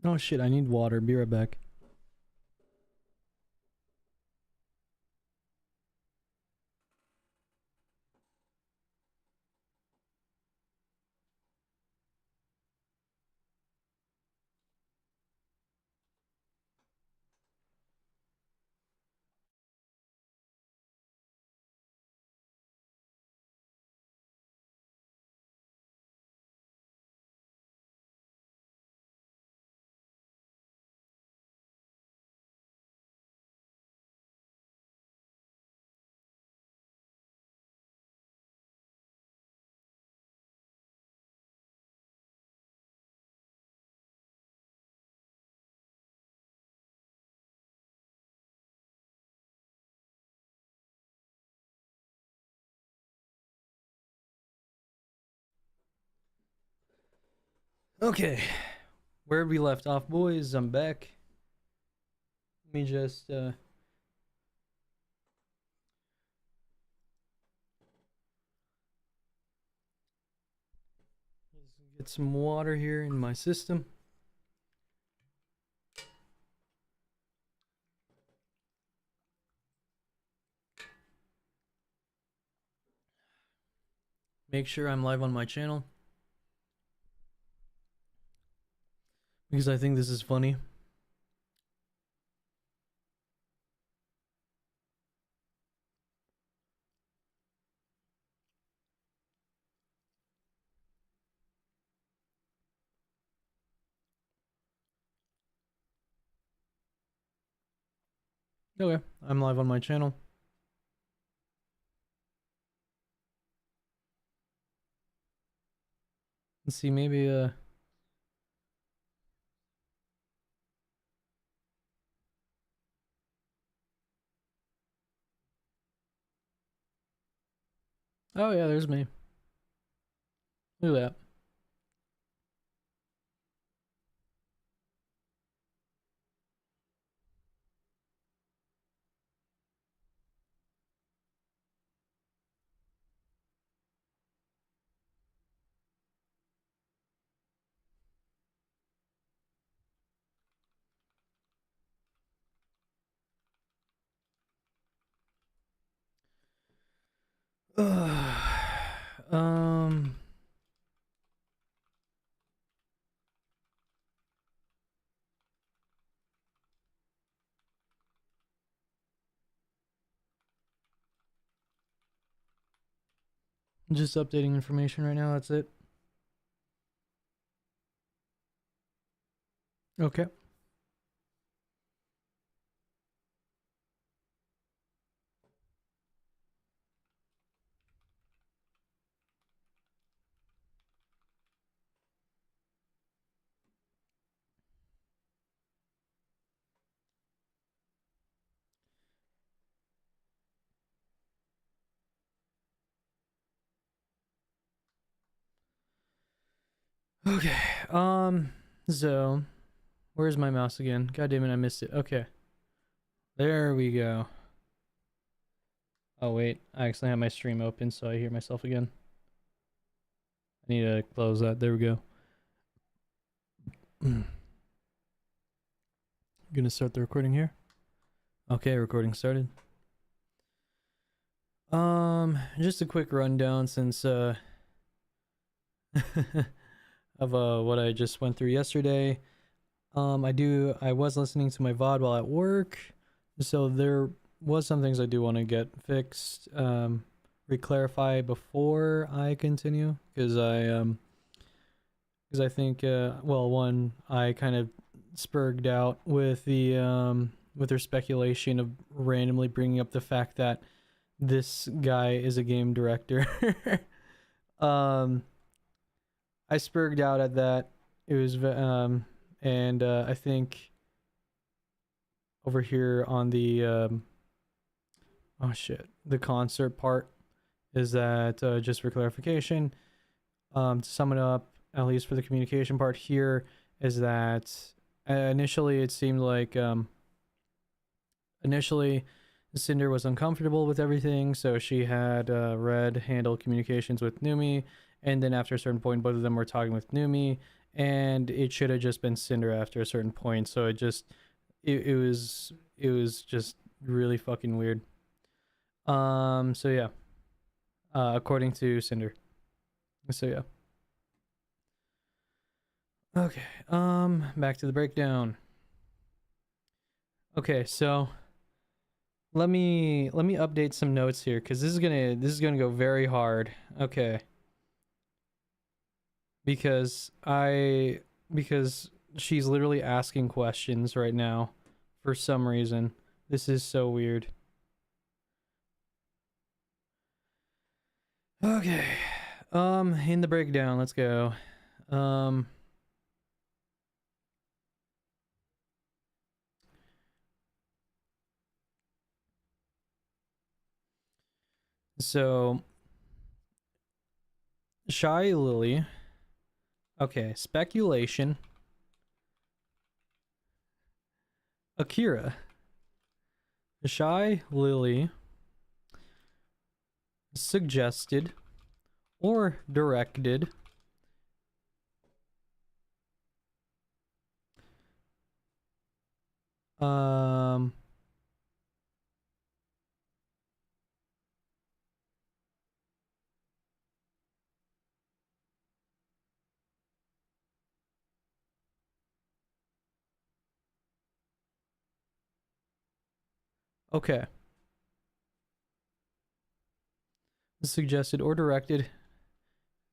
Oh shit, I need water. Be right back. Okay, where we left off, boys, I'm back. Let me just get some water here in my system. Make sure I'm live on my channel, because I think this is funny. Okay, I'm live on my channel. Let's see, maybe oh yeah, there's me. Look at that. Just updating information right now, that's it. Okay. Okay, so, where's my mouse again? God damn it, I missed it. Okay. There we go. Oh wait, I actually have my stream open so I hear myself again. I need to close that. There we go. Gonna start the recording here. Okay, recording started. Just a quick rundown since of what I just went through yesterday. I was listening to my VOD while at work, so there was some things I do want to get fixed, re-clarify before I continue, because I think well, one, I kind of spurged out with the with their speculation of randomly bringing up the fact that this guy is a game director. um I spurged out at that. It was and I think over here on the oh shit, the concert part is that just for clarification, to sum it up, at least for the communication part here, is that initially it seemed like initially Cinder was uncomfortable with everything, so she had Red handle communications with Numi, and then after a certain point both of them were talking with Numi, and it should have just been Cinder after a certain point. So it was just really fucking weird. So yeah, according to Cinder. So yeah. Okay. Back to the breakdown. Okay, so let me update some notes here because this is gonna go very hard. Okay. Because she's literally asking questions right now for some reason. This is so weird. Okay. In the breakdown, let's go. Um so Shy Lily. Okay, speculation. Akira. Shy Lily suggested or directed um okay. Suggested or directed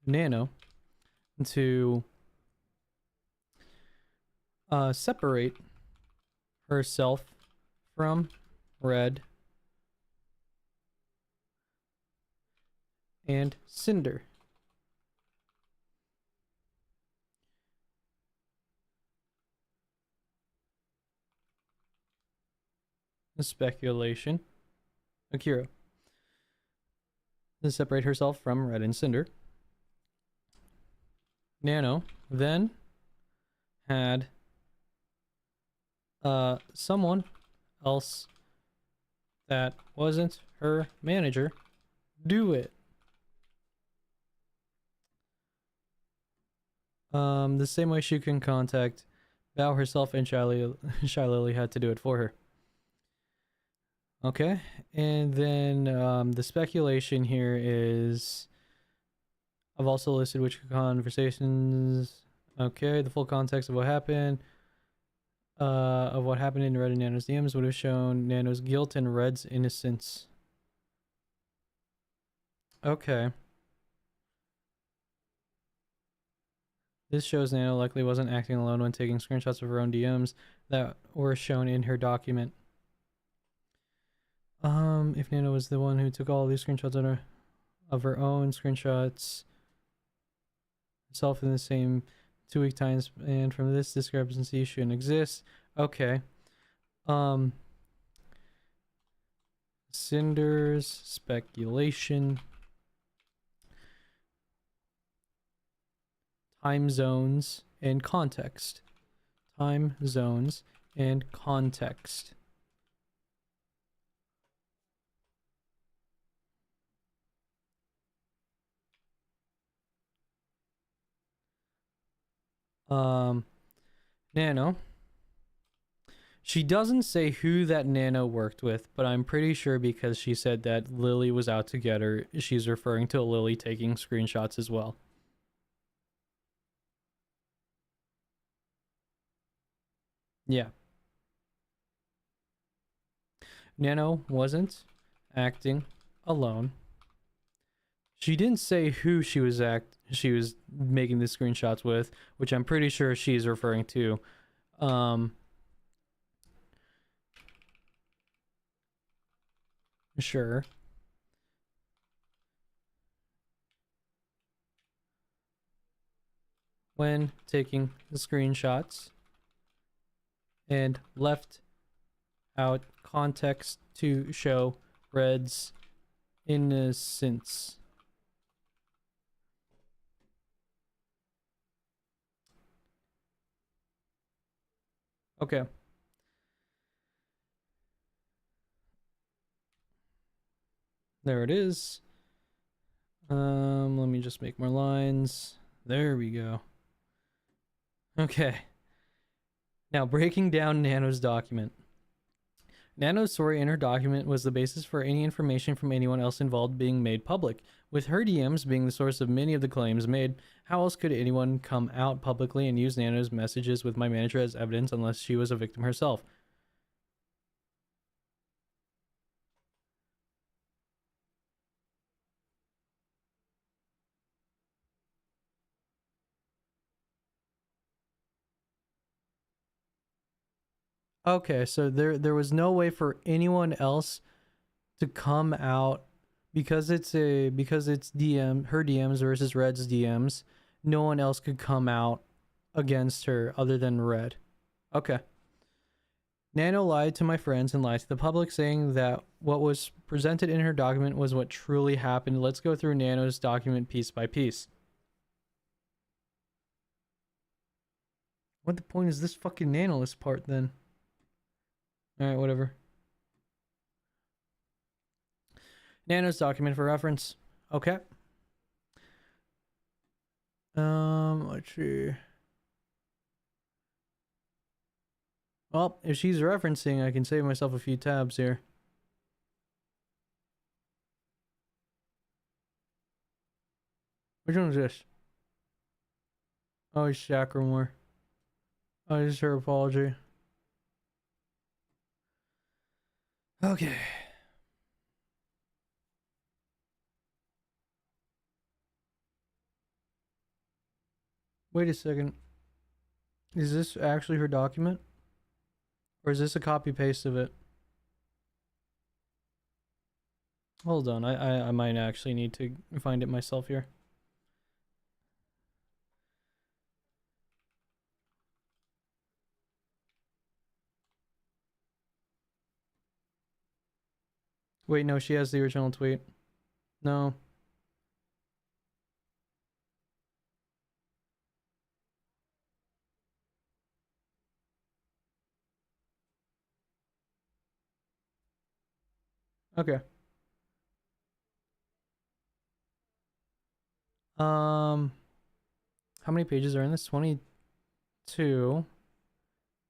Nano to separate herself from Red and Cinder. Speculation. Akira. To separate herself from Red and Cinder. Nano then had someone else that wasn't her manager do it. The same way she can contact Bao herself and Shy Lily had to do it for her. Okay, and then the speculation here is I've also listed which conversations. Okay, the full context of what happened. Of what happened in Red and Nano's DMs would have shown Nano's guilt and Red's innocence. Okay. This shows Nano likely wasn't acting alone when taking screenshots of her own DMs that were shown in her document. If Nano was the one who took all these screenshots of her own screenshots herself in the same 2-week time span from this discrepancy shouldn't exist. Okay. Cinder's speculation. Time zones and context. Time zones and context. Nano. She doesn't say who that Nano worked with, but I'm pretty sure because she said that Lily was out to get her, she's referring to Lily taking screenshots as well. Yeah. Nano wasn't acting alone. She didn't say who she was making the screenshots with, which I'm pretty sure she's referring to. Sure. When taking the screenshots and left out context to show Red's innocence. Okay. There it is. Let me just make more lines. There we go. Okay. Now, breaking down Nano's document. Nano's story in her document was the basis for any information from anyone else involved being made public, with her DMs being the source of many of the claims made. How else could anyone come out publicly and use Nano's messages with my manager as evidence unless she was a victim herself? Okay, so there was no way for anyone else to come out because it's DM her DMs versus Red's DMs. No one else could come out against her other than Red. Okay. Nano lied to my friends and lied to the public, saying that what was presented in her document was what truly happened. Let's go through Nano's document piece by piece. What the point is this fucking Nanolist part then? Alright, whatever. Nano's document for reference. Okay. Let's see. Well, if she's referencing, I can save myself a few tabs here. Which one is this? Oh, it's Shacramore. Oh, this is her apology. Okay. Wait a second. Is this actually her document? Or is this a copy paste of it? Hold on, I might actually need to find it myself here. Wait, no, she has the original tweet. No. Okay. How many pages are in this? 22.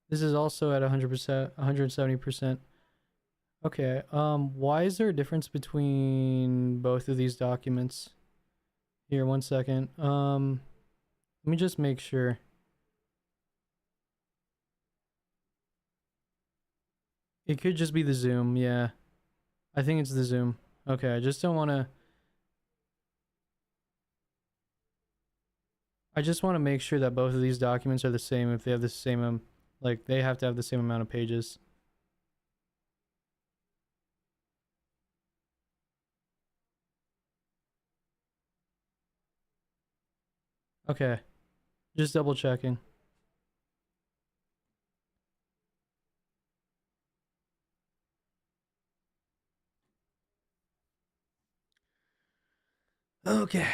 This is also at 100%, 170%. Okay, why is there a difference between both of these documents? Here, one second. Let me just make sure. It could just be the zoom, yeah. I think it's the zoom. Okay, I just don't want to... I just want to make sure that both of these documents are the same if they have the same, like, they have to have the same amount of pages. Okay, just double checking. Okay.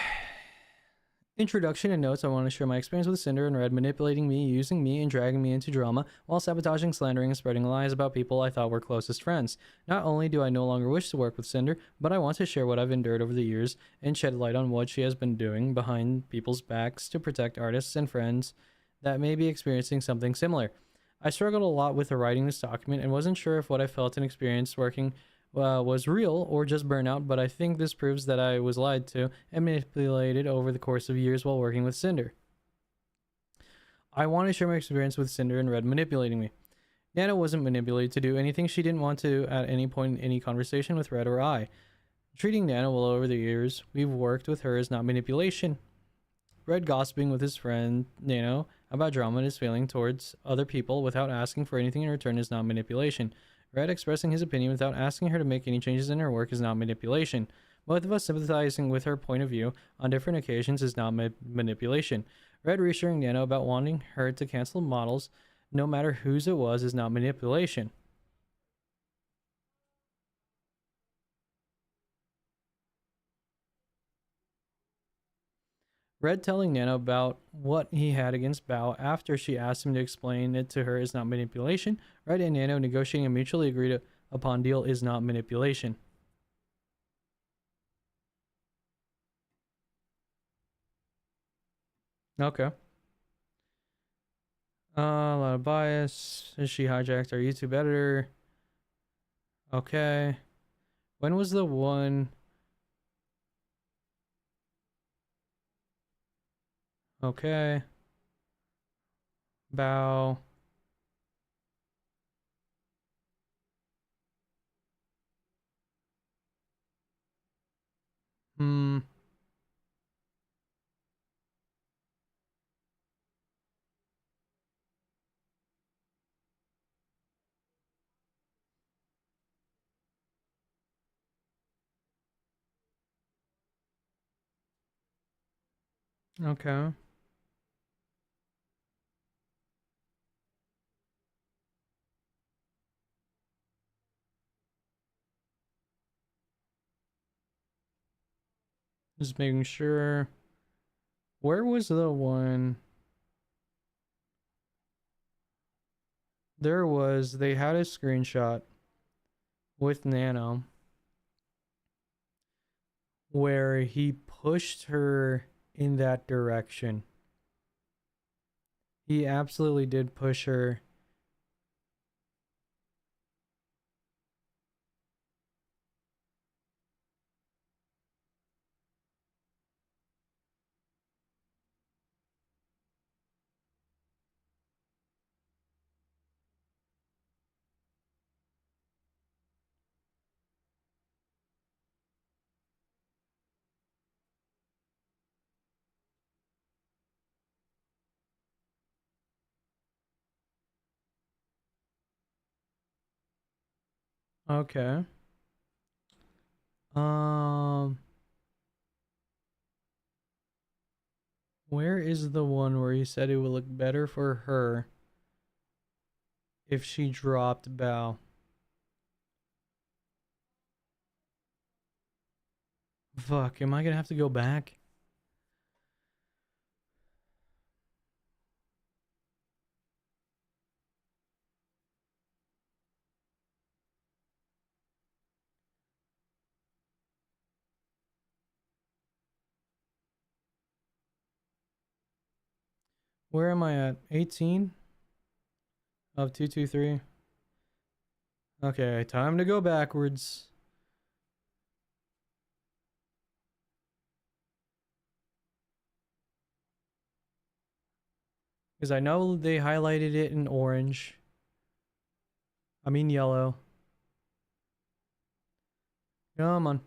Introduction and notes. I want to share my experience with Cinder and Red manipulating me, using me, and dragging me into drama while sabotaging, slandering, and spreading lies about people I thought were closest friends. Not only do I no longer wish to work with Cinder, but I want to share what I've endured over the years and shed light on what she has been doing behind people's backs to protect artists and friends that may be experiencing something similar. I struggled a lot with writing this document and wasn't sure if what I felt and experienced working was real or just burnout, but I think this proves that I was lied to and manipulated over the course of years while working with Cinder. I want to share my experience with Cinder and Red manipulating me. Nana wasn't manipulated to do anything she didn't want to at any point in any conversation with Red or I. Treating Nana well over the years we've worked with her is not manipulation. Red gossiping with his friend Nano about drama and his feeling towards other people without asking for anything in return is not manipulation. Red expressing his opinion without asking her to make any changes in her work is not manipulation. Both of us sympathizing with her point of view on different occasions is not manipulation. Red reassuring Nano about wanting her to cancel models, no matter whose it was, is not manipulation. Red telling Nano about what he had against Bao after she asked him to explain it to her is not manipulation. Red and Nano negotiating a mutually agreed upon deal is not manipulation. Okay. A lot of bias. She hijacked our YouTube editor. Okay. When was the one? Okay. Bow. Hmm. Okay. Just making sure. Where was the one? There was, they had a screenshot with Nano where he pushed her in that direction. He absolutely did push her. Okay. Um, where is the one where he said it would look better for her if she dropped bow? Fuck, am I gonna have to go back? Where am I at? 18 of 223. Okay, time to go backwards. Because I know they highlighted it in orange. I mean yellow. Come on.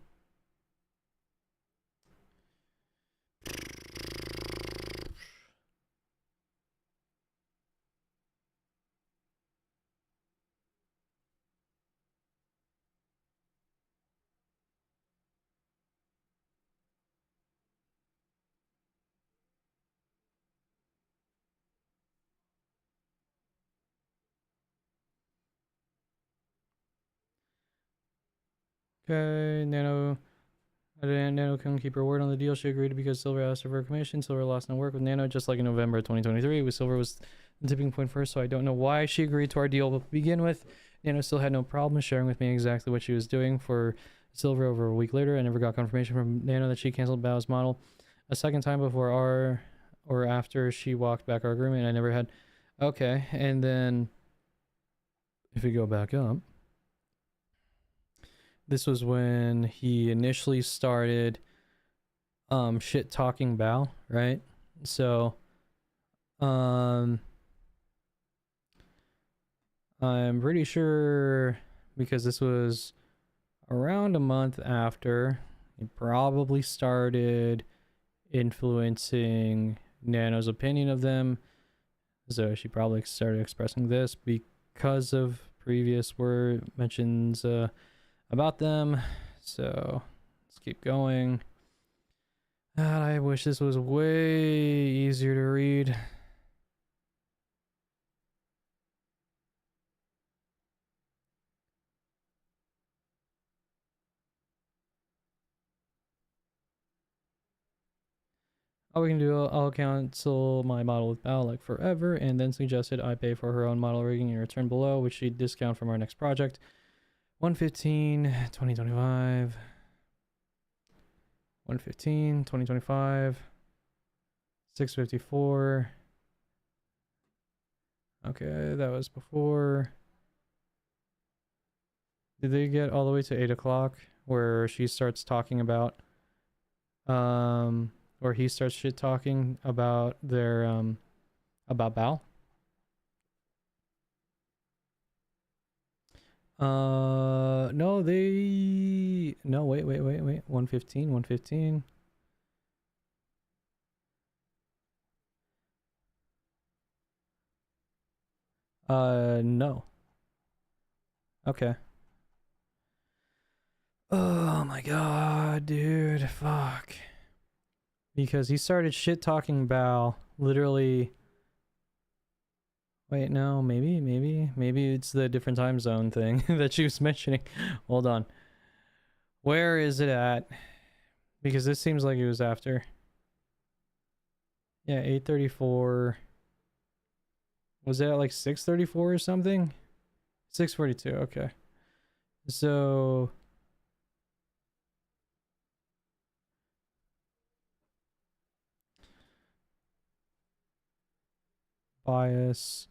Okay, Nano. Nano couldn't keep her word on the deal. She agreed because Silver asked her for a commission. Silver lost no work with Nano, just like in November 2023. With Silver was the tipping point first, so I don't know why she agreed to our deal to begin with. Nano still had no problem sharing with me exactly what she was doing for Silver over a week later. I never got confirmation from Nano that she canceled Bao's model a second time before our or after she walked back our agreement. I never had. Okay, and then if we go back up, this was when he initially started shit talking Bao, right? So um I'm pretty sure because this was around a month after he probably started influencing Nano's opinion of them. So she probably started expressing this because of previous word mentions about them. So let's keep going. God, I wish this was way easier to read. All we can do, I'll cancel my model with Bao like forever, and then suggested I pay for her own model rigging in return below, which she'd discount from our next project. 115, 2025. 115, 2025. 654. Okay, that was before. Did they get all the way to 8 o'clock where she starts talking about, or he starts shit talking about their, about Bao? No, no, wait. 115, 115. No. Okay. Oh my god, dude. Fuck. Because he started shit talking Bao literally. Wait, no, maybe it's the different time zone thing that she was mentioning. Hold on. Where is it at? Because this seems like it was after. Yeah, 8:34. Was it at like 6:34 or something? 6:42. Okay. So bias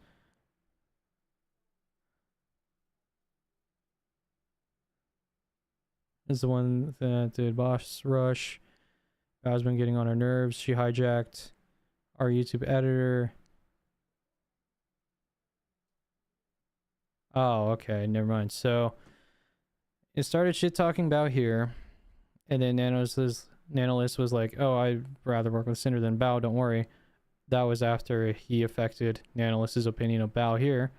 is the one that did boss rush. Has been getting on her nerves. She hijacked our YouTube editor. Oh, okay, never mind. So it started shit talking about here, and then Nanolist was like, "Oh, I'd rather work with Cinder than Bao. Don't worry." That was after he affected Nanolist's opinion of Bao here.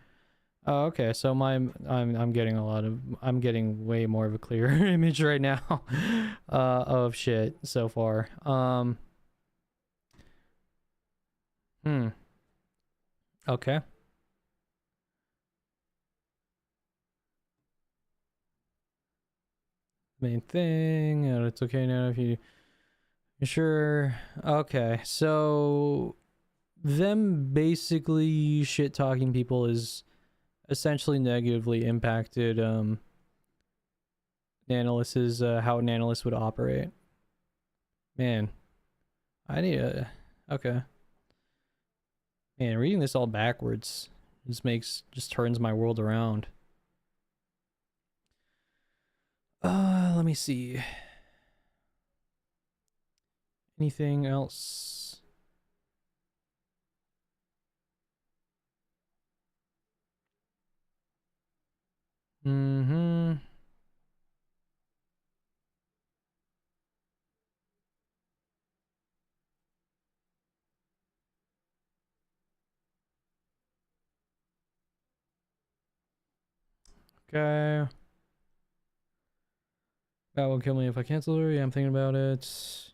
Oh, okay. So I'm getting way more of a clear image right now of shit so far. Hmm. Okay. Main thing. It's okay now if you you're sure. Okay. So them basically shit talking people is essentially negatively impacted Nanolist's how Nanolist would operate. Man, I need a okay. Man, reading this all backwards just turns my world around. Let me see. Anything else? Mm-hmm. Okay. That will kill me if I cancel her. Yeah, I'm thinking about it.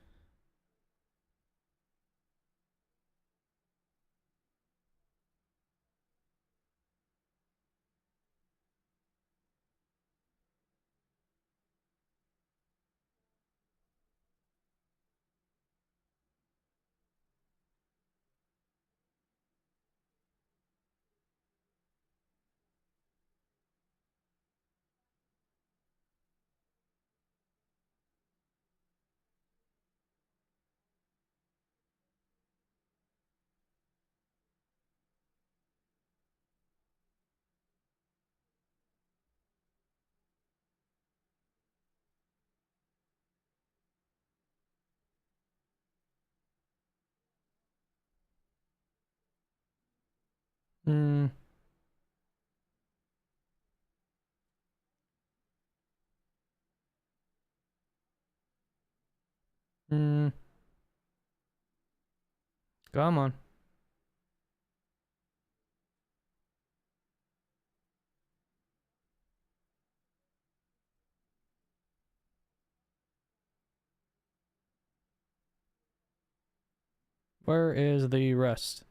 Mm, mm, come on. Where is the rest?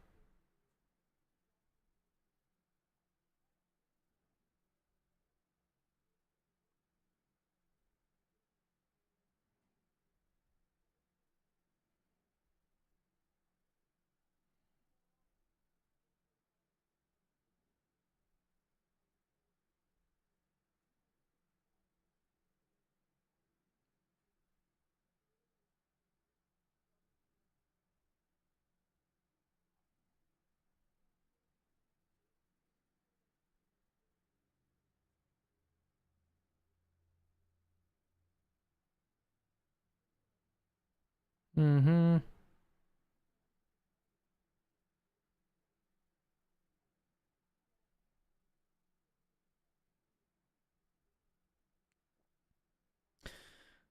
Mm-hmm.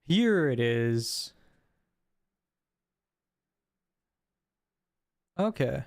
Here it is. Okay.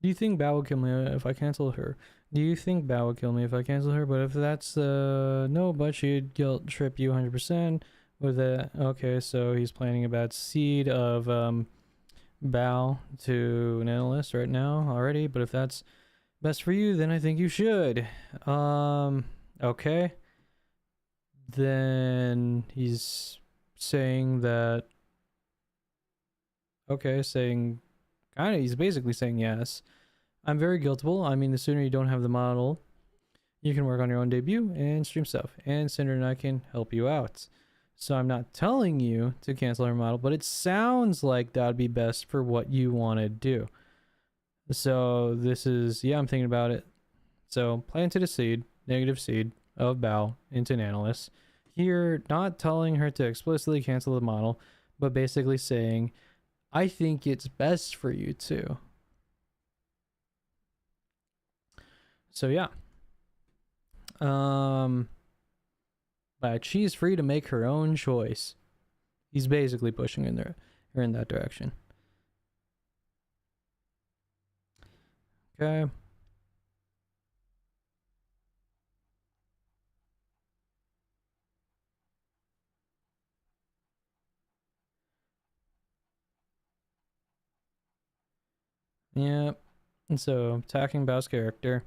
Do you think Bao would kill me if I cancel her? Do you think Bao would kill me if I cancel her? But if that's no, but she'd guilt trip you 100% with that. Okay, so he's planting a bad seed of Bao to an analyst right now already. But if that's best for you, then I think you should. Okay. Then he's saying that. Okay, saying kind of. He's basically saying yes. I'm very guiltable. I mean, the sooner you don't have the model, you can work on your own debut and stream stuff. And Cinder and I can help you out. So I'm not telling you to cancel her model, but it sounds like that would be best for what you want to do. So this is, yeah, I'm thinking about it. So planted a seed, negative seed of Bao into an analyst. Here, not telling her to explicitly cancel the model, but basically saying, I think it's best for you to. So yeah. But she's free to make her own choice. He's basically pushing in there, her in that direction. Okay. Yeah. And so attacking Bao's character.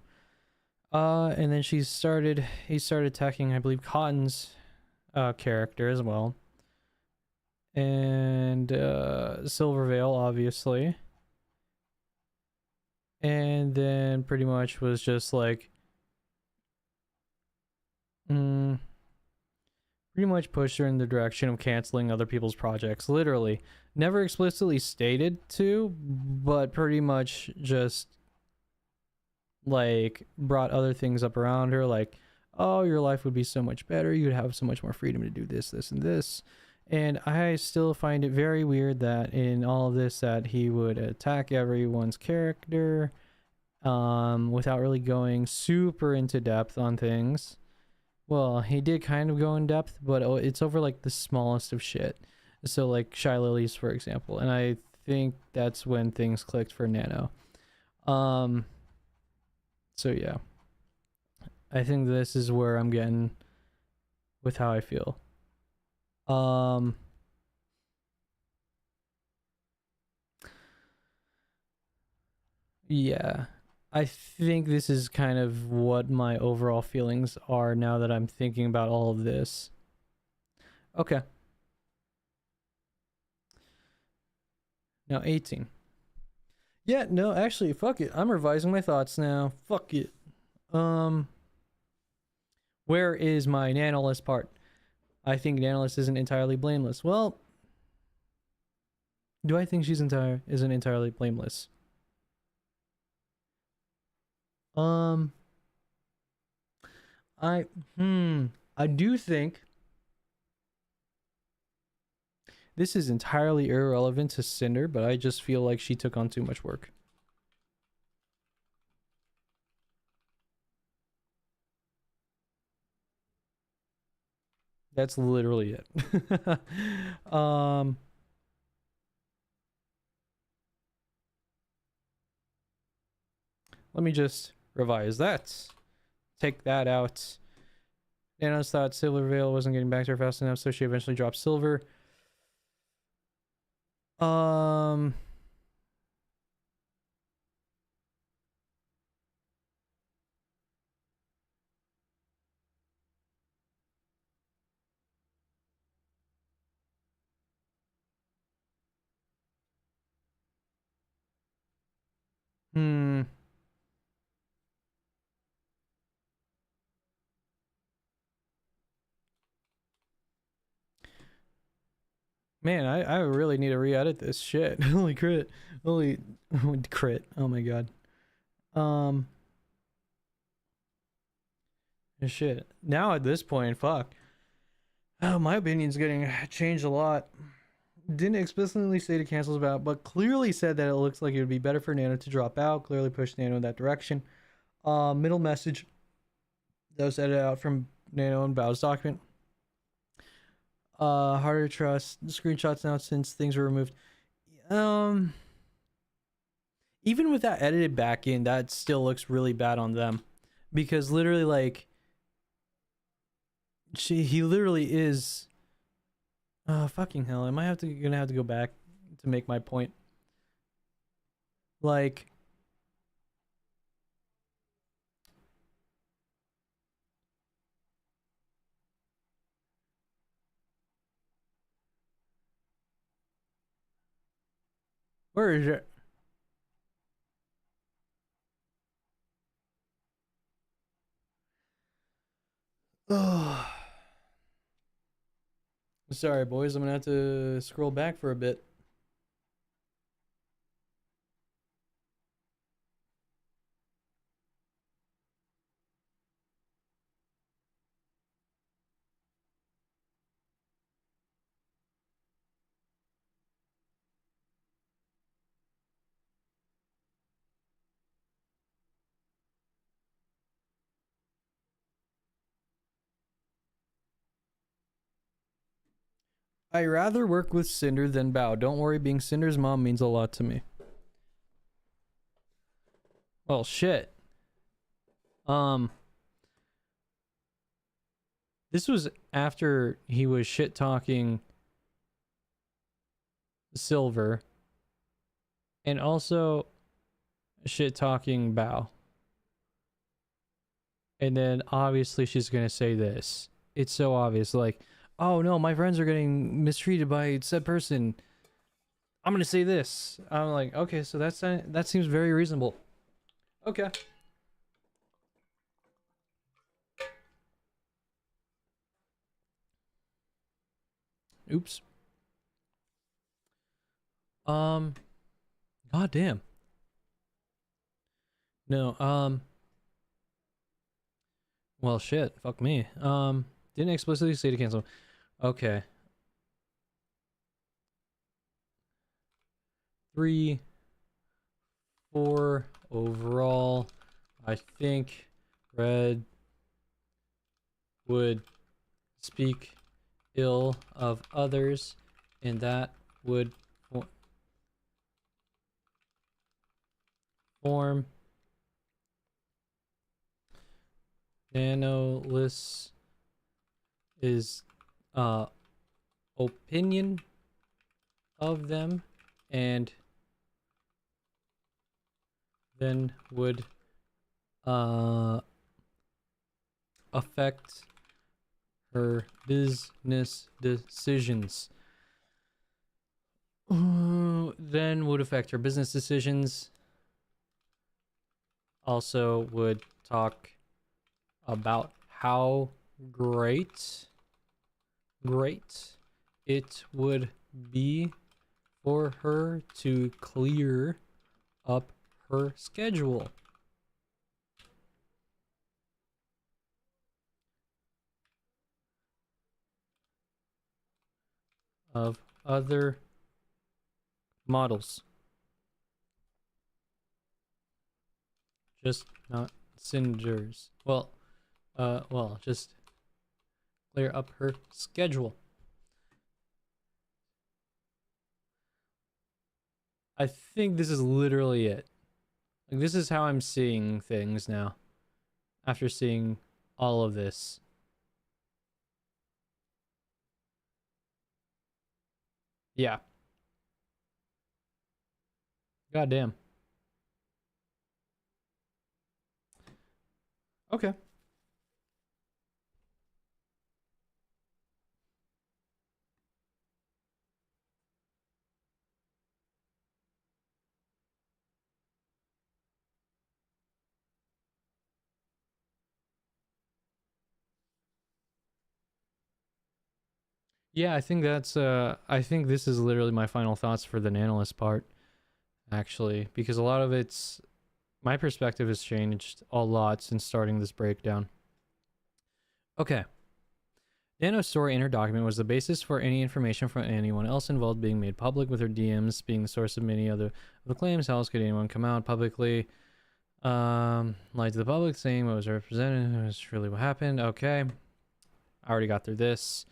And then he started attacking, I believe, Cotton's character as well. And Silvervale, obviously. And then pretty much was just like pretty much pushed her in the direction of canceling other people's projects. Literally. Never explicitly stated to, but pretty much just like brought other things up around her, like, oh, your life would be so much better, you'd have so much more freedom to do this, this, and this. And I still find it very weird that in all of this that he would attack everyone's character without really going super into depth on things. Well, he did kind of go in depth, but it's over like the smallest of shit. So like Shy Lilies, for example, and I think that's when things clicked for Nano. So yeah, I think this is where I'm getting with how I feel. Um, yeah, I think this is kind of what my overall feelings are now that I'm thinking about all of this. Okay. Now 18. Yeah, no, actually, fuck it. I'm revising my thoughts now. Fuck it. Um, where is my nanolist part? I think nanolist isn't entirely blameless. Well, do I think she's isn't entirely blameless? Um, I I do think this is entirely irrelevant to Cinder, but I just feel like she took on too much work. That's literally it. um, let me just revise that. Take that out. Nanos thought Silver Veil wasn't getting back to her fast enough, so she eventually dropped Silver. Um, hmm. Man, I really need to re-edit this shit. Holy crit. Holy crit. Oh my god. Um shit. Now at this point, fuck. Oh, my opinion's getting changed a lot. Didn't explicitly say to cancel about, but clearly said that it looks like it would be better for Nano to drop out. Clearly pushed Nano in that direction. Middle message that was edited out from Nano and Bao's document. Harder to trust. Screenshots now since things were removed. Even with that edited back in, that still looks really bad on them, because literally, like, he literally is. Fucking hell! Am I gonna have to go back to make my point? Like, where is it? Oh, sorry, boys. I'm gonna have to scroll back for a bit. I rather work with Cinder than Bao. Don't worry, being Cinder's mom means a lot to me. Well, shit. This was after he was shit talking Silver, and also shit talking Bao. And then obviously she's gonna say this. It's so obvious, like, oh no, my friends are getting mistreated by said person. I'm gonna say this. I'm like, okay, so that seems very reasonable. Okay. Oops. God damn. No, well shit, fuck me. Didn't explicitly say to cancel. Okay. 3, 4 overall. I think Red would speak ill of others, and that would form Nanolith's is opinion of them, and then would affect her business decisions. Then would affect her business decisions. Also would talk about how great it would be for her to clear up her schedule. Of other models. Just not Cinder's. Well, just clear up her schedule. I think this is literally it. Like, this is how I'm seeing things now. After seeing all of this. Yeah. God damn. Okay. Yeah, I think that's I think this is literally my final thoughts for the nanoist part, actually, because a lot of it's my perspective has changed a lot since starting this breakdown. Okay. Nano's story in her document was the basis for any information from anyone else involved being made public, with her DMs being the source of many other of the claims. How else could anyone come out publicly? Lied to the public, saying what was represented was really what happened. Okay. I already got through this.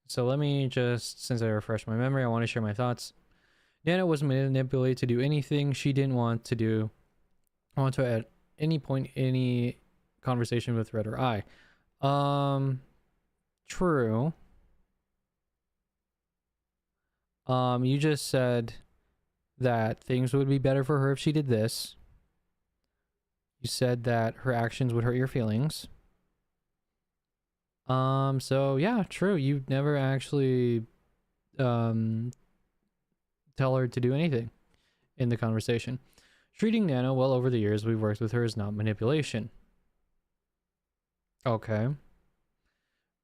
So let me just, since I refreshed my memory, I want to share my thoughts. Nano was manipulated to do anything she didn't want to do. I want to at any point, any conversation with Red or I. True. You just said that things would be better for her if she did this. You said that her actions would hurt your feelings. So yeah, true. You never actually um tell her to do anything in the conversation. Treating Nano well over the years we've worked with her is not manipulation. Okay.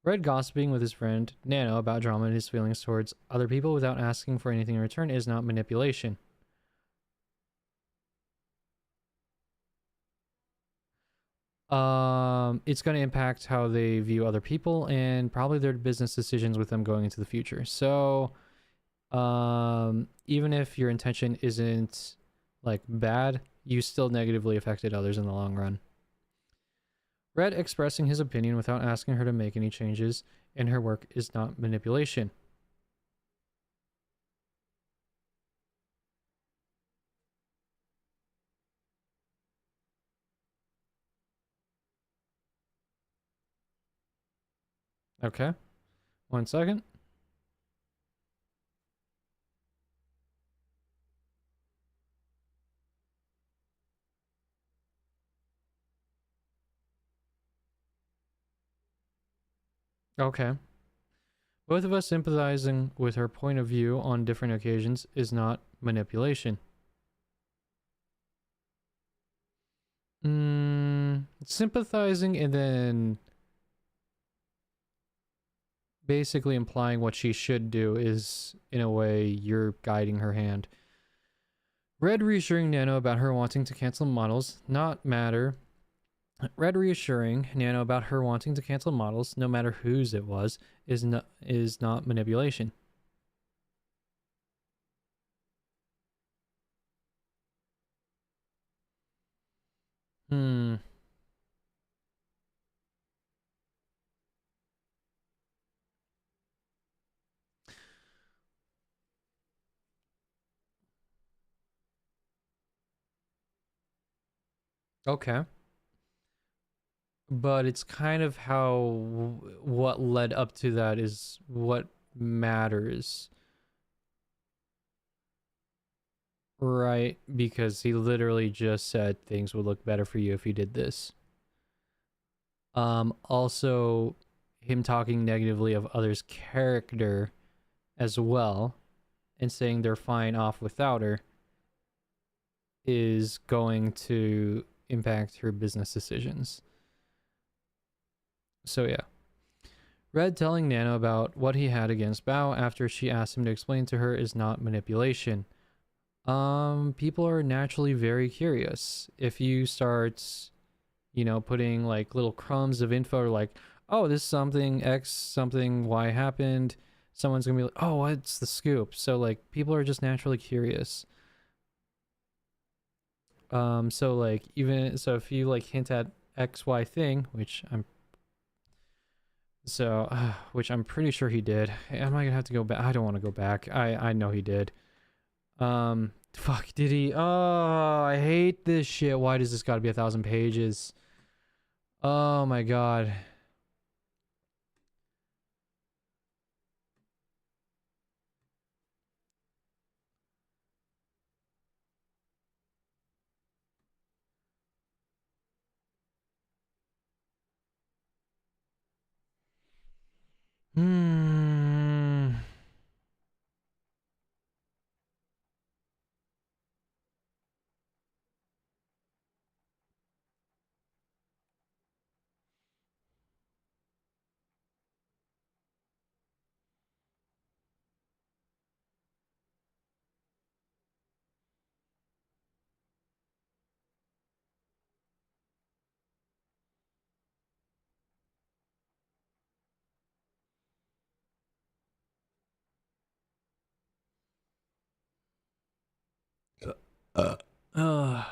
Red gossiping with his friend Nano about drama and his feelings towards other people without asking for anything in return is not manipulation. It's going to impact how they view other people and probably their business decisions with them going into the future. So, even if your intention isn't like bad, you still negatively affected others in the long run. Red expressing his opinion without asking her to make any changes in her work is not manipulation. Okay, 1 second. Okay. Both of us sympathizing with her point of view on different occasions is not manipulation. Sympathizing and then basically implying what she should do is, in a way, you're guiding her hand. Red reassuring Nano about her wanting to cancel models, not matter. Red reassuring Nano about her wanting to cancel models, no matter whose it was, is not manipulation. Hmm. Okay. But it's kind of how what led up to that is what matters. Right, because he literally just said things would look better for you if you did this. Also him talking negatively of others' character as well and saying they're fine off without her is going to impact her business decisions. So yeah. Red telling Nano about what he had against Bao after she asked him to explain to her is not manipulation. People are naturally very curious. If you start, putting like little crumbs of info, like, oh, this something X, something Y happened, someone's gonna be like, oh, what's the scoop? So like people are just naturally curious. So like even so if you like hint at XY thing, which I'm pretty sure he did. Am I gonna have to go back? I don't want to go back. I know he did. Fuck, did he? Oh, I hate this shit. Why does this gotta be 1,000 pages? Oh my god. Hmm. Uh, uh,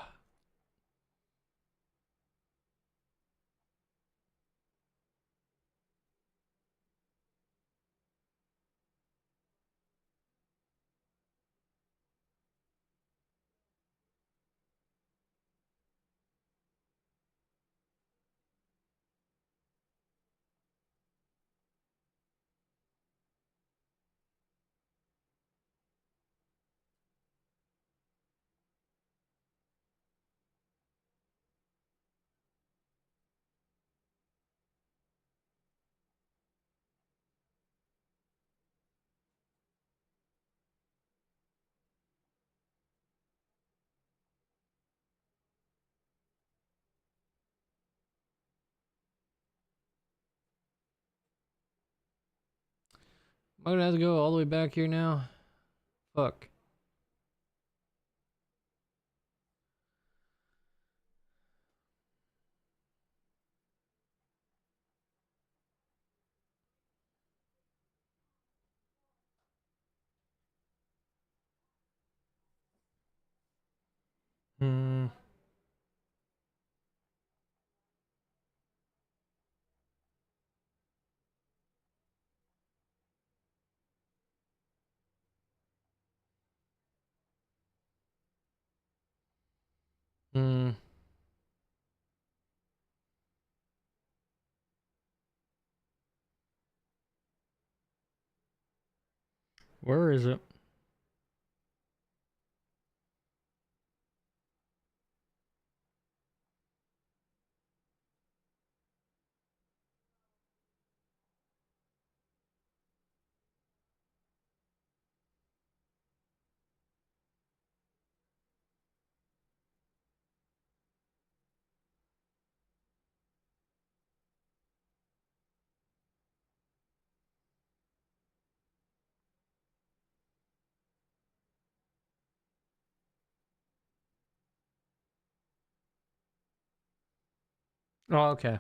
I'm gonna have to go all the way back here now. Fuck. Hmm. Hmm. Where is it? Oh, okay.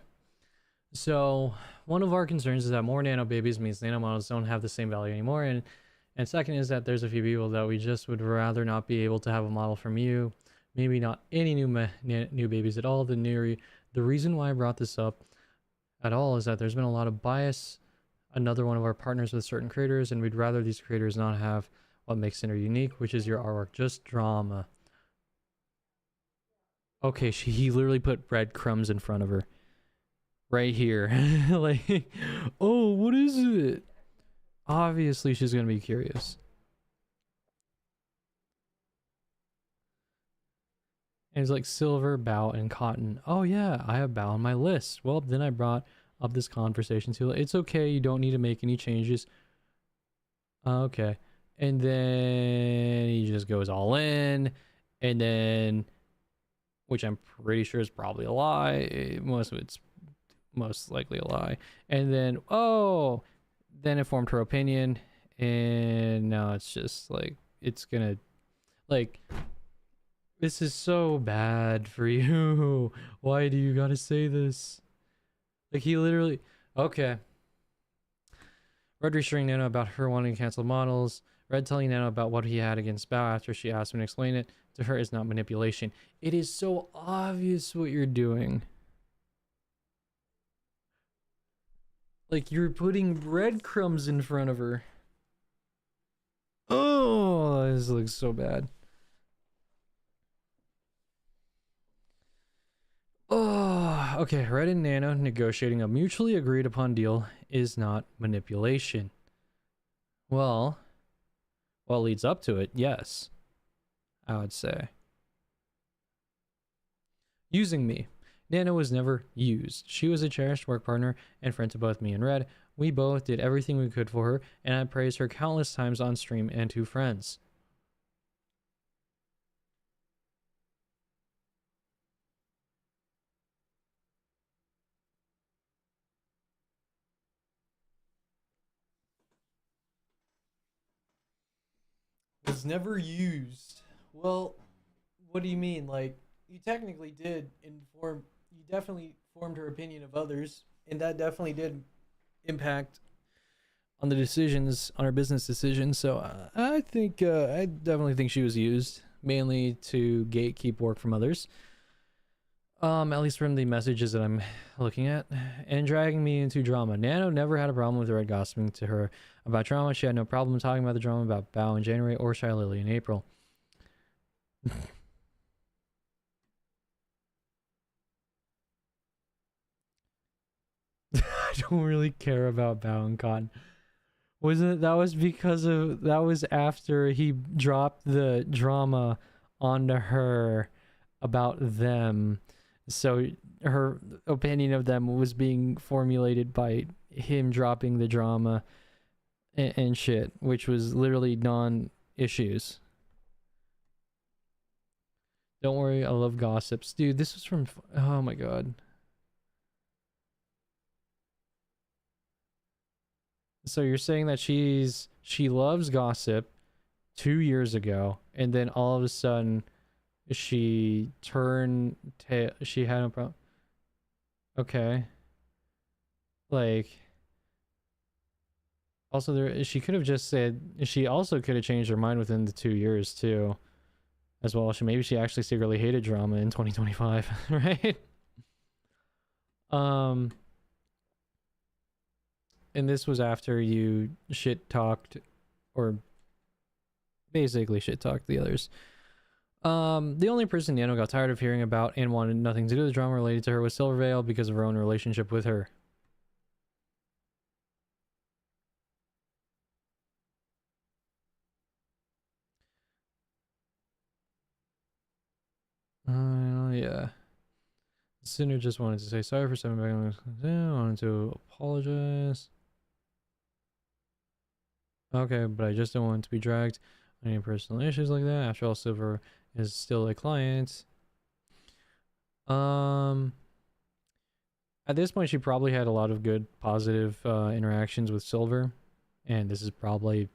So one of our concerns is that more nano babies means nano models don't have the same value anymore, and second is that there's a few people that we just would rather not be able to have a model from you, maybe not any new babies at all. The reason why I brought this up at all is that there's been a lot of bias. Another one of our partners with certain creators, and we'd rather these creators not have what makes Cinder unique, which is your artwork, just drama. Okay, he literally put breadcrumbs in front of her. Right here. Like, oh, what is it? Obviously, she's gonna be curious. And it's like silver, bow, and cotton. Oh yeah, I have bow on my list. Well, then I brought up this conversation to it's okay, you don't need to make any changes. Okay. And then he just goes all in. And then, which I'm pretty sure is probably a lie. Most of it's most likely a lie. And then, oh, then it formed her opinion. And now it's just like, it's gonna, like, this is so bad for you. Why do you gotta say this? Like, he literally, okay. Red reassuring Nano about her wanting to cancel models. Red telling Nano about what he had against Bao after she asked him to explain it to her is not manipulation. It is so obvious what you're doing. Like, you're putting breadcrumbs in front of her. Oh, this looks so bad. Oh, okay. Red and Nano negotiating a mutually agreed upon deal is not well, what leads up to it, yes, I would say. Using me. Nano was never used. She was a cherished work partner and friend to both me and Red. We both did everything we could for her, and I praised her countless times on stream and to friends. Was never used. Well, what do you mean? Like, you technically did inform, you definitely formed her opinion of others, and that definitely did impact on the decisions, on her business decisions. So I definitely think she was used. mainly to gatekeep work from others. At least from the messages that I'm looking at, and dragging me into drama. Nano never had a problem with Red gossiping to her about drama. She had no problem talking about the drama about Bao in January or Shy Lily in April. I don't really care about Bao and Cotton. Wasn't that was because of that was after he dropped the drama onto her about them. So her opinion of them was being formulated by him dropping the drama and shit, which was literally non-issues. Don't worry, I love gossips. Dude, this was from... Oh my god. So you're saying that she loves gossip 2 years ago, and then all of a sudden she turned she had no problem. Okay. Like, also there she could have just said she also could have changed her mind within the 2 years too. As well. Maybe she actually secretly hated drama in 2025, right? Um and this was after you shit talked, or basically shit talked the others. The only person Nano got tired of hearing about and wanted nothing to do with drama related to her was Silvervale because of her own relationship with her. Yeah. Cinder just wanted to say sorry for stepping back. I wanted to apologize. Okay, but I just don't want to be dragged on any personal issues like that. After all, Silver is still a client. At this point, she probably had a lot of good, positive interactions with Silver, and this is probably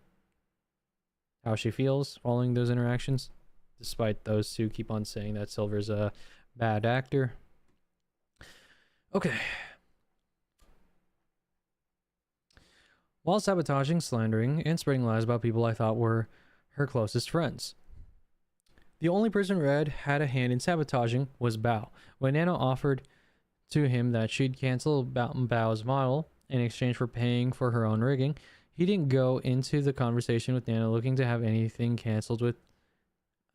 how she feels following those interactions, despite those two keep on saying that Silver's a bad actor. Okay. While sabotaging, slandering, and spreading lies about people I thought were her closest friends. The only person Red had a hand in sabotaging was Bao. When Nano offered to him that she'd cancel Bao's model in exchange for paying for her own rigging, he didn't go into the conversation with Nano looking to have anything canceled with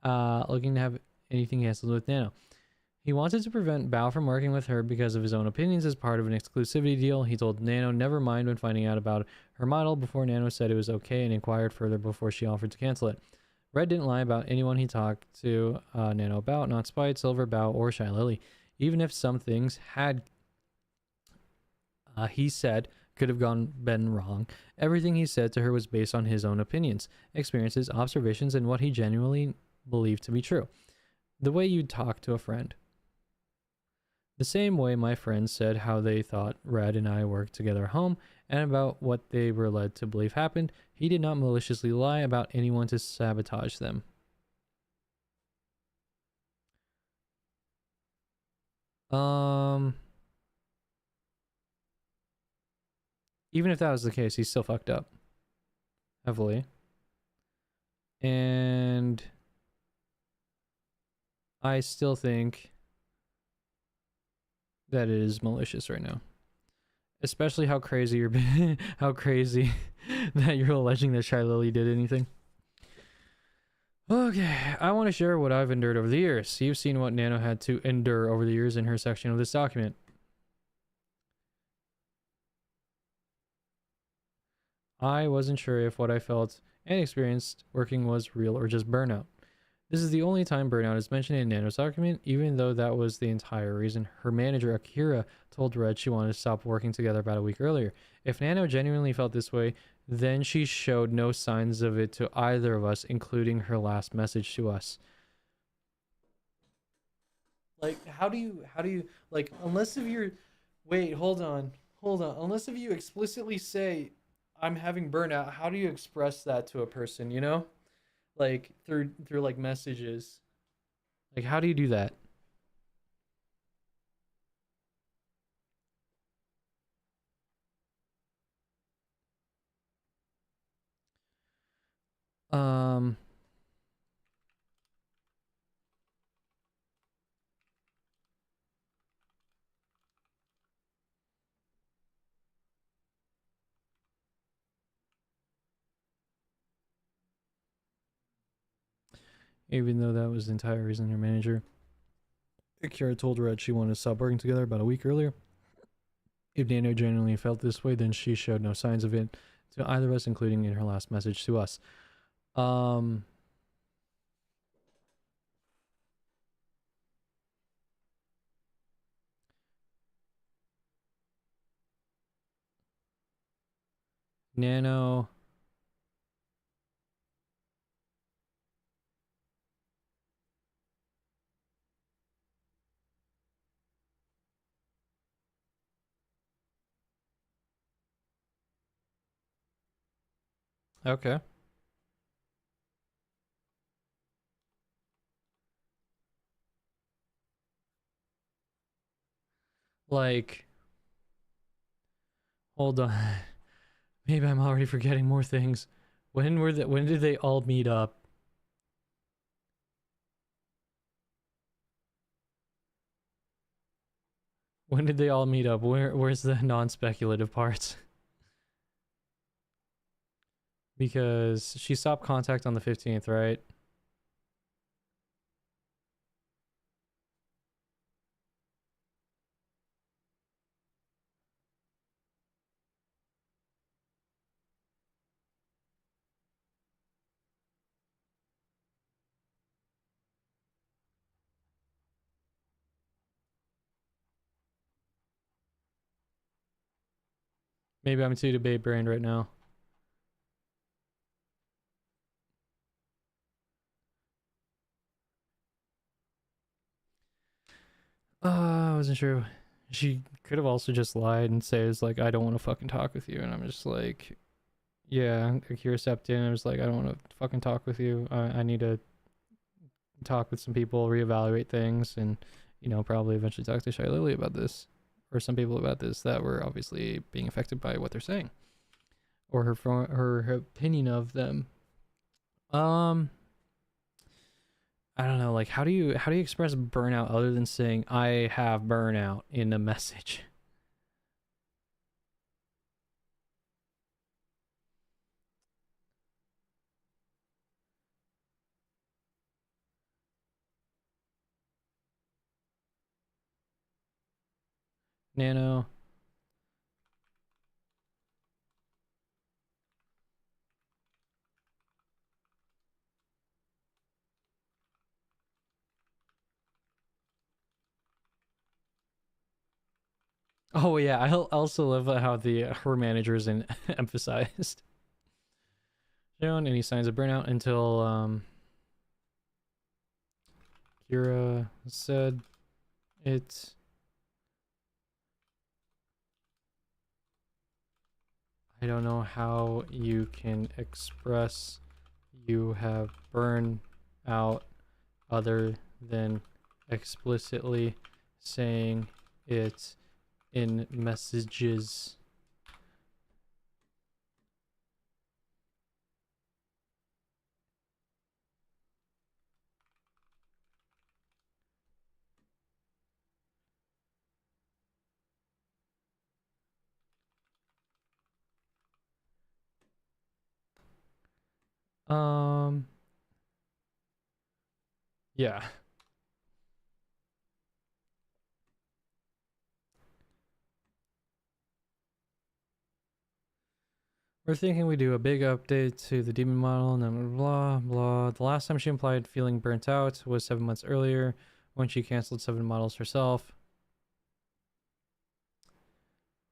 Nano. He wanted to prevent Bao from working with her because of his own opinions as part of an exclusivity deal. He told Nano never mind when finding out about her model before Nano said it was okay and inquired further before she offered to cancel it. Red didn't lie about anyone he talked to Nano about, not Spite, Silver, Bao, or Shy Lily. Even if some things had he said could have been wrong, everything he said to her was based on his own opinions, experiences, observations, and what he genuinely believed to be true. The way you'd talk to a friend. The same way my friends said how they thought Red and I worked together at home and about what they were led to believe happened, he did not maliciously lie about anyone to sabotage them. Even if that was the case, he's still fucked up. Heavily. And I still think that it is malicious right now. Especially how crazy you're how crazy that you're alleging that Shy Lily did anything. Okay, I want to share what I've endured over the years. You've seen what Nano had to endure over the years in her section of this document. I wasn't sure if what I felt and experienced working was real or just burnout. This is the only time burnout is mentioned in Nano's document, even though that was the entire reason her manager Akira told Red she wanted to stop working together about a week earlier. If Nano genuinely felt this way, then she showed no signs of it to either of us, including her last message to us. Like, how do you, like, unless if you're, wait, hold on, unless if you explicitly say, I'm having burnout, how do you express that to a person, you know? Like, through like messages. Like, how do you do that? Um, even though that was the entire reason her manager Akira told Red she wanted to stop working together about a week earlier. If Nano genuinely felt this way, then she showed no signs of it to either of us, including in her last message to us. Nano. Okay. Like, hold on. Maybe I'm already forgetting more things. When did they all meet up? When did they all meet up? Where's the non-speculative parts? Because she stopped contact on the 15th, right? Maybe I'm too debate brained right now. I wasn't sure. She could have also just lied and says like, I don't want to fucking talk with you, and I'm just like, yeah. Akira stepped in and was like, I don't want to fucking talk with you. I need to talk with some people, reevaluate things, and probably eventually talk to Shy Lily about this, or some people about this that were obviously being affected by what they're saying, or her opinion of them. I don't know, like how do you express burnout other than saying I have burnout in a message? Nano. Oh yeah, I also love how the her manager is emphasized. Shown any signs of burnout until Kira said it. I don't know how you can express you have burned out other than explicitly saying it in messages. Yeah. We're thinking we do a big update to the demon model and then blah blah. The last time she implied feeling burnt out was 7 months earlier when she canceled 7 models herself.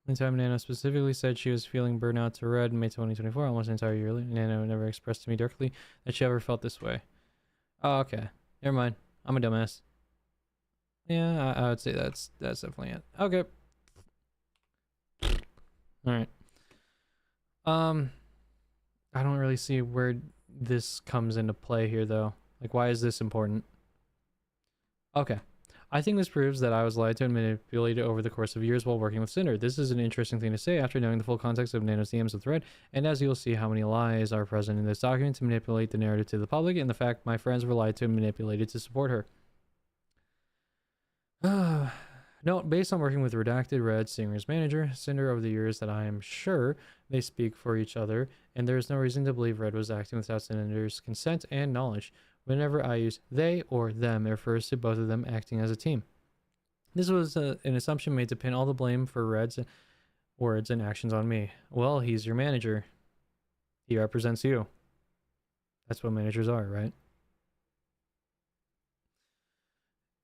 The time Nano specifically said she was feeling burnout to Red in May 2024, almost an entire year later. Nano never expressed to me directly that she ever felt this way. Oh, okay. Never mind. I'm a dumbass. Yeah, I would say that's definitely it. Okay. Alright. I don't really see where this comes into play here, though. Like, why is this important? Okay. I think this proves that I was lied to and manipulated over the course of years while working with Cinder. This is an interesting thing to say after knowing the full context of Nano's DMs with Red, and as you'll see how many lies are present in this document to manipulate the narrative to the public, and the fact my friends were lied to and manipulated to support her. No, based on working with Redacted, Red, Singer's manager, Cinder over the years, that I am sure they speak for each other, and there is no reason to believe Red was acting without Cinder's consent and knowledge. Whenever I use they or them, it refers to both of them acting as a team. This was an assumption made to pin all the blame for Red's words and actions on me. Well, he's your manager. He represents you. That's what managers are, right?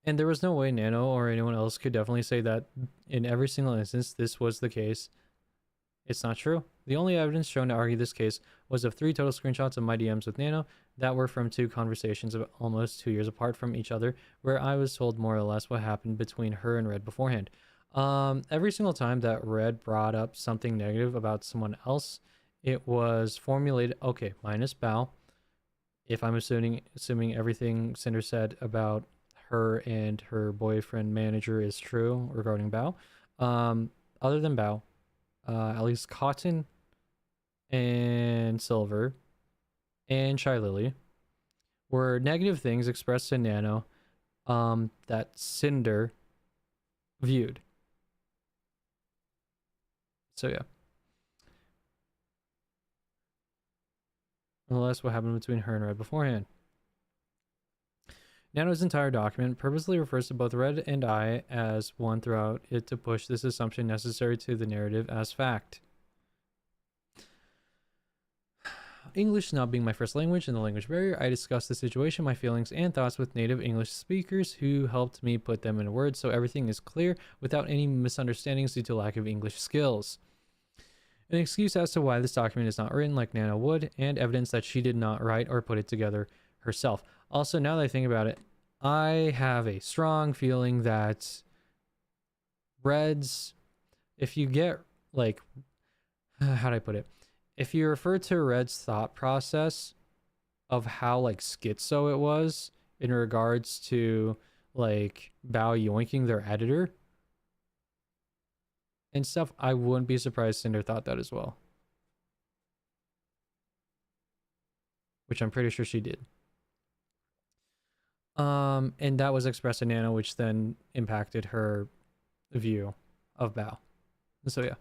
And there was no way Nano or anyone else could definitely say that in every single instance this was the case. It's not true. The only evidence shown to argue this case was of 3 total screenshots of my DMs with Nano that were from 2 conversations of almost 2 years apart from each other, where I was told more or less what happened between her and Red beforehand. Every single time that Red brought up something negative about someone else, it was formulated, okay, minus Bao, if I'm assuming everything Cinder said about her and her boyfriend manager is true regarding Bao. Other than Bao, at least Cotton and Silver and Shy Lily were negative things expressed to Nano that Cinder viewed. So yeah. Nonetheless, what happened between her and Red beforehand. Nano's entire document purposely refers to both Red and I as one throughout it to push this assumption necessary to the narrative as fact. English not being my first language and the language barrier, I discussed the situation, my feelings, and thoughts with native English speakers who helped me put them into words so everything is clear without any misunderstandings due to lack of English skills. An excuse as to why this document is not written like Nano would, and evidence that she did not write or put it together herself. Also, now that I think about it, I have a strong feeling that Red's, if you get, like, how do I put it? If you refer to Red's thought process of how, like, schizo it was in regards to, like, Bao yoinking their editor and stuff, I wouldn't be surprised Cinder thought that as well. Which I'm pretty sure she did. And that was expressed in Nano, which then impacted her view of Bao. So yeah.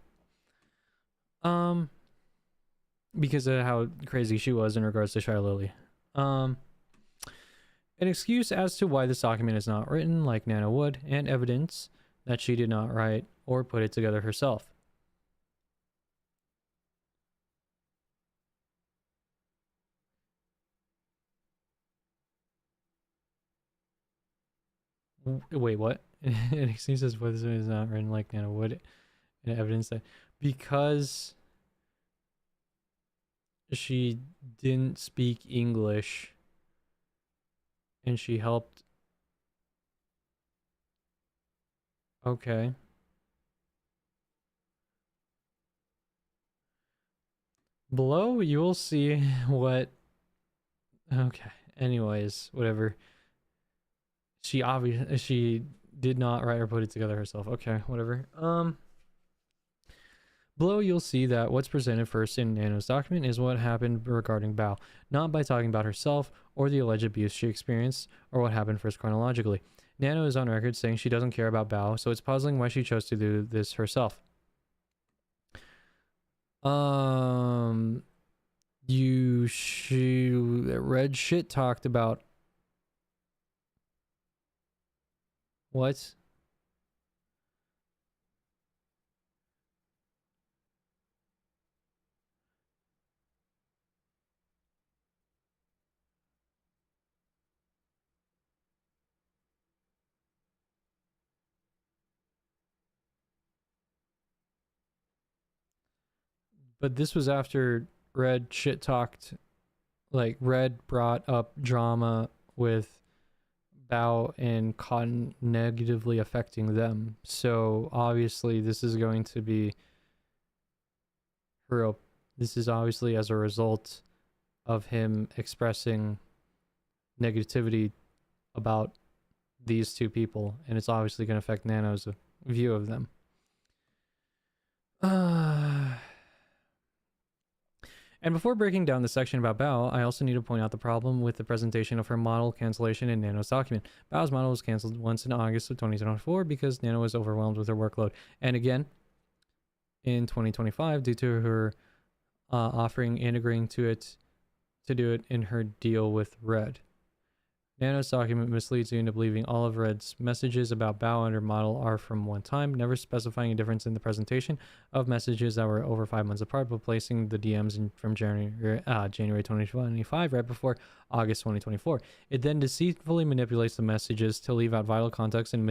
Because of how crazy she was in regards to Shy Lily. An excuse as to why this document is not written like Nano would, and evidence that she did not write or put it together herself. Wait, what? An excuse as to why this is not written like Nano would, and evidence that because she didn't speak English and she helped. Okay. Below, you will see what. Okay. Anyways, whatever. She did not write or put it together herself. Okay, whatever. Below, you'll see that what's presented first in Nano's document is what happened regarding Bao, not by talking about herself or the alleged abuse she experienced or what happened first chronologically. Nano is on record saying she doesn't care about Bao, so it's puzzling why she chose to do this herself. Red shit talked about what? But this was after Red shit talked, like Red brought up drama with Bao and Cotton negatively affecting them. So obviously this is going to be her. This is obviously as a result of him expressing negativity about these two people, and it's obviously going to affect Nano's view of them. And before breaking down the section about Bao, I also need to point out the problem with the presentation of her model cancellation in Nano's document. Bao's model was cancelled once in August of 2024 because Nano was overwhelmed with her workload. And again, in 2025, due to her offering and agreeing to do it in her deal with Red. NANO's document misleads you into believing all of Red's messages about Bao and her model are from one time, never specifying a difference in the presentation of messages that were over 5 months apart, but placing the DMs from January 2025 right before August 2024. It then deceitfully manipulates the messages to leave out vital context and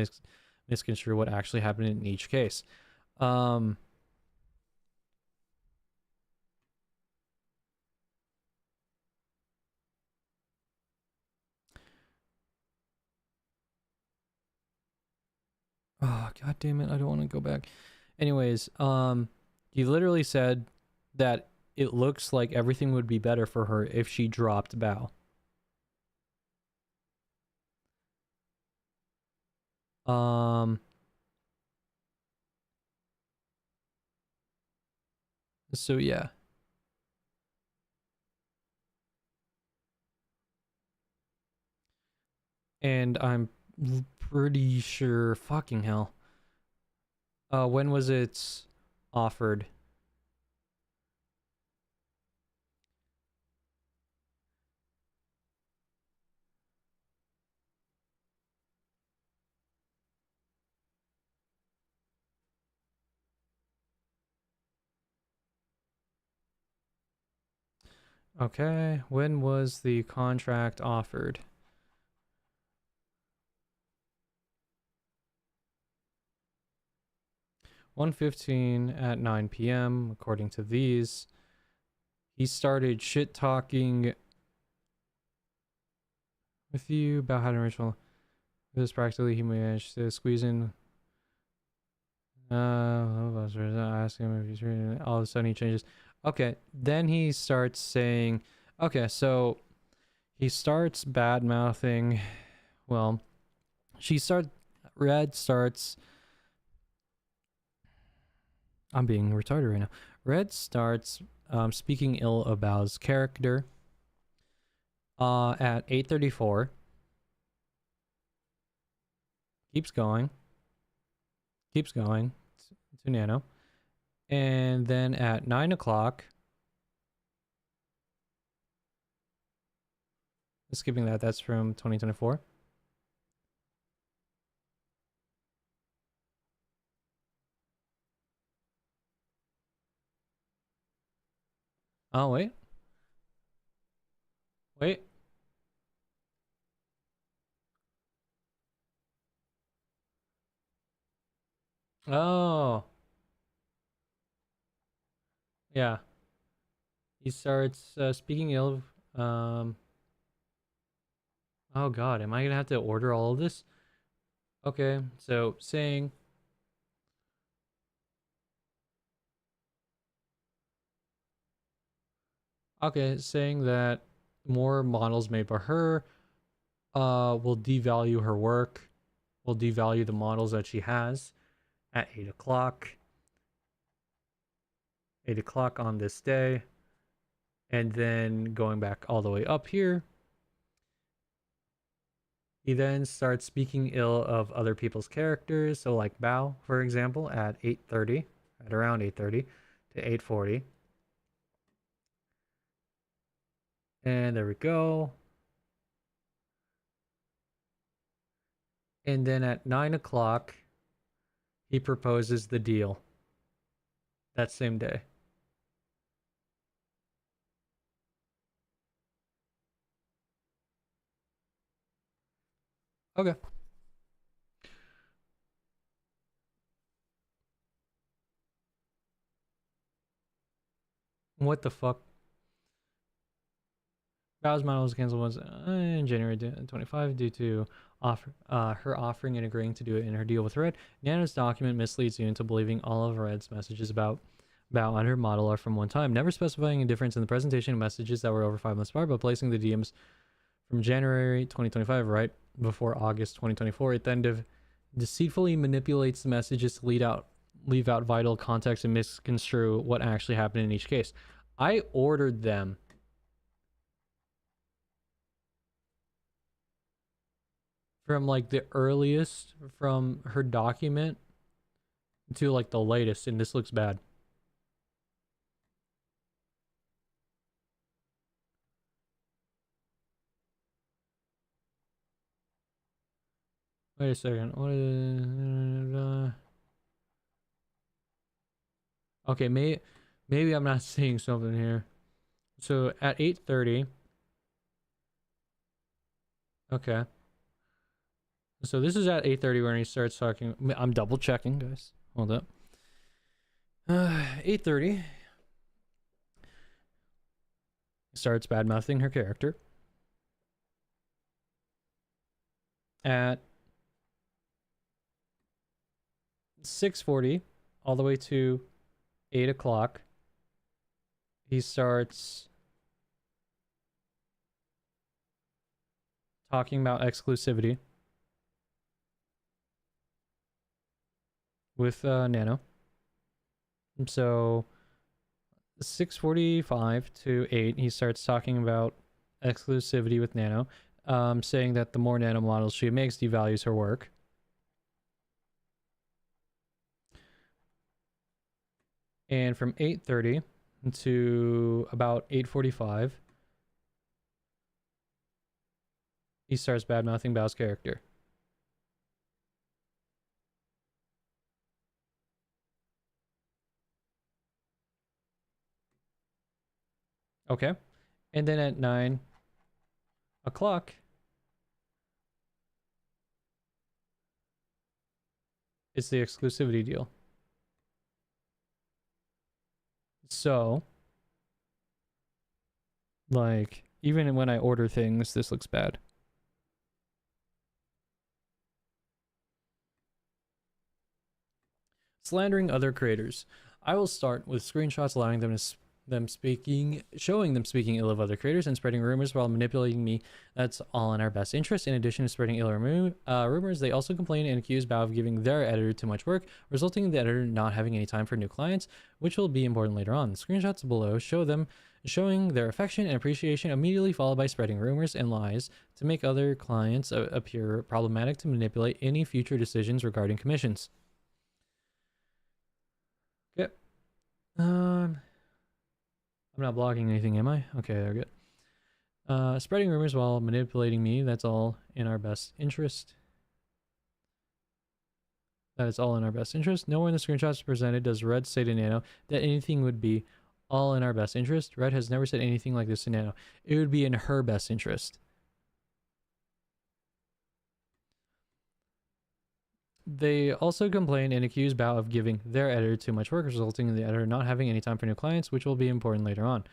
misconstrue what actually happened in each case. Oh, god damn it, I don't want to go back. Anyways, you literally said that it looks like everything would be better for her if she dropped Bao. So yeah. And I'm pretty sure, fucking hell. When was it offered? Okay, when was the contract offered? $1:15 at 9 p.m. according to these. He started shit talking with you about how to ritual. This practically he managed to squeeze in. Ask him if he's reading. All of a sudden he changes. Okay, then he starts saying, okay, so he starts bad mouthing. Well, Red starts. I'm being retarded right now. Red starts speaking ill of Bao's character at 8:34. Keeps going to Nano. And then at 9 o'clock, skipping that, that's from 2024. Oh, wait. Wait. Oh. Yeah. He starts speaking ill of, oh god, am I gonna have to order all of this? Okay, so saying, saying that more models made by her will devalue her work, will devalue the models that she has at 8 o'clock. 8 o'clock on this day. And then going back all the way up here, he then starts speaking ill of other people's characters. So like Bao, for example, at 8:30, at around 8:30 to 8:40. And there we go. And then at 9 o'clock, he proposes the deal that same day. Okay. What the fuck? Bao's model was canceled once in January 25 due to her offering and agreeing to do it in her deal with Red. Nano's document misleads you into believing all of Red's messages about Bao and her model are from one time, never specifying a difference in the presentation of messages that were over 5 months apart, but placing the DMs from January 2025 right before August 2024. It then deceitfully manipulates the messages to leave out vital context and misconstrue what actually happened in each case. I ordered them from like the earliest from her document to like the latest, and this looks bad. Wait a second. What is... Okay, maybe I'm not seeing something here. So at 8:30. Okay. So this is at 8:30 when he starts talking. I'm double checking, guys. Hold up. 8:30. Starts bad mouthing her character. At 6:40, all the way to 8 o'clock, he starts talking about exclusivity with Nano. So 6:45 to 8, he starts talking about exclusivity with Nano, saying that the more Nano models she makes devalues her work. And from 8:30 to about 8:45, he starts bad-mouthing Bao's character. Okay. And then at 9 o'clock, it's the exclusivity deal. So, like, even when I order things, this looks bad. Slandering other creators. I will start with screenshots allowing showing them speaking ill of other creators and spreading rumors while manipulating me. That's all in our best interest. In addition to spreading ill rumors, they also complain and accuse Bao of giving their editor too much work, resulting in the editor not having any time for new clients, which will be important later on. The screenshots below show them showing their affection and appreciation, immediately followed by spreading rumors and lies to make other clients appear problematic to manipulate any future decisions regarding commissions. Yep. I'm not blocking anything, am I? Okay, they're good. Spreading rumors while manipulating me, that's all in our best interest. That is all in our best interest. Nowhere in the screenshots presented does Red say to Nano that anything would be all in our best interest. Red has never said anything like this to Nano. It would be in her best interest. They also complain and accuse Bao of giving their editor too much work, resulting in the editor not having any time for new clients, which will be important later on.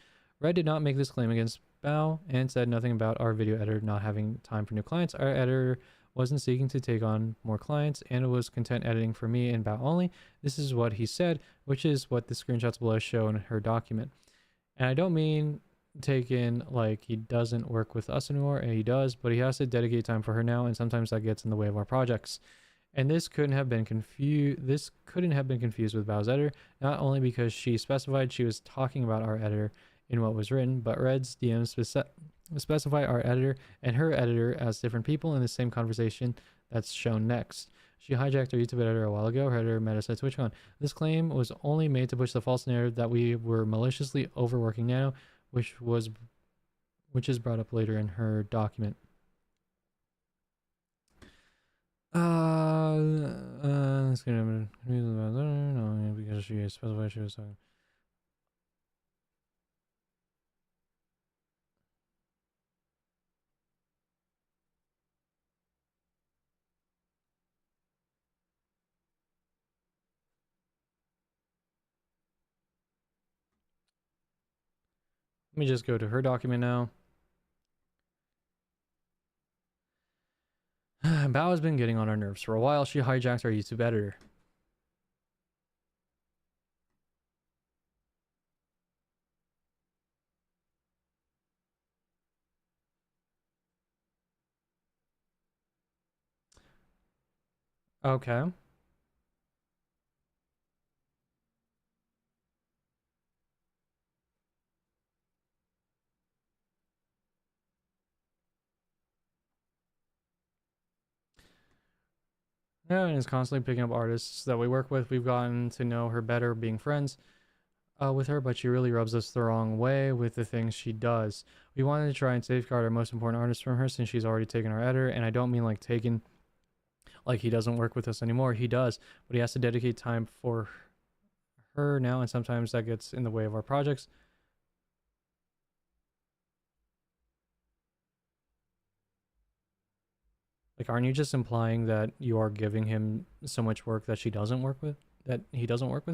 Red did not make this claim against Bao and said nothing about our video editor not having time for new clients. Our editor wasn't seeking to take on more clients and was content editing for me and Bao only. This is what he said, which is what the screenshots below show in her document. And I don't mean taken like he doesn't work with us anymore, and he does, but he has to dedicate time for her now, and sometimes that gets in the way of our projects. And this couldn't have been confused with Bao's editor, not only because she specified she was talking about our editor in what was written, but Red's DMs specify our editor and her editor as different people in the same conversation that's shown next. She hijacked our YouTube editor a while ago. Her editor met us at TwitchCon. This claim was only made to push the false narrative that we were maliciously overworking Nano, which is brought up later in her document. It's gonna be no, because she specified she was talking. Let me just go to her document now. Bao has been getting on our nerves for a while. She hijacked our YouTube editor. Okay. Yeah, and is constantly picking up artists that we work with. We've gotten to know her better, being friends with her, but she really rubs us the wrong way with the things she does. We wanted to try and safeguard our most important artists from her since she's already taken our editor, and I don't mean like taken like he doesn't work with us anymore. He does, but he has to dedicate time for her now, and sometimes that gets in the way of our projects. Like, aren't you just implying that you are giving him so much work that he doesn't work with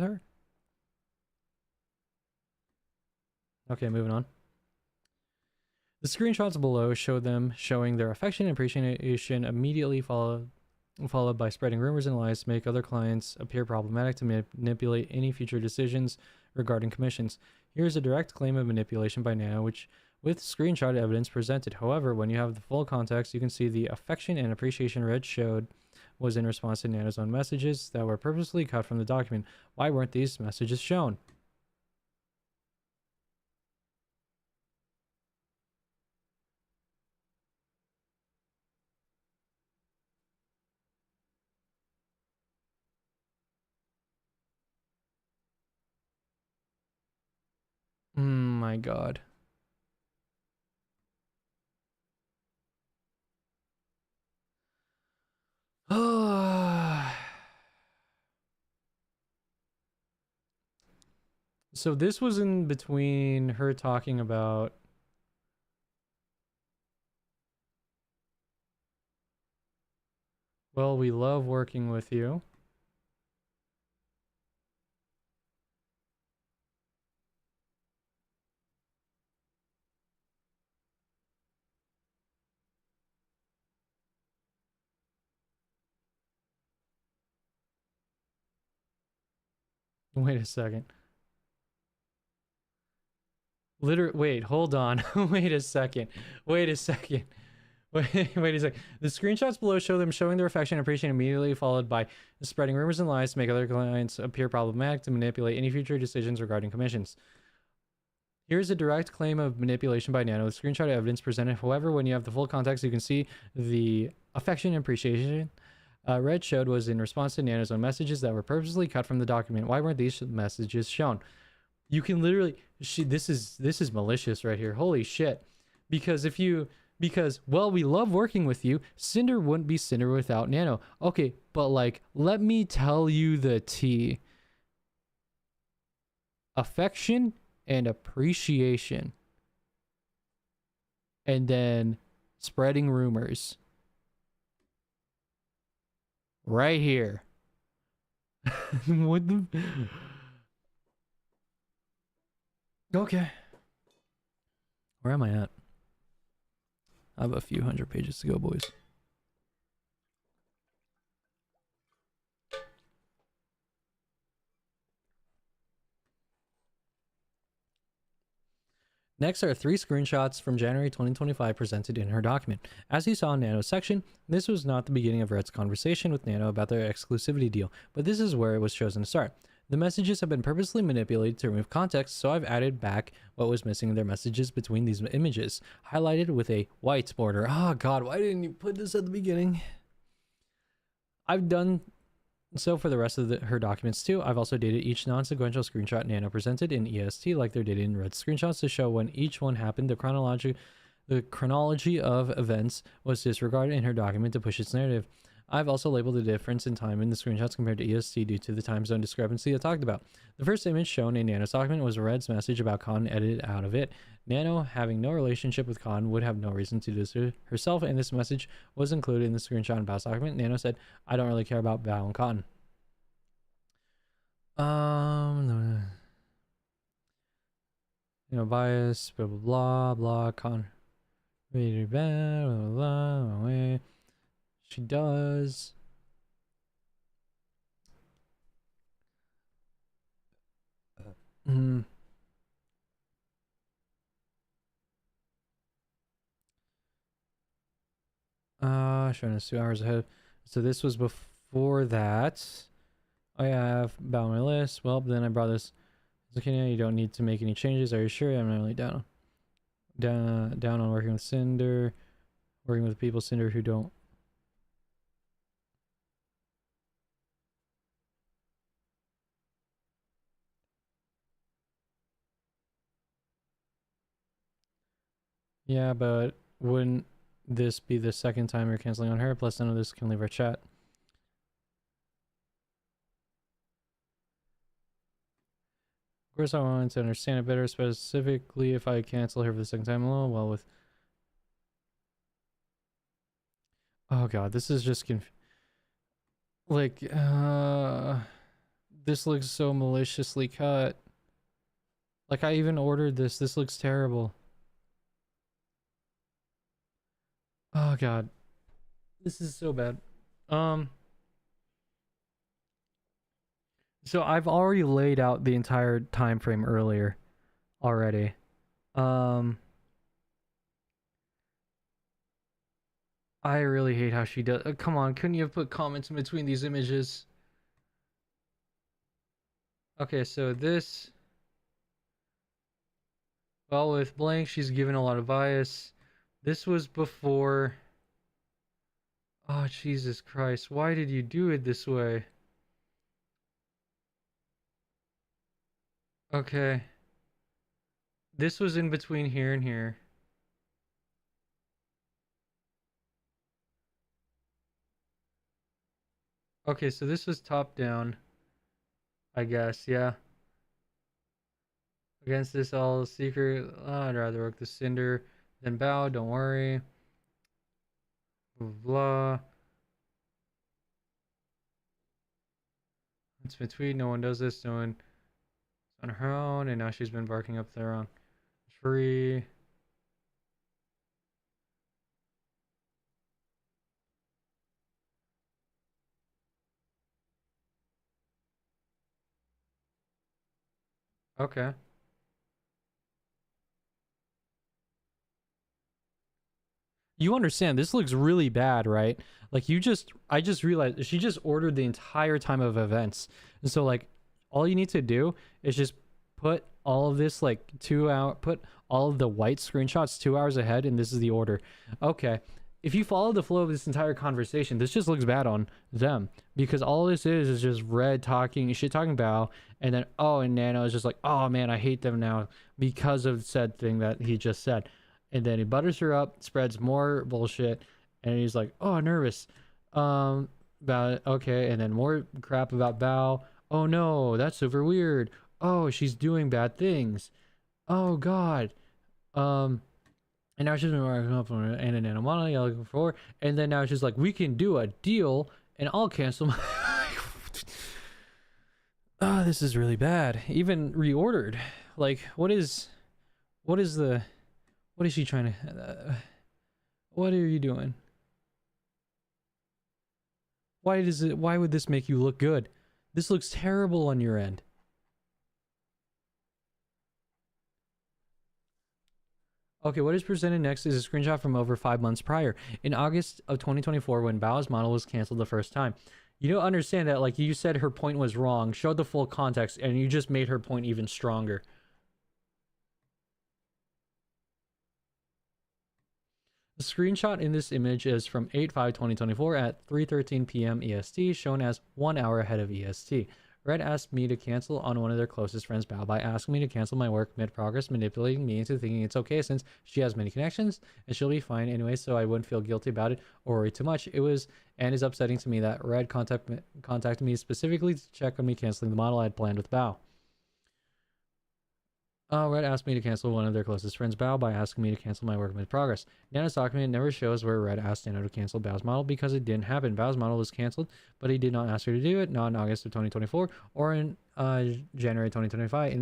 her? Okay, moving on. The screenshots below show them showing their affection and appreciation immediately followed by spreading rumors and lies to make other clients appear problematic to manipulate any future decisions regarding commissions. Here's a direct claim of manipulation by NANO, which with screenshot evidence presented. However, when you have the full context, you can see the affection and appreciation Red showed was in response to NANO's own messages that were purposely cut from the document. Why weren't these messages shown? My god. So this was in between her talking about, well, we love working with you. Wait a second. Wait, hold on. Wait a second. Wait a second. Wait a second. The screenshots below show them showing their affection and appreciation immediately followed by spreading rumors and lies to make other clients appear problematic to manipulate any future decisions regarding commissions. Here's a direct claim of manipulation by NANO. The screenshot evidence presented. However, when you have the full context, you can see the affection and appreciation Red showed was in response to NANO's own messages that were purposely cut from the document. Why weren't these messages shown? You can literally, this is malicious right here. Holy shit. Because well, we love working with you. Sinder wouldn't be Sinder without NANO. Okay, but like, let me tell you the tea. Affection and appreciation. And then spreading rumors. Right here. What the... Okay. Where am I at? I have a few hundred pages to go, boys. Next are 3 screenshots from January 2025 presented in her document. As you saw in NANO's section, this was not the beginning of Red's conversation with NANO about their exclusivity deal, but this is where it was chosen to start. The messages have been purposely manipulated to remove context, so I've added back what was missing in their messages between these images, highlighted with a white border. Oh god, why didn't you put this at the beginning? I've done so for the rest of her documents too. I've also dated each non-sequential screenshot NANO presented in EST like they're dated in red screenshots to show when each one happened. The chronology of events was disregarded in her document to push its narrative. I've also labeled the difference in time in the screenshots compared to EST due to the time zone discrepancy I talked about. The first image shown in NANO's document was Red's message about Khan edited out of it. NANO, having no relationship with Khan, would have no reason to do this herself, and this message was included in the screenshot and Bao's document. NANO said, I don't really care about Bao and Khan. You know, bias, blah, blah, blah, Khan. Really bad, blah, blah, blah. She does. Showing us 2 hours ahead. So this was before that. I have Bao on my list. Well, then I brought this. Okay, you don't need to make any changes. Are you sure? I'm not really down on working with Sinder. Working with people Sinder who don't. Yeah, but wouldn't this be the second time you're canceling on her? Plus, none of this can leave our chat. course, I wanted to understand it better, specifically if I cancel here for the second time alone. Well, with oh god, this is just like this looks so maliciously cut. Like I even ordered this. This looks terrible. Oh god, this is so bad. So I've already laid out the entire time frame earlier already. I really hate how she does. Come on, couldn't you have put comments in between these images? Okay, so this. Well, with blank, she's given a lot of bias. This was before. Oh, Jesus Christ. Why did you do it this way? Okay. This was in between here and here. Okay, so this was top down. I guess, yeah. Against this all secret. I'd rather work the Cinder than bow. Don't worry. Blah. It's between. No one does this. No one on her own. And now she's been barking up there on tree. Okay. You understand this looks really bad, right? Like I just realized she just ordered the entire time of events. And so like all you need to do is just put all of this like put all of the white screenshots 2 hours ahead, and this is the order. Okay. If you follow the flow of this entire conversation, this just looks bad on them, because all this is just Red talking shit talking Bao, and then and Nano is just like, oh man, I hate them now because of said thing that he just said. And then he butters her up, spreads more bullshit, and he's like, oh, nervous about it. Okay. And then more crap about Bao. Oh no, that's super weird. Oh, she's doing bad things. Oh god. And now she's been working up on and a nano model you're looking for, and then now she's like, we can do a deal and I'll cancel my oh, this is really bad. Even reordered. Like, what is she trying to what are you doing? Why would this make you look good? This looks terrible on your end. Okay, what is presented next is a screenshot from over 5 months prior. In August of 2024, when Bao's model was canceled the first time. You don't understand that, like, you said her point was wrong, showed the full context, and you just made her point even stronger. The screenshot in this image is from 8/5/2024 at 3:13 p.m. EST, shown as 1 hour ahead of EST. Red asked me to cancel on one of their closest friends, Bao, by asking me to cancel my work mid-progress, manipulating me into thinking it's okay since she has many connections and she'll be fine anyway, so I wouldn't feel guilty about it or worry too much. It was and is upsetting to me that Red contacted me specifically to check on me canceling the model I had planned with Bao. Red asked me to cancel one of their closest friends, Bao, by asking me to cancel my work mid-progress. Nano's document never shows where Red asked Nano to cancel Bao's model because it didn't happen. Bao's model was canceled, but he did not ask her to do it, not in August of 2024 or in January 2025. In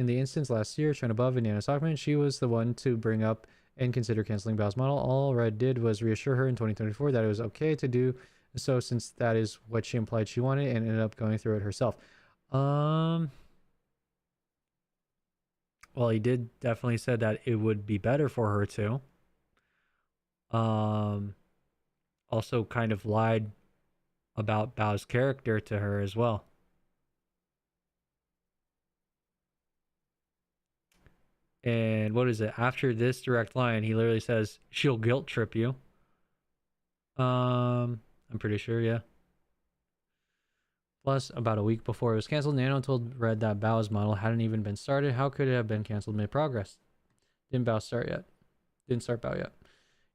the instance last year, shown above in Nano's document, she was the one to bring up and consider canceling Bao's model. All Red did was reassure her in 2024 that it was okay to do so, since that is what she implied she wanted, and ended up going through it herself. Well, he did definitely said that it would be better for her to. Also kind of lied about Bao's character to her as well. And what is it? After this direct line, he literally says, she'll guilt trip you. I'm pretty sure, yeah. Plus, about a week before it was canceled, Nano told Red that Bao's model hadn't even been started. How could it have been canceled mid-progress? Didn't Bao start yet? Didn't start Bao yet.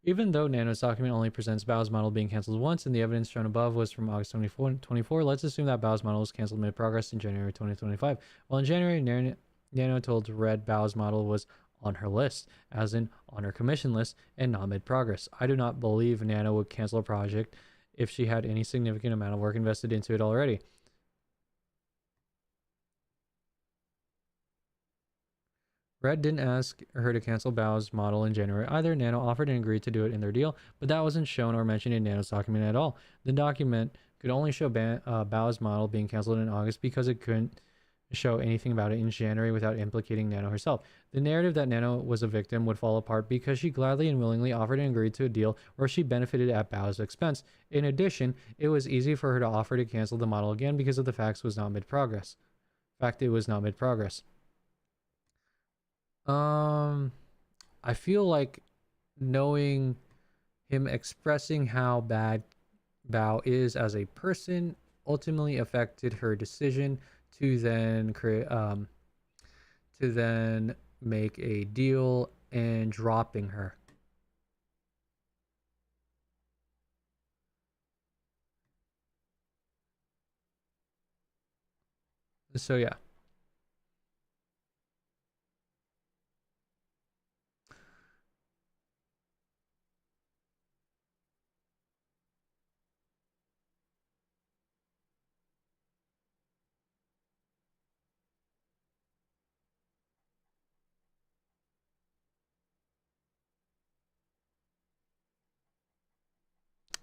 Even though Nano's document only presents Bao's model being cancelled once, and the evidence shown above was from August 24, let's assume that Bao's model was cancelled mid-progress in January 2025. Well, in January, Nano told Red Bao's model was on her list, as in on her commission list, and not mid-progress. I do not believe Nano would cancel a project if she had any significant amount of work invested into it already. Red didn't ask her to cancel Bao's model in January either. Nano offered and agreed to do it in their deal, but that wasn't shown or mentioned in Nano's document at all. The document could only show Bao's model being canceled in August because it couldn't show anything about it in January without implicating Nano herself. The narrative that Nano was a victim would fall apart because she gladly and willingly offered and agreed to a deal where she benefited at Bao's expense. In addition, it was easy for her to offer to cancel the model again because of the fact it was not mid-progress. I feel like knowing him expressing how bad Bao is as a person ultimately affected her decision to then make a deal and dropping her. So yeah.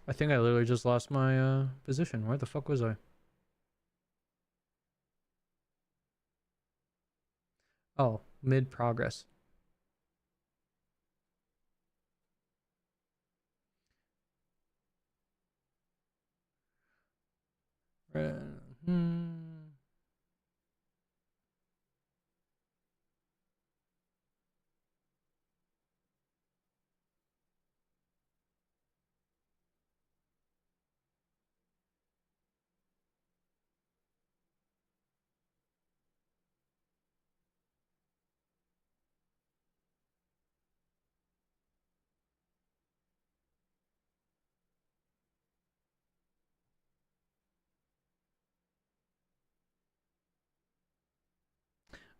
I think I literally just lost my position. Where the fuck was I? Oh, mid progress. Hmm.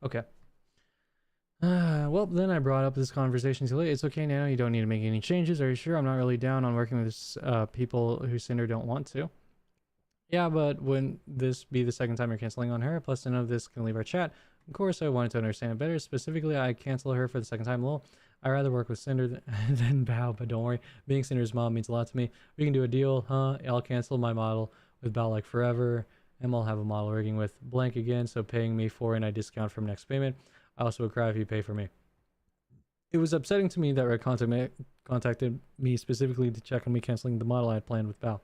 Okay. Well, then I brought up this conversation too late. It's okay now. You don't need to make any changes. Are you sure? I'm not really down on working with people who Cinder don't want to. Yeah, but wouldn't this be the second time you're canceling on her? Plus, none of this can leave our chat. Of course, I wanted to understand it better. Specifically, I cancel her for the second time. Lol. I rather work with Cinder than Bao, but don't worry. Being Cinder's mom means a lot to me. We can do a deal, huh? I'll cancel my model with Bao like forever. And I'll have a model rigging with blank again, so paying me for and I discount from next payment. I also would cry if you pay for me. It was upsetting to me that Red contacted me specifically to check on me canceling the model I had planned with Bao.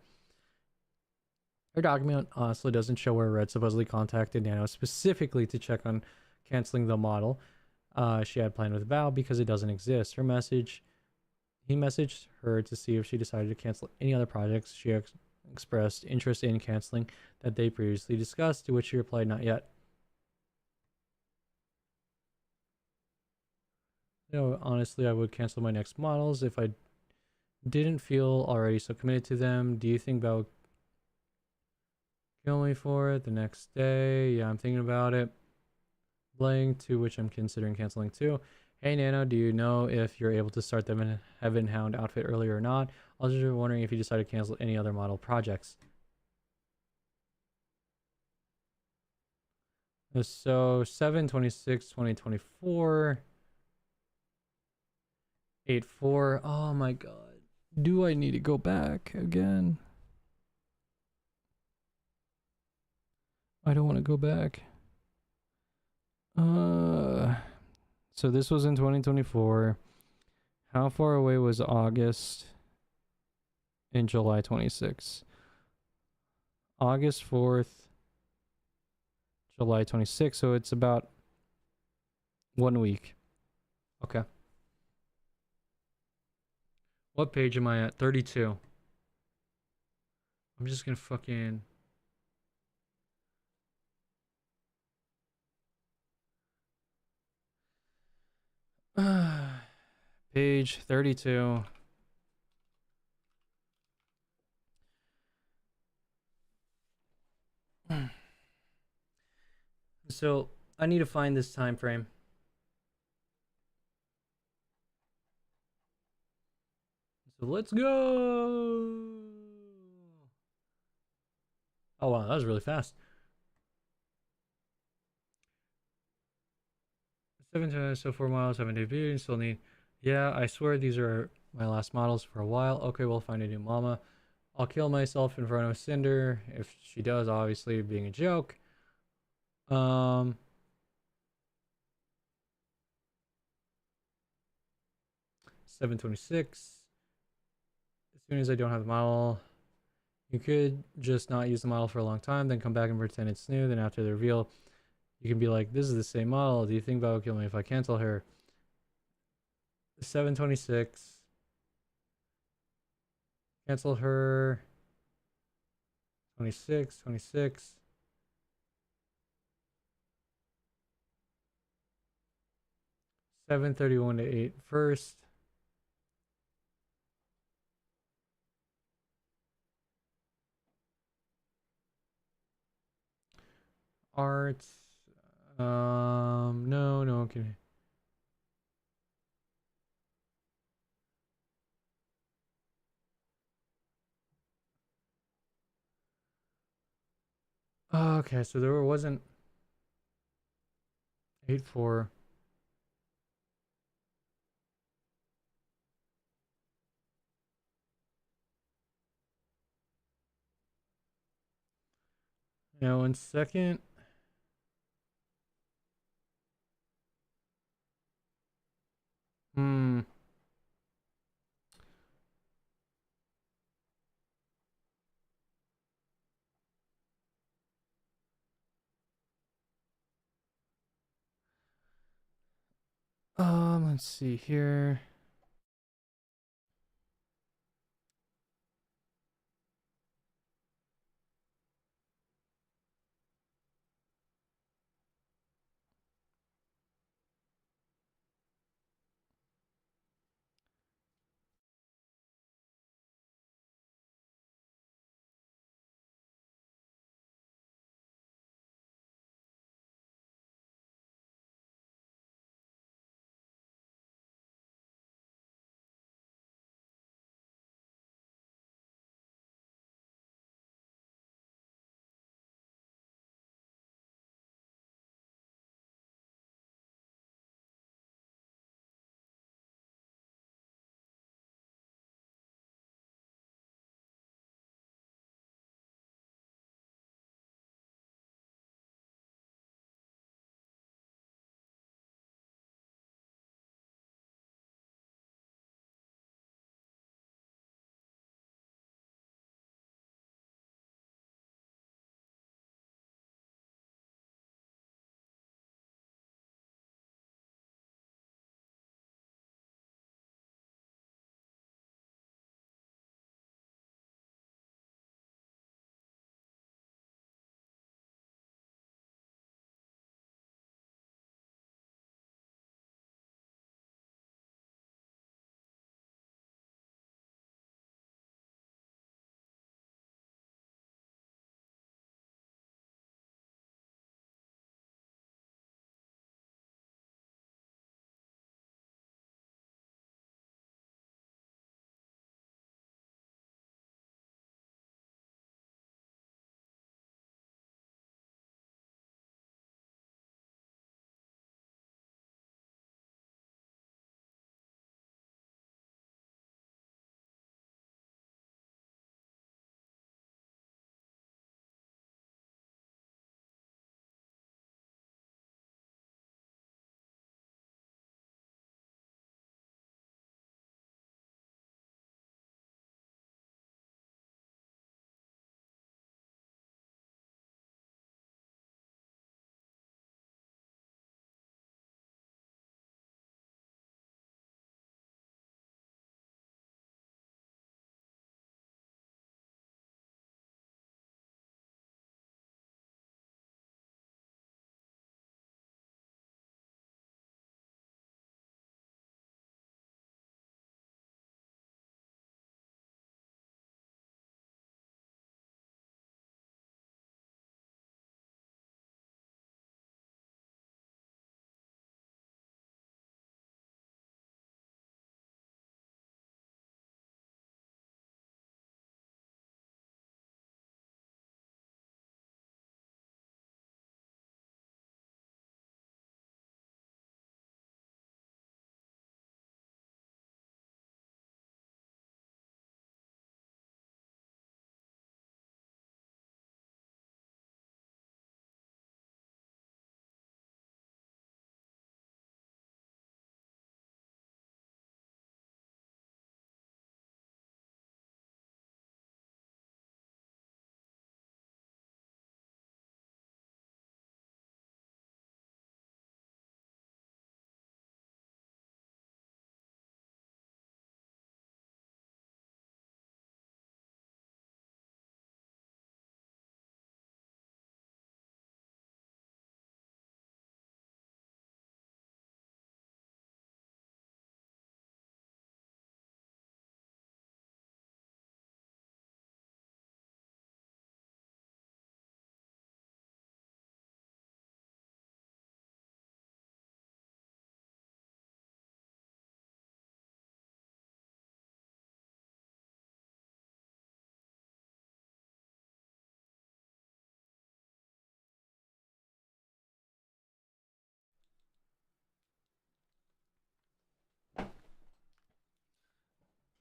Her document honestly doesn't show where Red supposedly contacted Nano specifically to check on canceling the model she had planned with Bao because it doesn't exist. He messaged her to see if she decided to cancel any other projects she expressed interest in canceling that they previously discussed, to which she replied, not yet. Honestly, I would cancel my next models if I didn't feel already so committed to them. Do you think Bao would kill me for it the next day? Yeah, I'm thinking about it. Blank, to which I'm considering canceling too. Hey Nano, do you know if you're able to start the Heaven Hound outfit earlier or not? I was just wondering if you decided to cancel any other model projects. So 7/26/2024. 8/4. Oh my god. Do I need to go back again? I don't want to go back. So this was in 2024. How far away was August in July 26? August 4th, July 26th. So it's about 1 week. Okay. What page am I at? 32. I'm just gonna fucking... Page 32. So I need to find this time frame. So let's go. Oh wow, that was really fast. 4 miles, 7 day view. Still need. Yeah, I swear these are my last models for a while. Okay, we'll find a new mama. I'll kill myself in front of Cinder if she does, obviously being a joke. Um, 726. As soon as I don't have the model, you could just not use the model for a long time, then come back and pretend it's new. Then after the reveal, you can be like, "This is the same model. Do you think that would kill me if I cancel her?" 726. Cancel her. 26. 26. 731 to 8 first. Art. No, no, okay. Okay, so there wasn't 8-4. Now, 1 second. Hmm. Let's see here.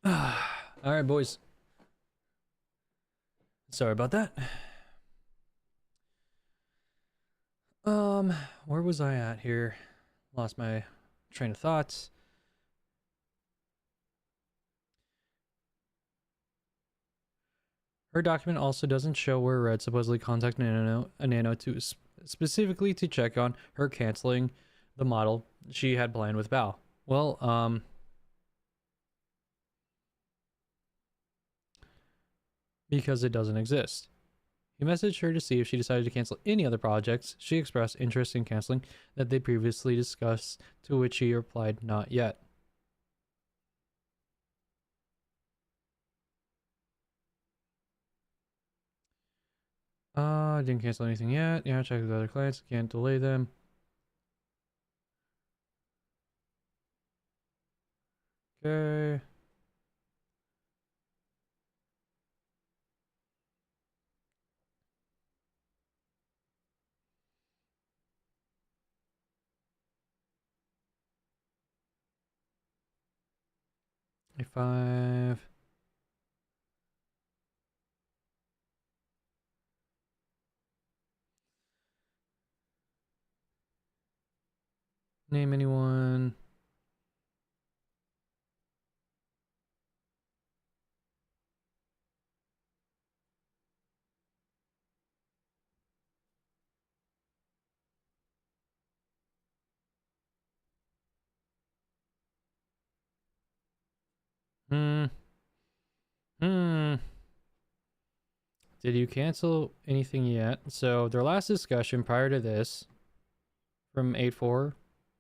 All right, boys. Sorry about that. Where was I at here? Lost my train of thoughts. Her document also doesn't show where Red supposedly contacted Nano to specifically to check on her canceling the model she had planned with Bao. Well, because it doesn't exist. He messaged her to see if she decided to cancel any other projects. She expressed interest in canceling that they previously discussed, to which he replied, not yet. Didn't cancel anything yet. Yeah, check with other clients. Can't delay them. Okay. A5. Name anyone. Hmm. Hmm. Did you cancel anything yet? So their last discussion prior to this, from 8.4,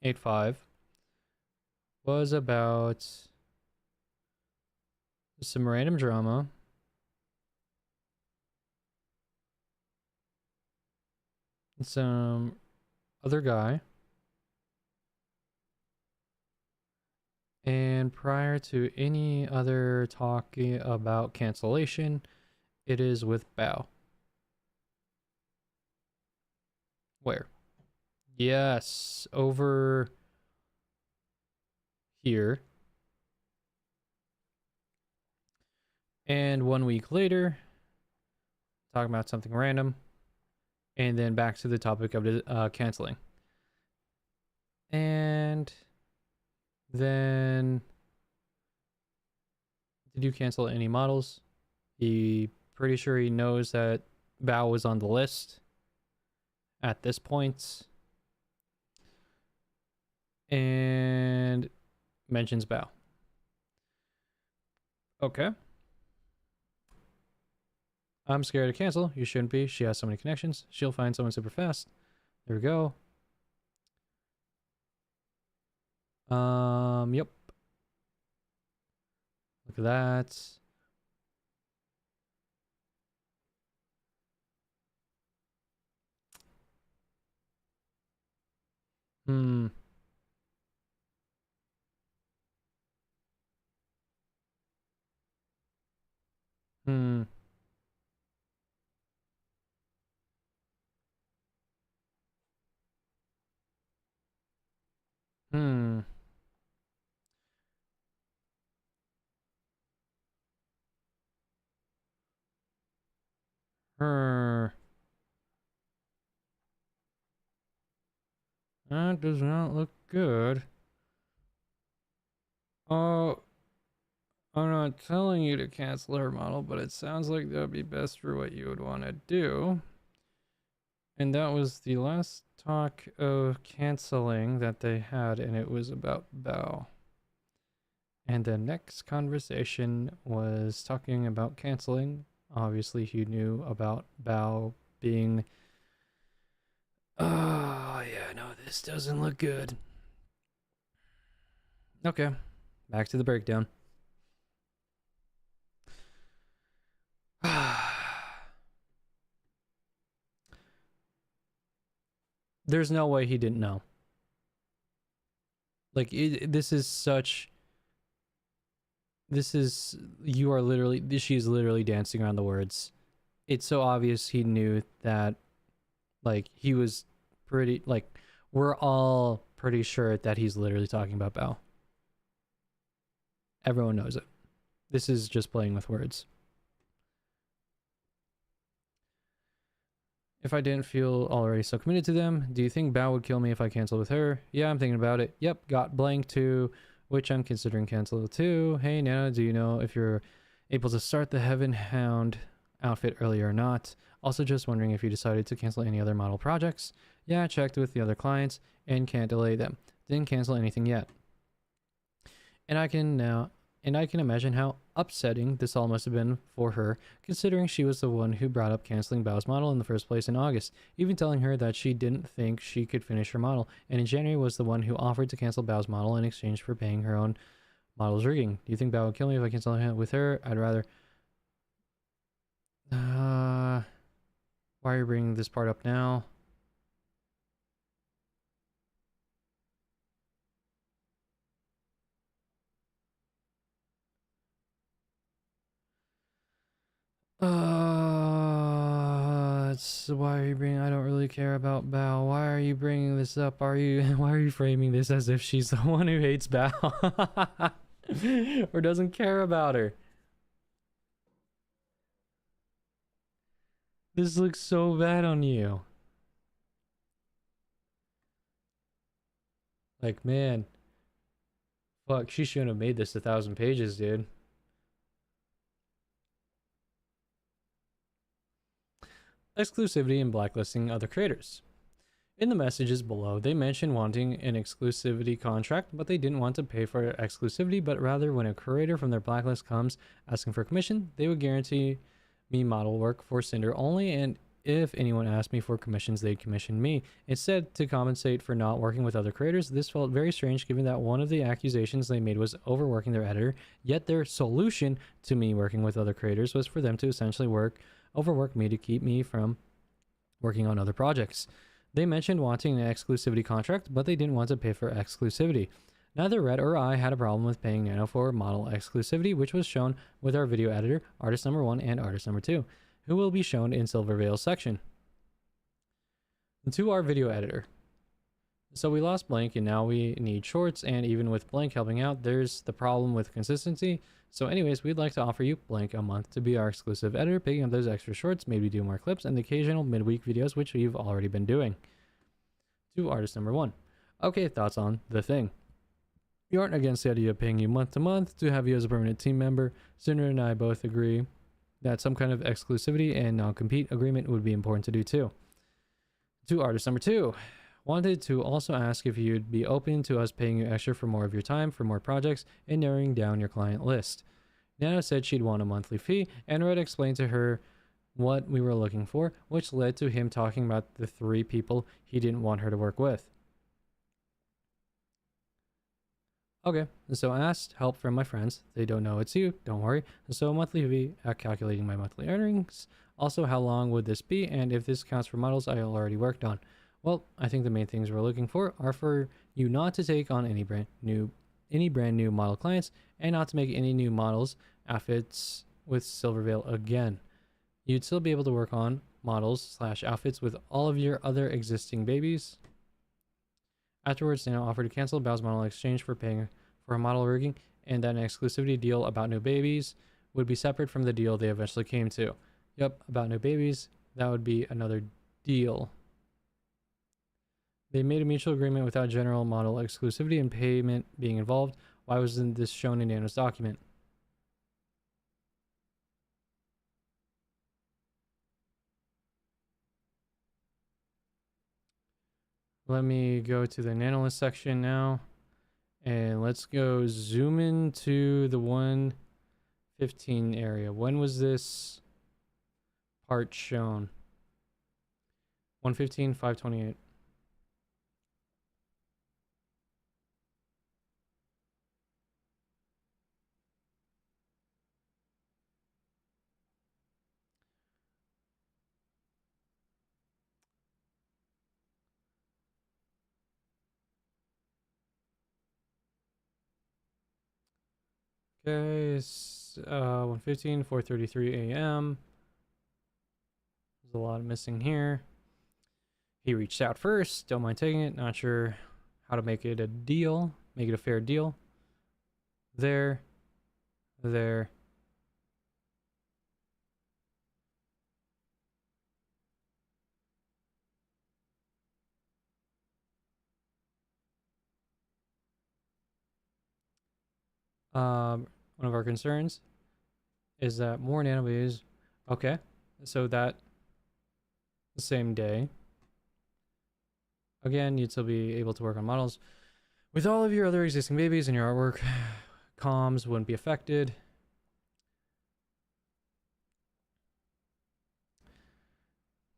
8.5, was about some random drama. Some other guy. And prior to any other talking about cancellation, it is with Bao. Where? Yes, over here. And 1 week later, talking about something random. And then back to the topic of canceling. And then, did you cancel any models? He pretty sure he knows that Bao was on the list at this point. And mentions Bao. Okay. I'm scared to cancel. You shouldn't be. She has so many connections. She'll find someone super fast. There we go. Yep. Look at that. Hmm. Hmm. Hmm. Her. That does not look good. Oh, I'm not telling you to cancel her model, but it sounds like that would be best for what you would want to do. And that was the last talk of canceling that they had, and it was about Bao. And the next conversation was talking about canceling. Obviously, he knew about Bao being. Oh, yeah, no, this doesn't look good. Okay, back to the breakdown. There's no way he didn't know. Like, this is such. This is. You are literally. She's literally dancing around the words. It's so obvious he knew that. Like, he was pretty. Like, we're all pretty sure that he's literally talking about Bao. Everyone knows it. This is just playing with words. If I didn't feel already so committed to them, do you think Bao would kill me if I canceled with her? Yeah, I'm thinking about it. Yep, got blank too, which I'm considering cancel too. Hey, Nana, do you know if you're able to start the Heaven Hound outfit early or not? Also, just wondering if you decided to cancel any other model projects. Yeah, I checked with the other clients and can't delay them. Didn't cancel anything yet. And I can imagine how upsetting this all must have been for her, considering she was the one who brought up canceling Bao's model in the first place in August, even telling her that she didn't think she could finish her model, and in January was the one who offered to cancel Bao's model in exchange for paying her own model's rigging. Do you think Bao would kill me if I cancel with her? I'd rather... why are you bringing this part up now? It's why are you bringing? I don't really care about Bao. Why are you bringing this up? Are you? Why are you framing this as if she's the one who hates Bao or doesn't care about her? This looks so bad on you. Like, man, fuck, she shouldn't have made this 1,000 pages, dude. Exclusivity and blacklisting other creators. In the messages below, they mentioned wanting an exclusivity contract, but they didn't want to pay for exclusivity, but rather when a creator from their blacklist comes asking for commission, they would guarantee me model work for Sinder only, and if anyone asked me for commissions, they'd commission me. Instead, to compensate for not working with other creators, this felt very strange given that one of the accusations they made was overworking their editor, yet their solution to me working with other creators was for them to essentially overwork me to keep me from working on other projects. They mentioned wanting an exclusivity contract, but they didn't want to pay for exclusivity. Neither Red or I had a problem with paying Nano for model exclusivity, which was shown with our video editor, artist number 1 and artist number 2, who will be shown in Silvervale's section. To our video editor. So we lost Blank and now we need shorts, and even with Blank helping out, there's the problem with consistency. So anyways, we'd like to offer you Blank a month to be our exclusive editor, picking up those extra shorts, maybe do more clips, and the occasional midweek videos, which we've already been doing. To artist number 1. Okay, thoughts on the thing. We aren't against the idea of paying you month to month to have you as a permanent team member. Sinder and I both agree that some kind of exclusivity and non-compete agreement would be important to do too. To artist number 2. Wanted to also ask if you'd be open to us paying you extra for more of your time, for more projects, and narrowing down your client list. Nana said she'd want a monthly fee, and Red explained to her what we were looking for, which led to him talking about the 3 people he didn't want her to work with. Okay, so I asked help from my friends. They don't know it's you, don't worry. So a monthly fee at calculating my monthly earnings. Also, how long would this be, and if this counts for models I already worked on. Well, I think the main things we're looking for are for you not to take on any brand new model clients, and not to make any new models outfits with Silvervale again. You'd still be able to work on models / outfits with all of your other existing babies. Afterwards, Nano offered to cancel Bao's model in exchange for paying for a model rigging, and that an exclusivity deal about new babies would be separate from the deal they eventually came to. Yep, about new babies, that would be another deal. They made a mutual agreement without general model exclusivity and payment being involved. Why wasn't this shown in Nano's document? Let me go to the Nanolist section now. And let's go zoom into the 115 area. When was this part shown? 115, 528. Okay, 115, 4:33 a.m. There's a lot missing here. He reached out first. Don't mind taking it. Not sure how to make it a deal. Make it a fair deal. There. One of our concerns is that more nanobabies. Okay, so that the same day. Again, you'd still be able to work on models. With all of your other existing babies in your artwork, comms wouldn't be affected.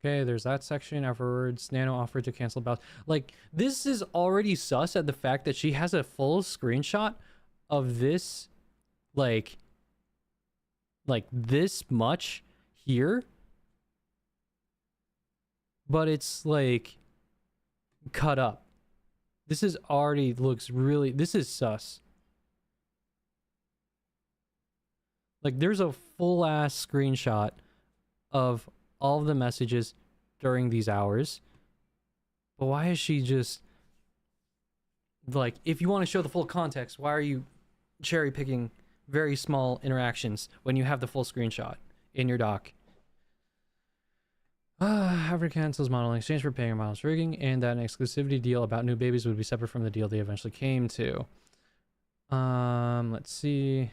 Okay, there's that section. Afterwards, Nano offered to cancel about. Like, this is already sus at the fact that she has a full screenshot of this, like this much here, but it's like cut up. This is already looks really, this is sus. Like, there's a full ass screenshot of all of the messages during these hours. But why is she just like, if you want to show the full context, why are you cherry picking very small interactions when you have the full screenshot in your doc? However, cancels model in exchange for paying models rigging, and that an exclusivity deal about new babies would be separate from the deal they eventually came to. Let's see.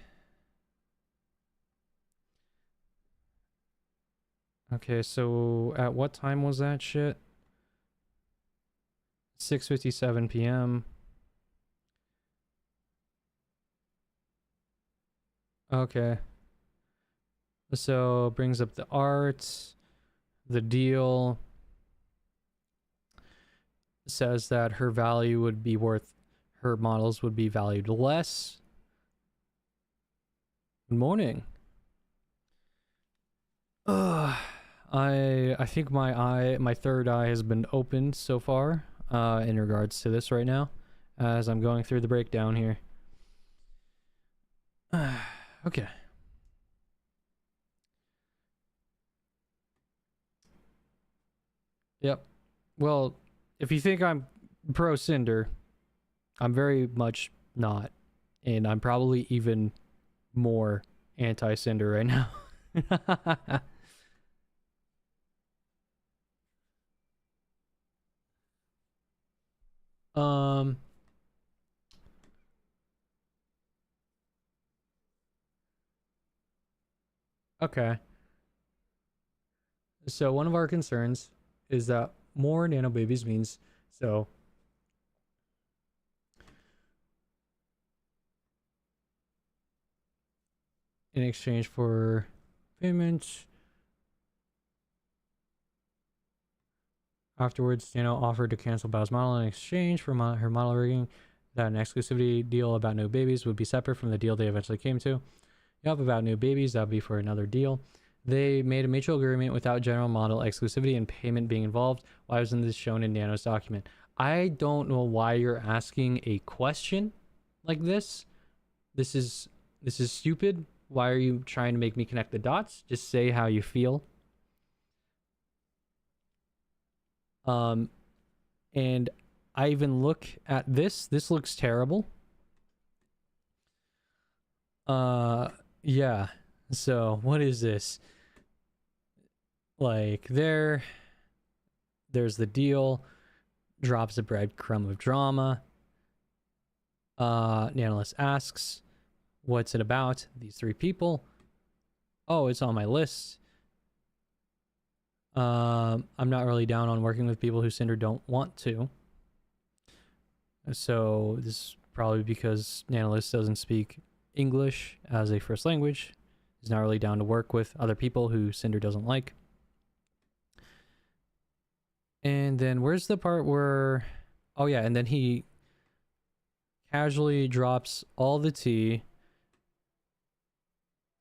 Okay, so at what time was that shit? 6:57 p.m. Okay. So brings up the art. The deal says that her value would be worth, her models would be valued less. Good morning. I think my third eye has been opened so far in regards to this right now as I'm going through the breakdown here. Okay. Yep. Well, if you think I'm pro Cinder, I'm very much not. And I'm probably even more anti Cinder right now. um okay. So one of our concerns is that more nano babies means so in exchange for payment. Afterwards, offered to cancel Bao's model in exchange for her model rigging. That an exclusivity deal about new babies would be separate from the deal they eventually came to. Yep, about new babies, that would be for another deal. They made a mutual agreement without general model exclusivity and payment being involved. Why wasn't this shown in Nano's document? I don't know why you're asking a question like this. This is stupid. Why are you trying to make me connect the dots? Just say how you feel. And I even look at this. This looks terrible. Yeah. So what is this? Like there's the deal. Drops a breadcrumb of drama. Nanolis asks, what's it about? These three people. Oh, it's on my list. I'm not really down on working with people who Cinder don't want to. So this is probably because Nanolis doesn't speak English as a first language. He's not really down to work with other people who Cinder doesn't like. And then where's the part where... Oh yeah, and then he casually drops all the tea.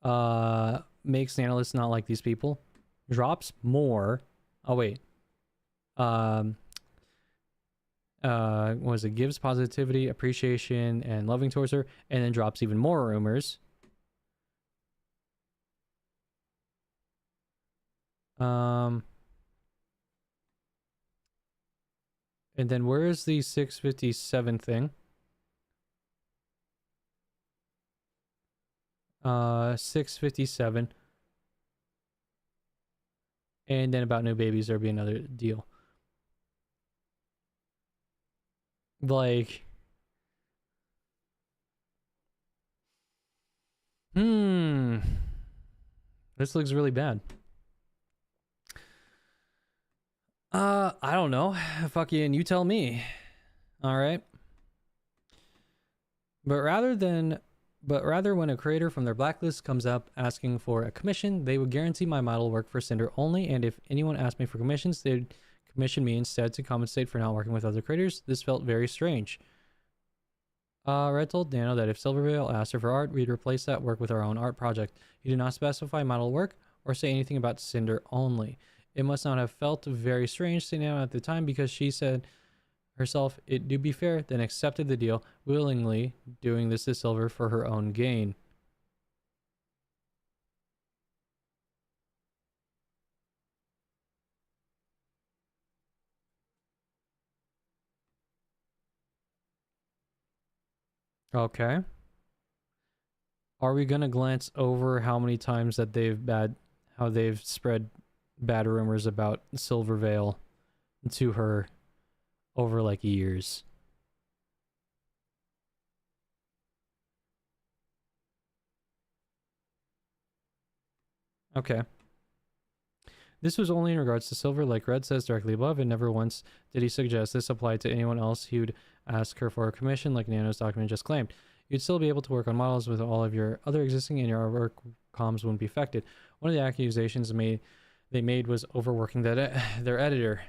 Makes Nanolis not like these people. Drops more. Oh wait. What was it? Gives positivity, appreciation, and loving towards her, and then drops even more rumors. And then where is the 657 thing? 657. And then about new babies, there'll be another deal. Like... This looks really bad. I don't know. Fucking you tell me. All right. But rather when a creator from their blacklist comes up asking for a commission, they would guarantee my model work for Sinder only, and if anyone asked me for commissions, they'd commission me instead to compensate for not working with other creators. This felt very strange. Red told Nano that if Silvervale asked her for art, we'd replace that work with our own art project. He did not specify model work or say anything about Cinder only. It must not have felt very strange to Nano at the time because she said herself it do be fair, then accepted the deal, willingly doing this to Silver for her own gain. Okay. Are we gonna glance over how many times that how they've spread bad rumors about Silvervale to her over like years? Okay. This was only in regards to Silver, like Red says directly above, and never once did he suggest this applied to anyone else who'd ask her for a commission like Nano's document just claimed. You'd still be able to work on models with all of your other existing, and your work comms wouldn't be affected. One of the accusations they made was overworking their editor.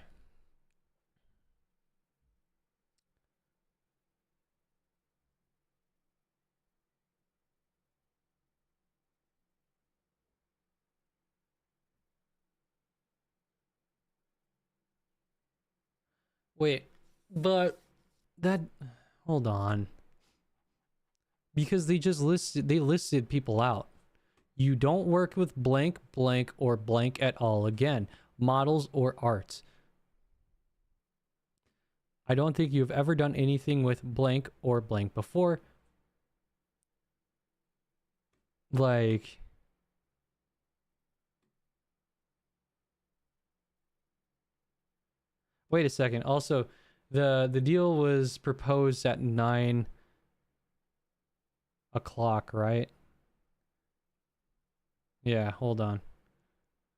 Wait, but that hold on. Because they listed people out. You don't work with blank, blank, or blank at all again. Models or art. I don't think you've ever done anything with blank or blank before. Like, wait a second. Also, the deal was proposed at 9 o'clock, right? Yeah, hold on.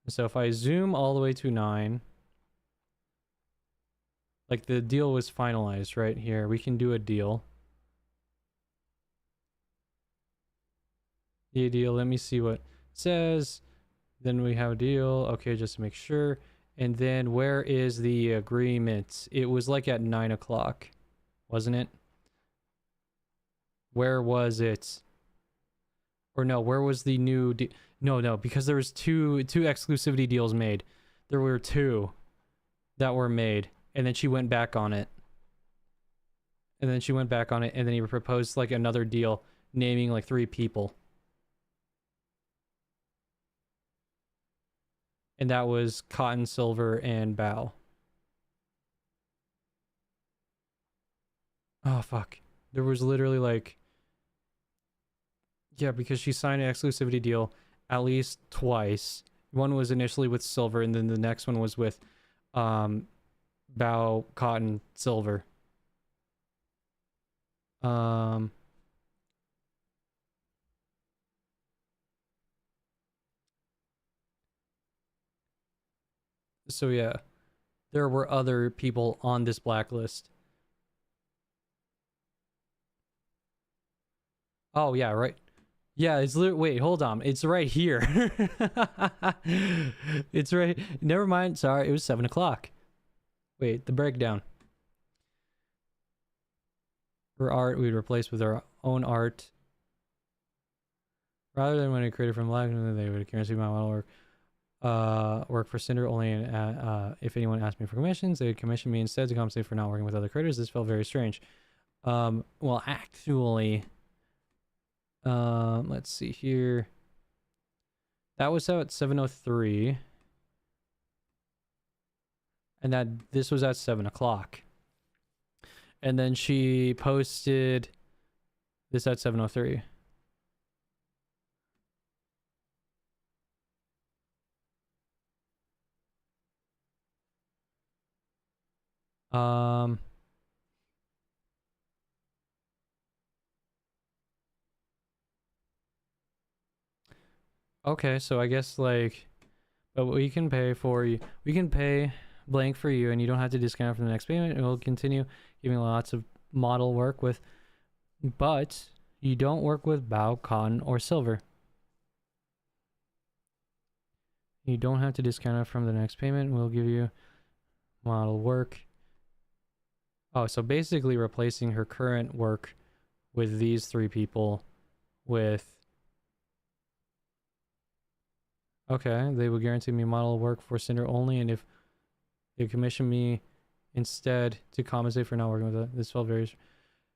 So if I zoom all the way to 9, like the deal was finalized right here. We can do a deal. The deal, let me see what it says. Then we have a deal. Okay, just to make sure. And then where is the agreement? It was like at 9 o'clock, wasn't it? Where was it? Or no, where was the new no, because there was two exclusivity deals made. There were two that were made, and then she went back on it. And then she went back on it, and then he proposed like another deal naming like 3 people. And that was Cotton, Silver, and Bow. Oh fuck. There was literally like, yeah, because she signed an exclusivity deal at least twice. One was initially with Silver, and then the next one was with Bow, Cotton, Silver. So yeah, there were other people on this blacklist. Oh yeah, right. Yeah, it's wait, hold on. It's right here. It's right. Never mind. Sorry, it was 7 o'clock. Wait, the breakdown. For art, we'd replace with our own art. Rather than when a creator from Black, they would guarantee my model work for Cinder only, and if anyone asked me for commissions, they would commission me instead to compensate for not working with other creators. This felt very strange. Well, actually, let's see here. That was out at 7:03, and this was at 7 o'clock. And then she posted this at 7:03. Um, Okay, so I guess like, but we can pay for you. We can pay blank for you, and you don't have to discount from the next payment. And we'll continue giving lots of model work with, but you don't work with bow, cotton, or silver. You don't have to discount it from the next payment. We'll give you model work. Oh, so basically replacing her current work with these three people with... Okay, they will guarantee me model work for Cinder only, and if they commission me instead to compensate for not working with it. This felt very...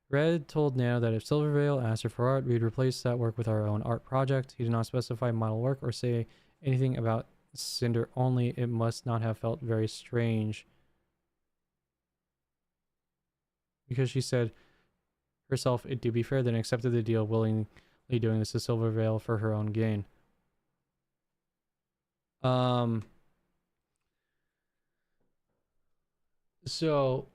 Red told Nano that if Silvervale asked her for art, we'd replace that work with our own art project. He did not specify model work or say anything about Cinder only. It must not have felt very strange. Because she said herself, it to be fair, then accepted the deal, willingly doing this to Silvervale for her own gain. So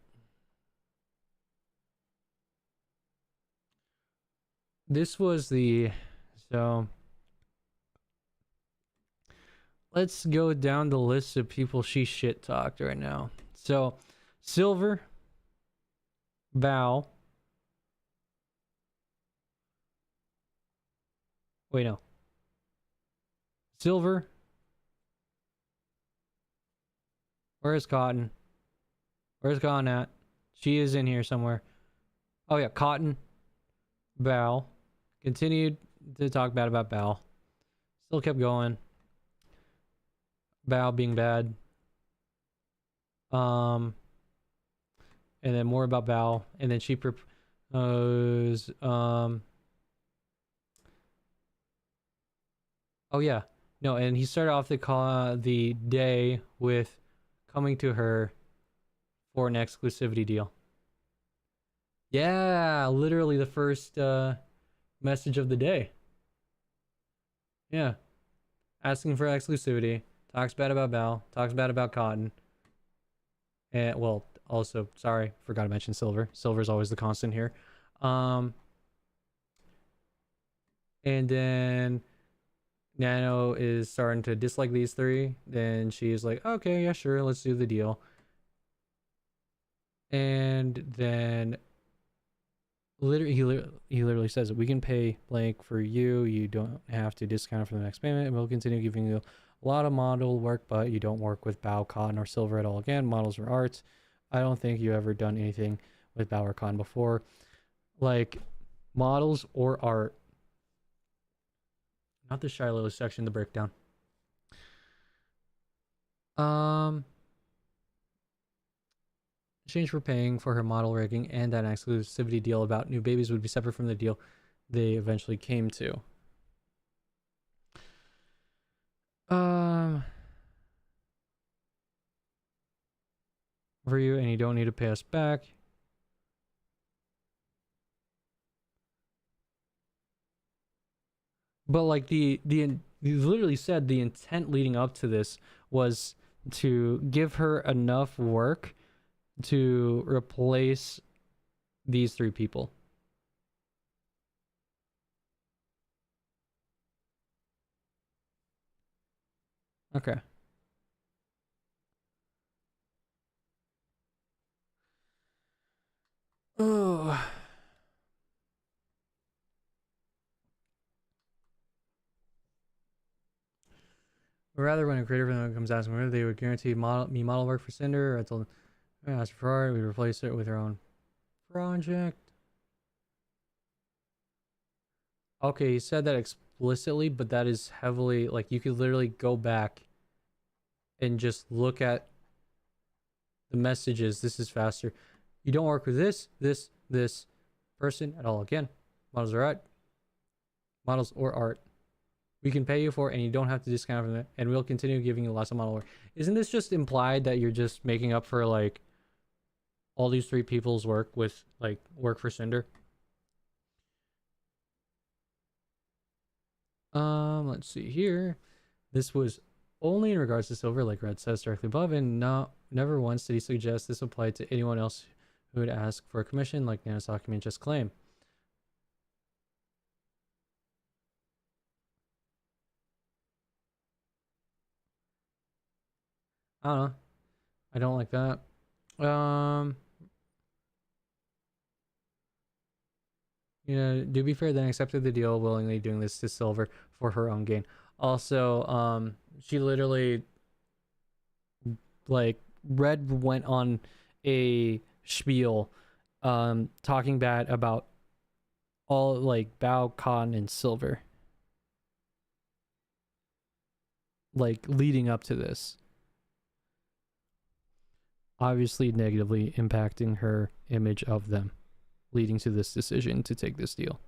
this was the... So let's go down the list of people she shit talked right now. So Silver, Bow. Wait, no. Silver. Where's Cotton? Where's Cotton at? She is in here somewhere. Oh yeah, Cotton. Bow. Continued to talk bad about Bow. Still kept going. Bow being bad. And then more about Bow. And then she proposed, oh yeah. No, and he started off the day with coming to her for an exclusivity deal. Yeah, literally the first message of the day. Yeah. Asking for exclusivity. Talks bad about Bow. Talks bad about Cotton. And, well, also, sorry, forgot to mention Silver. Silver's always the constant here. And then Nano is starting to dislike these three. Then she's like, okay, yeah, sure, let's do the deal. And then he literally says that we can pay blank for you. You don't have to discount for the next payment, and we'll continue giving you a lot of model work, but you don't work with Bow, Cotton, or Silver at all again. Models or arts. I don't think you ever done anything with Bow or Cotton before. Like, models or art. Not the Shiloh section, the breakdown. Exchange for paying for her model rigging and an exclusivity deal about new babies would be separate from the deal they eventually came to. For you, and you don't need to pay us back. But like you literally said the intent leading up to this was to give her enough work to replace these three people. Okay. Oh. Rather, when a creator comes asking whether they would guarantee me model work for Cinder, I told them, I asked for art, we replace it with our own project. Okay, he said that explicitly, but that is heavily, like, you could literally go back and just look at the messages. This is faster. You don't work with this person at all. Again, models are art. Models or art. We can pay you for it, and you don't have to discount from it, and we'll continue giving you lots of model work. Isn't this just implied that you're just making up for, like, all these three people's work with, like, work for Cinder? Let's see here. This was only in regards to Silver, like Red says directly above, and never once did he suggest this applied to anyone else who would ask for a commission, like Nanosaki just claimed. don't know. I don't like that. Yeah, to be fair, then accepted the deal, willingly doing this to Silver for her own gain. Also, she literally, like, Red went on a spiel, talking bad about all, like, Bao, Khan, and Silver, like, leading up to this. Obviously negatively impacting her image of them, leading to this decision to take this deal.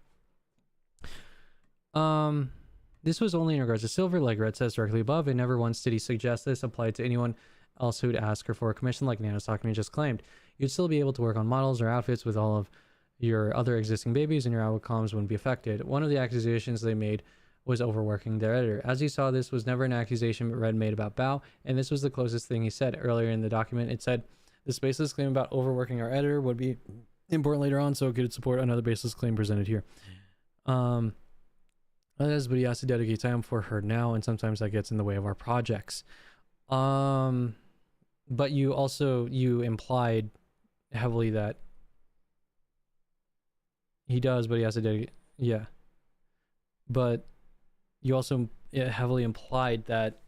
This was only in regards to Silver, like Red says directly above, and never once did he suggest this applied to anyone else who would ask her for a commission like NANO's document just claimed. You'd still be able to work on models or outfits with all of your other existing babies, and your outcomes wouldn't be affected. One of the accusations they made was overworking their editor. As you saw, this was never an accusation Red made about Bao, and this was the closest thing he said. Earlier in the document, it said, this baseless claim about overworking our editor would be important later on, so it could support another baseless claim presented here. But he has to dedicate time for her now, and sometimes that gets in the way of our projects. But you implied heavily that he does, but he has to dedicate. Yeah. But you also heavily implied that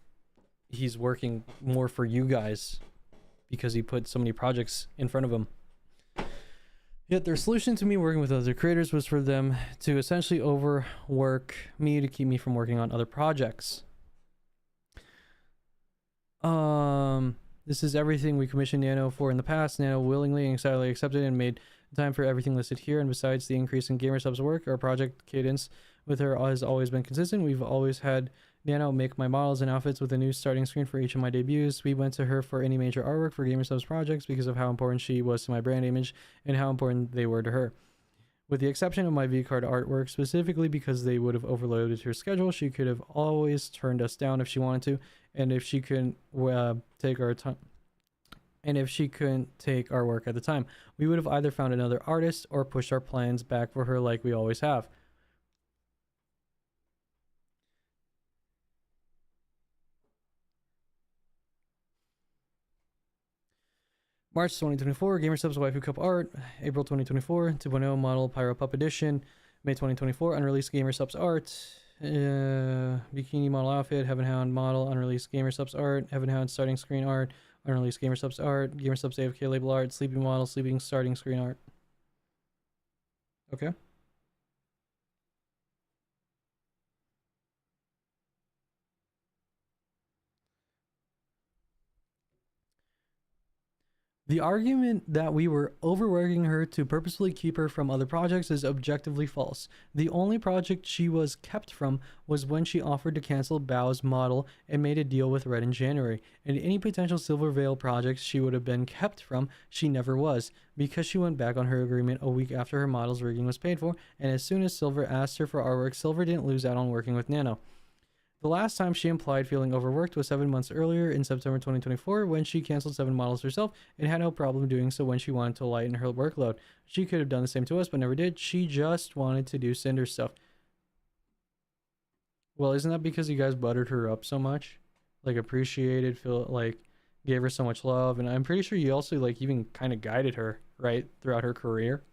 he's working more for you guys because he put so many projects in front of him. Yet their solution to me working with other creators was for them to essentially overwork me to keep me from working on other projects. This is everything we commissioned Nano for in the past. Nano willingly and excitedly accepted and made time for everything listed here. And besides the increase in gamer subs work, our project cadence with her has always been consistent. We've always had Nano make my models and outfits with a new starting screen for each of my debuts. We went to her for any major artwork for Gamer Subs projects because of how important she was to my brand image and how important they were to her. With the exception of my V-card artwork, specifically because they would have overloaded her schedule, she could have always turned us down if she wanted to, and if she couldn't take our time. And if she couldn't take our work at the time, we would have either found another artist or pushed our plans back for her like we always have. March 2024, Gamer Subs Waifu Cup Art. April 2024, 2.0 Model Pyro Pup Edition. May 2024, Unreleased Gamer Subs Art. Bikini Model Outfit, Heaven Hound Model, Unreleased Gamer Subs Art. Heaven Hound Starting Screen Art, Unreleased Gamer Subs Art. Gamer Subs AFK Label Art. Sleeping Model, Sleeping Starting Screen Art. Okay. The argument that we were overworking her to purposefully keep her from other projects is objectively false. The only project she was kept from was when she offered to cancel Bao's model and made a deal with Red in January. And any potential Silver Veil projects she would have been kept from, she never was, because she went back on her agreement a week after her model's rigging was paid for, and as soon as Silver asked her for artwork, Silver didn't lose out on working with Nano. The last time she implied feeling overworked was 7 months earlier in September 2024 when she canceled 7 models herself and had no problem doing so when she wanted to lighten her workload. She could have done the same to us but never did. She just wanted to do Cinder stuff. Well, isn't that because you guys buttered her up so much? Like appreciated, feel like gave her so much love, and I'm pretty sure you also like even kind of guided her, right, throughout her career.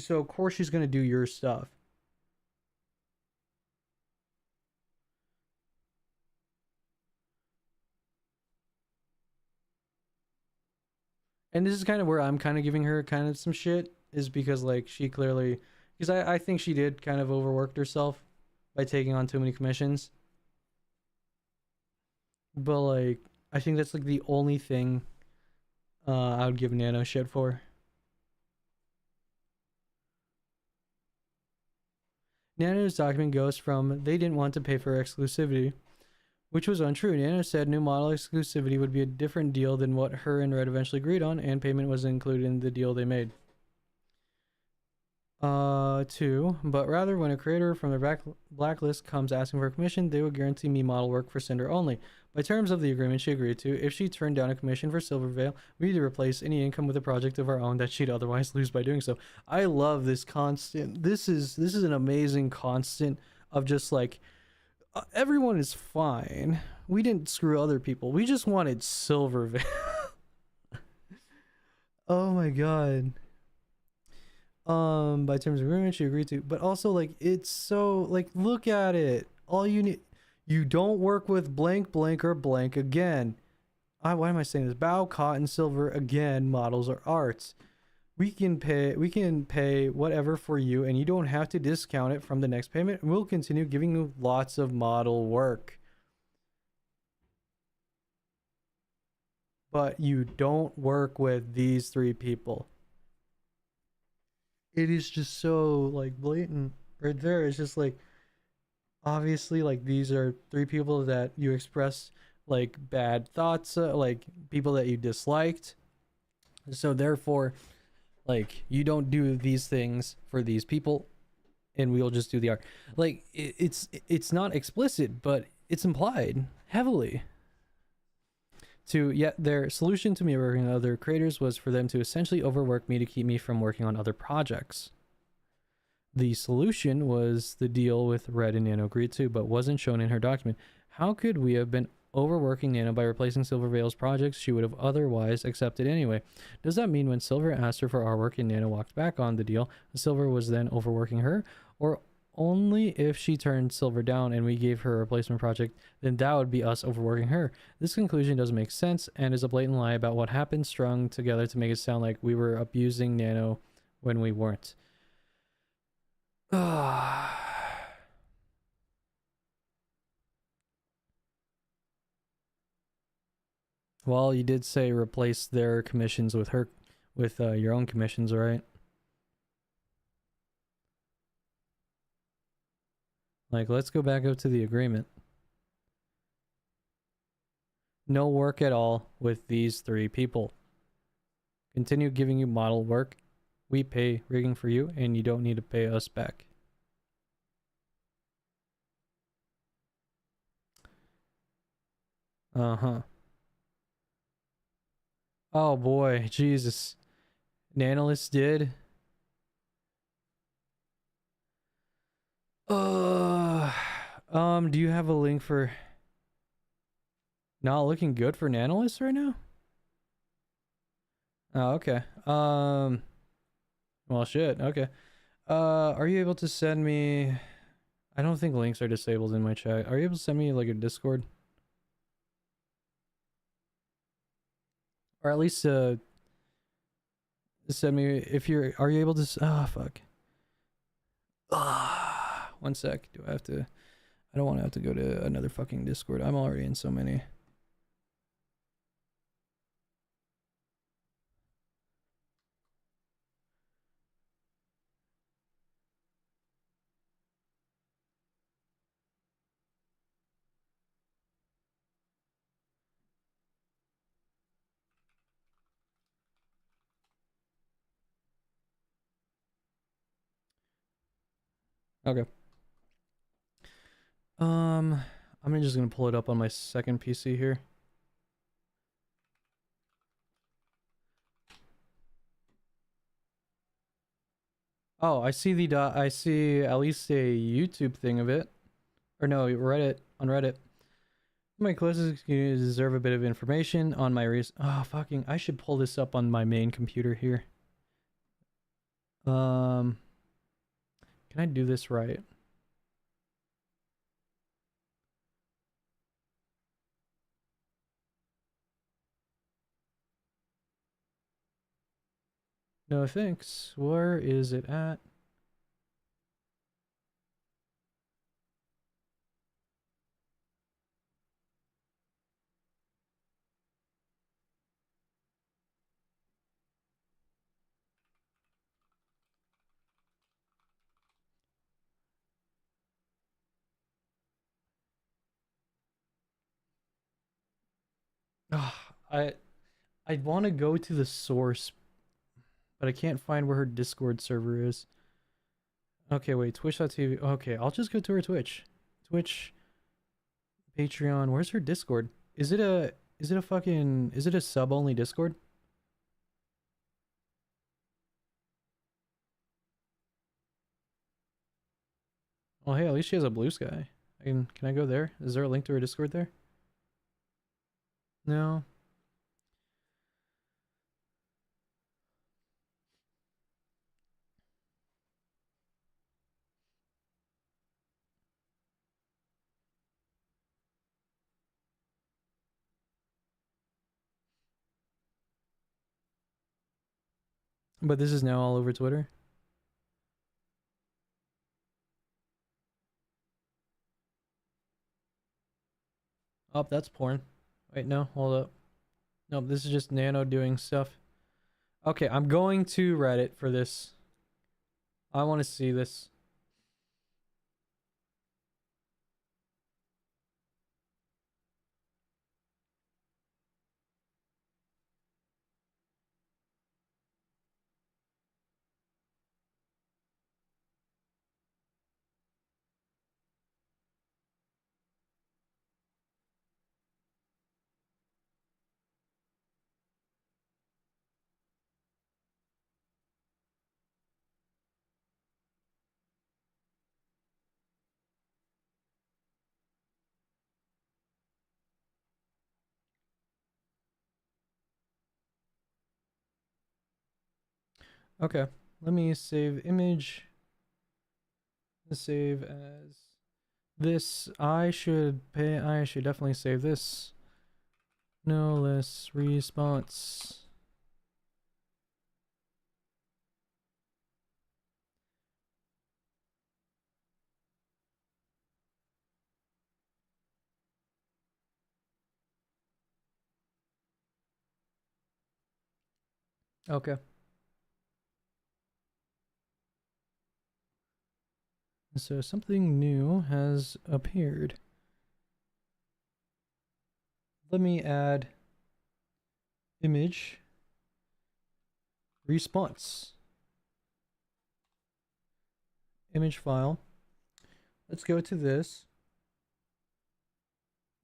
So of course she's gonna do your stuff. And this is kind of where I'm kind of giving her kind of some shit, is because like she clearly, because I think she did kind of overworked herself by taking on too many commissions. But like I think that's like the only thing I would give Nano shit for. Nano's document goes from they didn't want to pay for exclusivity, which was untrue. Nano said new model exclusivity would be a different deal than what her and Red eventually agreed on, and payment was included in the deal they made. 2, but rather when a creator from their blacklist comes asking for a commission, they would guarantee me model work for Cinder only. By terms of the agreement she agreed to, if she turned down a commission for Silver Veil, we need to replace any income with a project of our own that she'd otherwise lose by doing so. I love this constant. This is an amazing constant of just like everyone is fine. We didn't screw other people. We just wanted Silvervale. Oh my god. By terms of agreement, you agree to, but also like it's so like look at it. All you need, you don't work with blank, blank, or blank again. Why am I saying this? Bow, cotton, silver again. Models or arts. We can pay whatever for you, and you don't have to discount it from the next payment. We'll continue giving you lots of model work. But you don't work with these three people. It is just so like blatant right there. It's just like obviously like these are three people that you express like bad thoughts, like people that you disliked. So therefore, like you don't do these things for these people, and we'll just do the art. Like it's not explicit, but it's implied heavily. Yet their solution to me working with other creators was for them to essentially overwork me to keep me from working on other projects. The solution was the deal with Red and Nano agreed to, but wasn't shown in her document. How could we have been overworking Nano by replacing Silvervale's projects she would have otherwise accepted anyway? Does that mean when Silver asked her for our work and Nano walked back on the deal, Silver was then overworking her? Or only if she turned Silver down and we gave her a replacement project, then that would be us overworking her? This conclusion doesn't make sense and is a blatant lie about what happened, strung together to make it sound like we were abusing Nano when we weren't. Well, you did say replace their commissions with your own commissions, right? Like, let's go back up to the agreement. No work at all with these three people. Continue giving you model work. We pay rigging for you, and you don't need to pay us back. Uh-huh. Oh boy, Jesus. Nanolis did. Do you have a link for not looking good for Nanolis right now? Oh, okay. Well, shit. Okay. Are you able to send me? I don't think links are disabled in my chat. Are you able to send me like a Discord? Or at least send me if you're. Are you able to? Ah, fuck. Ah, 1 sec. Do I have to? I don't want to have to go to another fucking Discord. I'm already in so many. Okay. I'm just gonna pull it up on my second PC here. Oh, I see I see at least a YouTube thing of it. Or no, Reddit, on Reddit. My closest community deserve a bit of information on my oh, fucking, I should pull this up on my main computer here. Can I do this right? No thanks. Where is it at? Oh, I want to go to the source, but I can't find where her Discord server is. Okay, wait, twitch.tv. Okay, I'll just go to her Twitch. Twitch, Patreon. Where's her Discord? Is it a fucking, is it a sub only Discord? Oh, hey, at least she has a blue sky. Can I go there? Is there a link to her Discord there? No. But this is now all over Twitter. Oh, that's porn. Wait, no, hold up. No, this is just Nano doing stuff. Okay, I'm going to Reddit for this. I want to see this. Okay, let me save image. Save as this. I should definitely save this. No less response. Okay. So something new has appeared. Let me add image response. Image file. Let's go to this.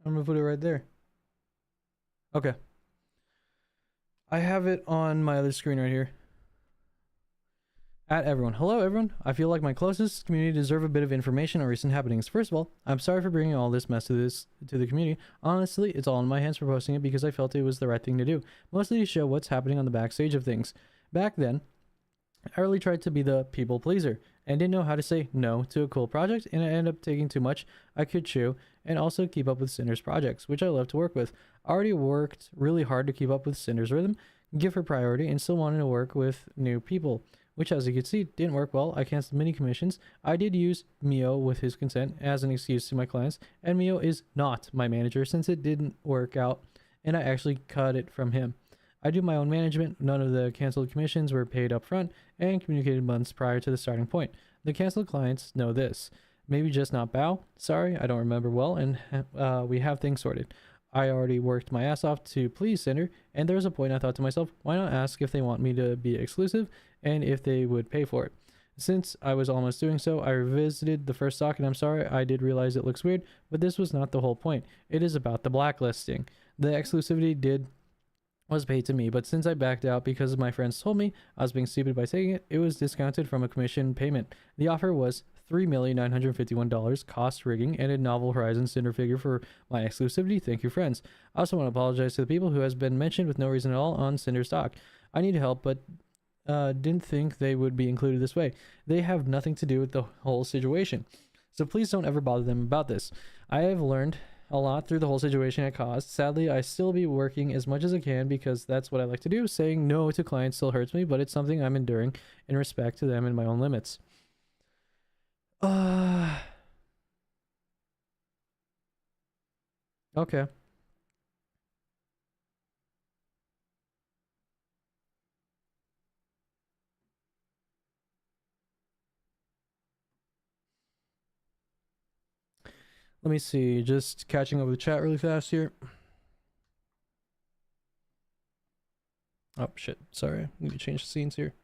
I'm gonna put it right there. Okay. I have it on my other screen right here. At everyone. Hello, everyone. I feel like my closest community deserve a bit of information on recent happenings. First of all, I'm sorry for bringing all this mess to the community. Honestly, it's all in my hands for posting it because I felt it was the right thing to do, mostly to show what's happening on the backstage of things. Back then, I really tried to be the people pleaser and didn't know how to say no to a cool project, and I ended up taking too much I could chew and also keep up with Cinder's projects, which I love to work with. I already worked really hard to keep up with Cinder's rhythm, give her priority, and still wanted to work with new people, which, as you can see, didn't work well. I canceled many commissions. I did use Mio with his consent as an excuse to my clients, and Mio is not my manager since it didn't work out and I actually cut it from him. I do my own management. None of the canceled commissions were paid up front and communicated months prior to the starting point. The canceled clients know this. Maybe just not Bao. Sorry, I don't remember well, and we have things sorted. I already worked my ass off to please Cinder, and there was a point I thought to myself, why not ask if they want me to be exclusive and if they would pay for it? Since I was almost doing so, I revisited the first stock, and I'm sorry, I did realize it looks weird, but this was not the whole point. It is about the blacklisting. The exclusivity was paid to me, but since I backed out because my friends told me I was being stupid by taking it, it was discounted from a commission payment. The offer was $3,951, cost rigging, and a Novel Horizon Cinder figure for my exclusivity. Thank you, friends. I also want to apologize to the people who has been mentioned with no reason at all on Cinder stock. I need help, but didn't think they would be included this way. They have nothing to do with the whole situation. So please don't ever bother them about this. I have learned a lot through the whole situation it caused. Sadly, I still be working as much as I can because that's what I like to do. Saying no to clients still hurts me, but it's something I'm enduring in respect to them and my own limits. Okay. Let me see. Just catching up with the chat really fast here. Oh, shit. Sorry. Need to change the scenes here.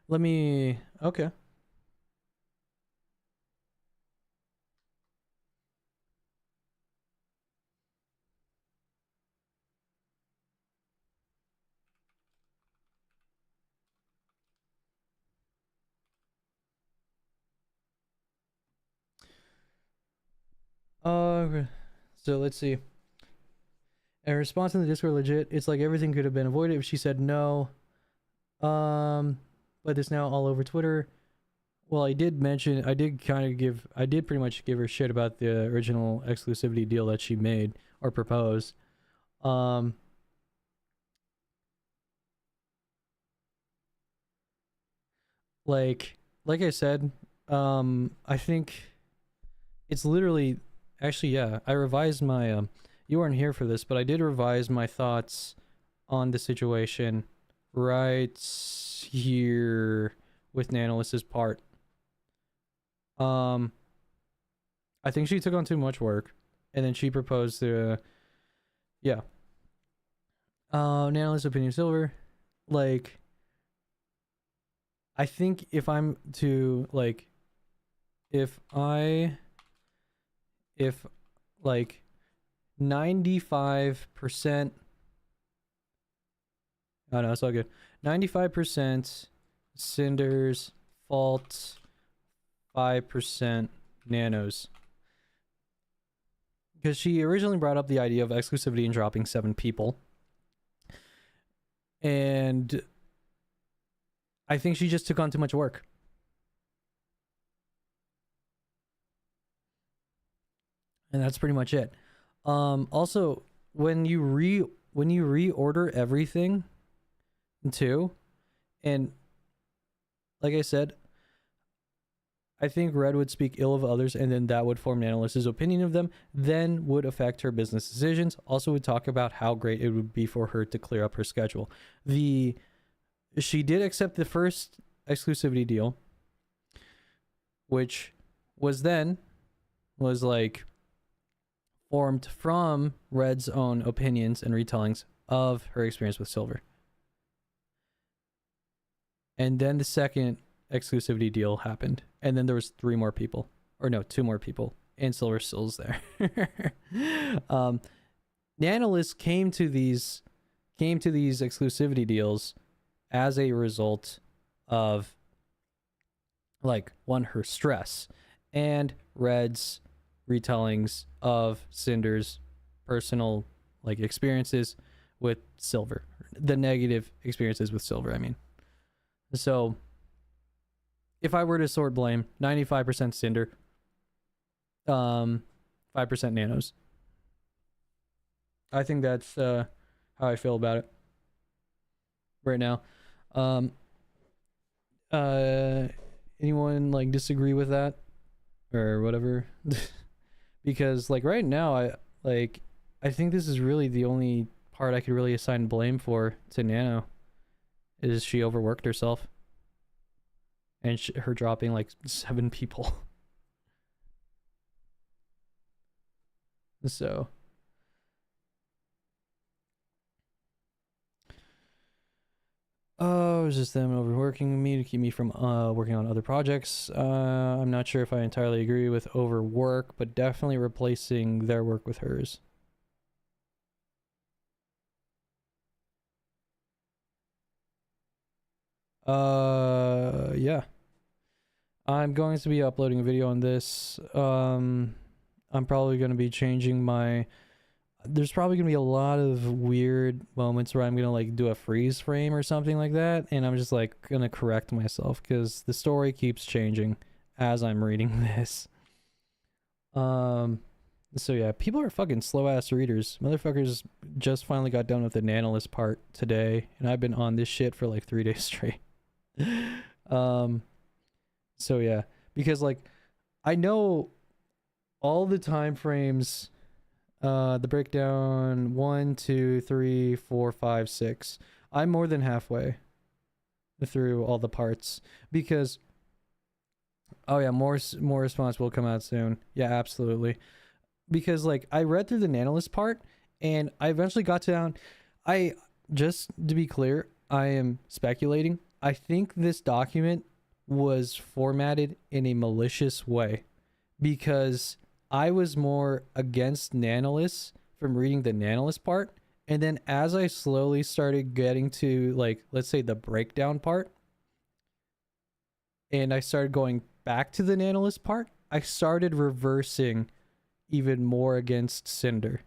Let me... Okay. So let's see. In response to the Discord legit, it's like everything could have been avoided if she said no. But it's now all over Twitter. Well, I did pretty much give her shit about the original exclusivity deal that she made or proposed. Like I said, I think it's literally, actually, yeah, I revised my, you weren't here for this, but I did revise my thoughts on the situation right here with Nanolis's part. I think she took on too much work, and then she proposed to, yeah. Nanolis opinion silver, like, I think if I'm to, like, if like 95%, oh no, it's all good. 95% Cinder's fault, 5% Nano's. Because she originally brought up the idea of exclusivity and dropping 7 people. And I think she just took on too much work. And that's pretty much it. Also, when you reorder everything too, and like I said, I think Red would speak ill of others, and then that would form Nanolis's opinion of them, then would affect her business decisions. Also would talk about how great it would be for her to clear up her schedule. She did accept the first exclusivity deal, which was like formed from Red's own opinions and retellings of her experience with Silver. And then the second exclusivity deal happened, and then there was 3 more people, or no, 2 more people, and Silver still's there. Nanolis came to these exclusivity deals as a result of, like, one, her stress, and Red's retellings of Cinder's personal, like, experiences with Silver, the negative experiences with Silver, I mean. So if I were to sort blame, 95% Cinder, 5% Nanos. I think that's how I feel about it right now. Anyone, like, disagree with that or whatever? Because, like, right now, I think this is really the only part I could really assign blame for to Nano, is she overworked herself, and her dropping like 7 people. So it was just them overworking me to keep me from working on other projects. I'm not sure if I entirely agree with overwork, but definitely replacing their work with hers. Yeah. I'm going to be uploading a video on this. I'm probably going to be changing there's probably going to be a lot of weird moments where I'm going to, like, do a freeze frame or something like that, and I'm just, like, going to correct myself because the story keeps changing as I'm reading this. So yeah, people are fucking slow-ass readers. Motherfuckers just finally got done with the Nanolis part today, and I've been on this shit for like 3 days straight. So yeah, because, like, I know all the time frames, the breakdown 1, 2, 3, 4, 5, 6. I'm more than halfway through all the parts because, oh yeah, more response will come out soon. Yeah, absolutely. Because, like, I read through the Nanolis part and I eventually got down. Just to be clear, I am speculating. I think this document was formatted in a malicious way because I was more against Nanolis from reading the Nanolis part, and then as I slowly started getting to, like, let's say the breakdown part, and I started going back to the Nanolis part, I started reversing even more against Sinder.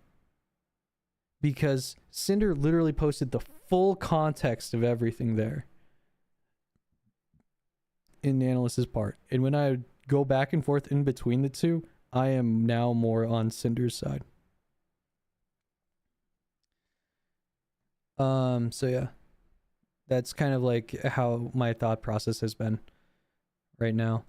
Because Sinder literally posted the full context of everything there in Nanolis's part. And when I go back and forth in between the two, I am now more on Cinder's side. So yeah. That's kind of like how my thought process has been right now.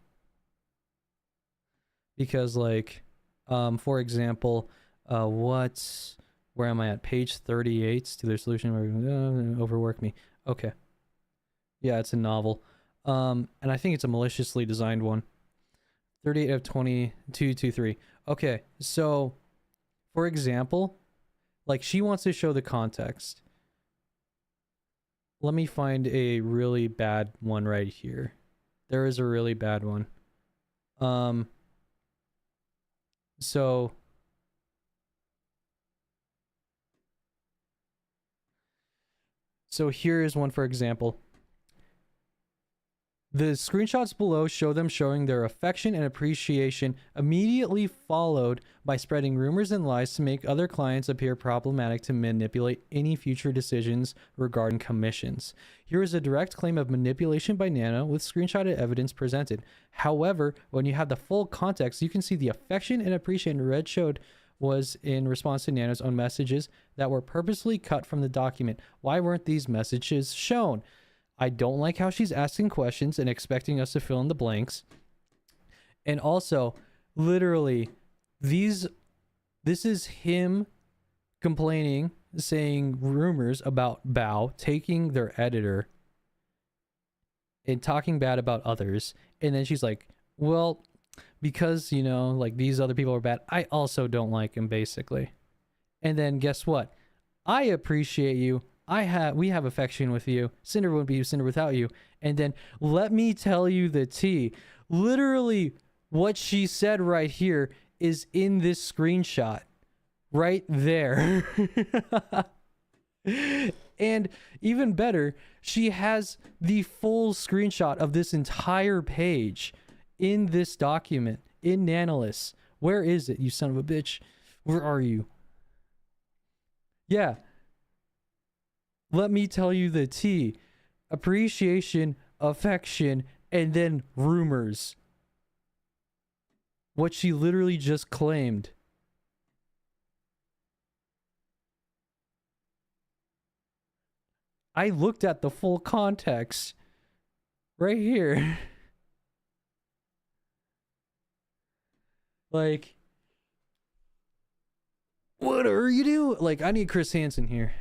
Because like, for example, where am I at? Page 38 to their solution overwork me. Okay. Yeah, it's a novel. And I think it's a maliciously designed one. 38 of 2223. Okay, so for example, like she wants to show the context. Let me find a really bad one right here. There is a really bad one. So here is one, for example. The screenshots below show them showing their affection and appreciation, immediately followed by spreading rumors and lies to make other clients appear problematic to manipulate any future decisions regarding commissions. Here is a direct claim of manipulation by Nano with screenshotted evidence presented. However, when you have the full context, you can see the affection and appreciation Red showed was in response to Nano's own messages that were purposely cut from the document. Why weren't these messages shown? I don't like how she's asking questions and expecting us to fill in the blanks. And also, literally, this is him complaining, saying rumors about Bao taking their editor and talking bad about others. And then she's like, well, because, you know, like these other people are bad, I also don't like him, basically. And then guess what? I appreciate you. We have affection with you. Sinder wouldn't be Sinder without you. And then let me tell you the tea. Literally, what she said right here is in this screenshot. Right there. And even better, she has the full screenshot of this entire page in this document, in Nanolis. Where is it, you son of a bitch? Where are you? Yeah. Let me tell you the tea. Appreciation, affection, and then rumors. What she literally just claimed. I looked at the full context. Right here. Like, what are you doing? Like, I need Chris Hansen here.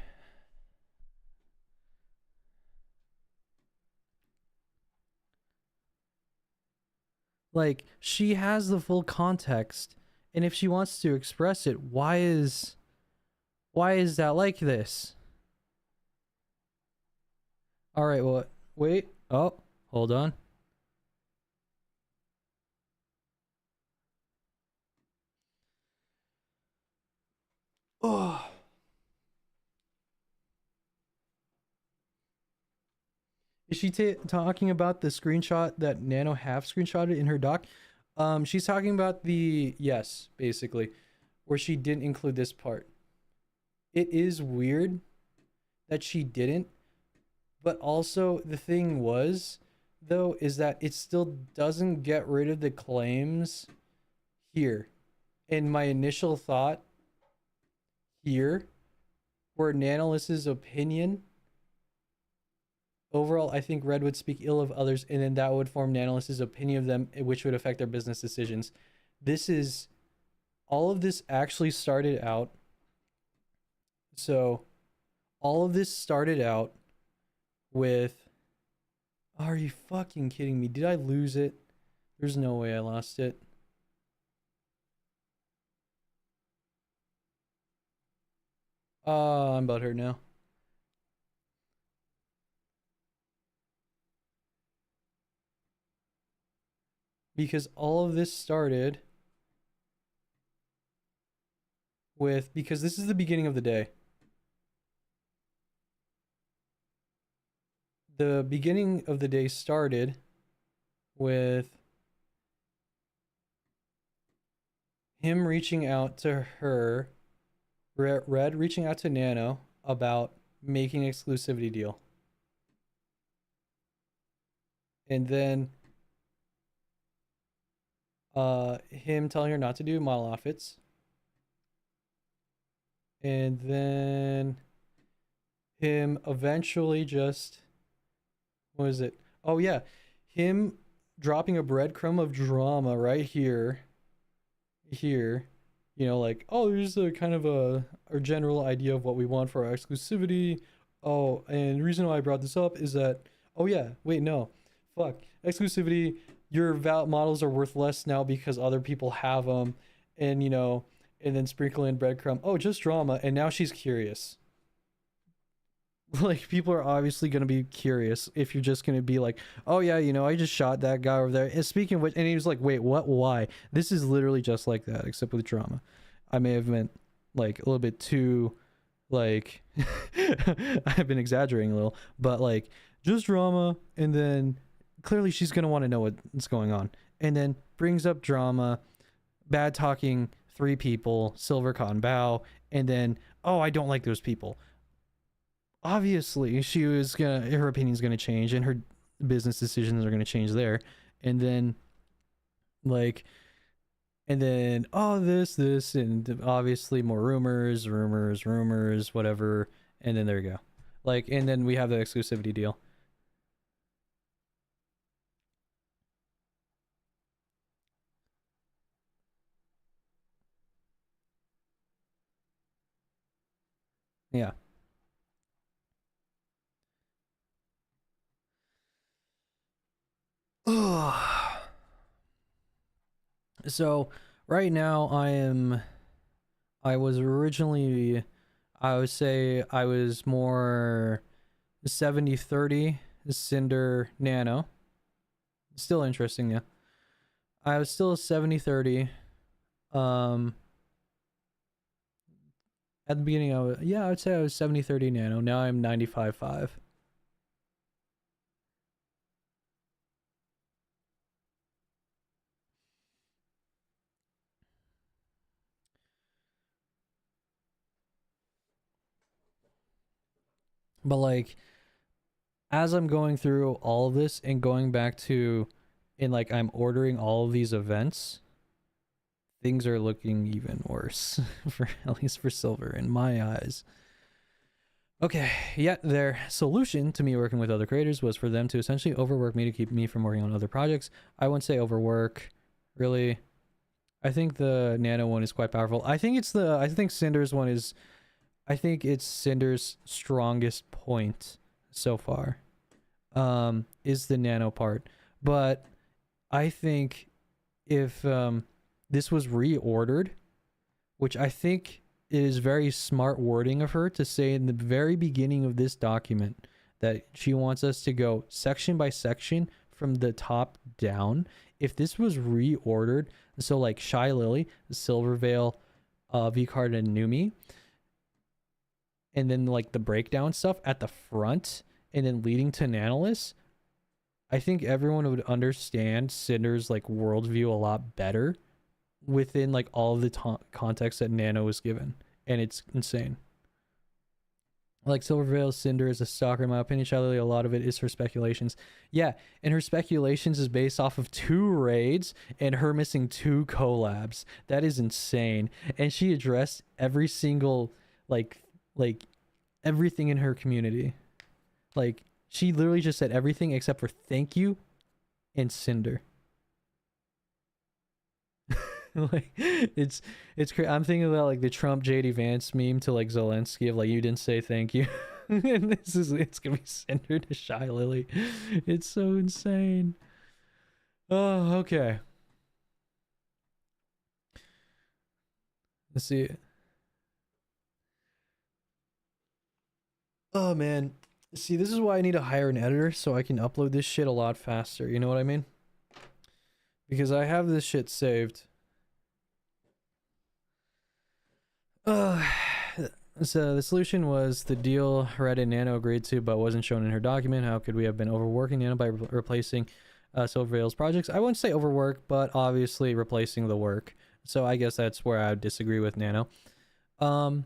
Like, she has the full context, and if she wants to express it, why is that like this? All right, well, wait. Oh, hold on. Oh. Is she talking about the screenshot that Nano half screenshotted in her doc? She's talking about the, yes, basically, where she didn't include this part. It is weird that she didn't, but also the thing was, though, is that it still doesn't get rid of the claims here. And my initial thought here, where Nanolis's opinion, overall, I think Red would speak ill of others, and then that would form Nanolis's opinion of them, which would affect their business decisions. All of this actually started out. So, all of this started out with, are you fucking kidding me? Did I lose it? There's no way I lost it. I'm butthurt now. Because all of this started with, because this is the beginning of the day. The beginning of the day started with him reaching out to her, Red reaching out to Nano about making an exclusivity deal. And then him telling her not to do model outfits. And then him eventually just, what is it? Oh yeah, him dropping a breadcrumb of drama right here. You know, like, oh, there's a kind of a general idea of what we want for our exclusivity. Oh, and the reason why I brought this up is that, oh yeah, wait, no, fuck, exclusivity. Your models are worth less now because other people have them, and you know, and then sprinkle in breadcrumb. Oh, just drama, and now she's curious. Like, people are obviously going to be curious if you're just going to be like, oh yeah, you know, I just shot that guy over there. And speaking of which, and he was like, wait, what? Why? This is literally just like that, except with drama. I may have been like a little bit too, like, I've been exaggerating a little, but like, just drama, and then clearly she's going to want to know what's going on, and then brings up drama, bad talking 3 people, silver cotton bow, and then, oh, I don't like those people. Obviously she was gonna, her opinion's gonna change and her business decisions are gonna change there. And then like, and then oh, this and obviously more rumors, whatever. And then there you go. Like, and then we have the exclusivity deal. Yeah. So right now I was originally, I would say I was more 70-30 Cinder Nano. Still interesting, yeah. I was still 70-30. At the beginning, I would say I was 70-30 Nano. Now I'm 95-5. But like, as I'm going through all of this and going back to, and like I'm ordering all of these events, things are looking even worse for, at least for silver in my eyes. Okay, yet their solution to me working with other creators was for them to essentially overwork me to keep me from working on other projects. I wouldn't say overwork, really. I think the Nano one is quite powerful. I think Cinder's one is, I think it's Cinder's strongest point so far, is the Nano part. But I think if this was reordered, which I think is very smart wording of her to say in the very beginning of this document that she wants us to go section by section from the top down. If this was reordered, so like Shy Lily, Silver Veil, V-Card, and Numi, and then like the breakdown stuff at the front, and then leading to Nanolis, I think everyone would understand Cinder's like worldview a lot better within like all of the context that Nano was given, and it's insane. Like Silver Veil Cinder is a stalker, in my opinion. Charlie, a lot of it is her speculations. Yeah, and her speculations is based off of 2 raids and her missing 2 collabs. That is insane. And she addressed every single like everything in her community. Like, she literally just said everything except for thank you and Cinder. Like, it's I'm thinking about like the Trump JD Vance meme to like Zelensky of like, you didn't say thank you. And it's gonna be Cinder to Shy Lily. It's so insane. Oh, okay. Let's see. Oh man. See, this is why I need to hire an editor so I can upload this shit a lot faster. You know what I mean? Because I have this shit saved. So the solution was the deal Red and Nano agreed to but wasn't shown in her document. How could we have been overworking Nano by replacing Silver Veil's projects? I wouldn't say overwork, but obviously replacing the work. So I guess that's where I would disagree with Nano. Um,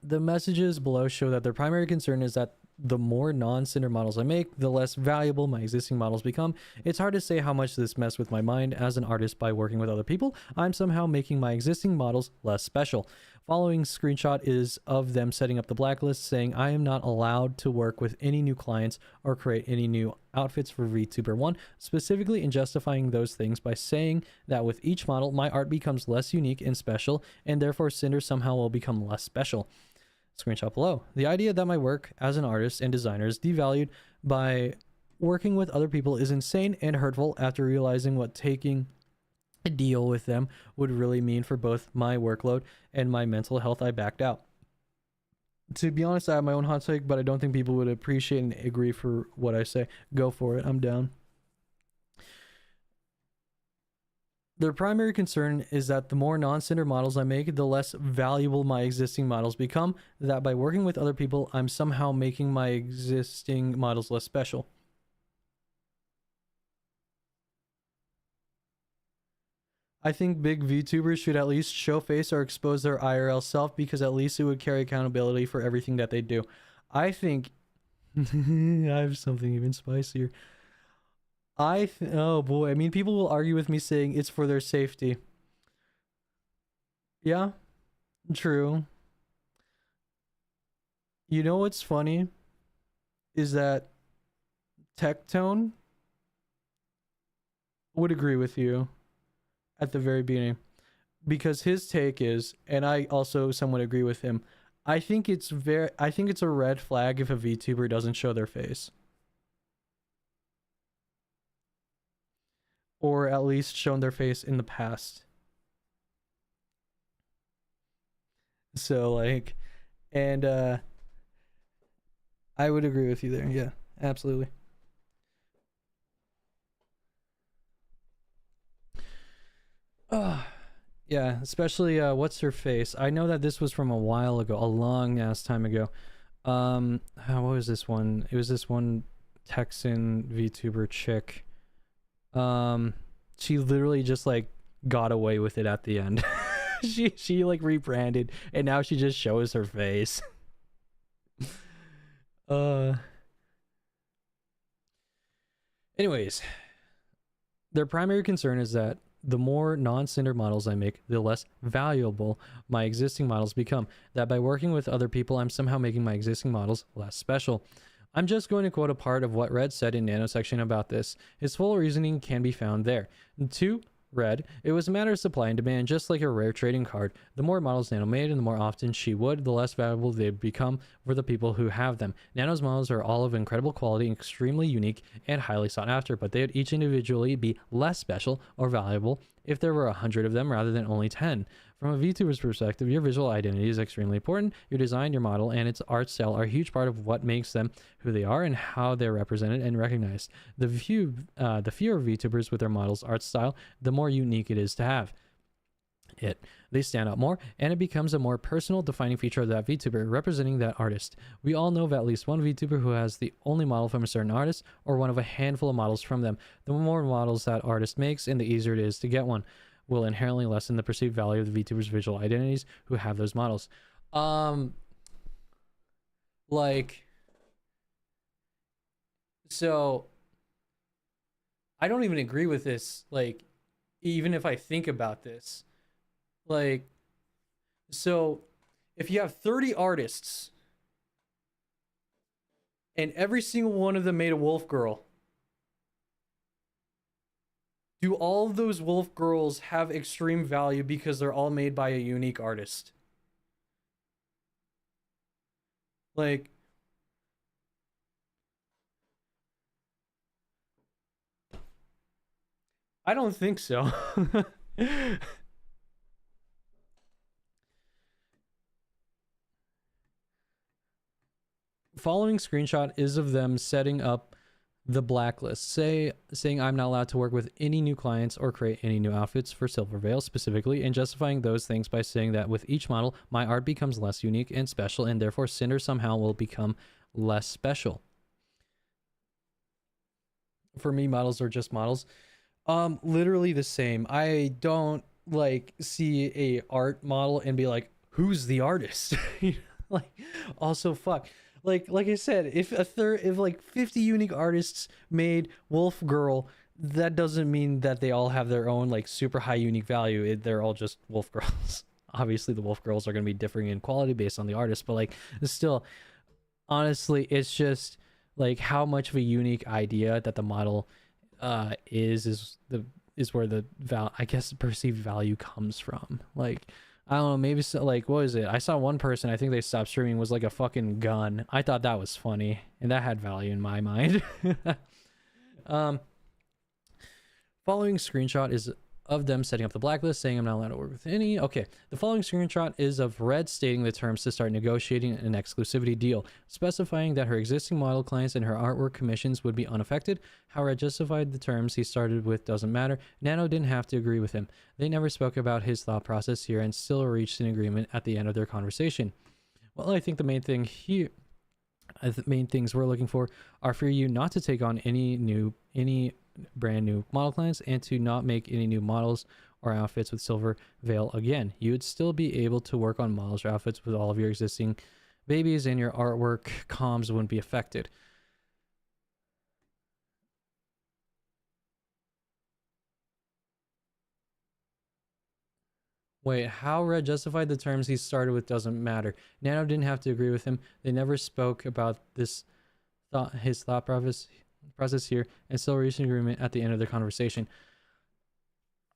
the messages below show that their primary concern is that the more non-Cinder models I make, the less valuable my existing models become. It's hard to say how much this messed with my mind as an artist. By working with other people, I'm somehow making my existing models less special. Following screenshot is of them setting up the blacklist, saying I am not allowed to work with any new clients or create any new outfits for VTuber 1, specifically in justifying those things by saying that with each model, my art becomes less unique and special, and therefore Cinder somehow will become less special. Screenshot below. The idea that my work as an artist and designer is devalued by working with other people is insane and hurtful. After realizing what taking a deal with them would really mean for both my workload and my mental health, I backed out. To be honest, I have my own hot take, but I don't think people would appreciate and agree for what I say. Go for it. I'm down. Their primary concern is that the more non-Cinder models I make, the less valuable my existing models become. That by working with other people, I'm somehow making my existing models less special. I think big VTubers should at least show face or expose their IRL self, because at least it would carry accountability for everything that they do. I think I have something even spicier. Oh boy, I mean, people will argue with me saying it's for their safety. Yeah, true. You know what's funny is that Tectone would agree with you at the very beginning, because his take is, and I also somewhat agree with him, I think it's a red flag if a VTuber doesn't show their face. Or at least shown their face in the past. So like, and I would agree with you there. Yeah, absolutely. Yeah, especially what's her face? I know that this was from a while ago, a long ass time ago. What was this one? It was this one Texan VTuber chick. She literally just like got away with it at the end. she like rebranded and now she just shows her face. Anyways, their primary concern is that the more non-Cinder models I make, the less valuable my existing models become. That by working with other people, I'm somehow making my existing models less special. I'm just going to quote a part of what Red said in Nano section about this. His full reasoning can be found there. 2. Red, it was a matter of supply and demand, just like a rare trading card. The more models Nano made and the more often she would, the less valuable they'd become for the people who have them. Nano's models are all of incredible quality, extremely unique, and highly sought after, but they'd each individually be less special or valuable if there were 100 of them rather than only 10. From a VTuber's perspective, your visual identity is extremely important. Your design, your model, and its art style are a huge part of what makes them who they are and how they're represented and recognized. The fewer VTubers with their model's art style, the more unique it is to have it. They stand out more, and it becomes a more personal, defining feature of that VTuber, representing that artist. We all know of at least one VTuber who has the only model from a certain artist, or one of a handful of models from them. The more models that artist makes, and the easier it is to get one, will inherently lessen the perceived value of the VTuber's visual identities who have those models. Like, so I don't even agree with this, like, even if I think about this. Like, so if you have 30 artists and every single one of them made a wolf girl, do all of those wolf girls have extreme value because they're all made by a unique artist? Like, I don't think so. Following screenshot is of them setting up the blacklist, saying I'm not allowed to work with any new clients or create any new outfits for Silver Veil specifically, and justifying those things by saying that with each model, my art becomes less unique and special, and therefore Cinder somehow will become less special. For me, models are just models. Literally the same. I don't like see a art model and be like, who's the artist? Like, also fuck. Like I said, if like 50 unique artists made Wolf Girl, that doesn't mean that they all have their own like super high unique value. They're all just Wolf Girls. Obviously, the Wolf Girls are going to be differing in quality based on the artist, but like still, honestly, it's just like how much of a unique idea that the model is where the I guess perceived value comes from. Like, I don't know, maybe so, like, what is it? I saw one person, I think they stopped streaming, was like a fucking gun. I thought that was funny, and that had value in my mind. um Following screenshot is of them setting up the blacklist, saying I'm not allowed to work with any. Okay, the following screenshot is of Red stating the terms to start negotiating an exclusivity deal, specifying that her existing model clients and her artwork commissions would be unaffected. How Red justified the terms he started with doesn't matter. Nano didn't have to agree with him. They never spoke about his thought process here and still reached an agreement at the end of their conversation. Well, I think the main thing here, the main things we're looking for are for you not to take on any brand new model clients and to not make any new models or outfits with Silver Veil again. You would still be able to work on models or outfits with all of your existing babies, and your artwork comms wouldn't be affected. Wait, how Red justified the terms he started with doesn't matter. Nano didn't have to agree with him. They never spoke about his thought process here, and still reached an agreement at the end of their conversation.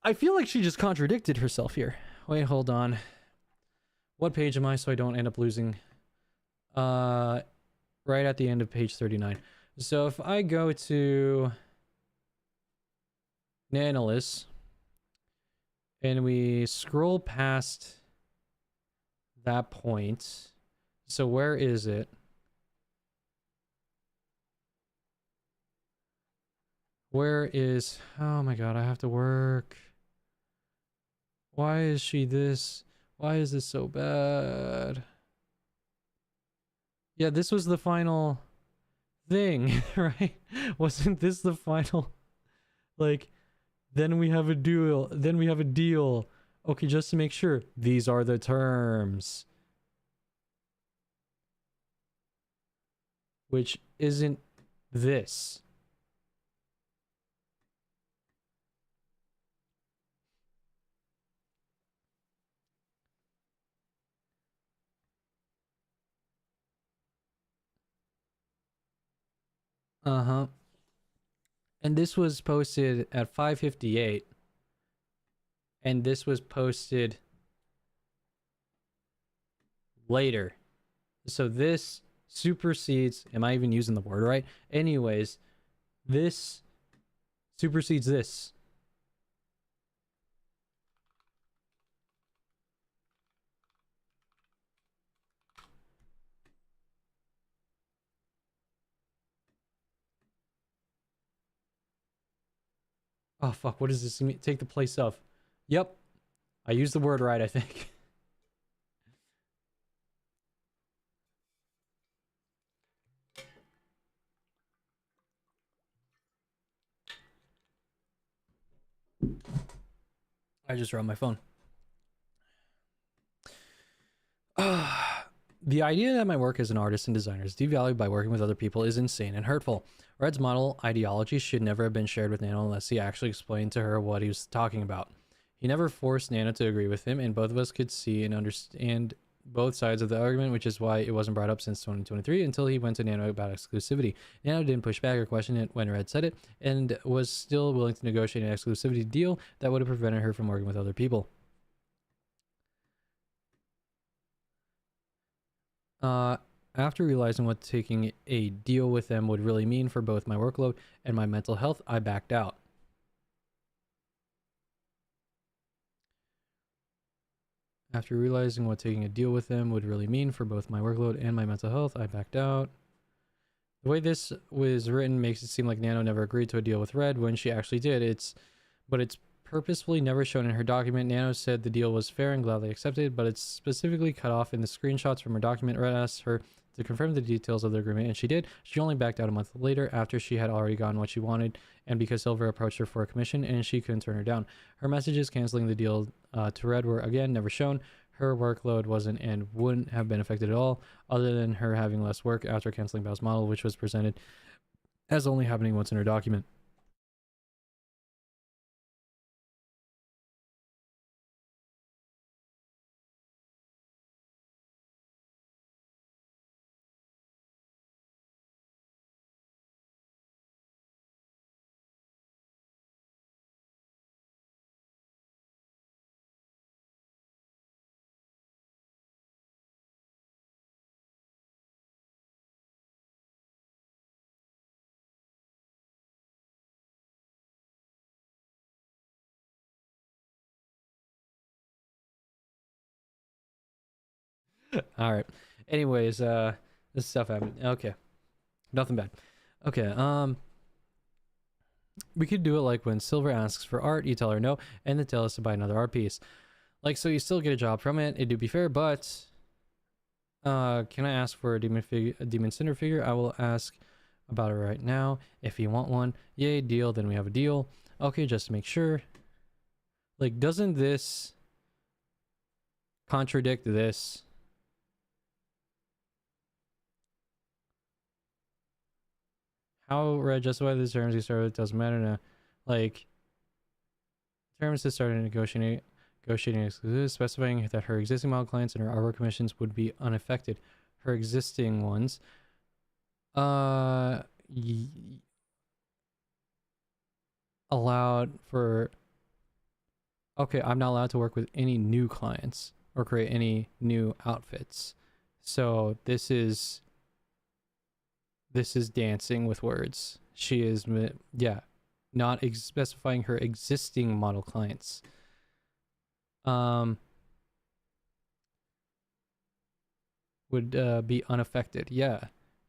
I feel like she just contradicted herself here. Wait, hold on. What page am I so I don't end up losing? Right at the end of page 39. So if I go to Nanolis and we scroll past that point, so where is it? Where is... Oh my god, I have to work. Why is she this? Why is this so bad? Yeah, this was the final thing, right? Wasn't this the final? Like, then we have a deal. Then we have a deal. Okay, just to make sure, these are the terms. Which isn't this. Uh-huh. And this was posted at 5:58. And this was posted later. So this supersedes, am I even using the word right? Anyways, this supersedes this. Oh fuck, what does this mean? Take the place of. Yep. I used the word right, I think. I just wrote my phone. The idea that my work as an artist and designer is devalued by working with other people is insane and hurtful. Red's model ideology should never have been shared with Nano unless he actually explained to her what he was talking about. He never forced Nano to agree with him, and both of us could see and understand both sides of the argument, which is why it wasn't brought up since 2023 until he went to Nano about exclusivity. Nano didn't push back or question it when Red said it, and was still willing to negotiate an exclusivity deal that would have prevented her from working with other people. After realizing what taking a deal with them would really mean for both my workload and my mental health, I backed out. After realizing what taking a deal with them would really mean for both my workload and my mental health, I backed out. The way this was written makes it seem like Nano never agreed to a deal with Red when she actually did. But it's purposefully never shown in her document. Nano said the deal was fair and gladly accepted, but it's specifically cut off in the screenshots from her document. Red asked her to confirm the details of the agreement, and she did. She only backed out a month later after she had already gotten what she wanted, and because Silver approached her for a commission and she couldn't turn her down. Her messages canceling the deal to Red were again never shown. Her workload wasn't and wouldn't have been affected at all, other than her having less work after canceling Bao's model, which was presented as only happening once in her document. All right. Anyways, this stuff happened. Okay. Nothing bad. Okay. We could do it like when Silver asks for art, you tell her no, and then tell us to buy another art piece. Like, so you still get a job from it. It do be fair, but can I ask for a demon Cinder figure? I will ask about it right now. If you want one, yay, deal. Then we have a deal. Okay, just to make sure. Like, doesn't this contradict this? How Red justify the terms he started with doesn't matter now. Like, terms that started negotiating exclusives, specifying that her existing model clients and her artwork commissions would be unaffected. Her existing ones, allowed for. Okay, I'm not allowed to work with any new clients or create any new outfits. So this is dancing with words. She is, yeah, not specifying her existing model clients. Would be unaffected, yeah.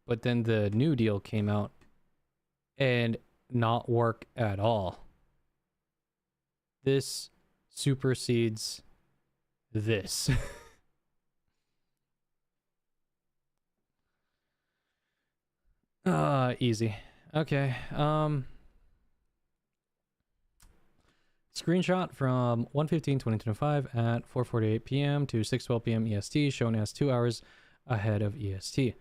But then the new deal came out and not work at all. This supersedes this. Easy. Okay. Screenshot from 1/15/2025 at 4:48 p.m. to 6:12 p.m. EST, shown as 2 hours ahead of EST.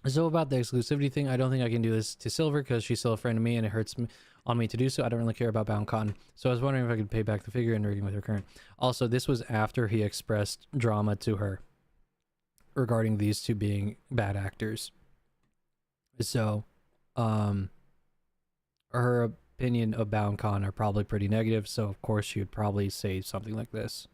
So about the exclusivity thing, I don't think I can do this to Silver because she's still a friend of me and it hurts on me to do so. I don't really care about Bound Cotton. So I was wondering if I could pay back the figure and rigging with her current. Also, this was after he expressed drama to her regarding these two being bad actors. So, her opinion of Bound Con are probably pretty negative. So of course she would probably say something like this.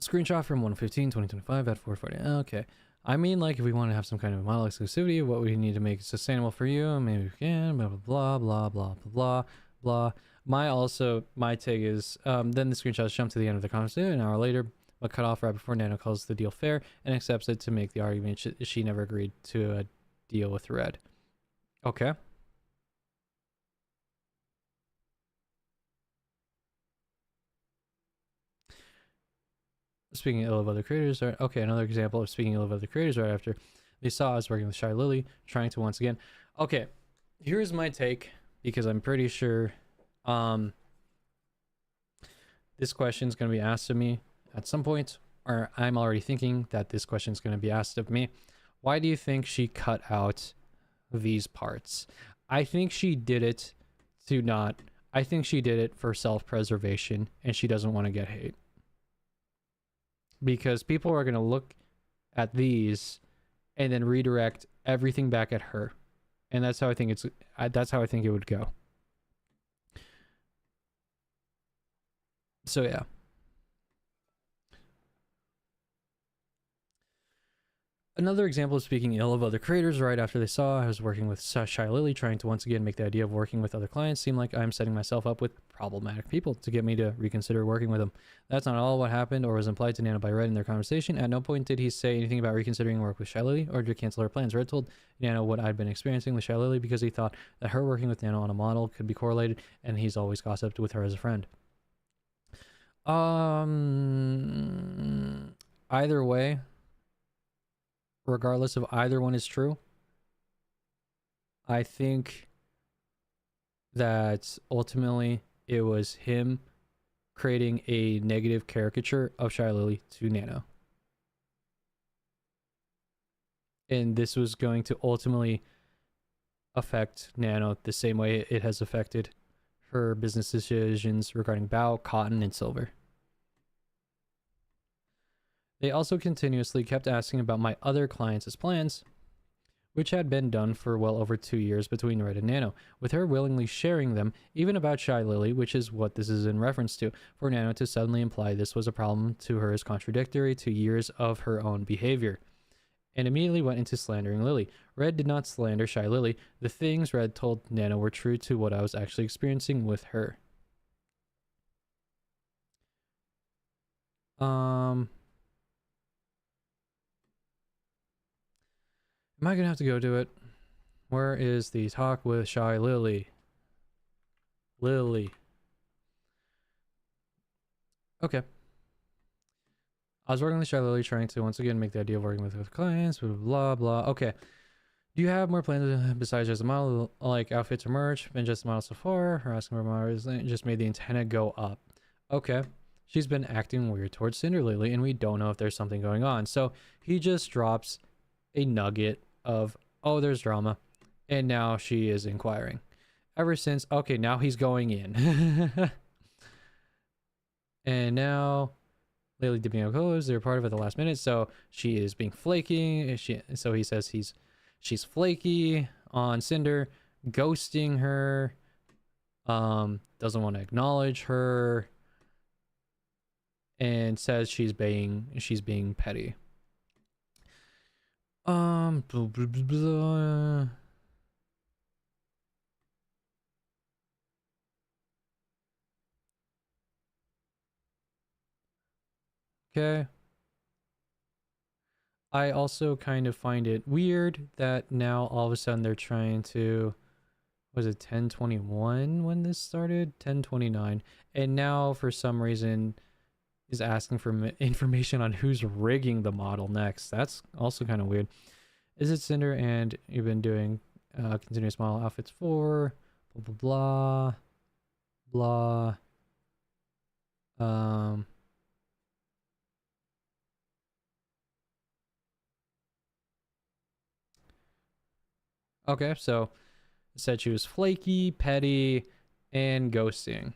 Screenshot from 1/15/2025 at 4:40. Okay. I mean, like, if we want to have some kind of model exclusivity, what we need to make it sustainable for you, maybe we can, blah, blah, blah, blah, blah, blah, blah. My take is, then the screenshots jump to the end of the conversation an hour later, but cut off right before Nano calls the deal fair and accepts it to make the argument she never agreed to a deal with Red. Okay. Speaking ill of other creators, okay, another example of speaking ill of other creators right after they saw us working with Shy Lily, trying to once again. Okay, here's my take, because I'm pretty sure this question is going to be asked of me at some point, or I'm already thinking that this question is going to be asked of me. Why do you think she cut out these parts? I think she did it to not, I think she did it for self-preservation, and she doesn't want to get hate. Because people are going to look at these and then redirect everything back at her. And that's how I think that's how I think it would go. So yeah. Another example of speaking ill of other creators right after they saw I was working with Shy Lily, trying to once again make the idea of working with other clients seem like I'm setting myself up with problematic people to get me to reconsider working with them. That's not all what happened or was implied to Nano by Red in their conversation. At no point did he say anything about reconsidering work with Shy Lily or to cancel her plans. Red told Nano what I'd been experiencing with Shy Lily because he thought that her working with Nano on a model could be correlated, and he's always gossiped with her as a friend. Either way, regardless of either one is true, I think that ultimately it was him creating a negative caricature of Shy Lily to Nano. And this was going to ultimately affect Nano the same way it has affected her business decisions regarding Bao, cotton, and silver. They also continuously kept asking about my other clients' plans, which had been done for well over 2 years between Red and Nano, with her willingly sharing them, even about Shy Lily, which is what this is in reference to. For Nano to suddenly imply this was a problem to her is contradictory to years of her own behavior, and immediately went into slandering Lily. Red did not slander Shy Lily. The things Red told Nano were true to what I was actually experiencing with her. Am I gonna have to go to it? Where is the talk with Shy Lily? Lily. Okay. I was working with Shy Lily, trying to once again make the idea of working with clients, blah, blah, blah. Okay. Do you have more plans besides just a model, like outfits or merch, than just a model so far? Her asking for models just made the antenna go up. Okay. She's been acting weird towards Cinder lately, and we don't know if there's something going on. So he just drops a nugget of, oh, there's drama. And now she is inquiring. Ever since, okay, now he's going in. And now Lily dipping out colors, they're part of it at the last minute, so she is being flaky. So he says she's flaky on Cinder, ghosting her, doesn't want to acknowledge her, and says she's being petty. Blah, blah, blah, blah. Okay. I also kind of find it weird that now all of a sudden they're trying to, was it 1021 when this started? 1029. And now for some reason is asking for information on who's rigging the model next. That's also kind of weird. Is it Cinder and you've been doing continuous model outfits for blah blah blah blah. Okay, so it said she was flaky, petty, and ghosting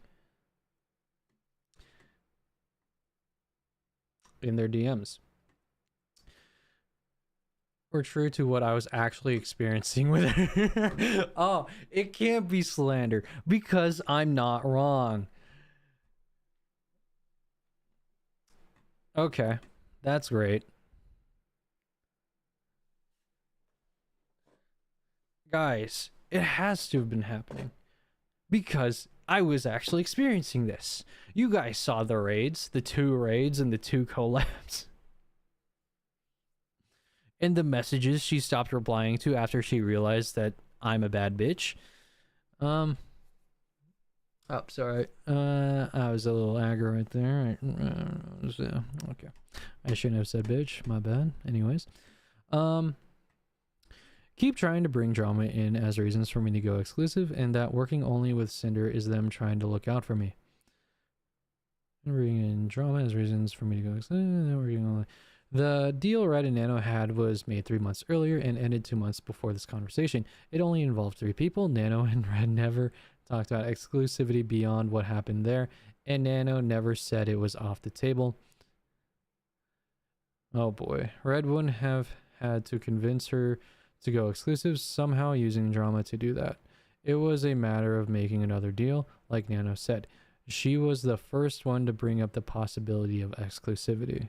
in their DMs. Were true to what I was actually experiencing with her. Oh, it can't be slander because I'm not wrong. Okay, that's great. Guys, it has to have been happening because I was actually experiencing this. You guys saw the raids, the 2 raids and the 2 collabs. And the messages she stopped replying to after she realized that I'm a bad bitch. Oh, sorry. I was a little aggro right there. Okay. I shouldn't have said bitch. My bad. Anyways. Keep trying to bring drama in as reasons for me to go exclusive, and that working only with Cinder is them trying to look out for me. Bringing in drama as reasons for me to go exclusive, working only. The deal Red and Nano had was made 3 months earlier and ended 2 months before this conversation. It only involved 3 people. Nano and Red never talked about exclusivity beyond what happened there, and Nano never said it was off the table. Oh boy. Red wouldn't have had to convince her to go exclusive, somehow using drama to do that. It was a matter of making another deal, like Nano said. She was the first one to bring up the possibility of exclusivity.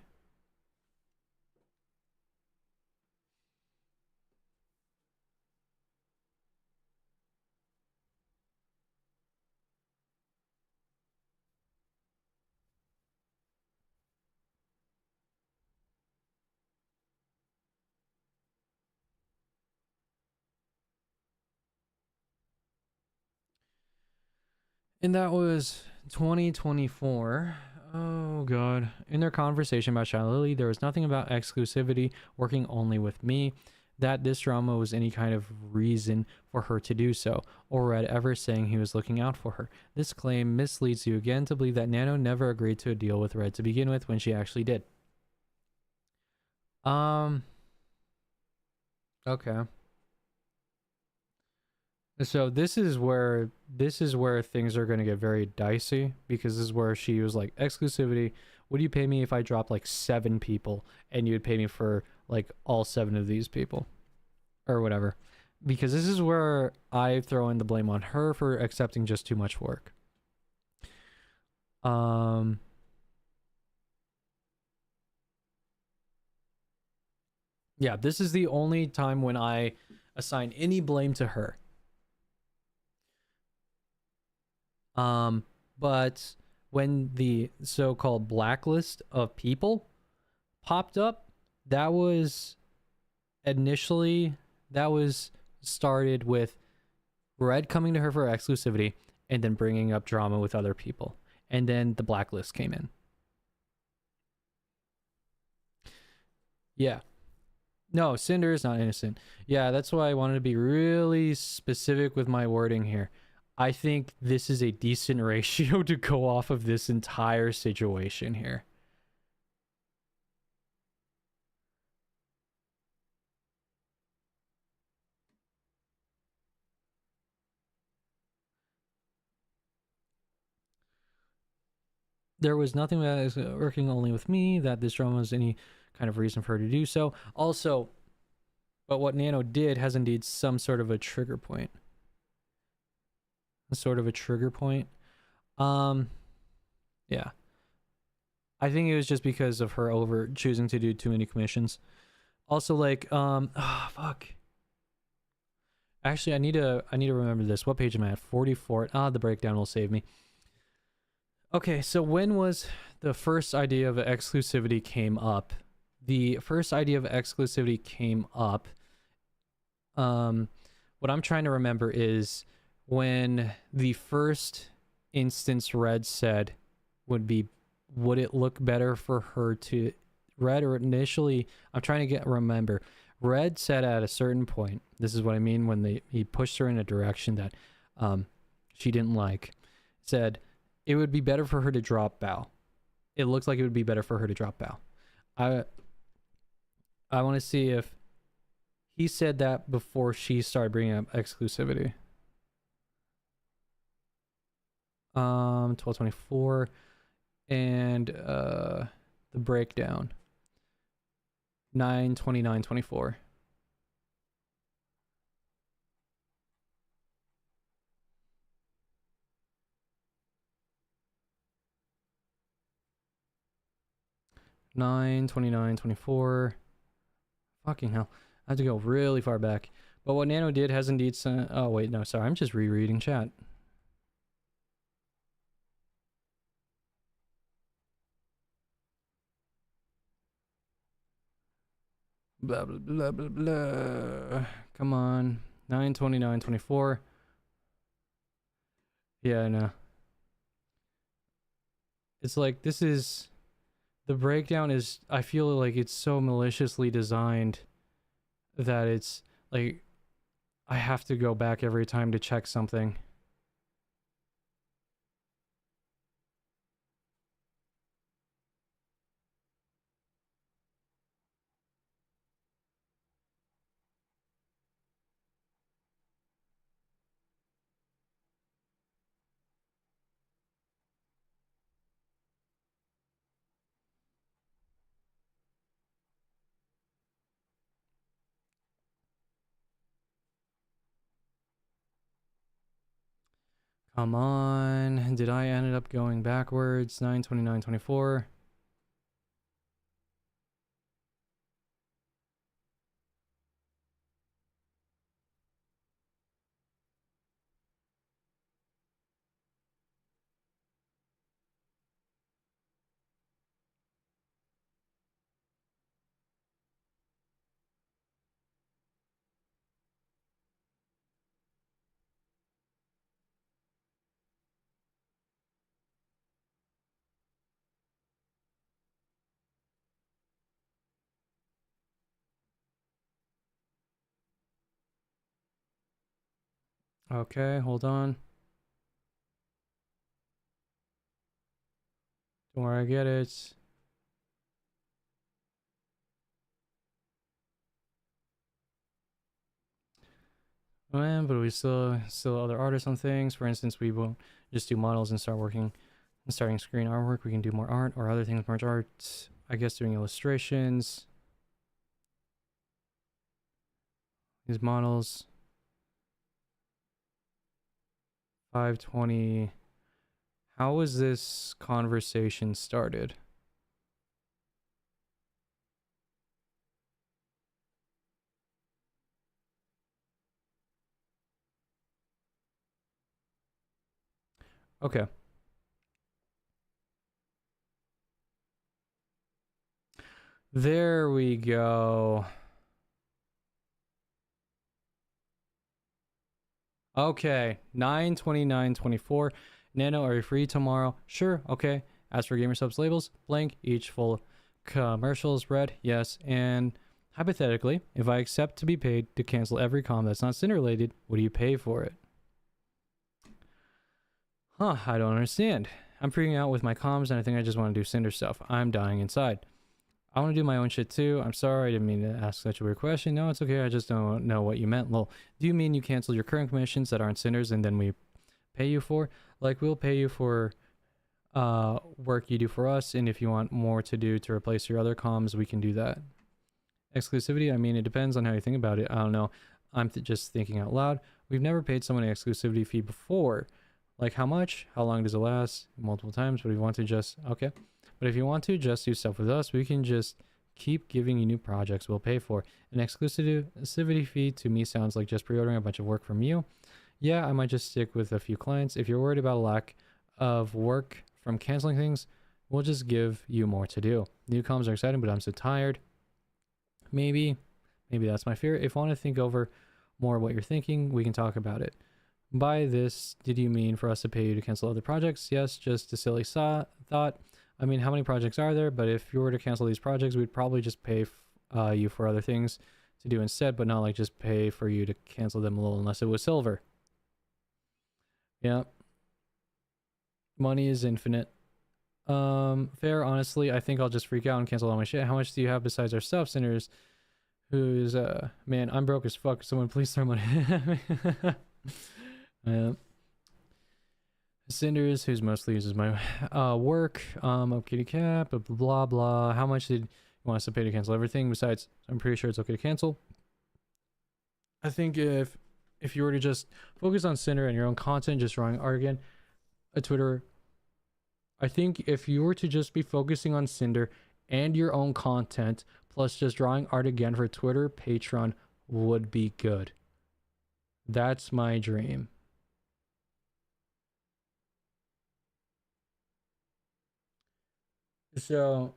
And that was 2024. Oh god. In their conversation about Shy Lily, there was nothing about exclusivity working only with me, that this drama was any kind of reason for her to do so, or Red ever saying he was looking out for her. This claim misleads you again to believe that Nano never agreed to a deal with Red to begin with when she actually did. Okay. So this is where things are going to get very dicey, because this is where she was like, exclusivity, would you pay me if I dropped like 7 people and you'd pay me for like all 7 of these people or whatever? Because this is where I throw in the blame on her for accepting just too much work. Yeah, this is the only time when I assign any blame to her. But when the so-called blacklist of people popped up, that was initially that was started with Red coming to her for exclusivity and then bringing up drama with other people. And then the blacklist came in. Yeah. No, Cinder is not innocent. Yeah, that's why I wanted to be really specific with my wording here. I think this is a decent ratio to go off of this entire situation here. There was nothing that is working only with me, that this drama was any kind of reason for her to do so. Also, but what Nano did has indeed some sort of a trigger point. Sort of a trigger point. Yeah. I think it was just because of her over choosing to do too many commissions. Also, like, oh, fuck. Actually, I need to remember this. What page am I at? 44. The breakdown will save me. Okay, so when was the first idea of exclusivity came up? The first idea of exclusivity came up. What I'm trying to remember is when the first instance Red said would it look better for her to Red, or initially I'm trying to remember. Red said at a certain point, this is what I mean when he pushed her in a direction that she didn't like, said it would be better for her to drop Bow. It looks like it would be better for her to drop Bow. I want to see if he said that before she started bringing up exclusivity. 1224 and the breakdown 92924. Nine 2924. Fucking hell. I have to go really far back. But what Nano did has indeed sent. Oh, wait, no, sorry. I'm just rereading chat. Blah, blah, blah, blah, blah. Come on. 92924. Yeah, I know. It's like, this is. The breakdown is. I feel like it's so maliciously designed that it's like. I have to go back every time to check something. Come on. Did I end up going backwards? 92924. Okay, hold on. Don't worry, I get it. But we still other artists on things. For instance, we won't just do models and start working and starting screen artwork. We can do more art or other things, merge art. I guess doing illustrations. These models. 520. How was this conversation started? Okay. There we go. Okay, 9/29/24. Nano, are you free tomorrow? Sure, okay. As for gamer subs labels, blank, each full commercials, red, yes. And hypothetically, if I accept to be paid to cancel every comm that's not Cinder related, what do you pay for it? Huh, I don't understand. I'm freaking out with my comms and I think I just want to do Cinder stuff. I'm dying inside. I want to do my own shit too. I'm sorry, I didn't mean to ask such a weird question. No, it's okay, I just don't know what you meant. Lol. Do you mean you cancel your current commissions that aren't Cinders and then we pay you for? Like, we'll pay you for work you do for us, and if you want more to do to replace your other comms, we can do that. Exclusivity, I mean, it depends on how you think about it. I don't know. I'm just thinking out loud. We've never paid someone an exclusivity fee before. Like, how much? How long does it last? Multiple times, but if you want to just... Okay. But if you want to just do stuff with us, we can just keep giving you new projects we'll pay for. An exclusivity fee to me sounds like just pre-ordering a bunch of work from you. Yeah, I might just stick with a few clients. If you're worried about a lack of work from canceling things, we'll just give you more to do. New comms are exciting, but I'm so tired. Maybe that's my fear. If you want to think over more what you're thinking, we can talk about it. By this, did you mean for us to pay you to cancel other projects? Yes, just a silly thought. I mean, how many projects are there? But if you were to cancel these projects, we'd probably just pay you for other things to do instead, but not like just pay for you to cancel them a little unless it was silver. Yeah. Money is infinite. Fair, honestly, I think I'll just freak out and cancel all my shit. How much do you have besides our stuff, Sinners? Who's, man, I'm broke as fuck. Someone please throw money at me. Cinders, who's mostly uses my work. Kitty cat, blah, blah, blah, blah. How much did you want us to pay to cancel everything? Besides, I'm pretty sure it's okay to cancel. I think if you were to just focus on Cinder and your own content, just drawing art again, a Twitter. I think if you were to just be focusing on Cinder and your own content, plus just drawing art again for Twitter, Patreon would be good. That's my dream. So,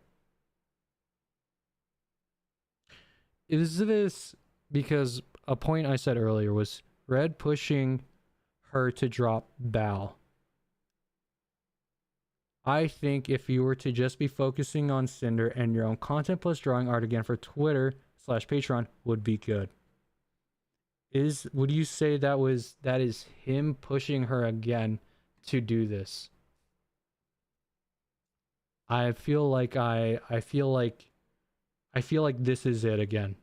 is this because a point I said earlier was Red pushing her to drop Bow? I think if you were to just be focusing on Cinder and your own content plus drawing art again for Twitter / Patreon would be good. Would you say that is him pushing her again to do this? I feel like this is it again.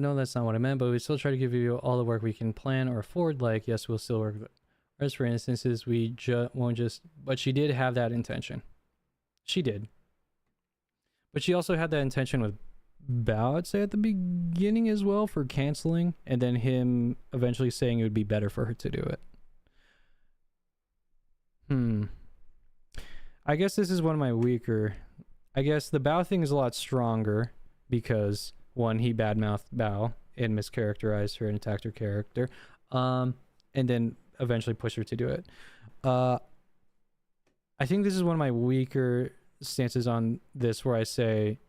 No, that's not what I meant, but we still try to give you all the work we can plan or afford. Like, yes, we'll still work. As for instances, we won't just, but she did have that intention. She did. But she also had that intention with Bao, I'd say, at the beginning as well, for canceling, and then him eventually saying it would be better for her to do it. I guess this is one of my weaker... I guess the Bao thing is a lot stronger, because, one, he badmouthed Bao and mischaracterized her and attacked her character, and then eventually pushed her to do it. I think this is one of my weaker stances on this, where I say,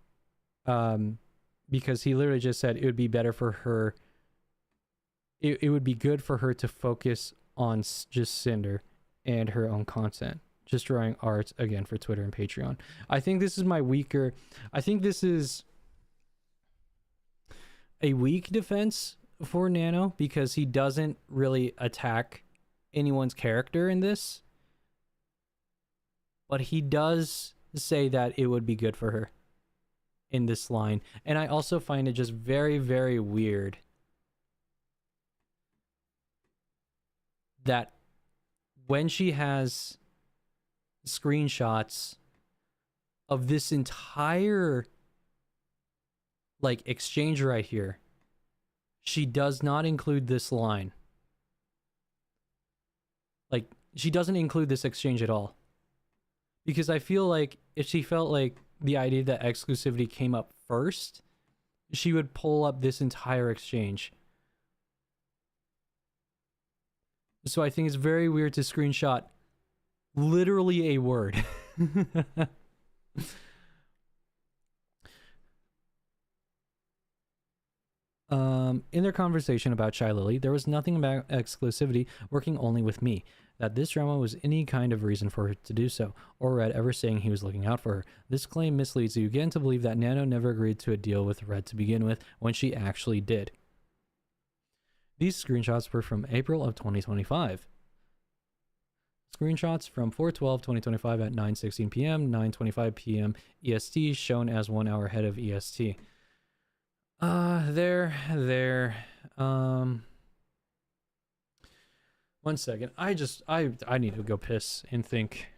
because he literally just said it would be better for her it would be good for her to focus on just Cinder and her own content, just drawing art again for Twitter and Patreon. I think this is my weaker. I think this is a weak defense for Nano because he doesn't really attack anyone's character in this, but he does say that it would be good for her in this line. And I also find it just very, very weird that when she has screenshots of this entire like exchange right here, she does not include this line. Like, she doesn't include this exchange at all. Because I feel like if she felt like the idea that exclusivity came up first, she would pull up this entire exchange. So I think it's very weird to screenshot literally a word. In their conversation about Shy Lily, there was nothing about exclusivity working only with me, that this drama was any kind of reason for her to do so, or Red ever saying he was looking out for her. This claim misleads you again to believe that Nano never agreed to a deal with Red to begin with, when she actually did. These screenshots were from April of 2025. Screenshots from 4/12/2025 at 9:16 p.m., 9:25 p.m. EST, shown as 1 hour ahead of EST. There. 1 second. I need to go piss and think.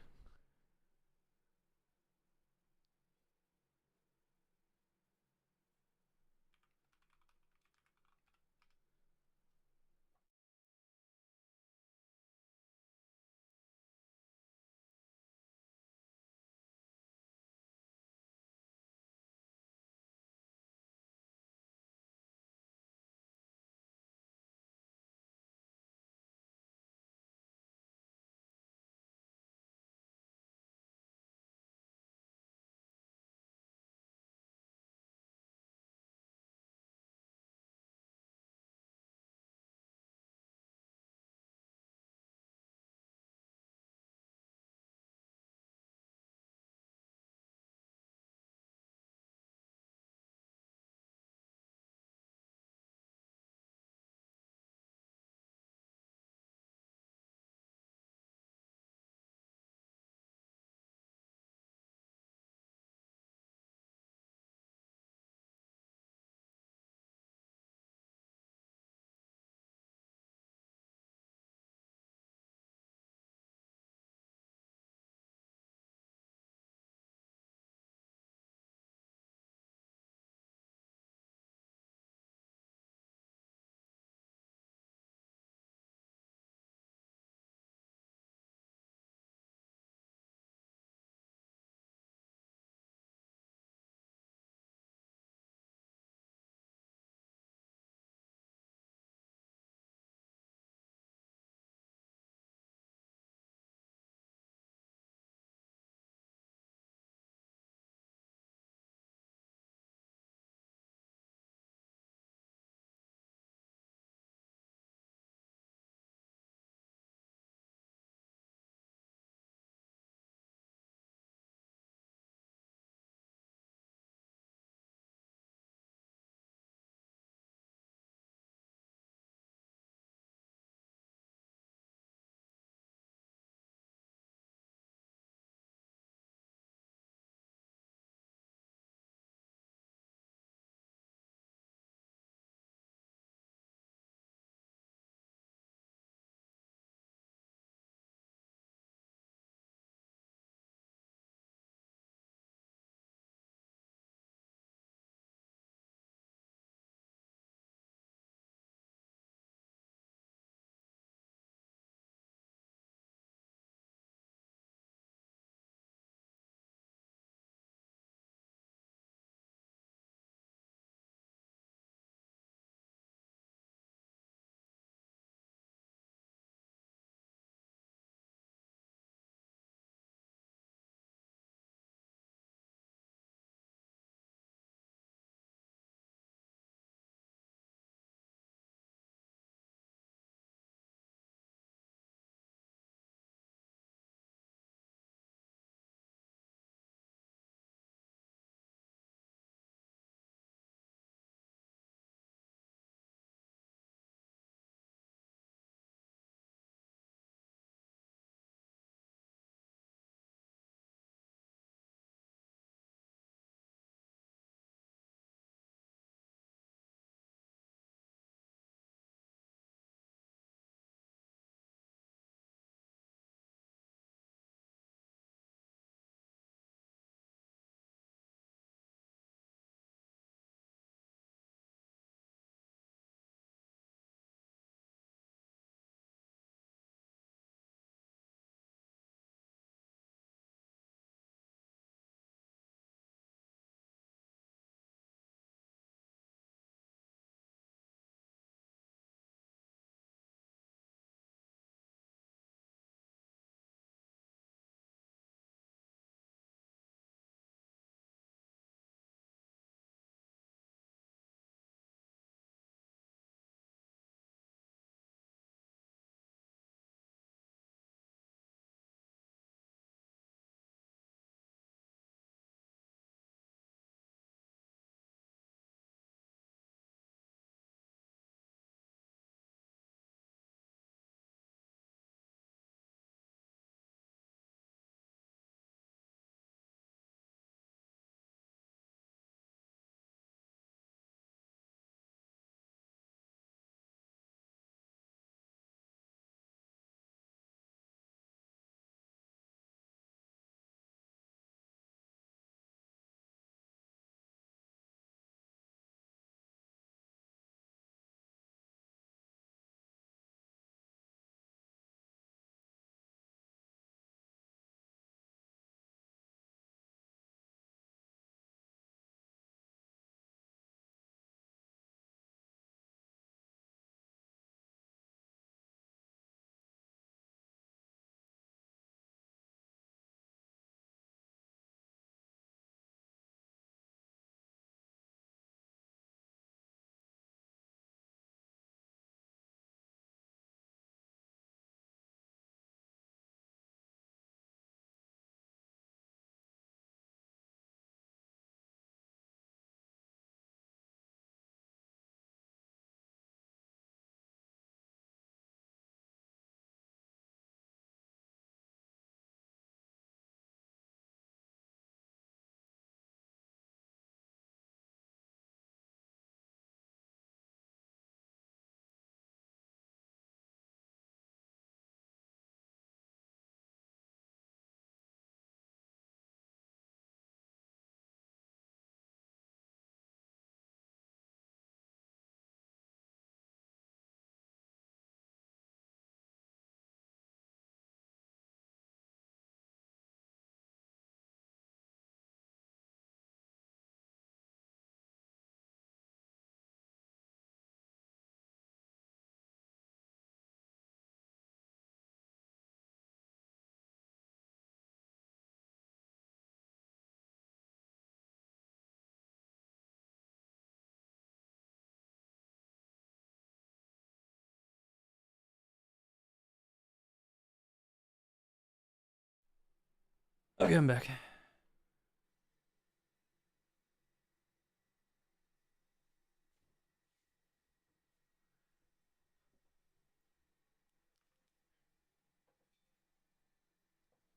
Okay, I'm back.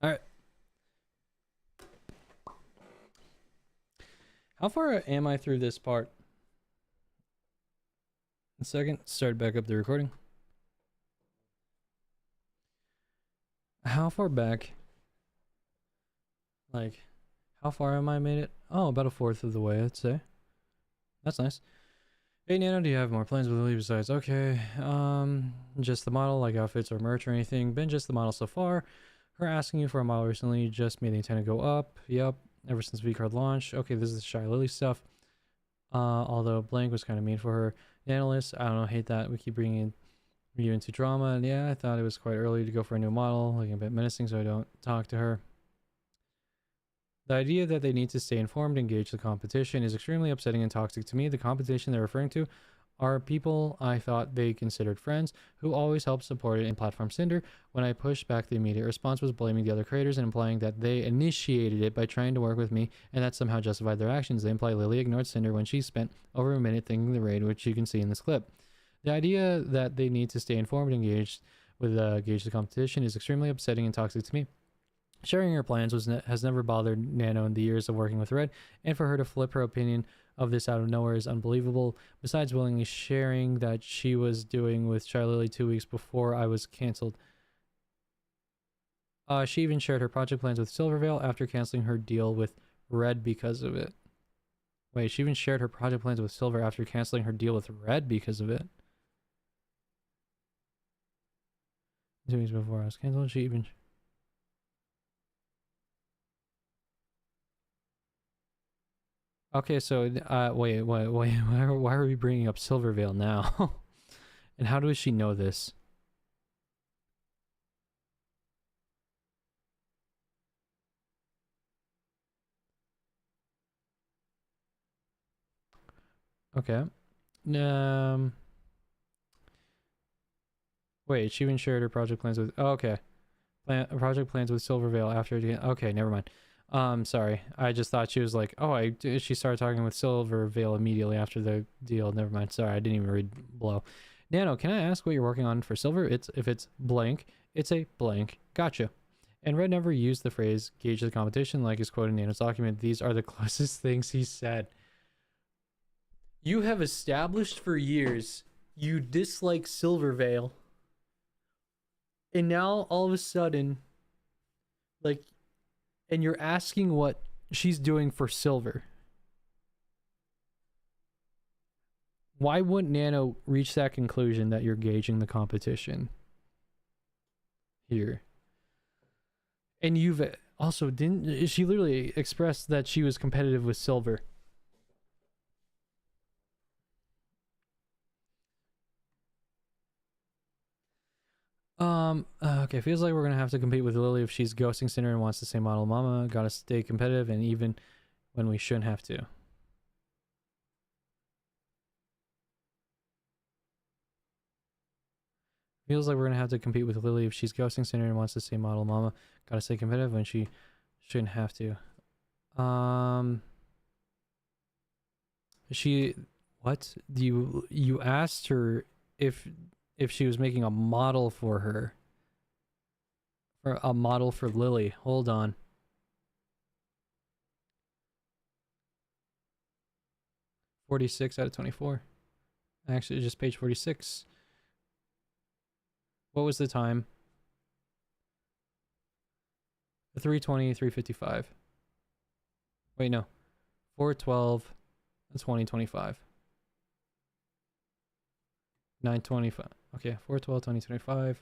All right. How far am I through this part? A second. Start back up the recording. How far back? Like, how far am I made it? Oh, about a fourth of the way, I'd say. That's nice. Hey Nano, do you have more plans with Lily besides? Okay, just the model, like outfits or merch or anything? Been just the model so far. Her asking you for a model recently just made the antenna go up. Yep, ever since V-Card launch. Okay, this is the Shy Lily stuff. Although blank was kind of mean for her. The analyst, I don't know, hate that. We keep bringing you into drama. And yeah, I thought it was quite early to go for a new model, looking a bit menacing, so I don't talk to her. The idea that they need to stay informed and engage the competition is extremely upsetting and toxic to me. The competition they're referring to are people I thought they considered friends who always helped support it in platform Cinder. When I pushed back, the immediate response was blaming the other creators and implying that they initiated it by trying to work with me and that somehow justified their actions. They imply Lily ignored Cinder when she spent over a minute thinking the raid, which you can see in this clip. The idea that they need to stay informed and engaged with gauge the competition is extremely upsetting and toxic to me. Sharing her plans has never bothered Nano in the years of working with Red, and for her to flip her opinion of this out of nowhere is unbelievable. Besides willingly sharing that she was doing with Shy Lily 2 weeks before I was cancelled. She even shared her project plans with Silvervale after canceling her deal with Red because of it. Wait, she even shared her project plans with Silver after canceling her deal with Red because of it. 2 weeks before I was cancelled, she even... Okay, so, wait, why are we bringing up Silvervale now? And how does she know this? Okay. Wait, she even shared her project plans with... Oh, okay. Project plans with Silvervale after... Okay, never mind. Sorry. I just thought she was like, oh, she started talking with Silvervale immediately after the deal. Never mind. Sorry, I didn't even read below. Nano, can I ask what you're working on for Silver? If it's blank, it's a blank. Gotcha. And Red never used the phrase gauge the competition like is quoted in Nano's document. These are the closest things he said. You have established for years you dislike Silvervale. And now all of a sudden, like, and you're asking what she's doing for Silver. Why wouldn't Nano reach that conclusion that you're gauging the competition here? And you've also didn't she literally expressed that she was competitive with Silver. Okay, feels like we're gonna have to compete with Lily if she's ghosting Cinder and wants the same model mama. Gotta stay competitive and even when we shouldn't have to. Feels like we're gonna have to compete with Lily if she's ghosting Cinder and wants the same model mama. Gotta stay competitive when she shouldn't have to. She what? You asked her if she was making a model for her. Or a model for Lily. Hold on. .46 out of 24. Actually, just page 46. What was the time? 3:20, 3:55. Wait, no. 4:12, 20:25. 9:25. Okay, 4:12, 20:25.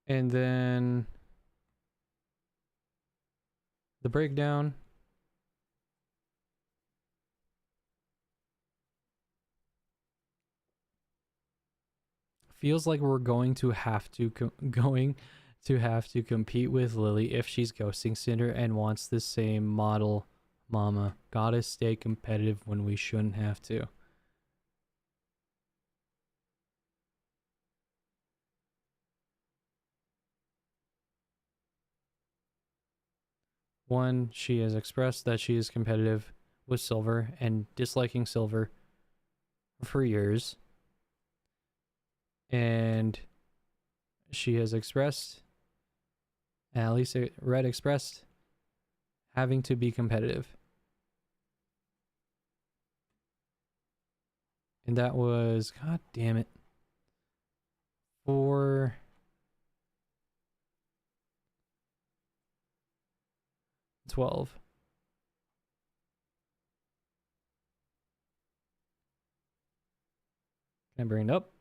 And then the breakdown. Feels like we're going to have to compete with Lily if she's ghosting Cinder and wants the same model Mama, gotta stay competitive when we shouldn't have to. One, she has expressed that she is competitive with silver and disliking silver for years. And she has expressed, at least Red expressed, having to be competitive. And that was, god damn it, 4/12. Can I bring it up?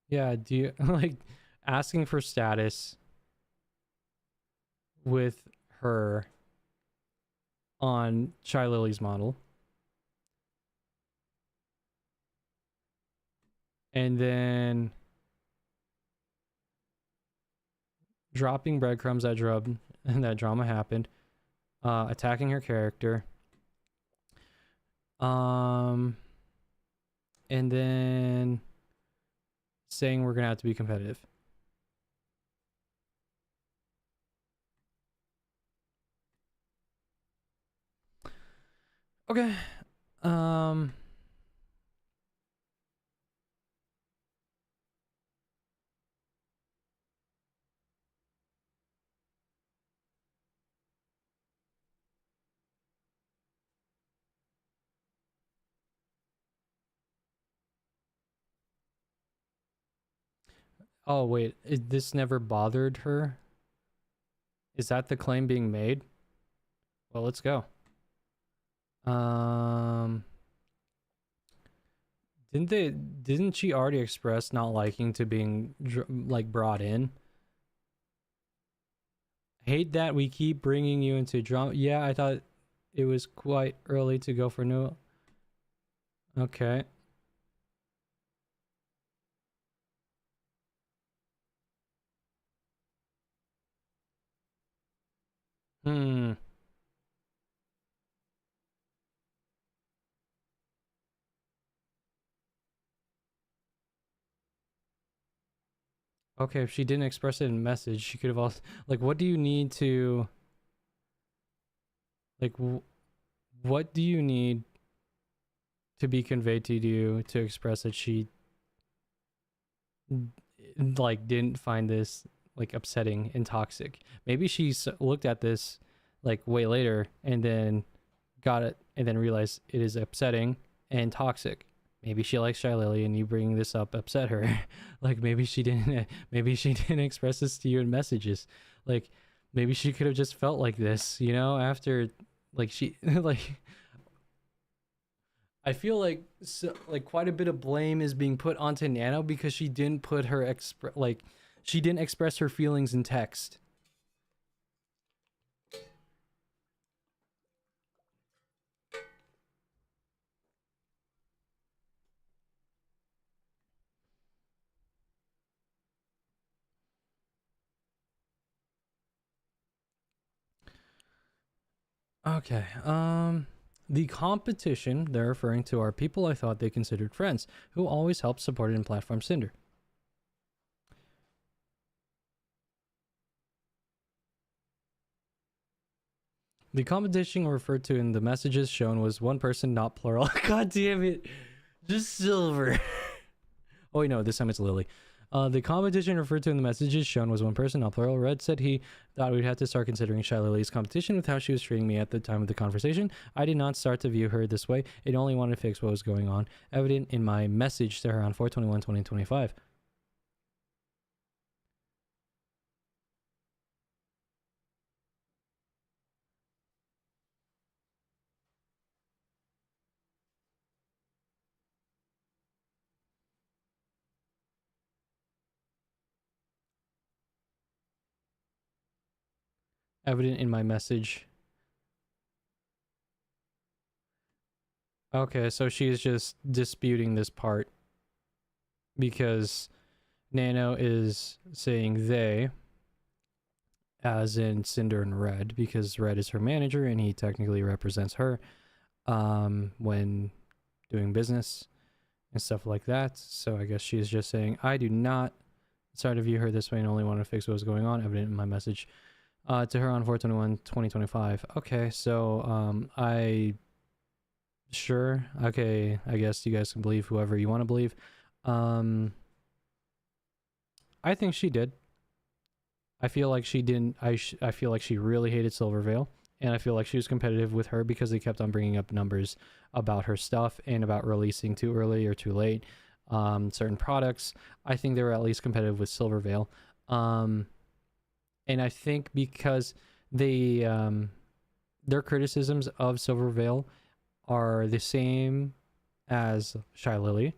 Yeah, do you like asking for status with her on Shy Lily's model? And then dropping breadcrumbs that drama happened, attacking her character, and then saying we're gonna have to be competitive. Okay. Oh wait, this never bothered her? Is that the claim being made? Well, let's go. Didn't she already express not liking to being like brought in? Hate that we keep bringing you into drama. Yeah, I thought it was quite early to go for new. Okay. Hmm. Okay, if she didn't express it in message, she could have also like what do you need to like what do you need to be conveyed to you to express that she like didn't find this like upsetting and toxic? Maybe she looked at this like way later and then got it and then realized it is upsetting and toxic. Maybe she likes Shy Lily and you bringing this up upset her. Like maybe she didn't express this to you in messages. Like maybe she could have just felt like this, you know, after like she like I feel like like quite a bit of blame is being put onto Nano because she didn't put her she didn't express her feelings in text. Okay. The competition they're referring to are people I thought they considered friends who always helped support it in platform Cinder. The competition referred to in the messages shown was one person, not plural. God damn it. Just Silver. Oh, wait, no, this time it's Lily. The competition referred to in the messages shown was one person, not plural. Red said he thought we'd have to start considering Shy Lily's competition with how she was treating me at the time of the conversation. I did not start to view her this way. It only wanted to fix what was going on, evident in my message to her on 4/21/2025. Evident in my message. Okay, so she's just disputing this part because Nano is saying they as in Cinder and Red, because Red is her manager and he technically represents her when doing business and stuff like that. So I guess she's just saying, I do not, sorry to view her this way and only want to fix what was going on, evident in my message to her on 4/21/2025. Okay, so sure, okay, I guess you guys can believe whoever you want to believe. I think she did. I feel like she didn't. I feel like she really hated Silvervale, and I feel like she was competitive with her because they kept on bringing up numbers about her stuff and about releasing too early or too late certain products. I think they were at least competitive with Silvervale, and I think because they their criticisms of Silvervale are the same as Shy Lily,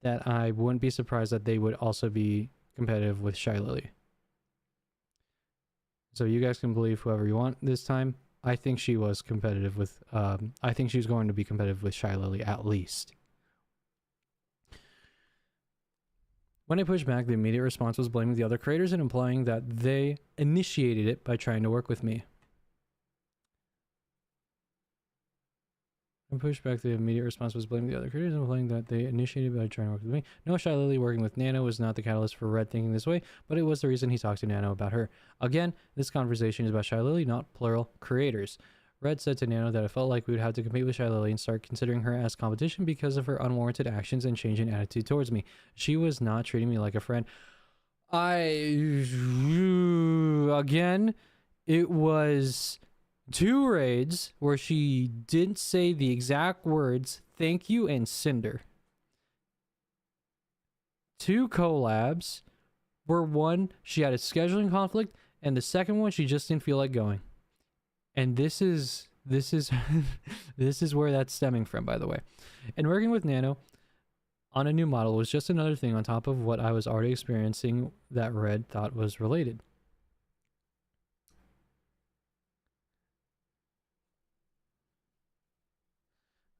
that I wouldn't be surprised that they would also be competitive with Shy Lily. So you guys can believe whoever you want this time. I think she was competitive with, I think she was going to be competitive with Shy Lily at least. When I pushed back, the immediate response was blaming the other creators and implying that they initiated it by trying to work with me. When pushed back, the immediate response was blaming the other creators and implying that they initiated it by trying to work with me. No, Shy Lily working with Nano was not the catalyst for Red thinking this way, but it was the reason he talked to Nano about her. Again, this conversation is about Shy Lily, not plural creators. Red said to Nano that it felt like we would have to compete with Shy Lily and start considering her as competition because of her unwarranted actions and change in attitude towards me. She was not treating me like a friend. Again, it was 2 raids where she didn't say the exact words thank you and Cinder. 2 collabs where one she had a scheduling conflict and the second one she just didn't feel like going. And this is this is where that's stemming from, by the way. And working with Nano on a new model was just another thing on top of what I was already experiencing that Red thought was related.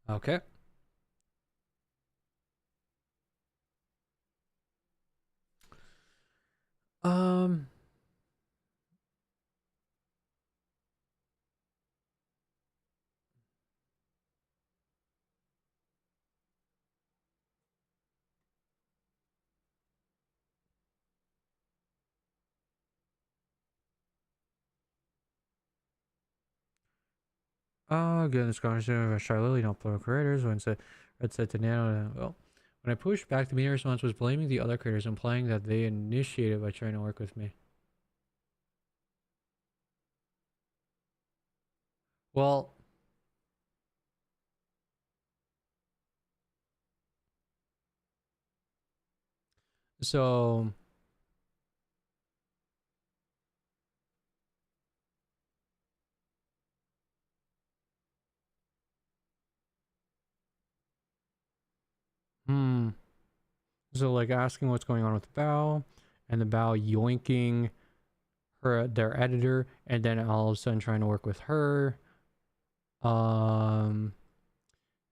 Okay. Um again, this conversation about Shy Lily, not plural creators. Red said to Nano, well, when I pushed back, the media response was blaming the other creators, implying that they initiated by trying to work with me. Well, so so like asking what's going on with the bow, and the bow yoinking their editor, and then all of a sudden trying to work with her.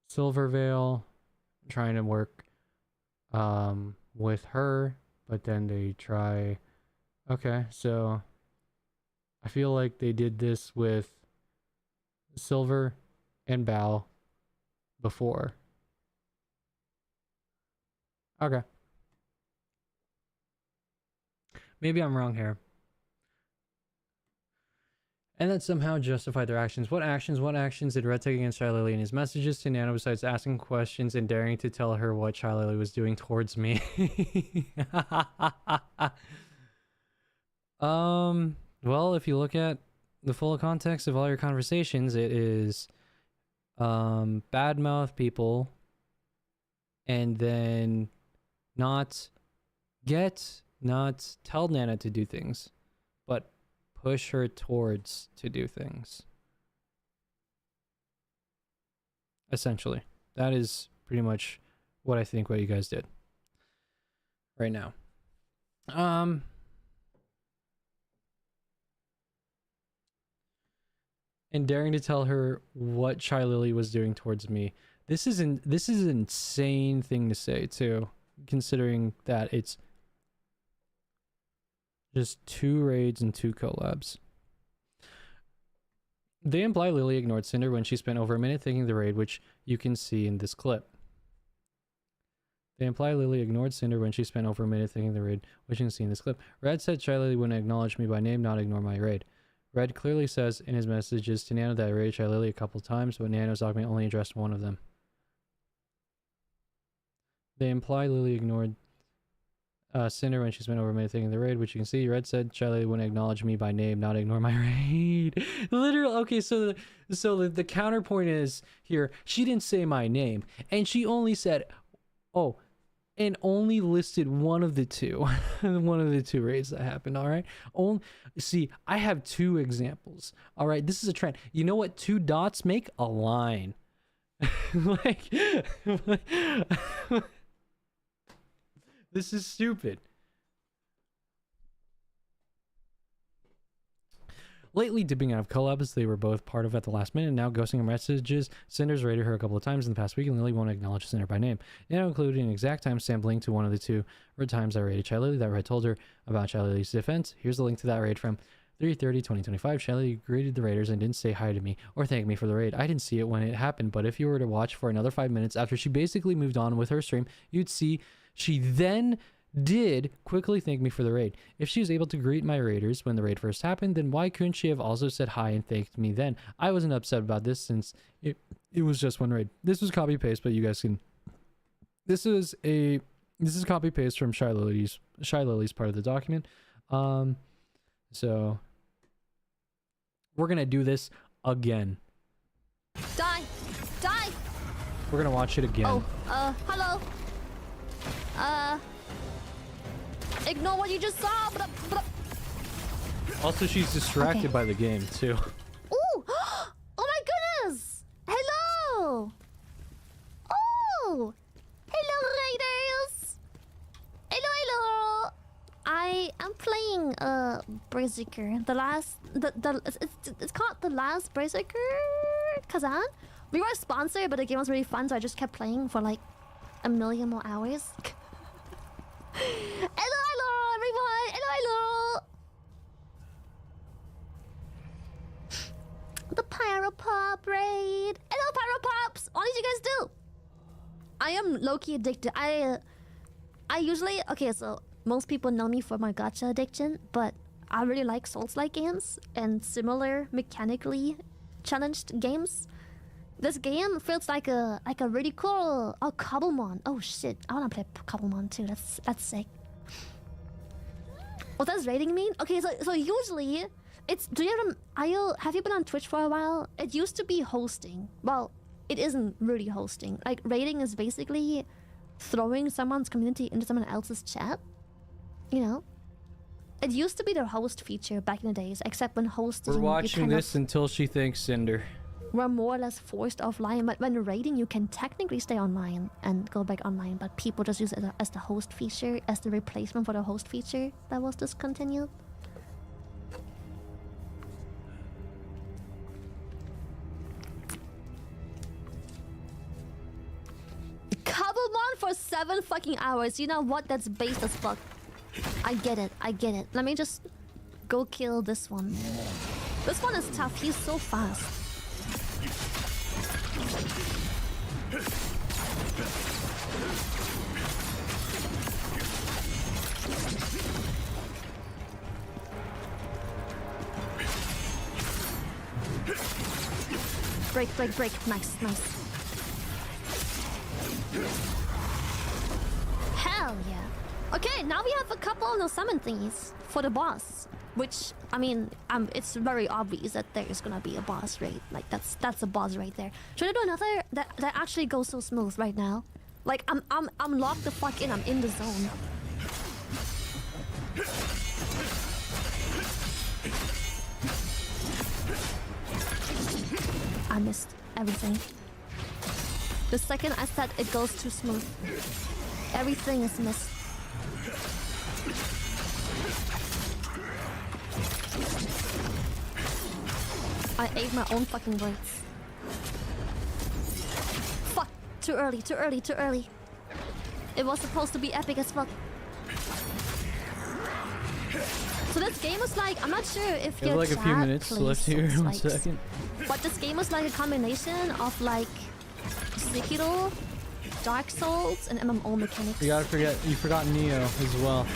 Silvervale trying to work with her, but then they try. Okay, so I feel like they did this with Silver and Bow before. Okay. Maybe I'm wrong here. And that somehow justified their actions. What actions? What actions did Red take against Shy Lily in his messages to Nano besides asking questions and daring to tell her what Shy Lily was doing towards me? Well, if you look at the full context of all your conversations, it is badmouth people and then not tell Nana to do things, but push her towards to do things. Essentially, that is pretty much what I think what you guys did right now. And daring to tell her what Shy Lily was doing towards me. This is an insane thing to say too, considering that it's Just 2 raids and 2 collabs. They imply Lily ignored Cinder when she spent over a minute thinking the raid, which you can see in this clip. They imply Lily ignored Cinder when she spent over a minute thinking the raid, which you can see in this clip. Red said Shy Lily wouldn't acknowledge me by name, not ignore my raid. Red clearly says in his messages to Nano that I raided Shy Lily a couple times, but Nano's document only addressed one of them. They imply Lily ignored Cinder when she spent over a minute thinking the raid, which you can see. Red said Shy Lily wouldn't acknowledge me by name, not ignore my raid. Literally, okay, so the counterpoint is here, she didn't say my name, and she only said, oh, and only listed one of the two. One of the 2 raids that happened, all right? See, I have 2 examples, all right? This is a trend. You know what 2 dots make? A line. like this is stupid. Lately dipping out of collabs they were both part of at the last minute, now ghosting her messages. Cinder's raided her a couple of times in the past week, and Lily won't acknowledge Cinder by name. Now including an exact timestamp link to one of the 2 times I raided Shy Lily that Red told her about Shy Lily's defense. Here's the link to that raid from 3/30/2025. Shy Lily greeted the raiders and didn't say hi to me or thank me for the raid. I didn't see it when it happened, but if you were to watch for another 5 minutes after she basically moved on with her stream, you'd see she then did quickly thank me for the raid. If she was able to greet my raiders when the raid first happened, then why couldn't she have also said hi and thanked me then? I wasn't upset about this since it was just one raid. This was copy paste, but you guys can. This is copy paste from Shy Lily's part of the document. So we're gonna do this again. Die! We're gonna watch it again. Oh, hello. Ignore what you just saw. Also, she's distracted by the game too. Ooh! Oh my goodness! Hello! Oh! Hello, raiders! Hello! I am playing Berserker. It's called The Last Berserker Kazan. We were sponsored, but the game was really fun, so I just kept playing for like a million more hours. Hello, everyone! Hello! The Pyropop raid! Hello, Pyropops! What did you guys do? I am low-key addicted. I usually... Okay, so most people know me for my gacha addiction, but I really like Souls-like games and similar mechanically challenged games. This game feels like a really cool Cobblemon. Oh shit, I wanna play Cobblemon too. That's sick. What does raiding mean? Okay, so usually it's have you been on Twitch for a while? It used to be hosting. Well, it isn't really hosting. Like raiding is basically throwing someone's community into someone else's chat. You know? It used to be the host feature back in the days, except when hosting we're watching this until she thanks Cinder. We're more or less forced offline, but when raiding you can technically stay online and go back online, but people just use it as the host feature, as the replacement for the host feature that was discontinued. Cobblemon for 7 fucking hours. You know what? That's base as fuck. I get it. Let me just go kill this one. This one is tough. He's so fast. Break. Nice. Hell yeah. Okay, now we have a couple of those summon thingies for the boss. Which, I mean, it's very obvious that there is gonna be a boss raid. Like, that's a boss right there. Should I do another that actually goes so smooth right now? Like, I'm locked the fuck in. I'm in the zone. I missed everything. The second I said it goes too smooth, everything is missed. I ate my own fucking words. Fuck! Too early. It was supposed to be epic as fuck. So this game was like, I'm not sure if We have your like a few chat minutes plays left here. One Souls-likes. second. But this game was like a combination of like Sekiro, Dark Souls, and MMO mechanics. You forgot Neo as well.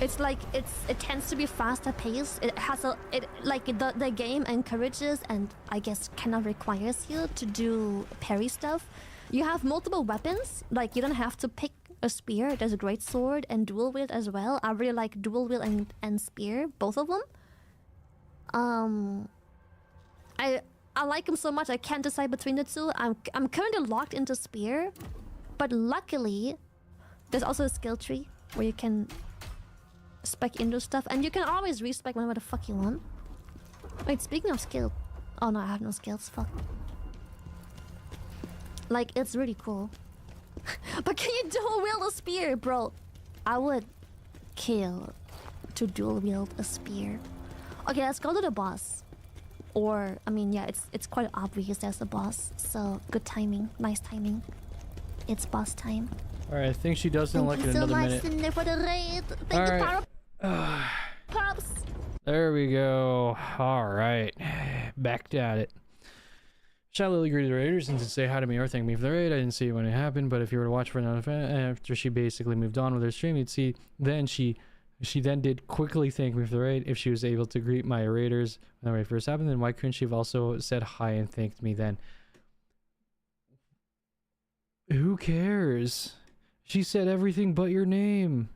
It's like it tends to be faster paced. It has the game encourages and I guess kind of requires you to do parry stuff. You have multiple weapons. Like you don't have to pick a spear. There's a great sword and dual wield as well. I really like dual wield and spear, both of them. I like them so much I can't decide between the two. I'm currently locked into spear, but luckily there's also a skill tree where you can spec into stuff, and you can always respec whenever the fuck you want. Wait, speaking of skill, oh no, I have no skills. Fuck. Like it's really cool, but can you dual wield a spear, bro? I would kill to dual wield a spear. Okay, let's go to the boss. Or I mean, yeah, it's quite obvious there's a boss. So good timing, nice timing. It's boss time. All right, I think she does sound like in another minute. Thank you so much, Sinder, for the raid. Thank you, Power Pops. There we go. All right, back at it. Shy Lily greeted the raiders and to say hi to me or thank me for the raid. I didn't see it when it happened, but if you were to watch for another event after she basically moved on with her stream, you'd see then she then did quickly thank me for the raid. If she was able to greet my raiders when the raid first happened, then why couldn't she have also said hi and thanked me then? Who cares? She said everything but your name.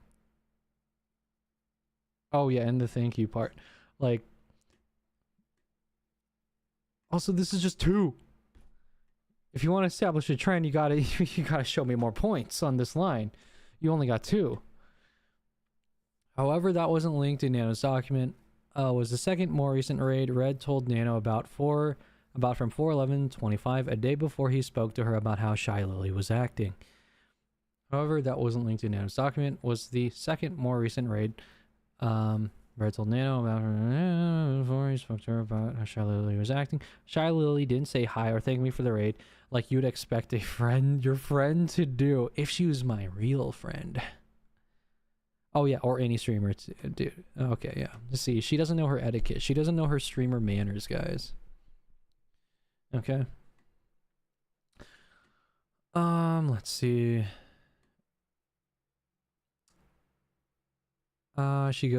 Oh yeah, and the thank you part. Like, also this is just 2. If you want to establish a trend, you gotta show me more points on this line. You only got 2. However, that wasn't linked in Nano's document. Was the second more recent raid Red told Nano about from 4/11/25, a day before he spoke to her about how Shy Lily was acting. However, that wasn't linked in Nano's document. Was the second more recent raid Red told Nano about her before he spoke to her about how Shy Lily was acting. Shy Lily didn't say hi or thank me for the raid like you'd expect your friend to do if she was my real friend. Oh yeah, or any streamer, dude. Okay, yeah. Let's see. She doesn't know her etiquette. She doesn't know her streamer manners, guys. Okay. Let's see. She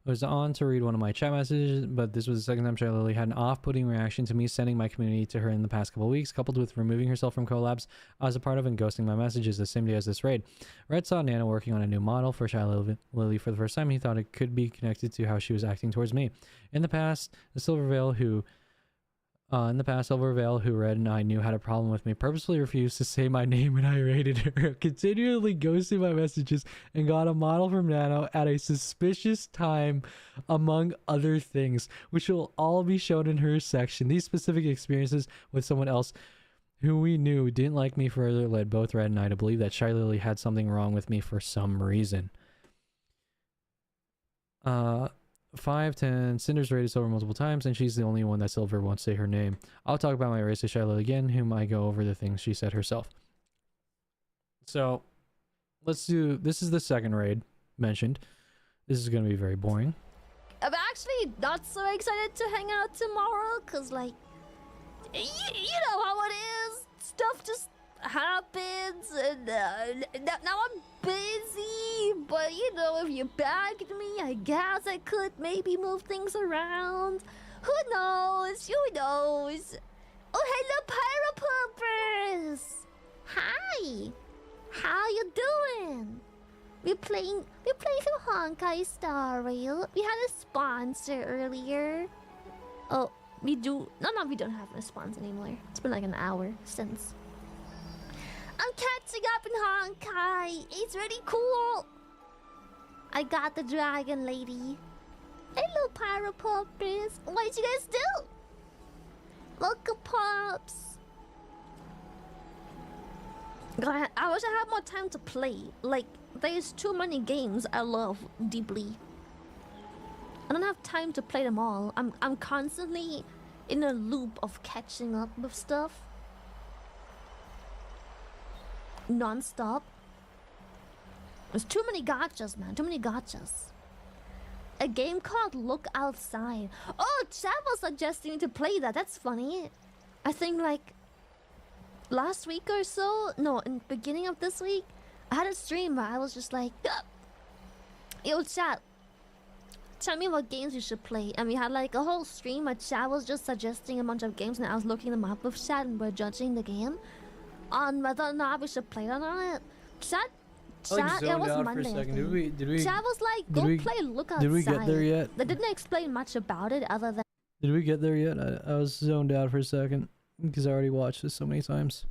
was on to read one of my chat messages, but this was the second time Shy Lily had an off-putting reaction to me sending my community to her in the past couple of weeks, coupled with removing herself from collabs I was a part of and ghosting my messages the same day as this raid. Red saw Nano working on a new model for Shy Lily for the first time. He thought it could be connected to how she was acting towards me. In the past, Silver Veil, who Red and I knew had a problem with me, purposefully refused to say my name when I raided her, continually ghosted my messages, and got a model from Nano at a suspicious time, among other things, which will all be shown in her section. These specific experiences with someone else who we knew didn't like me further led both Red and I to believe that Shy Lily had something wrong with me for some reason. 510 Cinder's raided Silver multiple times, and she's the only one that Silver won't say her name. I'll talk about my race to Shy Lily again, whom I go over the things she said herself. So, let's do... This is the second raid mentioned. This is going to be very boring. I'm actually not so excited to hang out tomorrow, because, like, you know how it is. Stuff just happens, and now I'm busy, but, you know, if you bagged me, I guess I could maybe move things around. Who knows? Who knows? Oh, hello, Pyropoopers! Hi! How you doing? We're playing some Honkai Star Rail. We had a sponsor earlier. Oh, we do... No, we don't have a sponsor anymore. It's been like an hour since. I'm catching up in Honkai. It's really cool. I got the dragon lady. Hello, Pyropoopers. What did you guys do? Look at Pops. God, I wish I had more time to play. Like, there's too many games I love deeply. I don't have time to play them all. I'm constantly in a loop of catching up with stuff. non-stop. There's too many gotchas, man. Too many gotchas. A game called Look Outside. Oh, Chad was suggesting to play that. That's funny. I think like last week or so. No, in the beginning of this week, I had a stream where I was just like, yo, Chad, tell me what games you should play. And we had like a whole stream where Chad was just suggesting a bunch of games, and I was looking them up with Chad, and we're judging the game on whether or not we should play it or not. Chad, it was Monday. Did we? Chad was like, "Go play Look Outside." Did we get there yet? They didn't explain much about it other than. Did we get there yet? I was zoned out for a second because I already watched this so many times.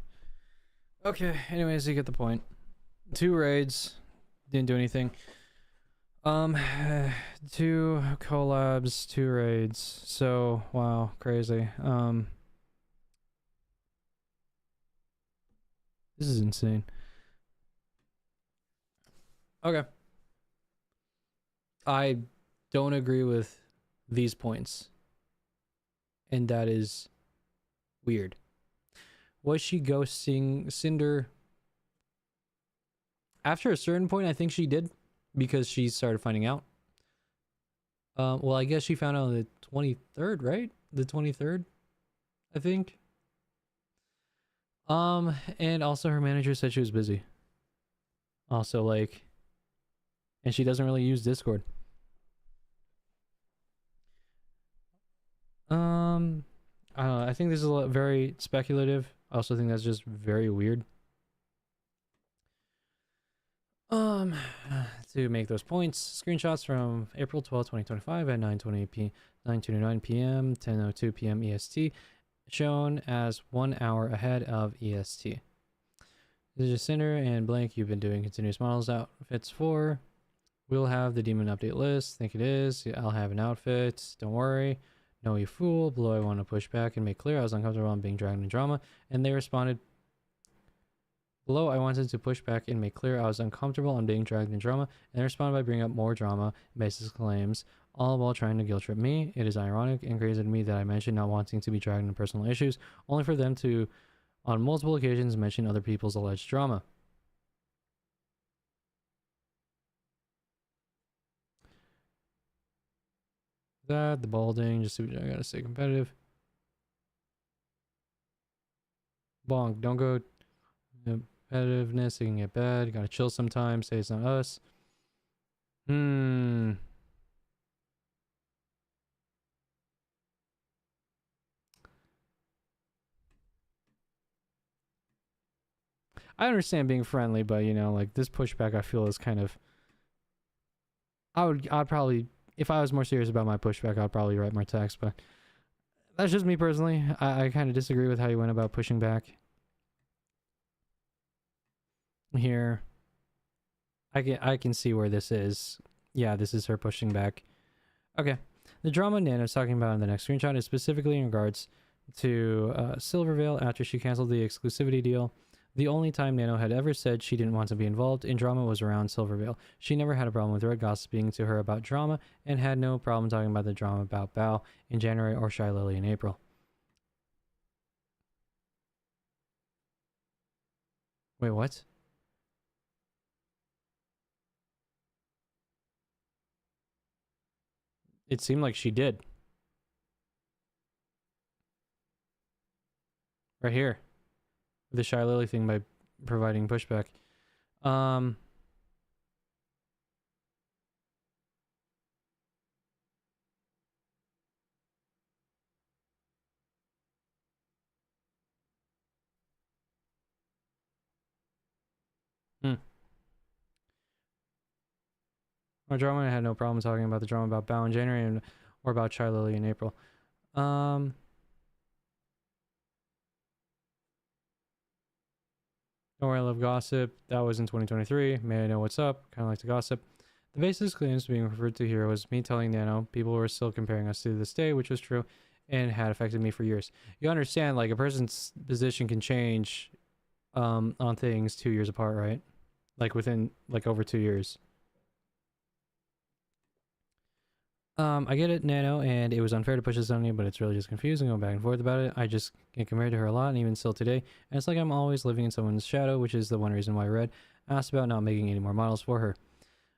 Okay. Anyways, you get the point. 2 raids, didn't do anything. 2 collabs, 2 raids. So wow, crazy. This is insane. Okay. I don't agree with these points. And that is weird. Was she ghosting Sinder? After a certain point, I think she did. Because she started finding out. Well, I guess she found out on the 23rd, right? The 23rd, I think. And also her manager said she was busy. Also, like... And she doesn't really use Discord. I don't know. I think this is very speculative. I also think that's just very weird. To make those points, screenshots from April 12, 2025 at 9:29 p.m., 10:02 p.m. EST, shown as 1 hour ahead of EST. This is Cinder and blank. You've been doing continuous models outfits for. We'll have the demon update list. Think it is. I'll have an outfit. Don't worry. No, you fool. Below, I want to push back and make clear I was uncomfortable on being dragged in drama, and they responded. Below, I wanted to push back and make clear I was uncomfortable on being dragged in drama, and they responded by bringing up more drama, baseless claims, all while trying to guilt trip me. It is ironic and crazy to me that I mentioned not wanting to be dragged into personal issues, only for them to, on multiple occasions, mention other people's alleged drama. That, the balding, just I gotta stay competitive. Bonk, don't go... Competitiveness, it can get bad. Gotta chill sometimes. Say it's not us. I understand being friendly, but you know, like this pushback, I feel is kind of. I'd probably, if I was more serious about my pushback, I'd probably write more text. But that's just me personally. I kind of disagree with how you went about pushing back. Here I can see where this is. Yeah, this is her pushing back. Okay, the drama Nano's talking about in the next screenshot is specifically in regards to Silvervale after she canceled the exclusivity deal. The only time Nano had ever said she didn't want to be involved in drama was around Silvervale. She never had a problem with Red gossiping to her about drama and had no problem talking about the drama about Bao in January or Shy Lily in April. Wait, what? It seemed like she did. Right here. The Shy Lily thing by providing pushback. My drama, I had no problem talking about the drama about Bao in January or about Shy Lily in April. Don't worry, I love gossip. That was in 2023. May I know what's up? Kind of like to gossip. The basis claims being referred to here was me telling Nano people were still comparing us to this day, which was true and had affected me for years. You understand, like, a person's position can change on things 2 years apart, right? Like within, like, over 2 years. I get it, Nano, and it was unfair to push this on you, but it's really just confusing going back and forth about it. I just get compared to her a lot, and even still today, and it's like I'm always living in someone's shadow, which is the one reason why Red asked about not making any more models for her.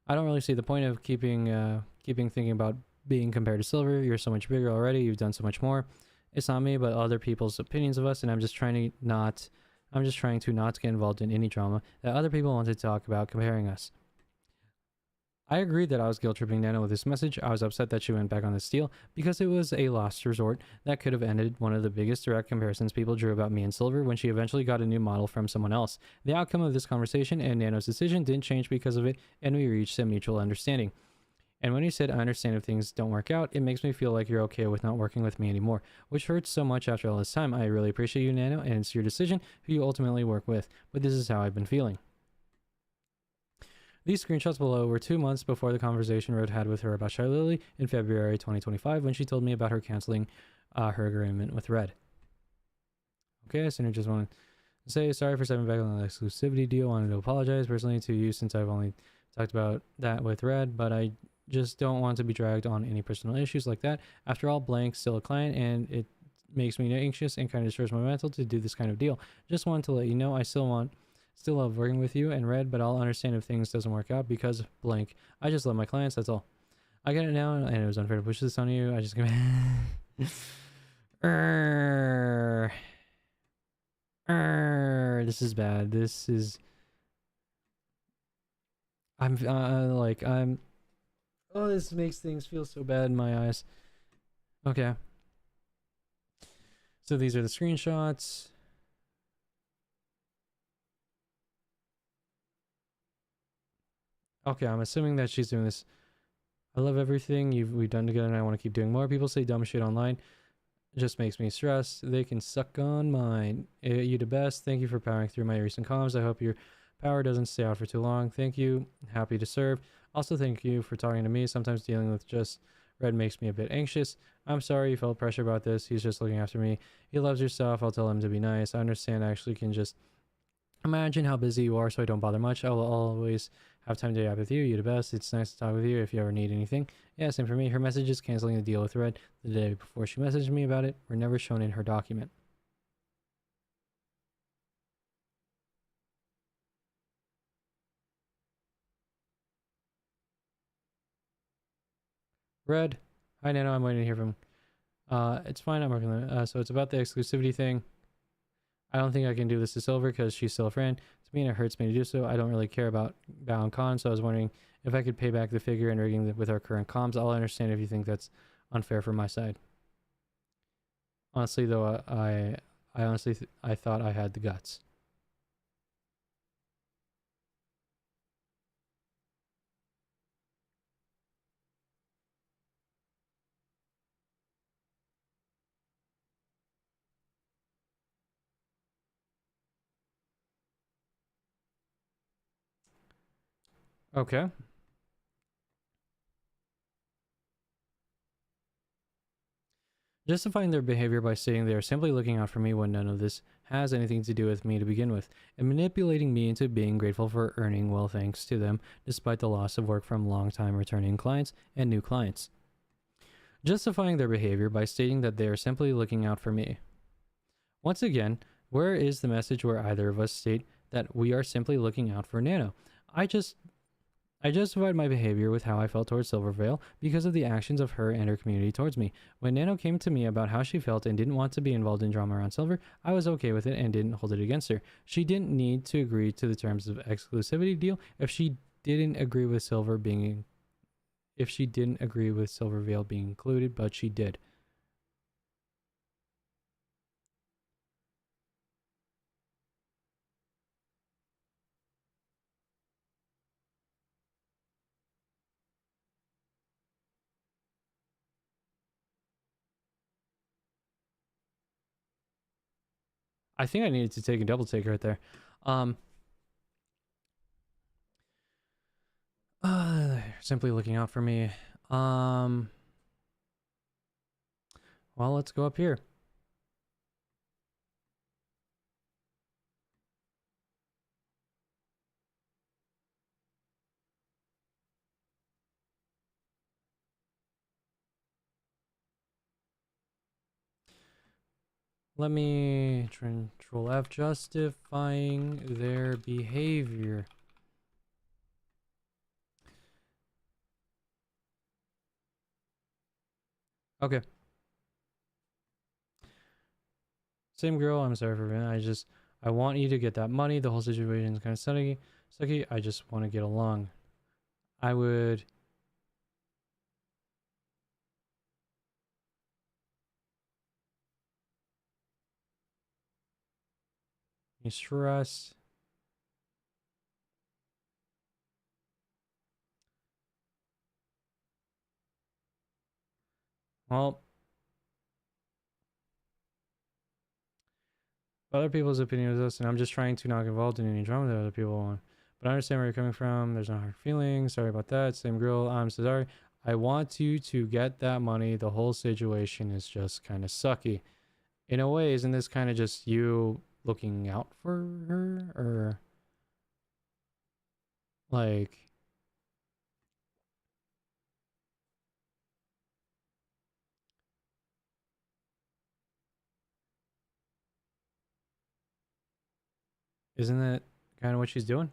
I don't really see the point of keeping thinking about being compared to Silver. You're so much bigger already. You've done so much more. It's not me, but other people's opinions of us, and I'm just trying to not get involved in any drama that other people want to talk about comparing us. I agreed that I was guilt tripping Nana with this message. I was upset that she went back on this deal because it was a last resort that could have ended one of the biggest direct comparisons people drew about me and Silver when she eventually got a new model from someone else. The outcome of this conversation and Nano's decision didn't change because of it, and we reached a mutual understanding. And when you said, I understand if things don't work out, it makes me feel like you're okay with not working with me anymore, which hurts so much after all this time. I really appreciate you, Nano, and it's your decision who you ultimately work with, but this is how I've been feeling. These screenshots below were 2 months before the conversation Rode had with her about Shy Lily in February 2025 when she told me about her canceling her agreement with Red. Okay, Sinder just wanted to say sorry for stepping back on the exclusivity deal. Wanted to apologize personally to you since I've only talked about that with Red, but I just don't want to be dragged on any personal issues like that. After all, Blank's still a client and it makes me anxious and kind of destroys my mental to do this kind of deal. Just wanted to let you know I still love working with you and Red, but I'll understand if things doesn't work out because blank. I just love my clients, that's all. I get it now, and it was unfair to push this on you. I just this is bad. This is I'm oh, this makes things feel so bad in my eyes. Okay. So these are the screenshots. Okay, I'm assuming that she's doing this. I love everything we've done together and I want to keep doing more. People say dumb shit online. It just makes me stressed. They can suck on mine. You the best. Thank you for powering through my recent comms. I hope your power doesn't stay out for too long. Thank you. Happy to serve. Also, thank you for talking to me. Sometimes dealing with just Red makes me a bit anxious. I'm sorry you felt pressure about this. He's just looking after me. He loves your stuff. I'll tell him to be nice. I understand I actually can just imagine how busy you are so I don't bother much. I will always have time to chat with you. You're the best. It's nice to talk with you if you ever need anything. Yeah, same for me. Her message is canceling the deal with Red the day before she messaged me about it were never shown in her document. Red. Hi, Nano. I'm waiting to hear from... it's fine. I'm working on it. So it's about the exclusivity thing. I don't think I can do this to Silver because she's still a friend to me and it hurts me to do so. I don't really care about bound cons, so I was wondering if I could pay back the figure and rigging with our current comms. I'll understand if you think that's unfair from my side. Honestly, though, I thought I had the guts. Okay. Justifying their behavior by stating they are simply looking out for me when none of this has anything to do with me to begin with, and manipulating me into being grateful for earning well thanks to them despite the loss of work from long-time returning clients and new clients. Justifying their behavior by stating that they are simply looking out for me. Once again, where is the message where either of us state that we are simply looking out for Nano? I justified my behavior with how I felt towards Silvervale because of the actions of her and her community towards me. When Nano came to me about how she felt and didn't want to be involved in drama around Silver, I was okay with it and didn't hold it against her. She didn't need to agree to the terms of exclusivity deal if she didn't agree with Silvervale being included, but she did. I think I needed to take a double take right there. Simply looking out for me. Well, let's go up here. Let me control F, justifying their behavior. Okay. Same girl, I'm sorry for it. I want you to get that money. The whole situation is kind of sucky. I just want to get along. I would... stress. Well, other people's opinion is this, and I'm just trying to not get involved in any drama that other people want. But I understand where you're coming from. There's no hard feelings. Sorry about that. Same girl. I'm so sorry. I want you to get that money. The whole situation is just kind of sucky. In a way, isn't this kind of just you looking out for her? Or, like... Isn't that kind of what she's doing?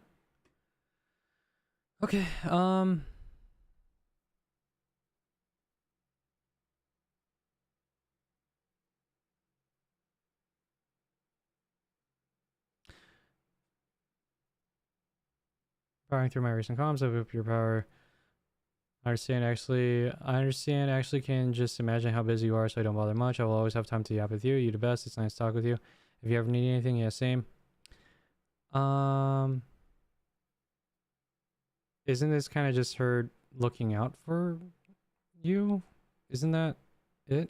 Okay, powering through my recent comms, I hope your power. I understand actually can just imagine how busy you are, so I don't bother much. I will always have time to yap with you. You the best. It's nice to talk with you. If you ever need anything, yeah, same. Um, isn't this kind of just her looking out for you? Isn't that it?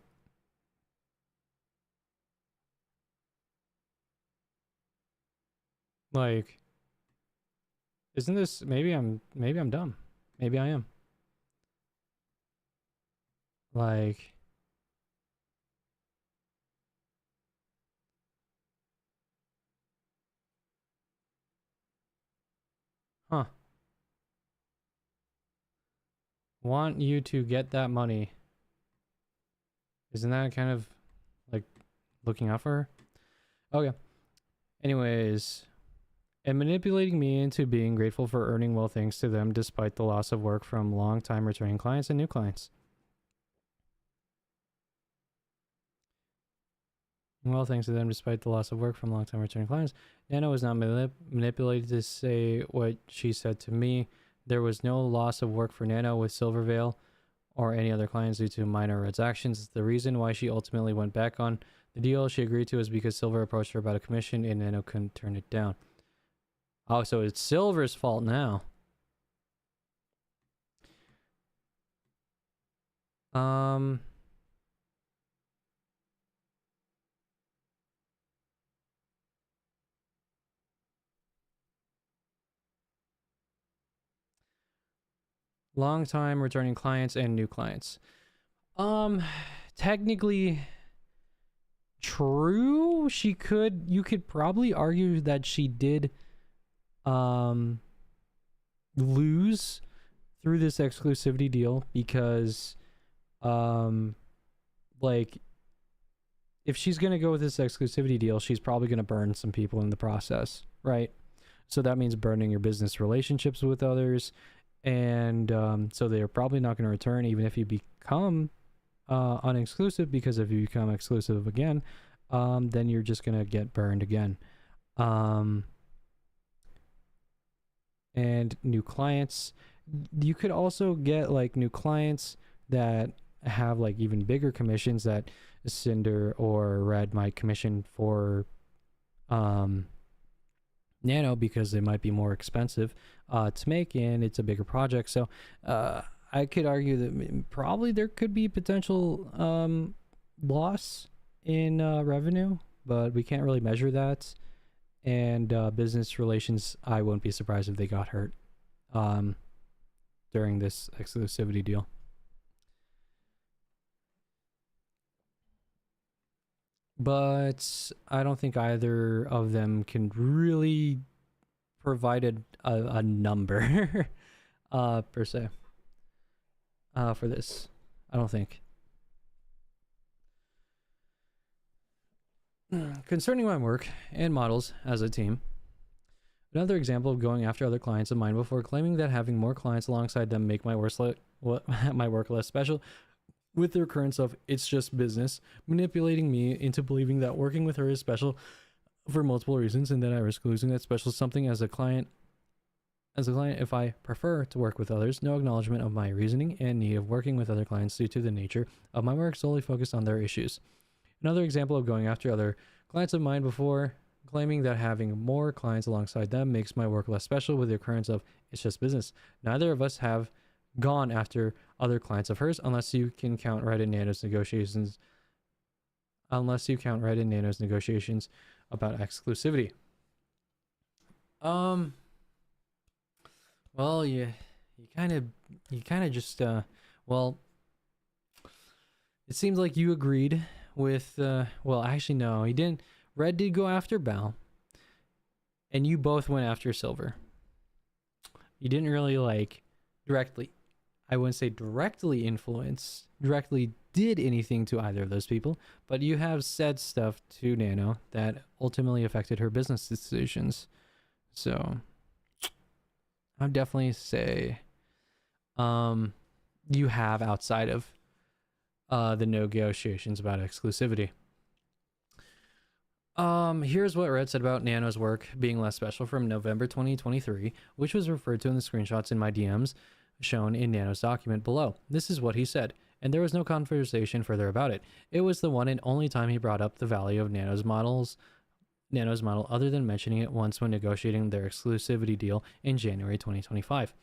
Like, isn't this, maybe I'm dumb. Maybe I am. Like, huh. Want you to get that money. Isn't that kind of like looking out for her? Okay. Anyways, and manipulating me into being grateful for earning well thanks to them despite the loss of work from long-time returning clients and new clients. Well, thanks to them despite the loss of work from long-time returning clients. Nano was not manipulated to say what she said to me. There was no loss of work for Nano with Silvervale or any other clients due to minor transactions. The reason why she ultimately went back on the deal she agreed to is because Silver approached her about a commission and Nano couldn't turn it down. Oh, so it's Silver's fault now. Long time returning clients and new clients. Technically true. You could probably argue that she did lose through this exclusivity deal because like if she's going to go with this exclusivity deal, she's probably going to burn some people in the process, right? So that means burning your business relationships with others, and so they're probably not going to return even if you become unexclusive, because if you become exclusive again, then you're just going to get burned again. And new clients, you could also get like new clients that have like even bigger commissions that Cinder or Red might commission for Nano, because they might be more expensive to make and it's a bigger project. So I could argue that probably there could be potential loss in revenue, but we can't really measure that. And business relations, I wouldn't be surprised if they got hurt during this exclusivity deal. But I don't think either of them can really provide a number per se for this. I don't think. Concerning my work and models as a team, another example of going after other clients of mine before claiming that having more clients alongside them make my my work less special, with the recurrence of "it's just business," manipulating me into believing that working with her is special for multiple reasons, and that I risk losing that special something as a client. As a client, if I prefer to work with others, no acknowledgement of my reasoning and need of working with other clients due to the nature of my work solely focused on their issues. Another example of going after other clients of mine before claiming that having more clients alongside them makes my work less special, with the occurrence of "it's just business." Neither of us have gone after other clients of hers unless you can count right in Nano's negotiations. Unless you count right in Nano's negotiations about exclusivity. Well, you kind of just well, it seems like you agreed with well, actually no, he didn't. Red did go after Bal, and you both went after Silver. You didn't really like directly, I wouldn't say directly did anything to either of those people, but you have said stuff to Nano that ultimately affected her business decisions. So I'd definitely say you have, outside of the negotiations about exclusivity. Here's what Red said about Nano's work being less special from November 2023, which was referred to in the screenshots in my DMs shown in Nano's document below. This is what he said, and there was no conversation further about it. It was the one and only time he brought up the value of Nano's model, other than mentioning it once when negotiating their exclusivity deal in January 2025.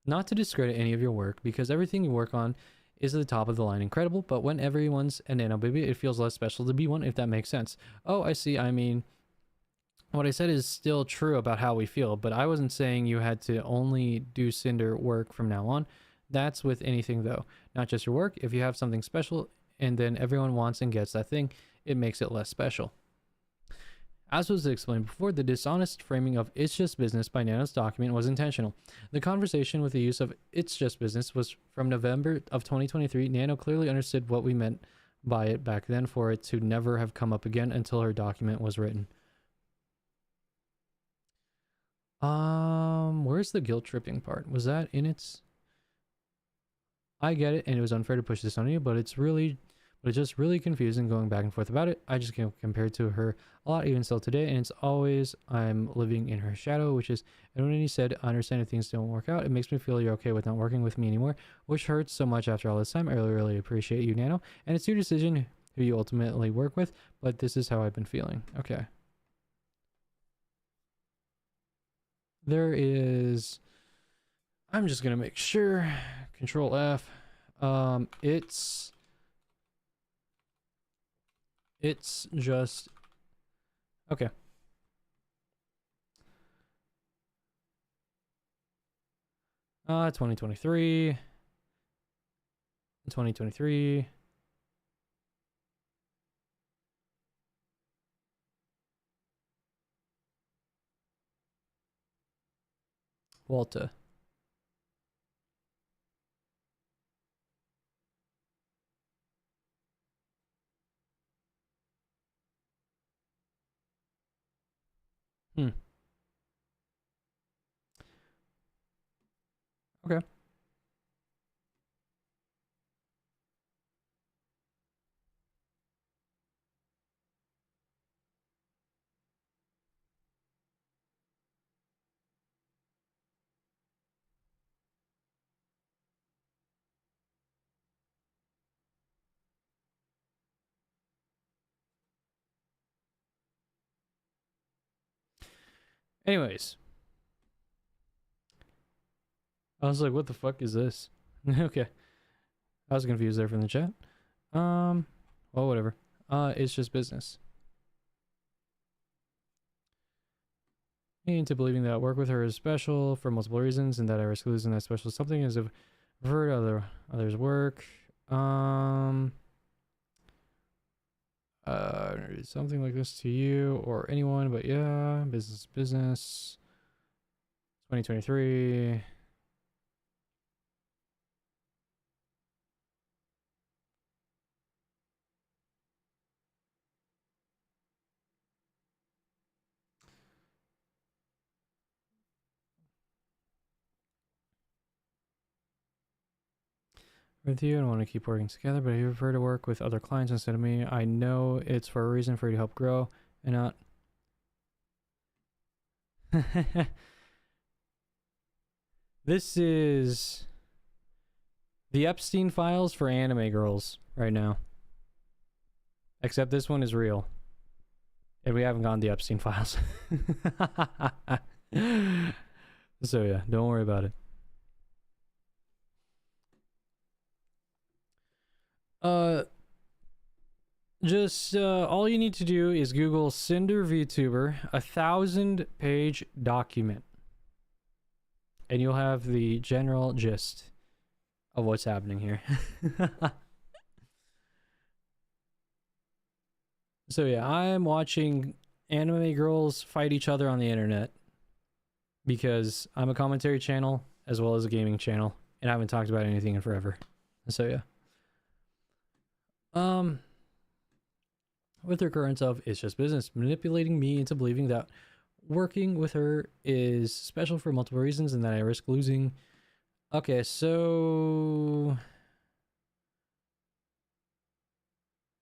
Not to discredit any of your work, because everything you work on is at the top of the line incredible, but when everyone's a Nano baby, it feels less special to be one, if that makes sense. Oh, I see. I mean, what I said is still true about how we feel, but I wasn't saying you had to only do Cinder work from now on. That's with anything, though, not just your work. If you have something special and then everyone wants and gets that thing, it makes it less special. As was explained before, the dishonest framing of "it's just business" by Nano's document was intentional. The conversation with the use of "it's just business" was from November of 2023. Nano clearly understood what we meant by it back then, for it to never have come up again until her document was written. Where's the guilt tripping part? Was that in its... I get it, and it was unfair to push this on you, but it's just really confusing going back and forth about it. I just get compared to her a lot, even still today, and it's always I'm living in her shadow, which is... And when he said, "I understand if things don't work out, it makes me feel you're okay with not working with me anymore," which hurts so much after all this time. I really appreciate you, Nano, and it's your decision who you ultimately work with, but this is how I've been feeling. Okay. There is... I'm just gonna make sure. Control F. It's just... Okay. 2023. 2023. Walter. Okay. Anyways. I was like, what the fuck is this? Okay. I was confused there from the chat. Well, whatever. It's just business. Into believing that work with her is special for multiple reasons, and that I risk losing that special something as if I've heard others work. Something like this to you or anyone, but yeah, business. 2023. with you and want to keep working together, but if you prefer to work with other clients instead of me, I know it's for a reason, for you to help grow and not. This is the Epstein files for anime girls right now. Except this one is real. And we haven't gotten the Epstein files. So yeah, don't worry about it. Just all you need to do is Google Sinder Vtuber 1,000-page document, and you'll have the general gist of what's happening here. So yeah, I'm watching anime girls fight each other on the internet because I'm a commentary channel as well as a gaming channel, and I haven't talked about anything in forever. So yeah. With her current of it's just business, manipulating me into believing that working with her is special for multiple reasons and that I risk losing. Okay, so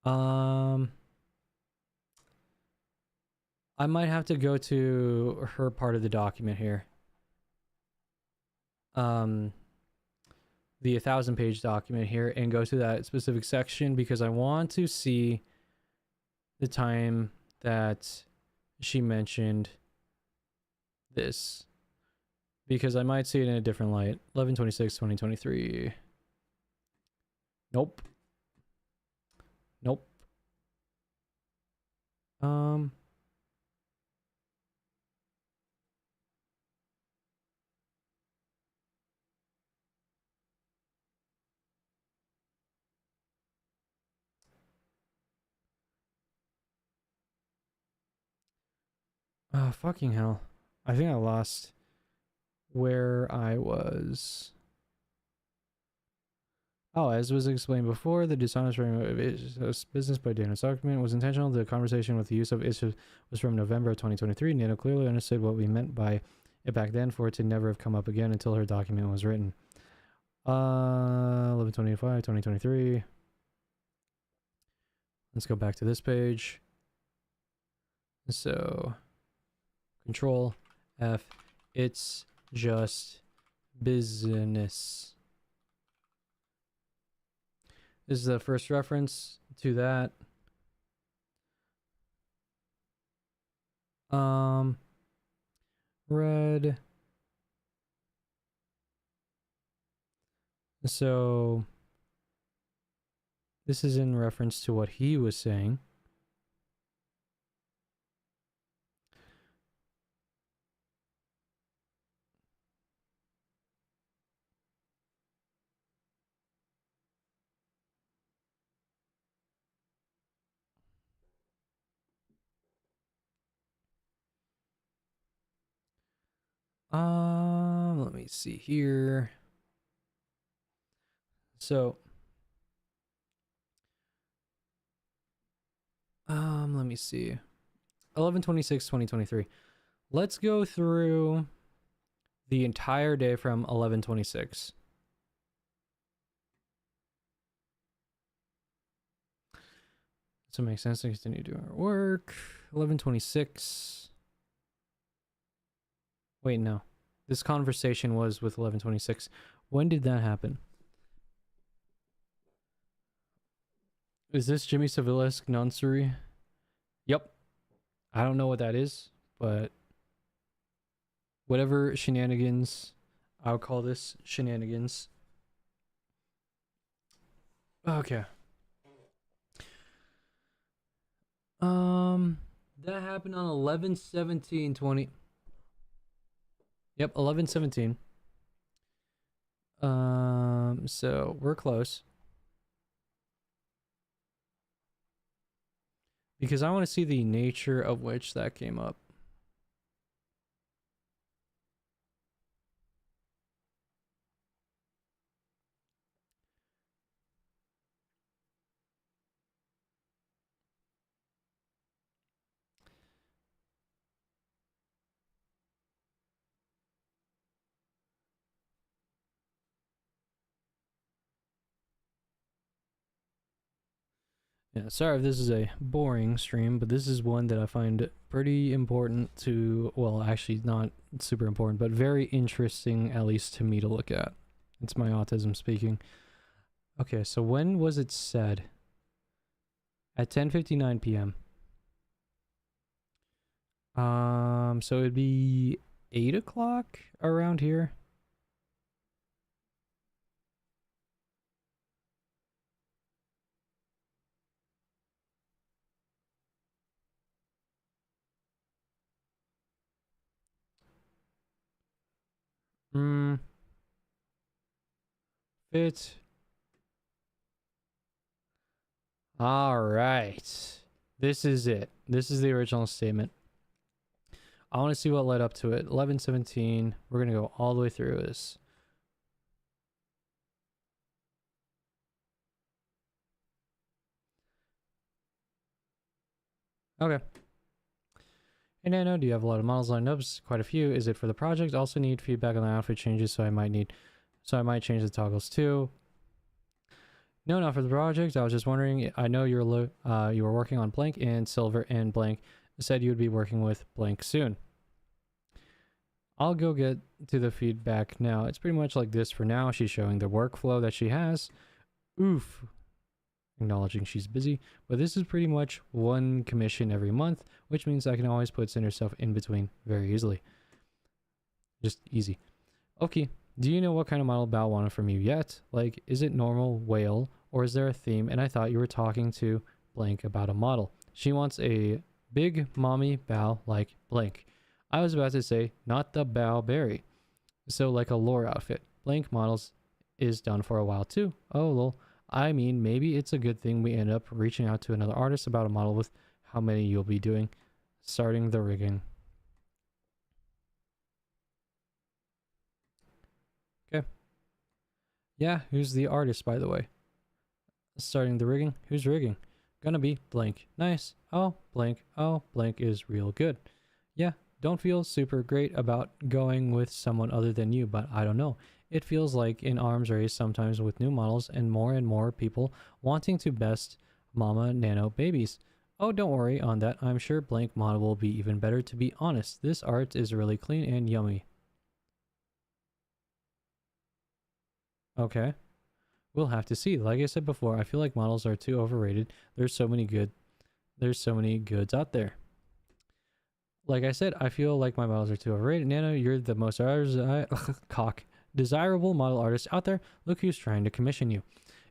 I might have to go to her part of the document here. The 1,000-page document here and go to that specific section because I want to see the time that she mentioned this, because I might see it in a different light. 11/26/2023. Nope. Nope. Oh, fucking hell. I think I lost where I was. Oh, as was explained before, the dishonest frame of business by Dana's document was intentional. The conversation with the use of issues was from November of 2023. NANO clearly understood what we meant by it back then for it to never have come up again until her document was written. 11/25/2023. Let's go back to this page. So, Control F. It's just business. This is the first reference to that. Red. So this is in reference to what he was saying. Let me see here. So, let me see. 11/26/2023. Let's go through the entire day from 11/26. So it makes sense to continue doing our work. 11/26. Wait, no. This conversation was with 11/26. When did that happen? Is this Jimmy Seville-esque nonsense? Yep. I don't know what that is, but whatever shenanigans, I'll call this shenanigans. Okay. That happened on 11/17/20. Yep, 11/17. So we're close. Because I want to see the nature of which that came up. Yeah, sorry if this is a boring stream, but this is one that I find pretty important to, well, actually not super important, but very interesting, at least to me, to look at. It's my autism speaking. Okay, so when was it said? At 10:59 p.m. So it'd be 8 o'clock around here. Fit. All right. This is it. This is the original statement. I want to see what led up to it. 11:17. We're going to go all the way through this. Okay. Hey Nano, do you have a lot of models lined up? Quite a few. Is it for the project? Also need feedback on the outfit changes, so I might change the toggles too. No, not for the project. I was just wondering. I know you were working on blank and silver, and blank said you would be working with blank soon. I'll go get to the feedback now. It's pretty much like this for now. She's showing the workflow that she has. Oof. Acknowledging she's busy. But this is pretty much one commission every month, which means I can always put Cinder stuff in between very easily. Just easy. Okay. Do you know what kind of model Bao wanted from you yet? Like, is it normal, whale, or is there a theme? And I thought you were talking to blank about a model. She wants a big mommy Bao like blank. I was about to say, not the Bao Berry. So like a lore outfit. Blank models is done for a while too. Oh lol. I mean, maybe it's a good thing we end up reaching out to another artist about a model with how many you'll be doing. Starting the rigging. Okay. Yeah, who's the artist, by the way? Starting the rigging? Who's rigging? Gonna be blank. Nice. Oh, blank. Oh, blank is real good. Yeah, don't feel super great about going with someone other than you, but I don't know. It feels like an arms race sometimes with new models and more people wanting to best mama nano babies. Oh, don't worry on that. I'm sure blank model will be even better. To be honest, this art is really clean and yummy. Okay. We'll have to see. Like I said before, I feel like models are too overrated. There's so many goods out there. Like I said, I feel like my models are too overrated. Nano, you're the most desirable model artist out there. Look who's trying to commission you.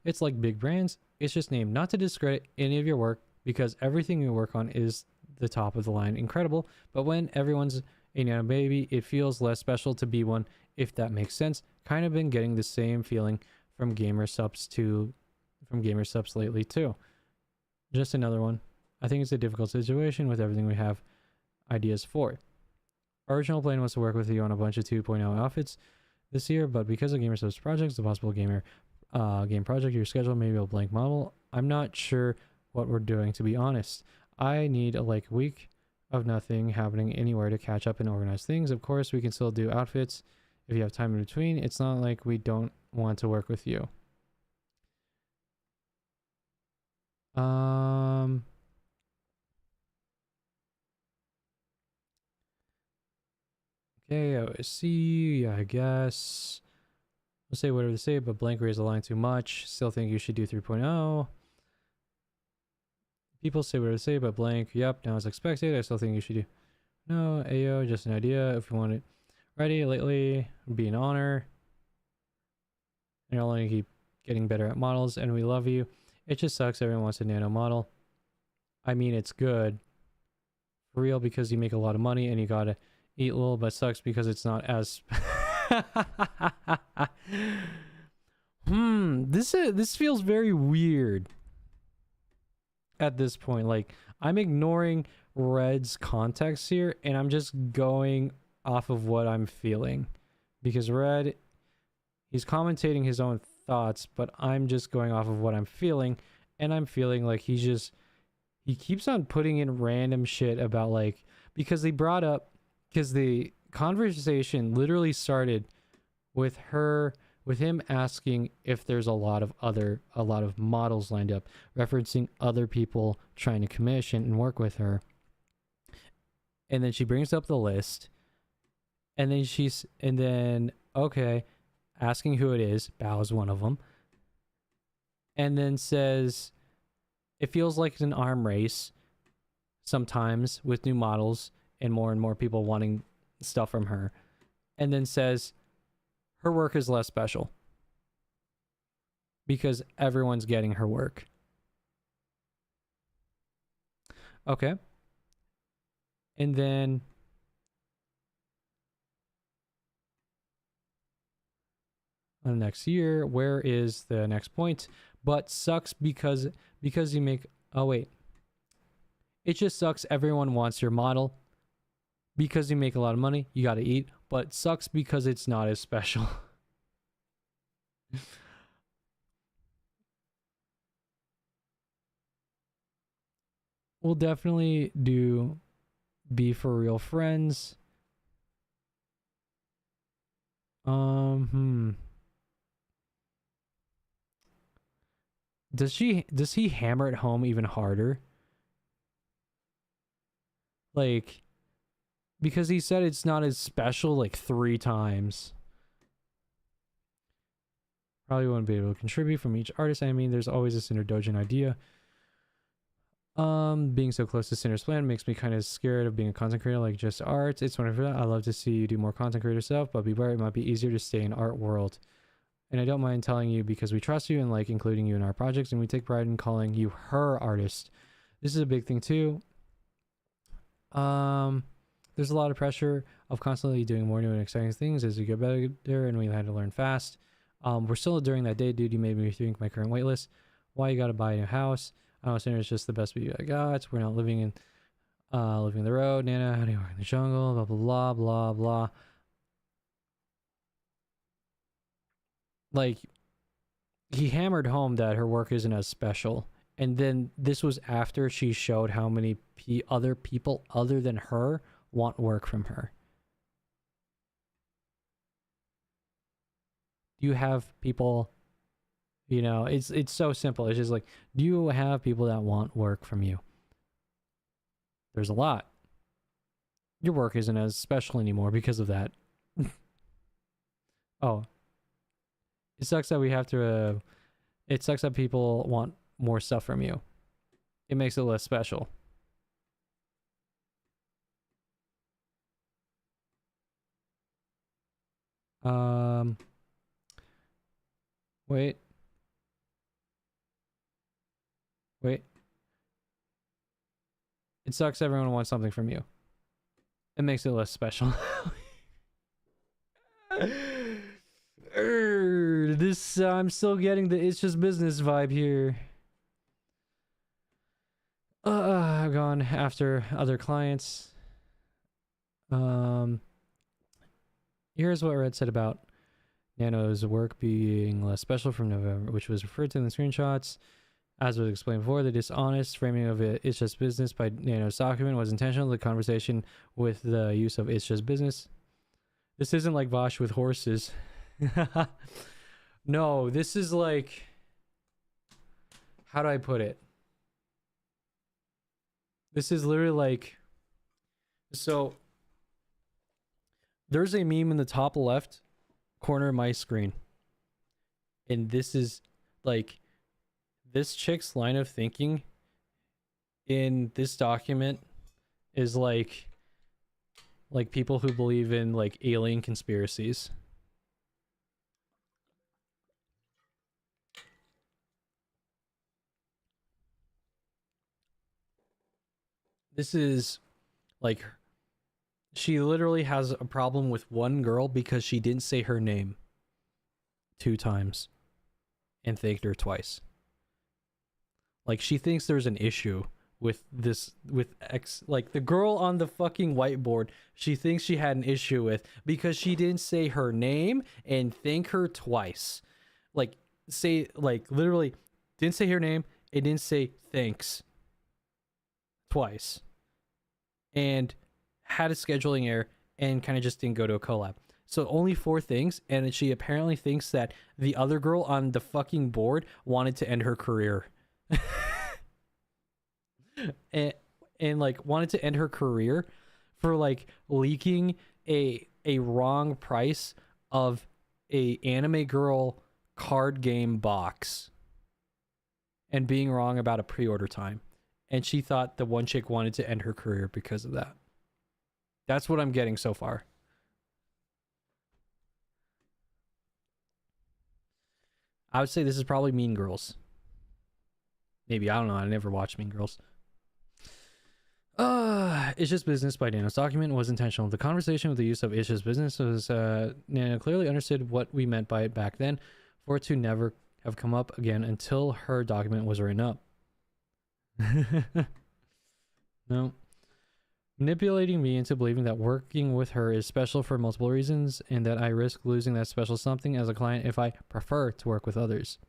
It's like big brands. It's just named not to discredit any of your work because everything you work on is the top of the line incredible. But when everyone's a nano baby, it feels less special to be one, if that makes sense. Kind of been getting the same feeling from gamer subs lately too. Just another one. I think it's a difficult situation with everything we have ideas for. Our original plan was to work with you on a bunch of 2.0 outfits this year, but because of gamer subs projects, the possible game project, your schedule, maybe a blank model, I'm not sure what we're doing, to be honest. I need a week of nothing happening anywhere to catch up and organize things. Of course, we can still do outfits if you have time in between. It's not like we don't want to work with you. Okay, I see. I guess. We'll say whatever they say, but blank raised the line too much. Still think you should do 3.0. People say whatever they say, but blank. Yep, now as expected. I still think you should do. No, Ayo, just an idea. If you want it ready lately, it'd be an honor. And you'll only keep getting better at models, and we love you. It just sucks everyone wants a nano model. I mean, it's good. For real, because you make a lot of money and you gotta eat little, but sucks because it's not as this feels very weird at this point. Like, I'm ignoring Red's context here and I'm just going off of what I'm feeling, because Red, he's commentating his own thoughts, but I'm just going off of what I'm feeling, and I'm feeling like he keeps on putting in random shit about because the conversation literally started with with him asking if there's a lot of models lined up, referencing other people trying to commission and work with her. And then she brings up the list, and then okay, asking who it is. Bao is one of them, and then says it feels like an arm race sometimes with new models and more people wanting stuff from her, and then says her work is less special because everyone's getting her work. Okay. And then next year, where is the next point? But sucks because you make, oh wait, it just sucks. Everyone wants your model because you make a lot of money. You got to eat, but sucks because it's not as special. We'll definitely do Be For Real Friends. Does he hammer it home even harder? Like, because he said it's not as special like 3 times. Probably won't be able to contribute from each artist. I mean, there's always a Sinder Dojin idea. Being so close to Sinder's plan makes me kind of scared of being a content creator like just art. It's wonderful. I love to see you do more content creator stuff, but beware, it might be easier to stay in art world. And I don't mind telling you because we trust you and like including you in our projects, and we take pride in calling you her artist. This is a big thing too. There's a lot of pressure of constantly doing more new and exciting things as you get better, and we had to learn fast. We're still during that day, dude. You made me rethink my current waitlist. Why you gotta buy a new house? I don't know, Sinder's just the best baby I got. We're not living the road. Nana, how do you work in the jungle? Blah, blah, blah, blah, blah. Like, he hammered home that her work isn't as special. And then this was after she showed how many other people other than her want work from her. You have people... You know, it's so simple. It's just like, do you have people that want work from you? There's a lot. Your work isn't as special anymore because of that. Oh. It sucks that we have to... it sucks that people want more stuff from you. It makes it less special. Wait. It sucks everyone wants something from you. It makes it less special. I'm still getting the it's just business vibe here. I've gone after other clients. Here's what Red said about NANO's work being less special from November, which was referred to in the screenshots. As was explained before, the dishonest framing of It's Just Business by NANO's document was intentional. The conversation with the use of It's Just Business. This isn't like Vosh with horses. No, this is like... How do I put it? This is literally like... So... There's a meme in the top left corner of my screen. And this is like... This chick's line of thinking in this document is like people who believe in like alien conspiracies. This is like, she literally has a problem with one girl because she didn't say her name 2 times and thanked her twice. Like, she thinks there's an issue with this, with like the girl on the fucking whiteboard, she thinks she had an issue with because she didn't say her name and thank her twice. Like, literally didn't say her name and didn't say thanks twice. And had a scheduling error and kind of just didn't go to a collab. So only 4 things, and she apparently thinks that the other girl on the fucking board wanted to end her career. and, and like wanted to end her career for like leaking a wrong price of a anime girl card game box and being wrong about a pre-order time. And she thought the one chick wanted to end her career because of that. That's what I'm getting so far. I would say this is probably Mean Girls. Maybe, I don't know. I never watched Mean Girls. It's Just Business by Nano's document was intentional. The conversation with the use of It's Just Business was Nano clearly understood what we meant by it back then, for it to never have come up again until her document was written up. No. Manipulating me into believing that working with her is special for multiple reasons and that I risk losing that special something as a client if I prefer to work with others.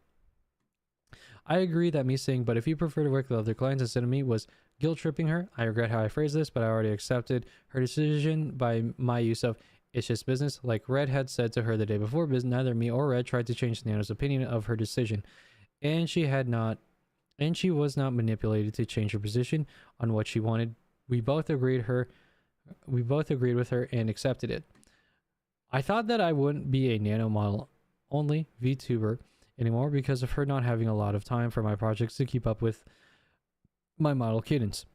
I agree that me saying, but if you prefer to work with other clients instead of me, was guilt-tripping her. I regret how I phrased this, but I already accepted her decision by my use of It's Just Business. Like Red had said to her the day before, neither me or Red tried to change Nano's opinion of her decision. And she was not manipulated to change her position on what she wanted. We both agreed with her and accepted it. I thought that I wouldn't be a Nano model only VTuber anymore because of her not having a lot of time for my projects to keep up with my model cadence.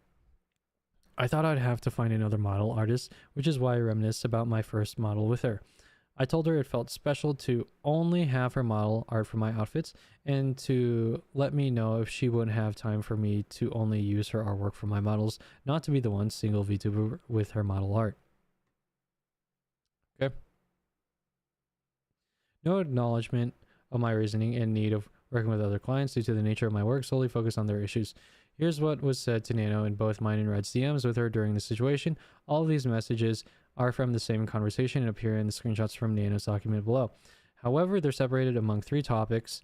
I thought I'd have to find another model artist, which is why I reminisce about my first model with her. I told her it felt special to only have her model art for my outfits and to let me know if she wouldn't have time for me to only use her artwork for my models, not to be the one single VTuber with her model art. Okay. No acknowledgement of my reasoning and need of working with other clients due to the nature of my work solely focused on their issues. Here's what was said to Nano in both mine and Red's DMs with her during the situation. All of these messages are from the same conversation and appear in the screenshots from Nano's document below. However, they're separated among 3 topics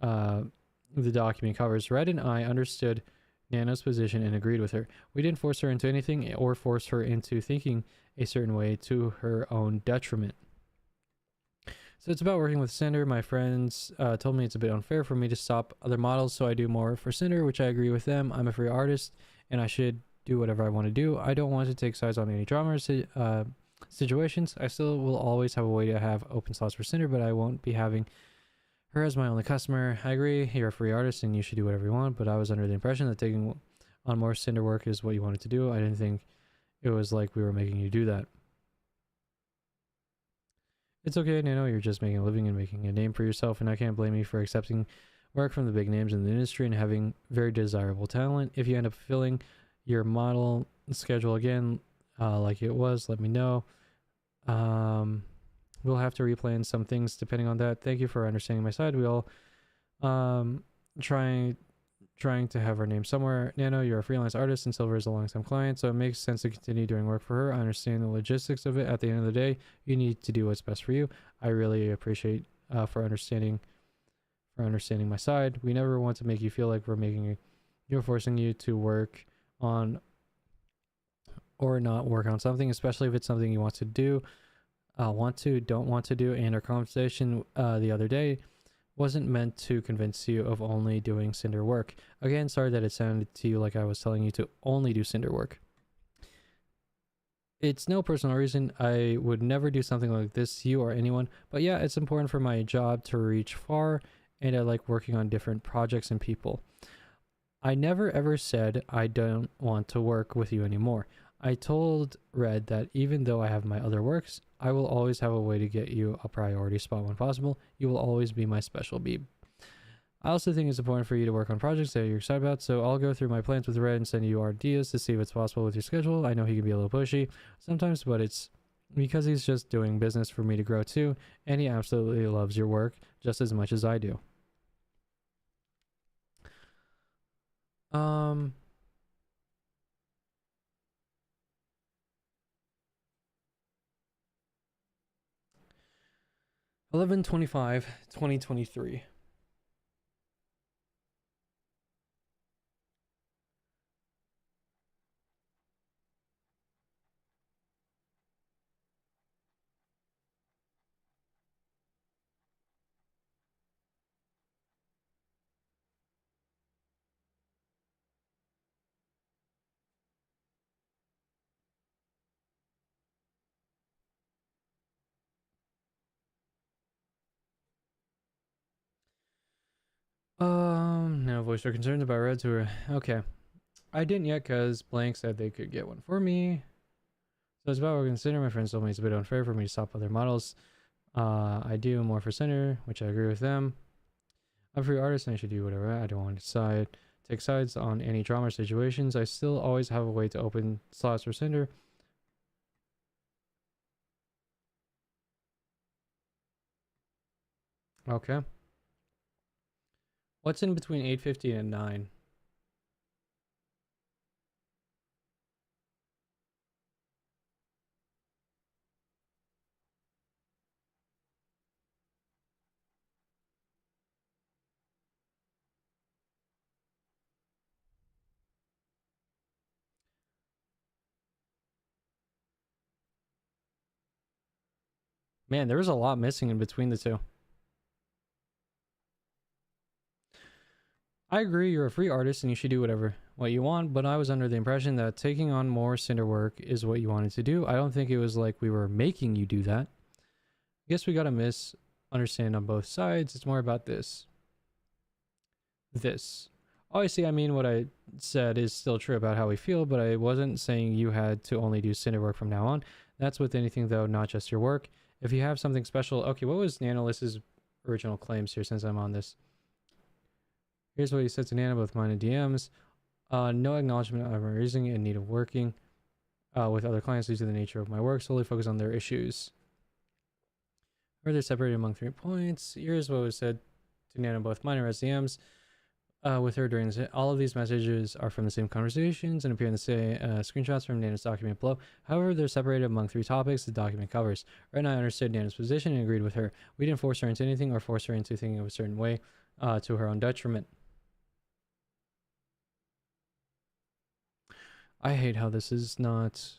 the document covers. Red and I understood Nano's position and agreed with her. We didn't force her into anything or force her into thinking a certain way to her own detriment. So it's about working with Sinder. My friends told me it's a bit unfair for me to stop other models, so I do more for Sinder, which I agree with them. I'm a free artist, and I should do whatever I want to do. I don't want to take sides on any drama situations. I still will always have a way to have open slots for Sinder, but I won't be having her as my only customer. I agree, you're a free artist, and you should do whatever you want, but I was under the impression that taking on more Sinder work is what you wanted to do. I didn't think it was like we were making you do that. It's okay, Nano, you're just making a living and making a name for yourself, and I can't blame you for accepting work from the big names in the industry and having very desirable talent. If you end up filling your model schedule again, like it was, let me know. We'll have to replan some things depending on that. Thank you for understanding my side. We all trying to have our name somewhere. Nano, you're a freelance artist and Silver is a long-time client, so it makes sense to continue doing work for her. I understand the logistics of it. At the end of the day, you need to do what's best for you. I really appreciate for understanding my side. We never want to make you feel like you're forcing you to work on or not work on something, especially if it's something you want to do, don't want to do. And our conversation the other day wasn't meant to convince you of only doing Cinder work. Again, sorry that it sounded to you like I was telling you to only do Cinder work. It's no personal reason. I would never do something like this to you or anyone, but yeah, it's important for my job to reach far, and I like working on different projects and people. I never ever said I don't want to work with you anymore. I told Red that even though I have my other works, I will always have a way to get you a priority spot when possible. You will always be my special beeb. I also think it's important for you to work on projects that you're excited about, so I'll go through my plans with Red and send you our ideas to see if it's possible with your schedule. I know he can be a little pushy sometimes, but it's because he's just doing business for me to grow too, and he absolutely loves your work just as much as I do. 11/25/2023. No voice or concerns about Red Tour. Okay. I didn't yet because Blank said they could get one for me. So it's about what I consider. My friends told me it's a bit unfair for me to stop other models. I do more for Cinder, which I agree with them. I'm a free artist and I should do whatever. I don't want to take sides on any drama situations. I still always have a way to open slots for Cinder. Okay. What's in between 8:50 and 9? Man, there was a lot missing in between the two. I agree, you're a free artist and you should do what you want, but I was under the impression that taking on more Cinder work is what you wanted to do. I don't think it was like we were making you do that. I guess we got a misunderstand on both sides. It's more about this. Obviously, I mean, what I said is still true about how we feel, but I wasn't saying you had to only do Cinder work from now on. That's with anything, though, not just your work. If you have something special... Okay, what was Nanolist's original claims here since I'm on this? Here's what he said to Nano, both mine and DMs. No acknowledgement of my reasoning in need of working with other clients due to the nature of my work. Solely focus on their issues. Further separated among 3 points. Here's what was said to Nano, both mine and DMs. With her during this, all of these messages are from the same conversations and appear in the same screenshots from Nano's document below. However, they're separated among 3 topics the document covers. Right now, I understood Nano's position and agreed with her. We didn't force her into anything or force her into thinking of a certain way to her own detriment. I hate how this is not...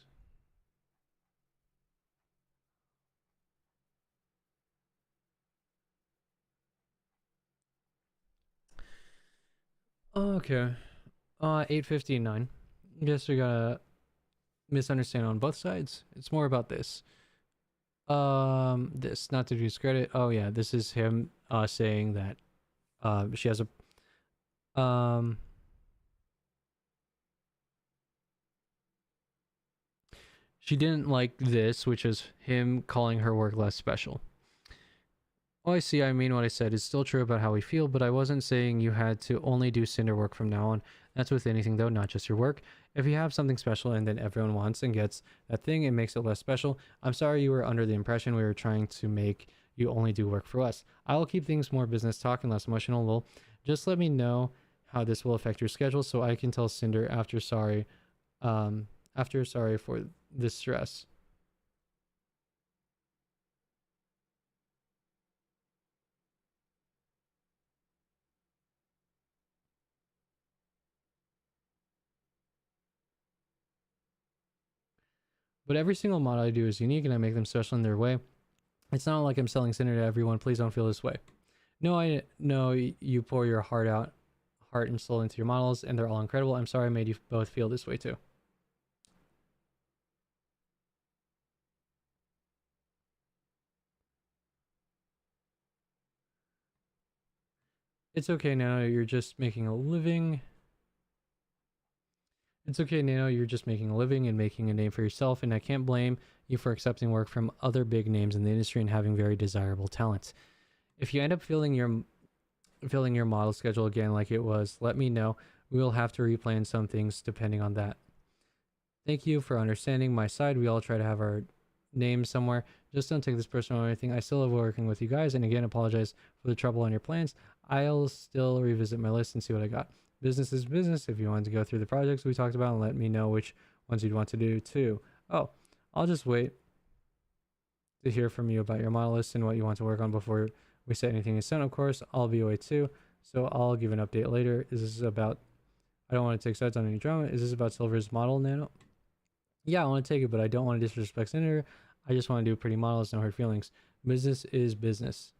Okay. 8:59. Guess we got a misunderstanding on both sides. It's more about this. This, not to discredit. Oh yeah, this is him saying that she has a she didn't like this, which is him calling her work less special. Oh, I see. I mean, what I said is still true about how we feel, but I wasn't saying you had to only do Cinder work from now on. That's with anything, though, not just your work. If you have something special and then everyone wants and gets that thing, it makes it less special. I'm sorry you were under the impression we were trying to make you only do work for us. I will keep things more business talk and less emotional. Well, just let me know how this will affect your schedule so I can tell Cinder after sorry for this stress. But every single mod I do is unique and I make them special in their way. It's not like I'm selling Cinder to everyone. Please don't feel this way. No, I know you pour your heart and soul into your models, and they're all incredible. I'm sorry I made you both feel this way too. It's okay, Nano. You're just making a living. It's okay, Nano. You're just making a living and making a name for yourself, and I can't blame you for accepting work from other big names in the industry and having very desirable talents. If you end up filling your model schedule again like it was, let me know. We will have to replan some things depending on that. Thank you for understanding my side. We all try to have our names somewhere. Just don't take this personal or anything. I still love working with you guys, and again, apologize for the trouble on your plans. I'll still revisit my list and see what I got. Business is business. If you want to go through the projects we talked about, let me know which ones you'd want to do too. Oh, I'll just wait to hear from you about your model list and what you want to work on before we set anything in stone. Of course, I'll be away too, so I'll give an update later. Is this about... I don't want to take sides on any drama. Is this about Silver's model, Nano? Yeah, I want to take it, but I don't want to disrespect Senator. I just want to do pretty models, no hurt feelings. Business is business.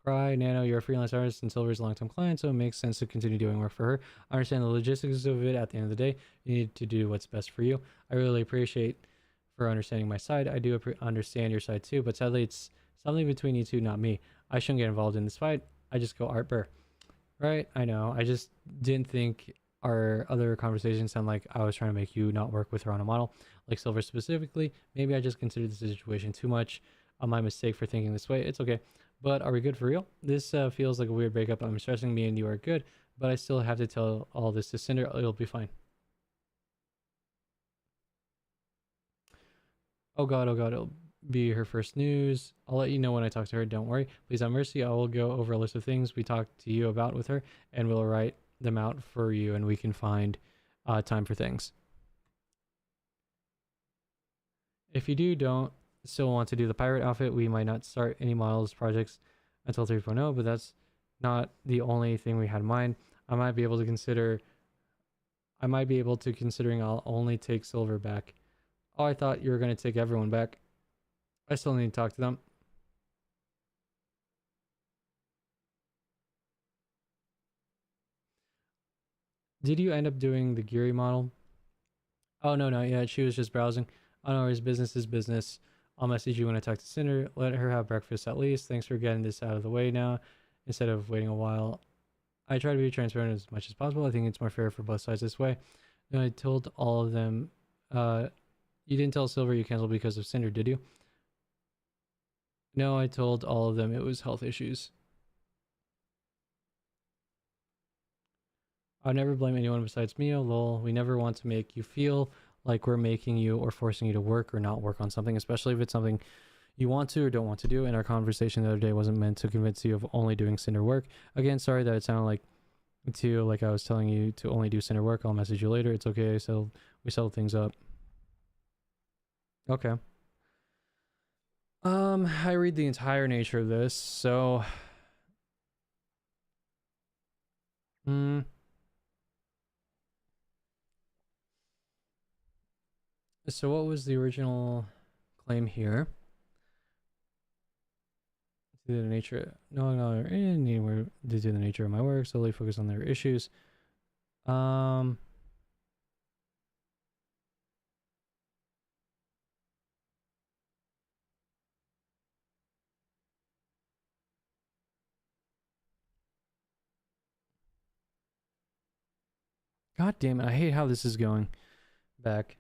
Cry, Nano, you're a freelance artist and Silver's a long-term client, so it makes sense to continue doing work for her. I understand the logistics of it. At the end of the day, you need to do what's best for you. I really appreciate for understanding my side. I do understand your side too, but sadly it's something between you two, not me. I shouldn't get involved in this fight. I just go art bear. Right? I know. I just didn't think our other conversations sound like I was trying to make you not work with her on a model. Like Silver specifically, maybe I just considered this situation too much. My mistake for thinking this way. It's okay. But are we good for real? This feels like a weird breakup. I'm stressing me and you are good, but I still have to tell all this to Cinder. It'll be fine. Oh god, it'll be her first news. I'll let you know when I talk to her. Don't worry. Please have mercy. I will go over a list of things we talked to you about with her, and we'll write them out for you, and we can find time for things. If you don't still want to do the pirate outfit, we might not start any models projects until 3.0, but that's not the only thing we had in mind. I might be able to considering I'll only take Silver back. Oh, I thought you were going to take everyone back. I still need to talk to them. Did you end up doing the Geary model? Oh, no, not yet. She was just browsing. Oh, no worries. Business is business. I'll message you when I talk to Cinder. Let her have breakfast at least. Thanks for getting this out of the way now instead of waiting a while. I try to be transparent as much as possible. I think it's more fair for both sides this way. And I told all of them, you didn't tell Silver you canceled because of Cinder, did you? No, I told all of them it was health issues. I'll never blame anyone besides Mio, lol. We never want to make you feel like we're making you or forcing you to work or not work on something, especially if it's something you want to or don't want to do. And our conversation the other day wasn't meant to convince you of only doing Cinder work. Again, sorry that it sounded like I was telling you to only do Cinder work. I'll message you later. It's okay. So we settled things up. Okay. I read the entire nature of this, so so what was the original claim here? To do the nature, no, anywhere to do the nature of my work, solely focus on their issues. God damn it, I hate how this is going back.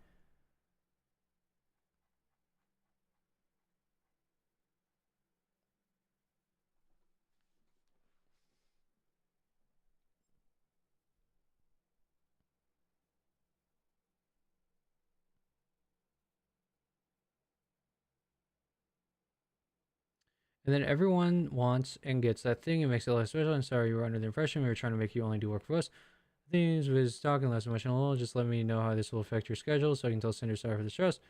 And then everyone wants and gets that thing. It makes it less special. I'm sorry you were under the impression we were trying to make you only do work for us. Things was talking less emotional. Just let me know how this will affect your schedule so I can tell Cinder sorry for the stress.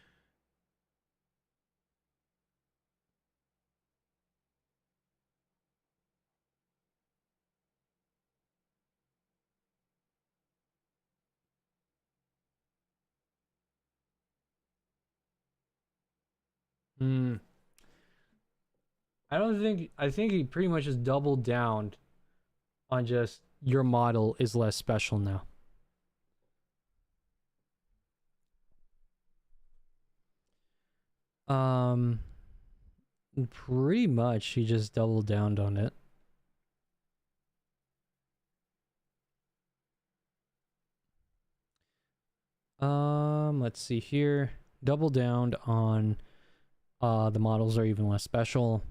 I think he pretty much just doubled down on just your model is less special now. Pretty much he just doubled down on it. Let's see here. Double down on the models are even less special.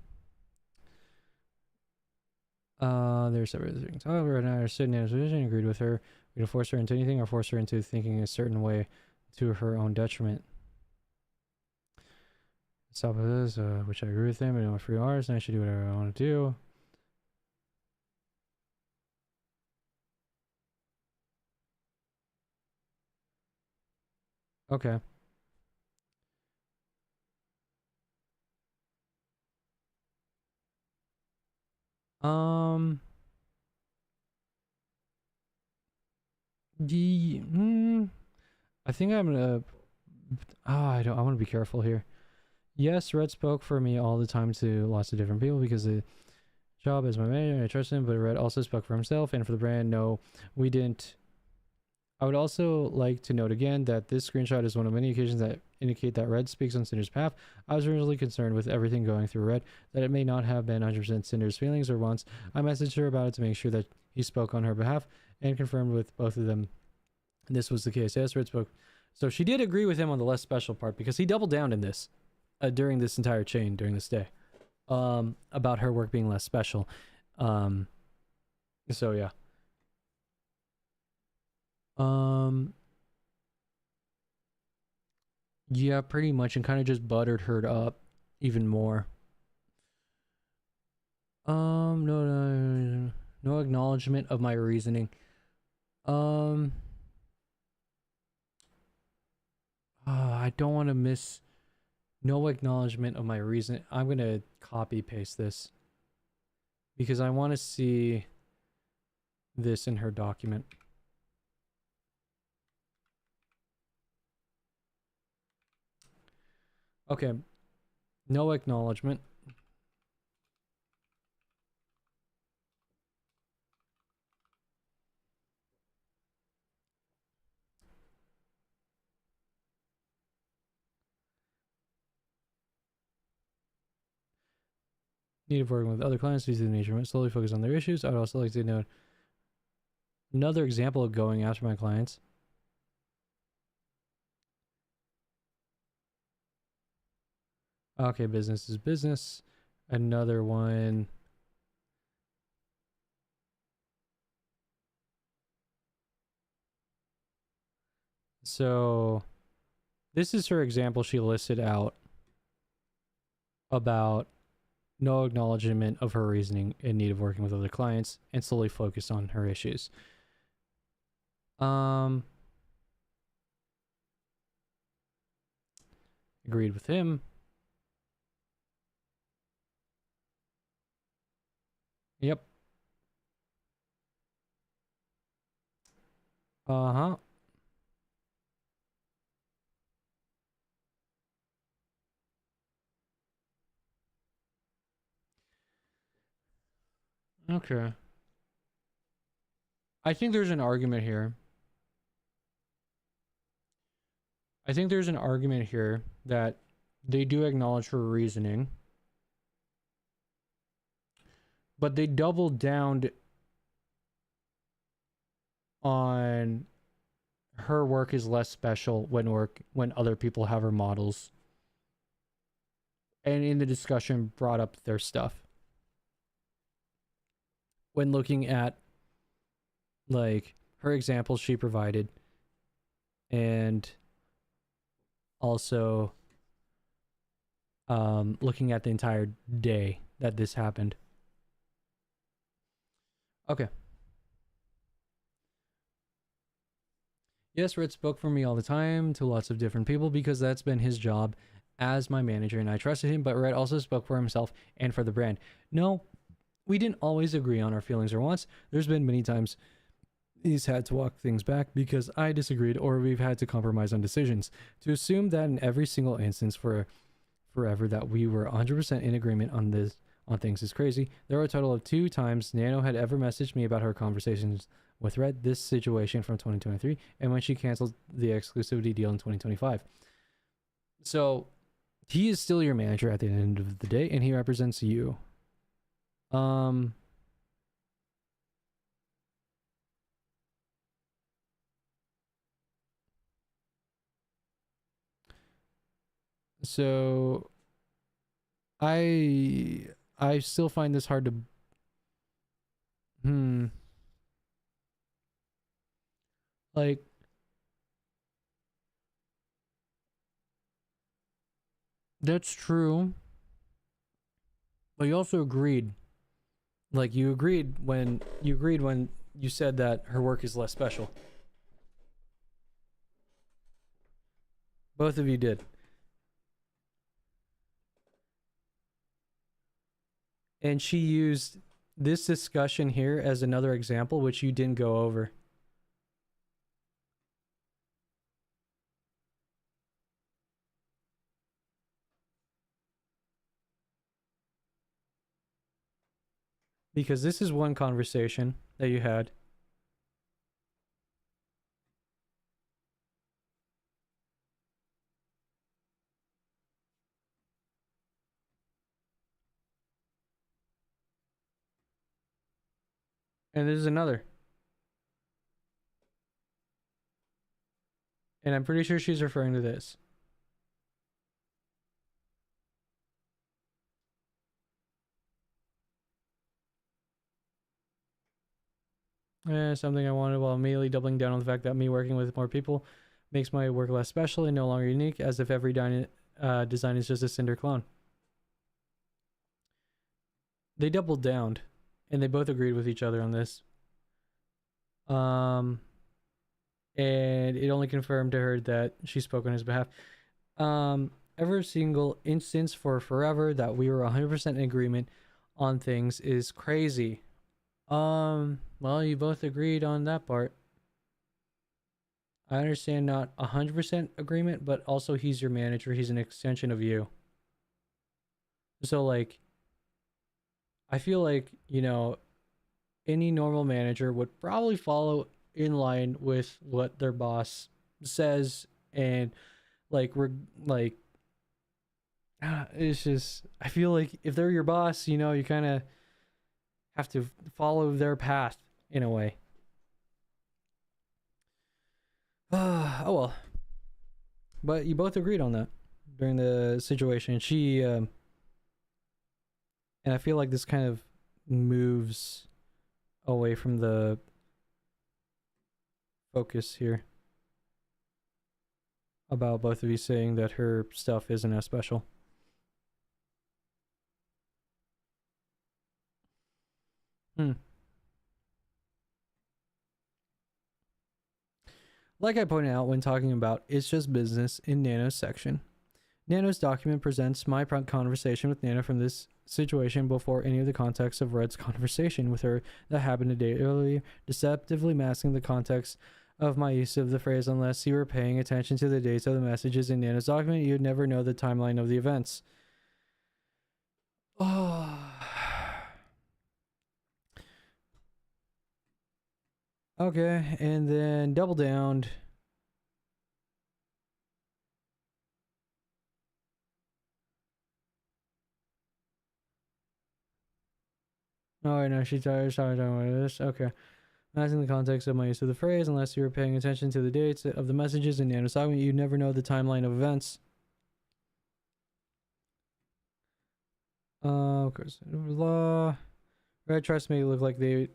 There's everything. However, right now, I understood Nana's position, agreed with her. We don't force her into anything or force her into thinking a certain way to her own detriment. Stop with this, which I agree with him, but I'm a free artist and I should do whatever I want to do. Okay. I think I'm gonna. I want to be careful here. Yes, Red spoke for me all the time to lots of different people because the job as my manager, I trust him. But Red also spoke for himself and for the brand. No, we didn't. I would also like to note again that this screenshot is one of many occasions that indicate that Red speaks on Cinder's behalf. I was originally concerned with everything going through Red, that it may not have been 100% Cinder's feelings or wants. I messaged her about it to make sure that he spoke on her behalf and confirmed with both of them this was the case. Yes, Red spoke. So she did agree with him on the less special part because he doubled down in this during this entire chain, during this day, about her work being less special. So yeah. Yeah, pretty much, and kind of just buttered her up even more. No acknowledgement of my reasoning. I don't want to miss. No acknowledgement of my reason. I'm gonna copy paste this because I want to see this in her document. Okay, no acknowledgement. Need of working with other clients due to the nature of it, slowly focus on their issues. I would also like to note another example of going after my clients. Okay, business is business. Another one. So this is her example she listed out about no acknowledgement of her reasoning in need of working with other clients and solely focused on her issues. Agreed with him. Yep. Uh-huh. Okay. I think there's an argument here. I think there's an argument here that they do acknowledge her reasoning, but they doubled down on her work is less special when other people have her models, and in the discussion brought up their stuff when looking at like her examples she provided and also looking at the entire day that this happened. Okay. Yes, Red spoke for me all the time to lots of different people because that's been his job as my manager and I trusted him, but Red also spoke for himself and for the brand. No, we didn't always agree on our feelings or wants. There's been many times he's had to walk things back because I disagreed or we've had to compromise on decisions. To assume that in every single instance for forever that we were 100% in agreement on things is crazy. There were a total of 2 times Nano had ever messaged me about her conversations with Red, this situation from 2023, and when she canceled the exclusivity deal in 2025. So he is still your manager at the end of the day, and he represents you. So I still find this hard to like that's true. But you also agreed. Like you agreed when you said that her work is less special. Both of you did. And she used this discussion here as another example, which you didn't go over. Because this is one conversation that you had. And there's another. And I'm pretty sure she's referring to this. Something I wanted while immediately doubling down on the fact that me working with more people makes my work less special and no longer unique, as if every design is just a Cinder clone. They doubled down, and they both agreed with each other on this. And it only confirmed to her that she spoke on his behalf. Every single instance for forever that we were 100% in agreement on things is crazy. Well, you both agreed on that part. I understand not 100% agreement, but also he's your manager. He's an extension of you. So, like, I feel like, you know, any normal manager would probably follow in line with what their boss says, and like we're like it's just, I feel like if they're your boss, you know, you kind of have to follow their path in a way. Oh well. But you both agreed on that during the situation. She and I feel like this kind of moves away from the focus here about both of you saying that her stuff isn't as special. Like I pointed out when talking about It's Just Business in Nano's section, Nano's document presents my conversation with Nano from this situation before any of the context of Red's conversation with her that happened a day earlier, deceptively masking the context of my use of the phrase unless you were paying attention to the dates of the messages in Nano's document, you'd never know the timeline of the events. Oh. Okay, and then double downed. Oh, I know, she's talking about this. Okay. Masking the context of my use of the phrase, unless you were paying attention to the dates of the messages in Nano's document, you'd never know the timeline of events. Of course. Law. Red tries to make it look like they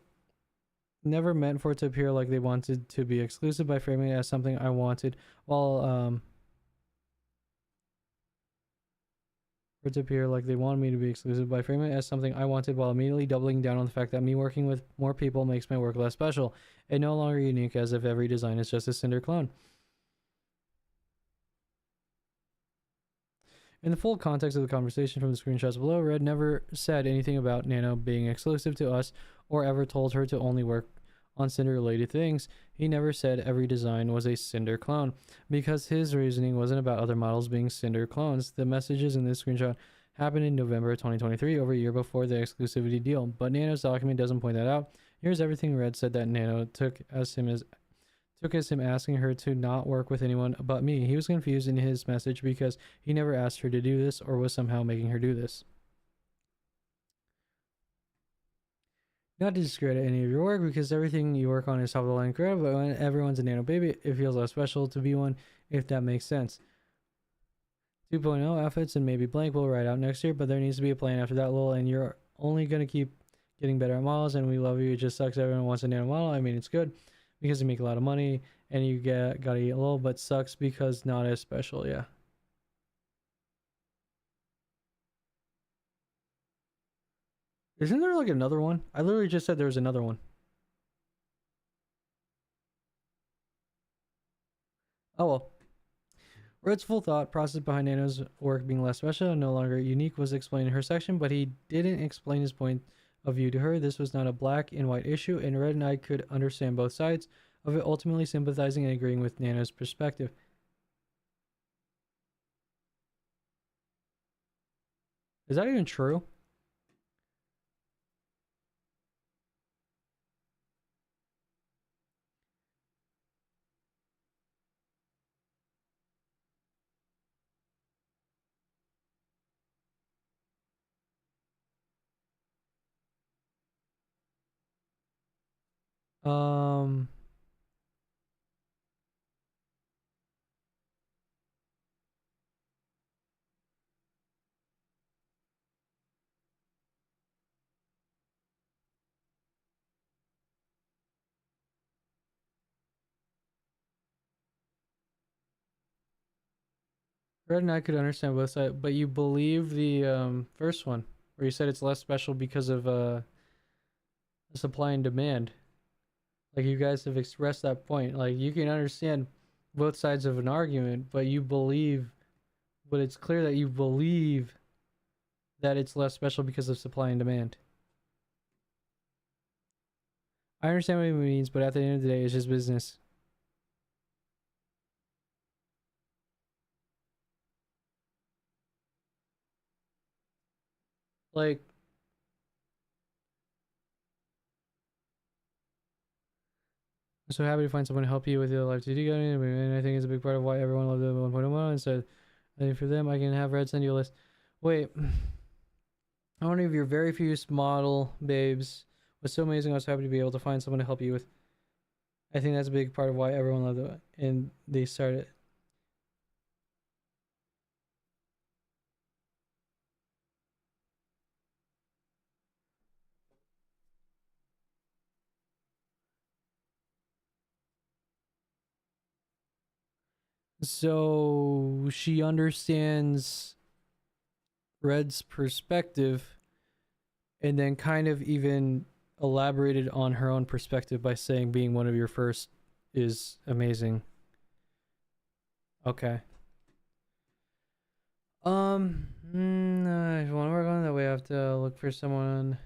never meant for it to appear like they wanted to be exclusive by framing it as something I wanted, while for it to appear like they wanted me to be exclusive by framing it as something I wanted, while immediately doubling down on the fact that me working with more people makes my work less special and no longer unique, as if every design is just a Cinder clone. In the full context of the conversation from the screenshots below, Red never said anything about Nano being exclusive to us or ever told her to only work on Cinder related things. He never said every design was a Cinder clone, because his reasoning wasn't about other models being Cinder clones. The messages in this screenshot happened in November 2023, over a year before the exclusivity deal, but Nano's document doesn't point that out. Here's everything Red said that Nano took as him asking her to not work with anyone but me. He was confused in his message because he never asked her to do this or was somehow making her do this. Not to discredit any of your work, because everything you work on is top of the line incredible, but when everyone's a Nano baby, it feels less special to be one, if that makes sense. 2.0 outfits and maybe blank will ride out next year, but there needs to be a plan after that, Lil, and you're only going to keep getting better at models, and we love you. It just sucks everyone wants a Nano model. I mean, it's good because you make a lot of money and you gotta eat a little, but sucks because not as special. Yeah. Isn't there like another one? I literally just said there was another one. Oh well. Red's full thought process behind Nano's work being less special and no longer unique was explained in her section, but he didn't explain his point of view to her. This was not a black and white issue, and Red and I could understand both sides of it, ultimately sympathizing and agreeing with Nano's perspective. Is that even true? Um, Red and I could understand both sides, but you believe the first one where you said it's less special because of supply and demand. Like you guys have expressed that point. Like you can understand both sides of an argument, but it's clear that you believe that it's less special because of supply and demand. I understand what it means, but at the end of the day, it's just business. Like, I'm so happy to find someone to help you with your life 2D coding, and I think it's a big part of why everyone loved the 1.1. And so, I think for them, I can have Red send you a list. Wait, I wonder if your very few model babes was so amazing. I was happy to be able to find someone to help you with. I think that's a big part of why everyone loved it, and they started. So she understands Red's perspective and then kind of even elaborated on her own perspective by saying being one of your first is amazing. Okay. If you want to work on that, we have to look for someone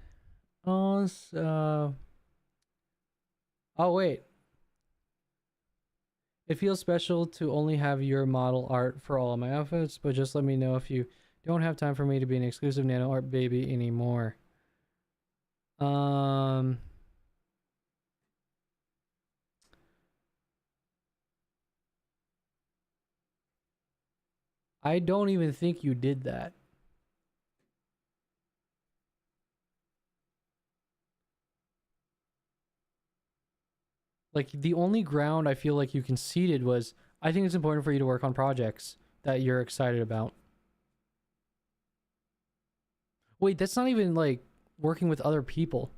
else. Oh wait. It feels special to only have your model art for all of my outfits, but just let me know if you don't have time for me to be an exclusive nano art baby anymore. I don't even think you did that. Like, the only ground I feel like you conceded was, I think it's important for you to work on projects that you're excited about. Wait, that's not even, like, working with other people.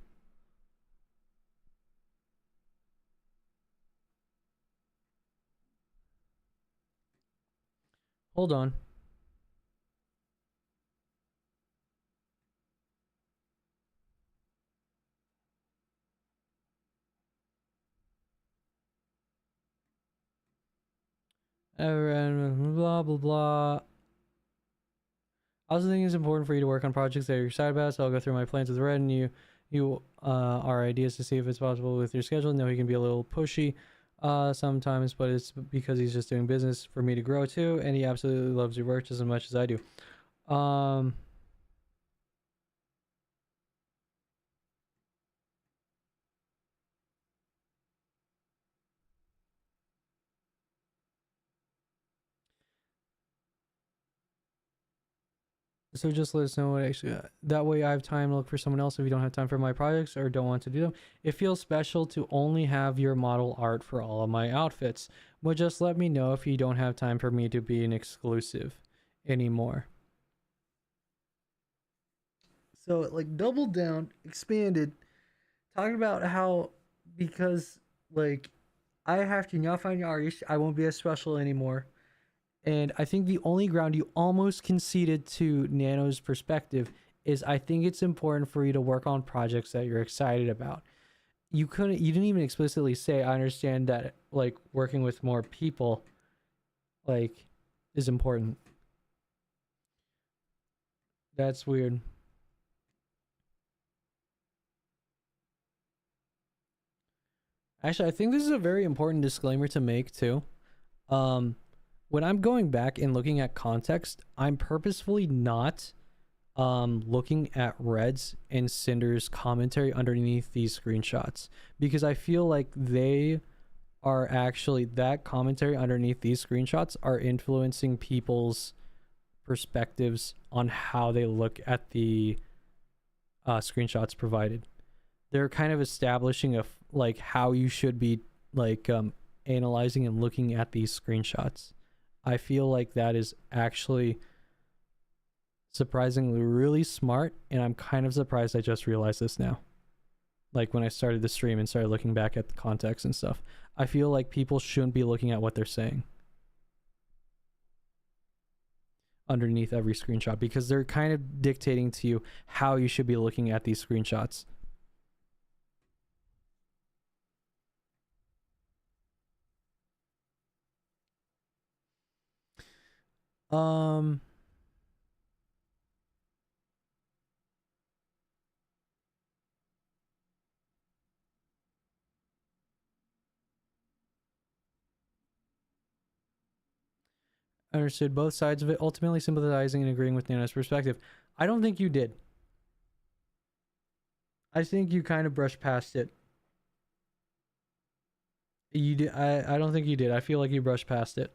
Hold on. Blah, blah, blah. I also think it's important for you to work on projects that you're excited about, so I'll go through my plans with Red and you our ideas to see if it's possible with your schedule. No, he can be a little pushy sometimes, but it's because he's just doing business for me to grow too, and he absolutely loves your work just as much as I do. So just let us know what actually. That way, I have time to look for someone else if you don't have time for my projects or don't want to do them. It feels special to only have your model art for all of my outfits, but just let me know if you don't have time for me to be an exclusive anymore. So it like doubled down, expanded, talking about how because like I have to now find your artist, I won't be as special anymore. And I think the only ground you almost conceded to Nano's perspective is I think it's important for you to work on projects that you're excited about. You didn't even explicitly say I understand that like working with more people like is important. That's weird. Actually, I think this is a very important disclaimer to make too. Um when I'm going back and looking at context, I'm purposefully not looking at Red's and Cinder's commentary underneath these screenshots because I feel like they are actually that commentary underneath these screenshots are influencing people's perspectives on how they look at the screenshots provided. they're kind of establishing like how you should be like analyzing and looking at these screenshots. I feel like that is actually surprisingly really smart, and I'm kind of surprised I just realized this now. Like when I started the stream and started looking back at the context and stuff. I feel like people shouldn't be looking at what they're saying underneath every screenshot, because they're kind of dictating to you how you should be looking at these screenshots. Um understood both sides of it, ultimately sympathizing and agreeing with Nana's perspective. I don't think you did. I think you kind of brushed past it. You did. I don't think you did. I feel like you brushed past it.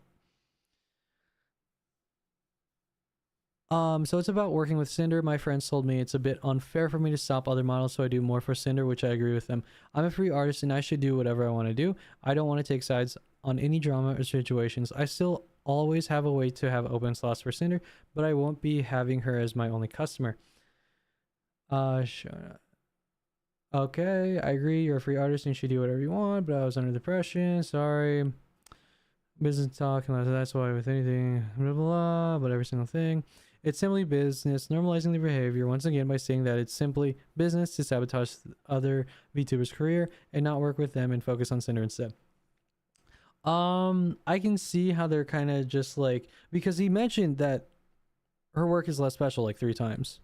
So it's about working with Sinder. My friends told me it's a bit unfair for me to stop other models, so I do more for Sinder, which I agree with them. I'm a free artist and I should do whatever I want to do. I don't want to take sides on any drama or situations. I still always have a way to have open slots for Sinder, but I won't be having her as my only customer. Sure. Okay, I agree. You're a free artist and you should do whatever you want, but I was under the pressure. Sorry. Business talk, and that's why with anything, blah, blah, blah, but every single thing. It's simply business, normalizing the behavior once again by saying that it's simply business to sabotage other VTubers' career and not work with them and focus on Cinder instead. I can see how they're kind of just like, because he mentioned that her work is less special like 3 times,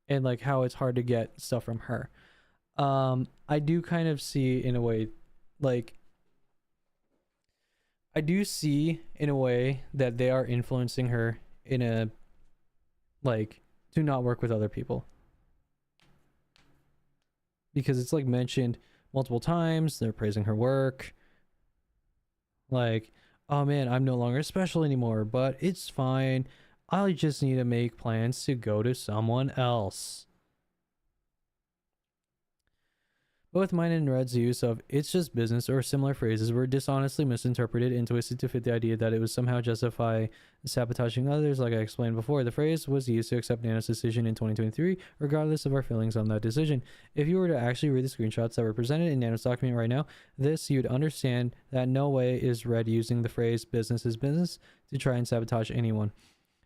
and like how it's hard to get stuff from her. I do kind of see in a way, like, I do see in a way that they are influencing her in a, like, to not work with other people, because it's like mentioned multiple times. They're praising her work, like, oh man, I'm no longer special anymore, but it's fine, I just need to make plans to go to someone else. Both mine and Red's use of "it's just business" or similar phrases were dishonestly misinterpreted and twisted to fit the idea that it was somehow justify sabotaging others. Like I explained before, the phrase was used to accept Nano's decision in 2023, regardless of our feelings on that decision. If you were to actually read the screenshots that were presented in Nano's document right now, you'd understand that no way is Red using the phrase "business is business" to try and sabotage anyone.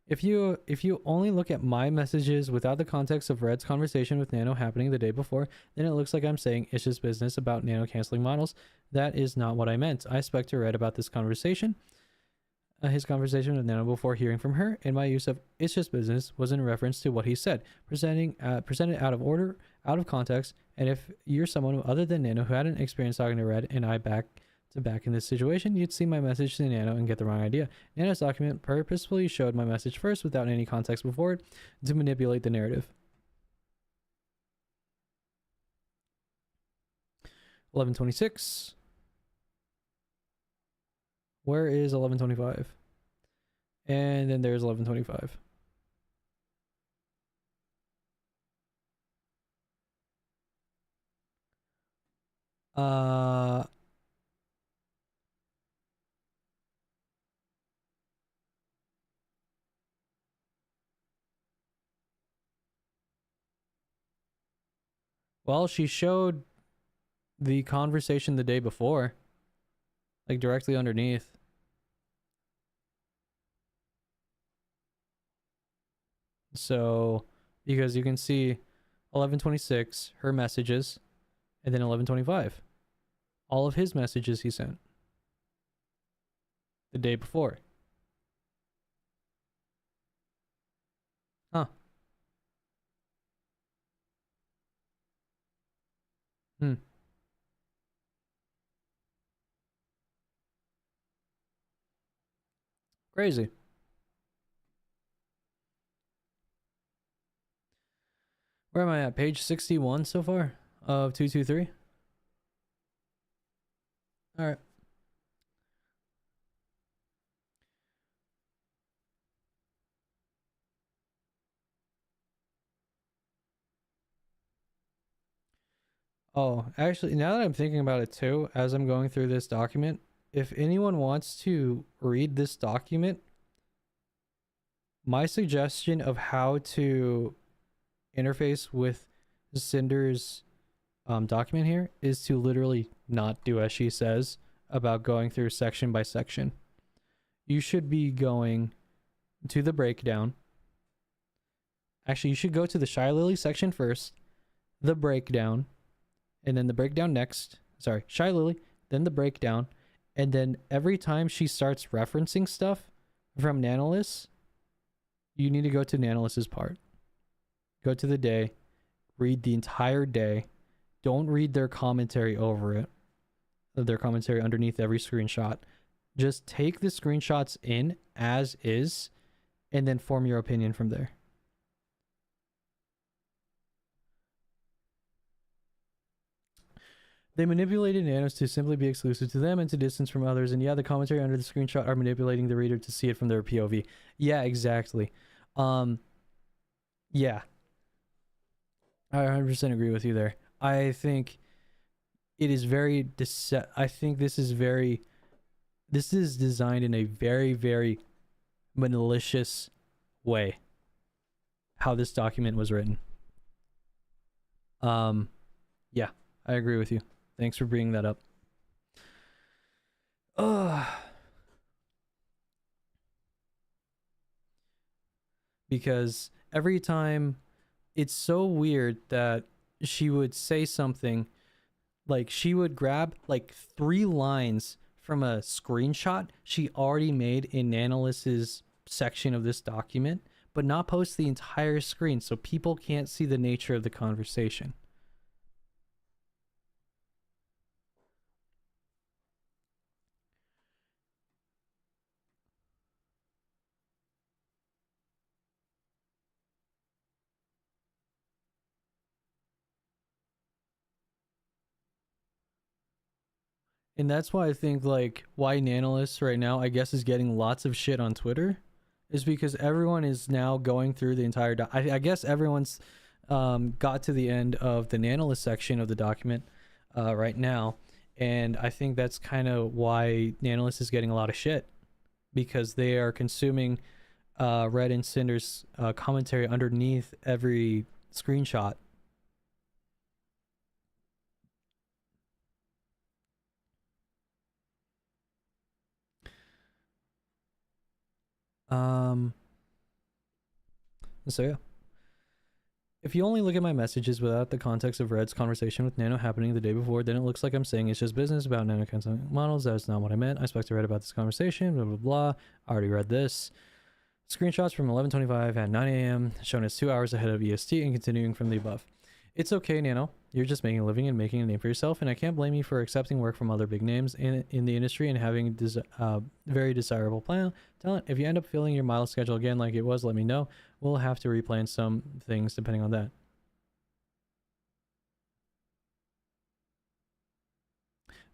If you only look at my messages without the context of Red's conversation with Nano happening the day before, then it looks like I'm saying it's just business about Nano canceling models. That is not what I meant. I spoke to Red about this conversation, his conversation with Nano before hearing from her, and my use of "it's just business" was in reference to what he said, presented out of order, out of context. And if you're someone other than Nano who hadn't experienced talking to Red and I back in this situation, you'd see my message to Nano and get the wrong idea. Nano's document purposefully showed my message first without any context before it to manipulate the narrative. 1126. Where is 1125? And then there's 1125. Well, she showed the conversation the day before, like directly underneath. So, because you can see 1126, her messages, and then 1125, all of his messages he sent the day before. Huh. Hmm. Crazy. Where am I at? Page 61 so far of 223. All right. Oh, actually, now that I'm thinking about it too, as I'm going through this document, if anyone wants to read this document, my suggestion of how to interface with Cinder's document here is to literally not do as she says about going through section by section. You should be going to the breakdown. Actually, you should go to the Shy Lily section first, the breakdown, and then the breakdown next. Sorry, Shy Lily, then the breakdown, and then every time she starts referencing stuff from Nanolith, you need to go to Nanolith's part. Go to the day, read the entire day. Don't read their commentary over it, their commentary underneath every screenshot. Just take the screenshots in as is, and then form your opinion from there. They manipulated nanos to simply be exclusive to them and to distance from others. And yeah, the commentary under the screenshot are manipulating the reader to see it from their POV. Yeah, exactly. Yeah. I 100% agree with you there. I think it is very I think this is designed in a very, very malicious way. How this document was written. Yeah, I agree with you. Thanks for bringing that up. Because every time, it's so weird that she would say something, like she would grab like 3 lines from a screenshot she already made in Nanolith's section of this document, but not post the entire screen so people can't see the nature of the conversation. And that's why I think like why Nanolith right now I guess is getting lots of shit on Twitter is because everyone is now going through the entire I guess everyone's got to the end of the Nanolith section of the document right now, and I think that's kind of why Nanolith is getting a lot of shit, because they are consuming Red and Cinder's commentary underneath every screenshot. So yeah. If you only look at my messages without the context of Red's conversation with Nano happening the day before, then it looks like I'm saying it's just business about Nano models. That's not what I meant. I spoke to Red about this conversation, blah, blah, blah. I already read this. Screenshots from 11:25 at 9 a.m. shown as 2 hours ahead of EST and continuing from the above. It's okay, Nano. You're just making a living and making a name for yourself, and I can't blame you for accepting work from other big names in the industry and having very desirable talent. If you end up filling your model schedule again like it was, let me know. We'll have to replan some things depending on that.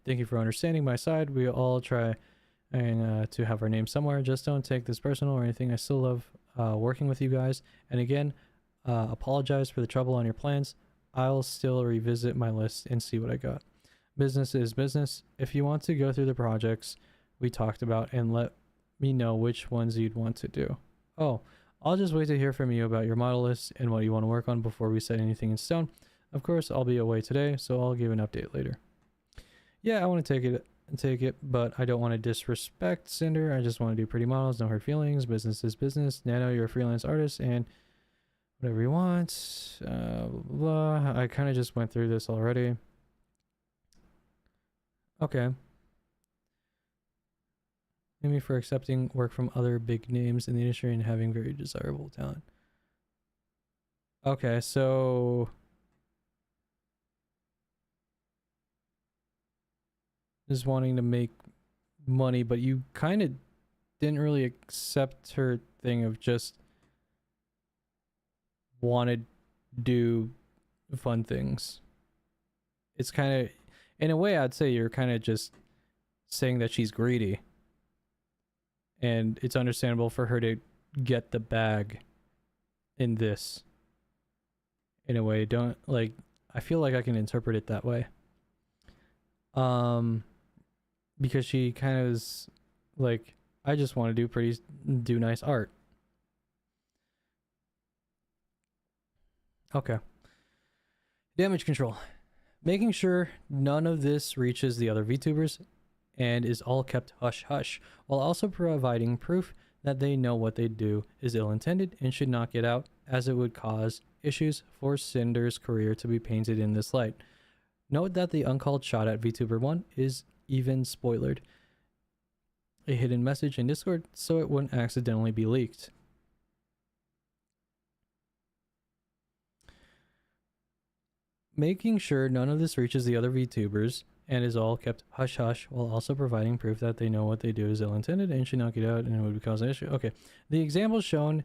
Thank you for understanding my side. We all try to have our name somewhere. Just don't take this personal or anything. I still love working with you guys. And again, apologize for the trouble on your plans. I'll still revisit my list and see what I got. Business is business. If you want to go through the projects we talked about and let me know which ones you'd want to do. Oh, I'll just wait to hear from you about your model list and what you want to work on before we set anything in stone. Of course, I'll be away today, so I'll give an update later. Yeah, I want to take it, but I don't want to disrespect Cinder. I just want to do pretty models, no hurt feelings. Business is business. Nano, you're a freelance artist, and whatever you want. Blah. I kind of just went through this already. Okay. Thank me for accepting work from other big names in the industry and having very desirable talent. Okay, so just wanting to make money, but you kind of didn't really accept her thing of just wanted to do fun things. It's kind of, in a way, I'd say you're kind of just saying that she's greedy. And it's understandable for her to get the bag in this. In a way, don't, like, I feel like I can interpret it that way. Because she kind of is like, I just want to do nice art. Okay. Damage control. Making sure none of this reaches the other VTubers and is all kept hush-hush, while also providing proof that they know what they do is ill-intended and should not get out, as it would cause issues for Cinder's career to be painted in this light. Note that the uncalled shot at VTuber 1 is even spoilered. A hidden message in Discord so it wouldn't accidentally be leaked. Making sure none of this reaches the other VTubers and is all kept hush-hush while also providing proof that they know what they do is ill-intended and should not get out and it would cause an issue. Okay. The example shown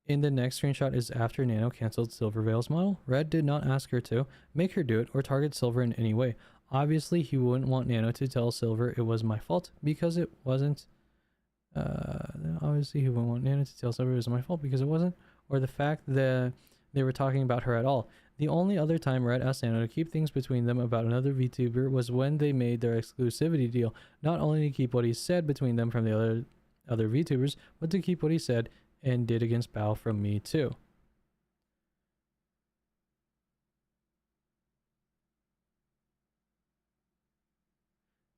in the next screenshot is after Nano canceled Silvervale's model. Red did not ask her to make her do it or target Silver in any way. Obviously, he wouldn't want Nano to tell Silver it was my fault because it wasn't. Obviously, he wouldn't want Nano to tell Silver it was my fault because it wasn't, or the fact that they were talking about her at all. The only other time Red asked Nano to keep things between them about another VTuber was when they made their exclusivity deal, not only to keep what he said between them from the other VTubers, but to keep what he said and did against Bao from me too.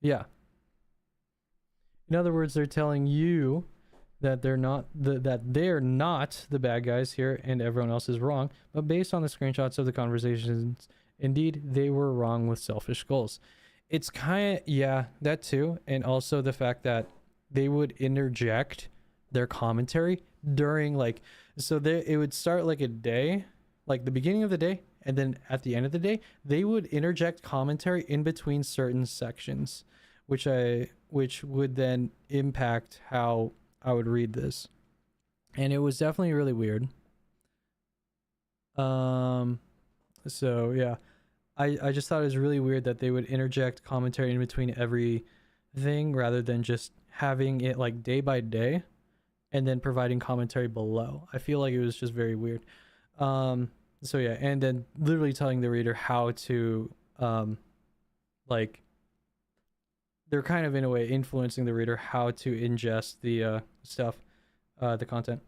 Yeah. In other words, they're telling you that they're not the bad guys here and everyone else is wrong, but based on the screenshots of the conversations, indeed they were wrong with selfish goals. It's kind of, yeah, that too, and also the fact that they would interject their commentary during, like, so it would start like a day, like the beginning of the day, and then at the end of the day they would interject commentary in between certain sections, which would then impact how I would read this, and it was definitely really weird. So yeah, I just thought it was really weird that they would interject commentary in between everything rather than just having it like day by day and then providing commentary below. I feel like it was just very weird. So yeah, and then literally telling the reader how to like, they're kind of in a way influencing the reader how to ingest the stuff, the content.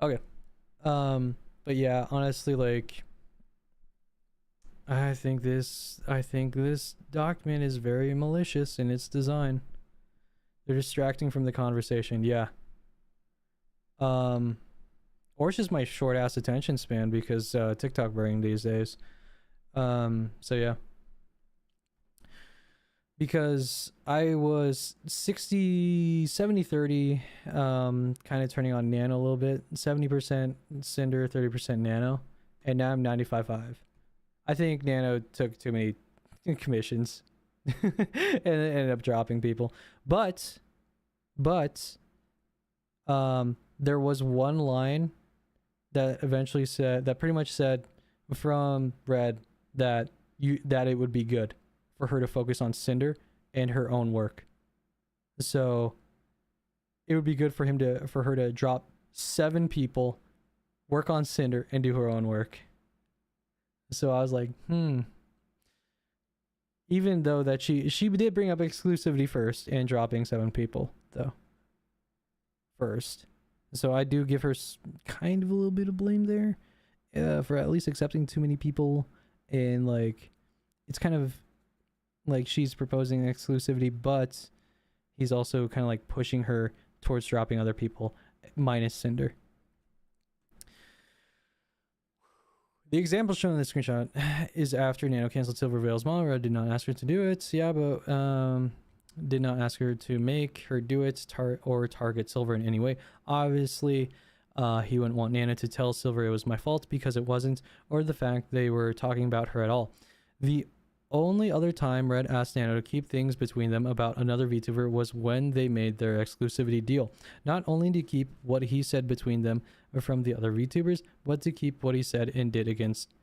Okay. But yeah, honestly, like, I think this document is very malicious in its design. They're distracting from the conversation. Yeah. Or it's just my short ass attention span because TikTok brain these days. So yeah. Because I was 70 30, kind of turning on Nano a little bit, 70% Cinder, 30% Nano, and now I'm 95.5. I think Nano took too many commissions and ended up dropping people. But there was one line that eventually said, that pretty much said from Red that it would be good for her to focus on Cinder and her own work. So it would be good for her to drop 7 people, work on Cinder, and do her own work. So I was like, even though that she did bring up exclusivity first and dropping 7 people though first. So I do give her kind of a little bit of blame there, for at least accepting too many people, and like, it's kind of like she's proposing exclusivity, but he's also kind of like pushing her towards dropping other people, minus Cinder. The example shown in the screenshot is after Nano canceled Silvervale's model. Red did not ask her to do it. Yeah, but did not ask her to make her do it or target Silver in any way. Obviously, he wouldn't want Nano to tell Silver it was my fault because it wasn't, or the fact they were talking about her at all. The only other time Red asked Nano to keep things between them about another VTuber was when they made their exclusivity deal. Not only to keep what he said between them from the other VTubers, but to keep what he said and did against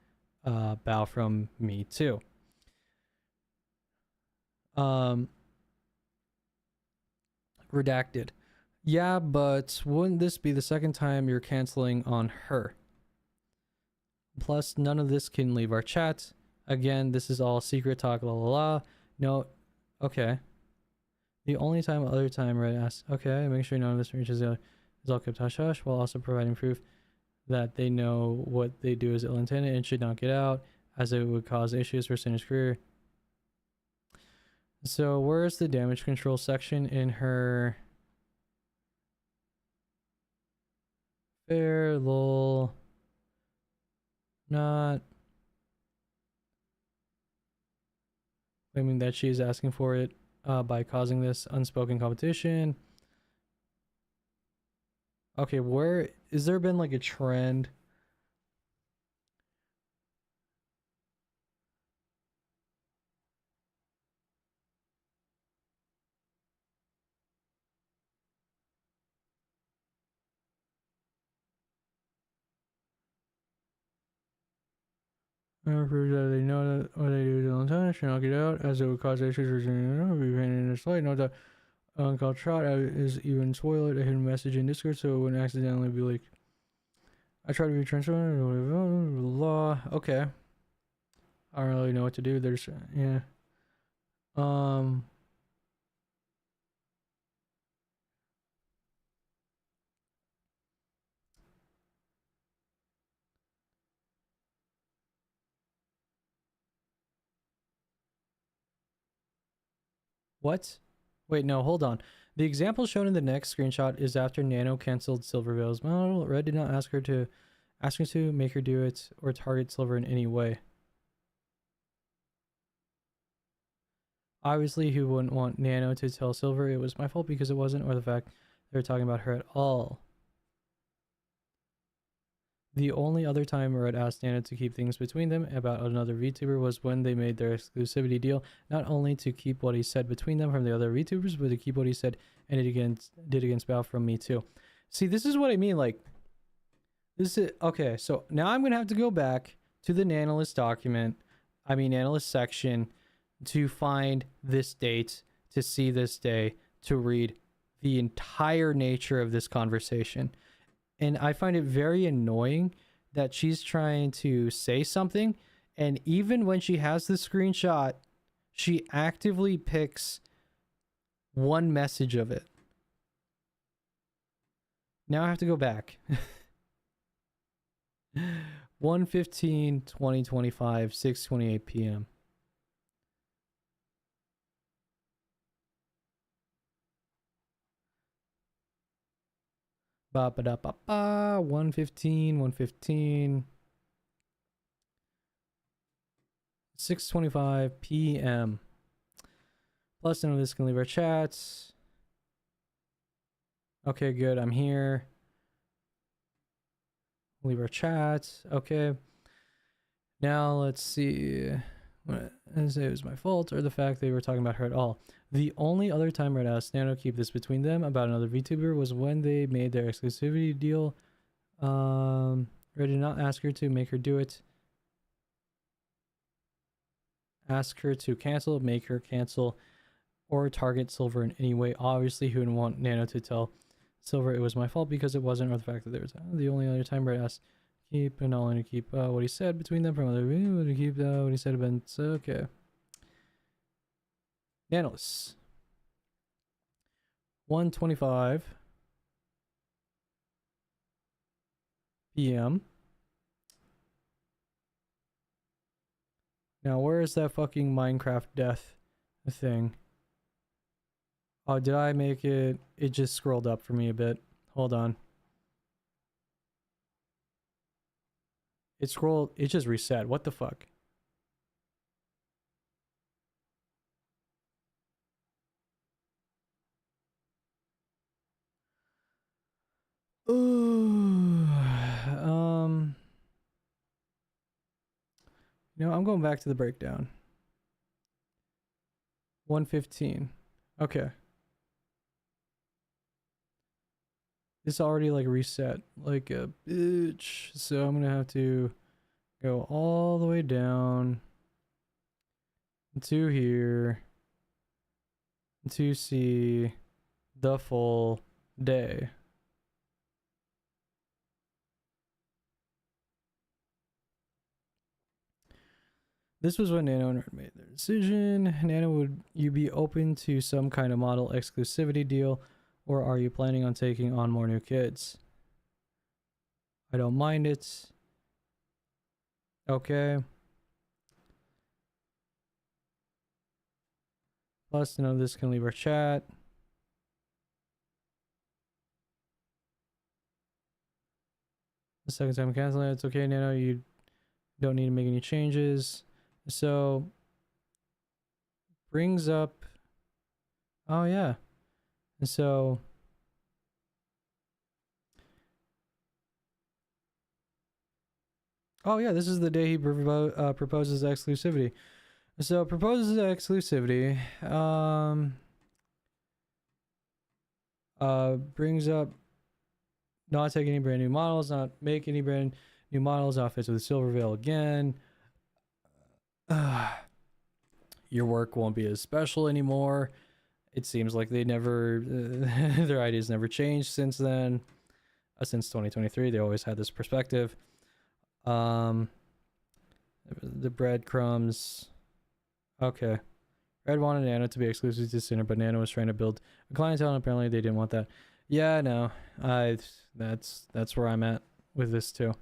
Bao from me too. Redacted. Yeah, but wouldn't this be the second time you're canceling on her? Plus, none of this can leave our chat. Again, this is all secret talk, la la la. No, okay. The only time, other time, Red asks, okay, make sure none of this reaches the other, is all kept hush hush, while also providing proof that they know what they do is ill intended and should not get out, as it would cause issues for Sinder's career. So, where's the damage control section in her? Fair, lol. Not claiming that she is asking for it by causing this unspoken competition. Okay, where is there been like a trend? Prove that they know that what they do is ill-intended, should not get out, as it would cause issues or be painted in a slight. Note that uncalled shot is even spoil it, a hidden message in Discord, so it wouldn't accidentally be leaked. I try to be transparent. Law. Okay. I don't really know what to do. There's yeah. What? Wait, no, hold on. The example shown in the next screenshot is after Nano canceled Silvervale's model. Red did not ask her to make her do it or target Silver in any way. Obviously, he wouldn't want Nano to tell Silver it was my fault because it wasn't, or the fact they were talking about her at all. The only other time Red asked Nano to keep things between them about another VTuber was when they made their exclusivity deal, not only to keep what he said between them from the other VTubers, but to keep what he said and did against Bao from me too. See, this is what I mean, like, this is, okay, so now I'm gonna have to go back to the Nanolist document, Nanolist section, to find this date, to see this day, to read the entire nature of this conversation. And I find it very annoying that she's trying to say something, and even when she has the screenshot, she actively picks one message of it. Now I have to go back. 1:15/2025, 6:28 p.m. Ba ba da ba ba. 1:15. 6:25 p.m. Plus, none of this can leave our chats. Okay, good. I'm here. Leave our chats. Okay. Now let's see. What is it was my fault or the fact they were talking about her at all. The only other time Red asked Nano keep this between them about another VTuber was when they made their exclusivity deal. Red did not ask her to make her do it. Ask her to cancel, make her cancel, or target Silver in any way. Obviously, he wouldn't want Nano to tell Silver it was my fault because it wasn't, or the fact that there was the only other time Red asked keep and not only to keep what he said between them from other to keep what he said about okay. Nanos. 1:25 p.m. Now, where is that fucking Minecraft death thing? Oh, did I make it? It just scrolled up for me a bit. Hold on. It scrolled. It just reset. What the fuck? No, I'm going back to the breakdown. 115. Okay. It's already like reset like a bitch. So I'm gonna have to go all the way down to here to see the full day. This was when Nano and Red made their decision. Nano, would you be open to some kind of model exclusivity deal, or are you planning on taking on more new kids? I don't mind it. Okay. Plus, none of this can leave our chat. The second time canceling it, it's okay, Nano. You don't need to make any changes. So, brings up. Oh, yeah. So, oh, yeah, this is the day he proposes exclusivity. So, proposes exclusivity. Brings up not take any brand new models, not make any brand new models, outfits with Silver Veil again. Your work won't be as special anymore. It seems like they never, their ideas never changed since then. Since 2023, they always had this perspective. The breadcrumbs. Okay. Red wanted Nano to be exclusive to Sinder, but Nano was trying to build a clientele, and apparently they didn't want that. Yeah, no. That's where I'm at with this too.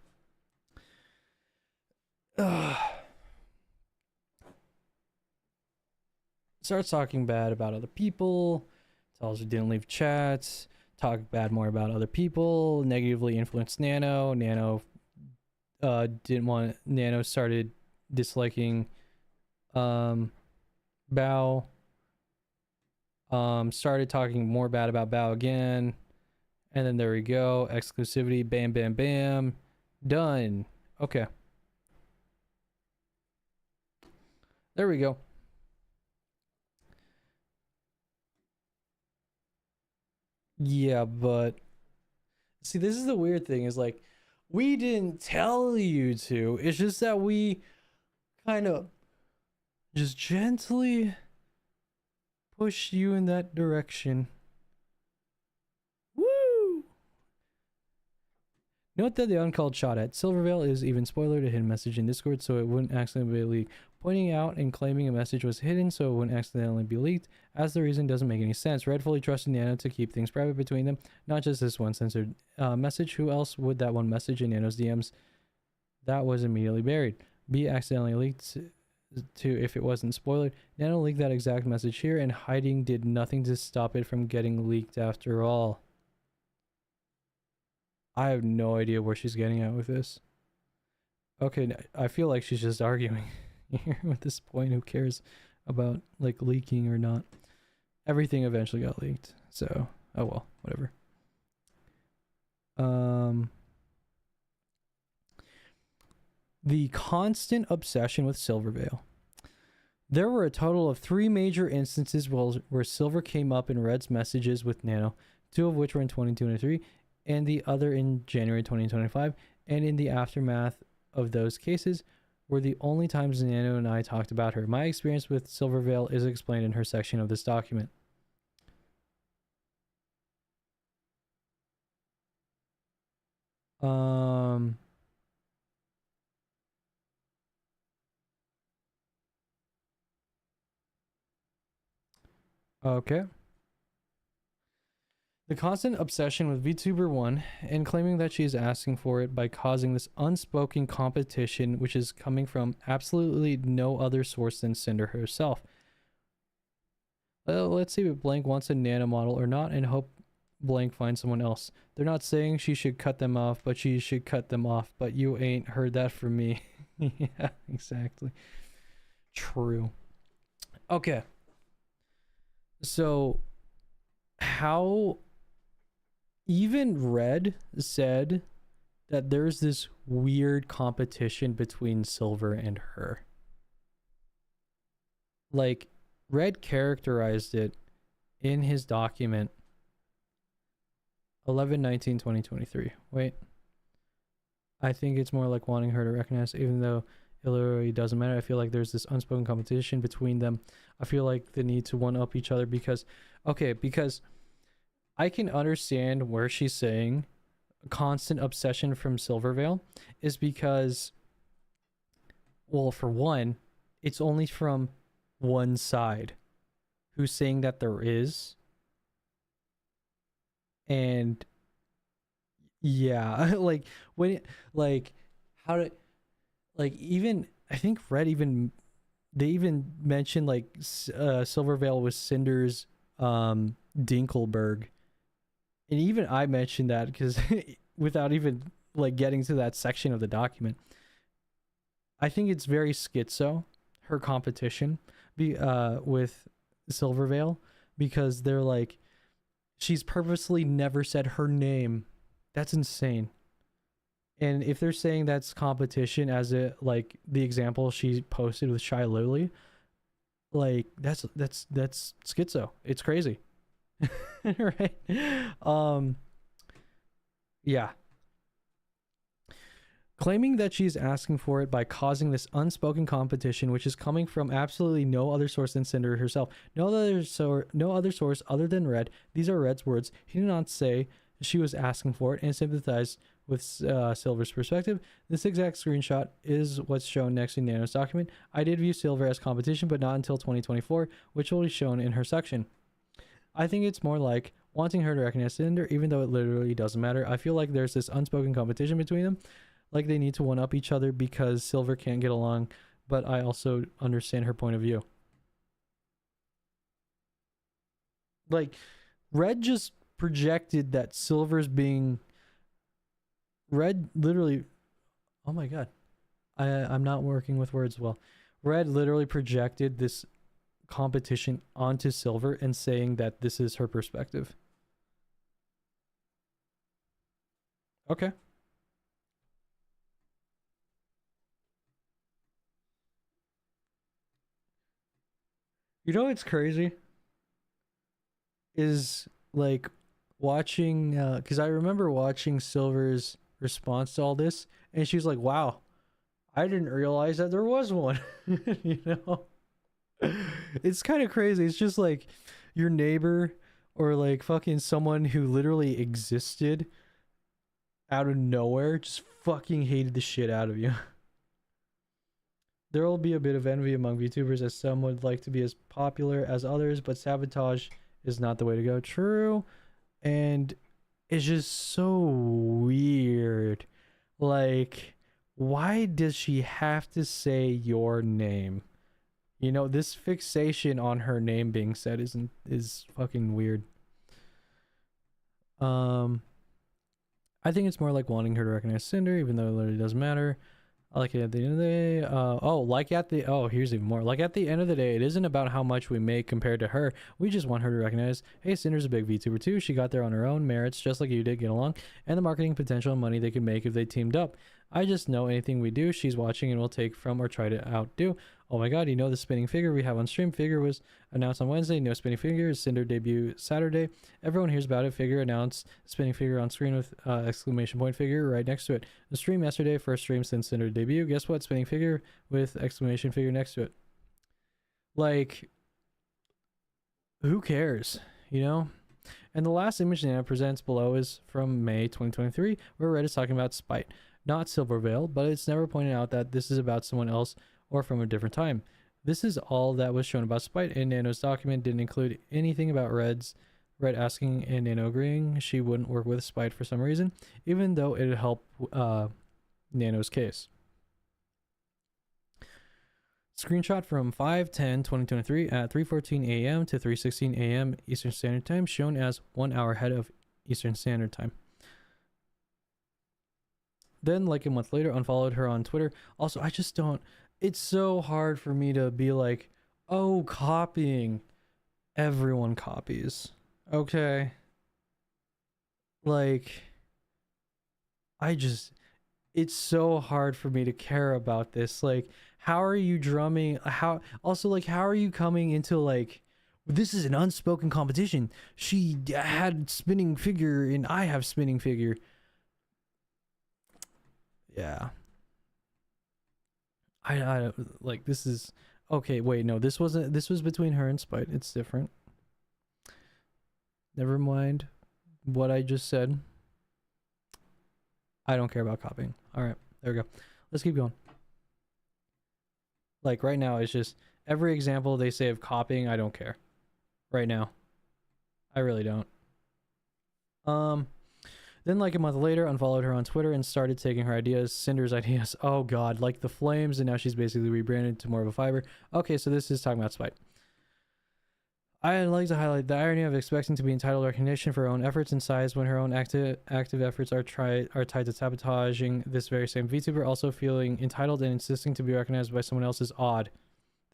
Starts talking bad about other people, tells her didn't leave chats, talk bad more about other people, negatively influenced Nano. Nano didn't want Nano started disliking Bao. Started talking more bad about Bao again. And then there we go. Exclusivity, bam, bam, bam. Done. Okay. There we go. Yeah, but see, this is the weird thing is like, we didn't tell you to. It's just that we kind of just gently push you in that direction. Woo! Note that the uncalled shot at Silvervale is even spoiler to hidden message in Discord, so it wouldn't accidentally be leaked. Pointing out and claiming a message was hidden so it wouldn't accidentally be leaked, as the reason doesn't make any sense. Red fully trusted Nano to keep things private between them, not just this one censored message. Who else would that one message in Nano's DMs that was immediately buried be accidentally leaked to if it wasn't spoiled? Nano leaked that exact message here, and hiding did nothing to stop it from getting leaked after all. I have no idea where she's getting at with this. Okay, I feel like she's just arguing here at this point. Who cares about like leaking or not? Everything eventually got leaked, so oh well, whatever. The constant obsession with Silvervale. There were a total of 3 major instances where Silver came up in Red's messages with Nano, 2 of which were in 2023 and the other in January 2025, and in the aftermath of those cases were the only times Nano and I talked about her. My experience with Silvervale is explained in her section of this document. Okay. The constant obsession with VTuber 1 and claiming that she is asking for it by causing this unspoken competition, which is coming from absolutely no other source than Cinder herself. Let's see if Blank wants a Nano model or not, and hope Blank finds someone else. They're not saying she should cut them off, but she should cut them off. But you ain't heard that from me. Yeah, exactly. True. Okay. So, how... Even Red said that there's this weird competition between Silver and her. Like, Red characterized it in his document 11/19/2023. Wait. I think it's more like wanting her to recognize, even though it literally doesn't matter. I feel like there's this unspoken competition between them. I feel like the need to one up each other because I can understand where she's saying constant obsession from Silvervale is because, well, for one, it's only from one side who's saying that there is. And yeah, like when it, like how did like even I think Red even they even mentioned like Silvervale was Cinder's Dinkelberg, and even I mentioned that because without even like getting to that section of the document, I think it's very schizo her competition with Silvervale, because they're like she's purposely never said her name. That's insane. And if they're saying that's competition, as it like the example she posted with Shy Lily, like that's schizo. It's crazy. Right? Yeah. Claiming that she's asking for it by causing this unspoken competition, which is coming from absolutely no other source than Cinder herself. No other source other than Red. These are Red's words. He did not say she was asking for it and sympathized with Silver's perspective. This exact screenshot is what's shown next in Nano's document. I did view Silver as competition, but not until 2024, which will be shown in her section. I think it's more like wanting her to recognize Cinder, even though it literally doesn't matter. I feel like there's this unspoken competition between them. Like they need to one up each other because Silver can't get along, but I also understand her point of view. Like, Red just projected that Silver's being... Red literally... Oh my god. I'm not working with words well. Red literally projected this competition onto Silver and saying that this is her perspective. Okay. You know what's crazy? Is like watching, because I remember watching Silver's response to all this, and she's like, wow, I didn't realize that there was one. You know? It's kind of crazy. It's just like your neighbor or like fucking someone who literally existed out of nowhere just fucking hated the shit out of you. There will be a bit of envy among VTubers as some would like to be as popular as others, but sabotage is not the way to go. True. And it's just so weird. Like, why does she have to say your name? You know, this fixation on her name being said is fucking weird. I think it's more like wanting her to recognize Cinder, even though it literally doesn't matter. Like at the end of the day, here's even more. Like at the end of the day, it isn't about how much we make compared to her. We just want her to recognize, hey, Cinder's a big VTuber too. She got there on her own merits, just like you did, get along, and the marketing potential and money they could make if they teamed up. I just know anything we do, she's watching and will take from or try to outdo. Oh my god, you know the spinning figure we have on stream? Figure was announced on Wednesday. No spinning figure. Cinder debut Saturday. Everyone hears about it. Figure announced. Spinning figure on screen with exclamation point figure right next to it. The stream yesterday. First stream since Cinder debut. Guess what? Spinning figure with exclamation figure next to it. Like, who cares? You know? And the last image Nano presents below is from May 2023, where Red is talking about spite. Not Silvervale, but it's never pointed out that this is about someone else or from a different time. This is all that was shown about spite, and Nano's document didn't include anything about Red asking and Nano agreeing she wouldn't work with spite for some reason, even though it'd help Nano's case. Screenshot from 5/10/2023 at 3:14 a.m. to 3:16 a.m. Eastern Standard Time, shown as 1 hour ahead of Eastern Standard Time. Then, like a month later, unfollowed her on Twitter. Also, I just don't... It's so hard for me to be like, oh, copying. Everyone copies. Okay? Like, it's so hard for me to care about this. Like, how are you drumming? How also like how are you coming into like this is an unspoken competition? She had spinning figure and I have spinning figure. Yeah. I don't like this is okay, wait, no, this wasn't this was between her and Spite. It's different. Never mind what I just said. I don't care about copying. Alright, there we go. Let's keep going. Like right now it's just every example they say of copying, I don't care. Right now. I really don't. Then like a month later, unfollowed her on Twitter and started taking her ideas, Cinder's ideas. Oh god, like the flames, and now she's basically rebranded to more of a fiber. Okay, so this is talking about Spite. I'd like to highlight the irony of expecting to be entitled recognition for her own efforts and size when her own active efforts are tied to sabotaging this very same VTuber. Also feeling entitled and insisting to be recognized by someone else is odd.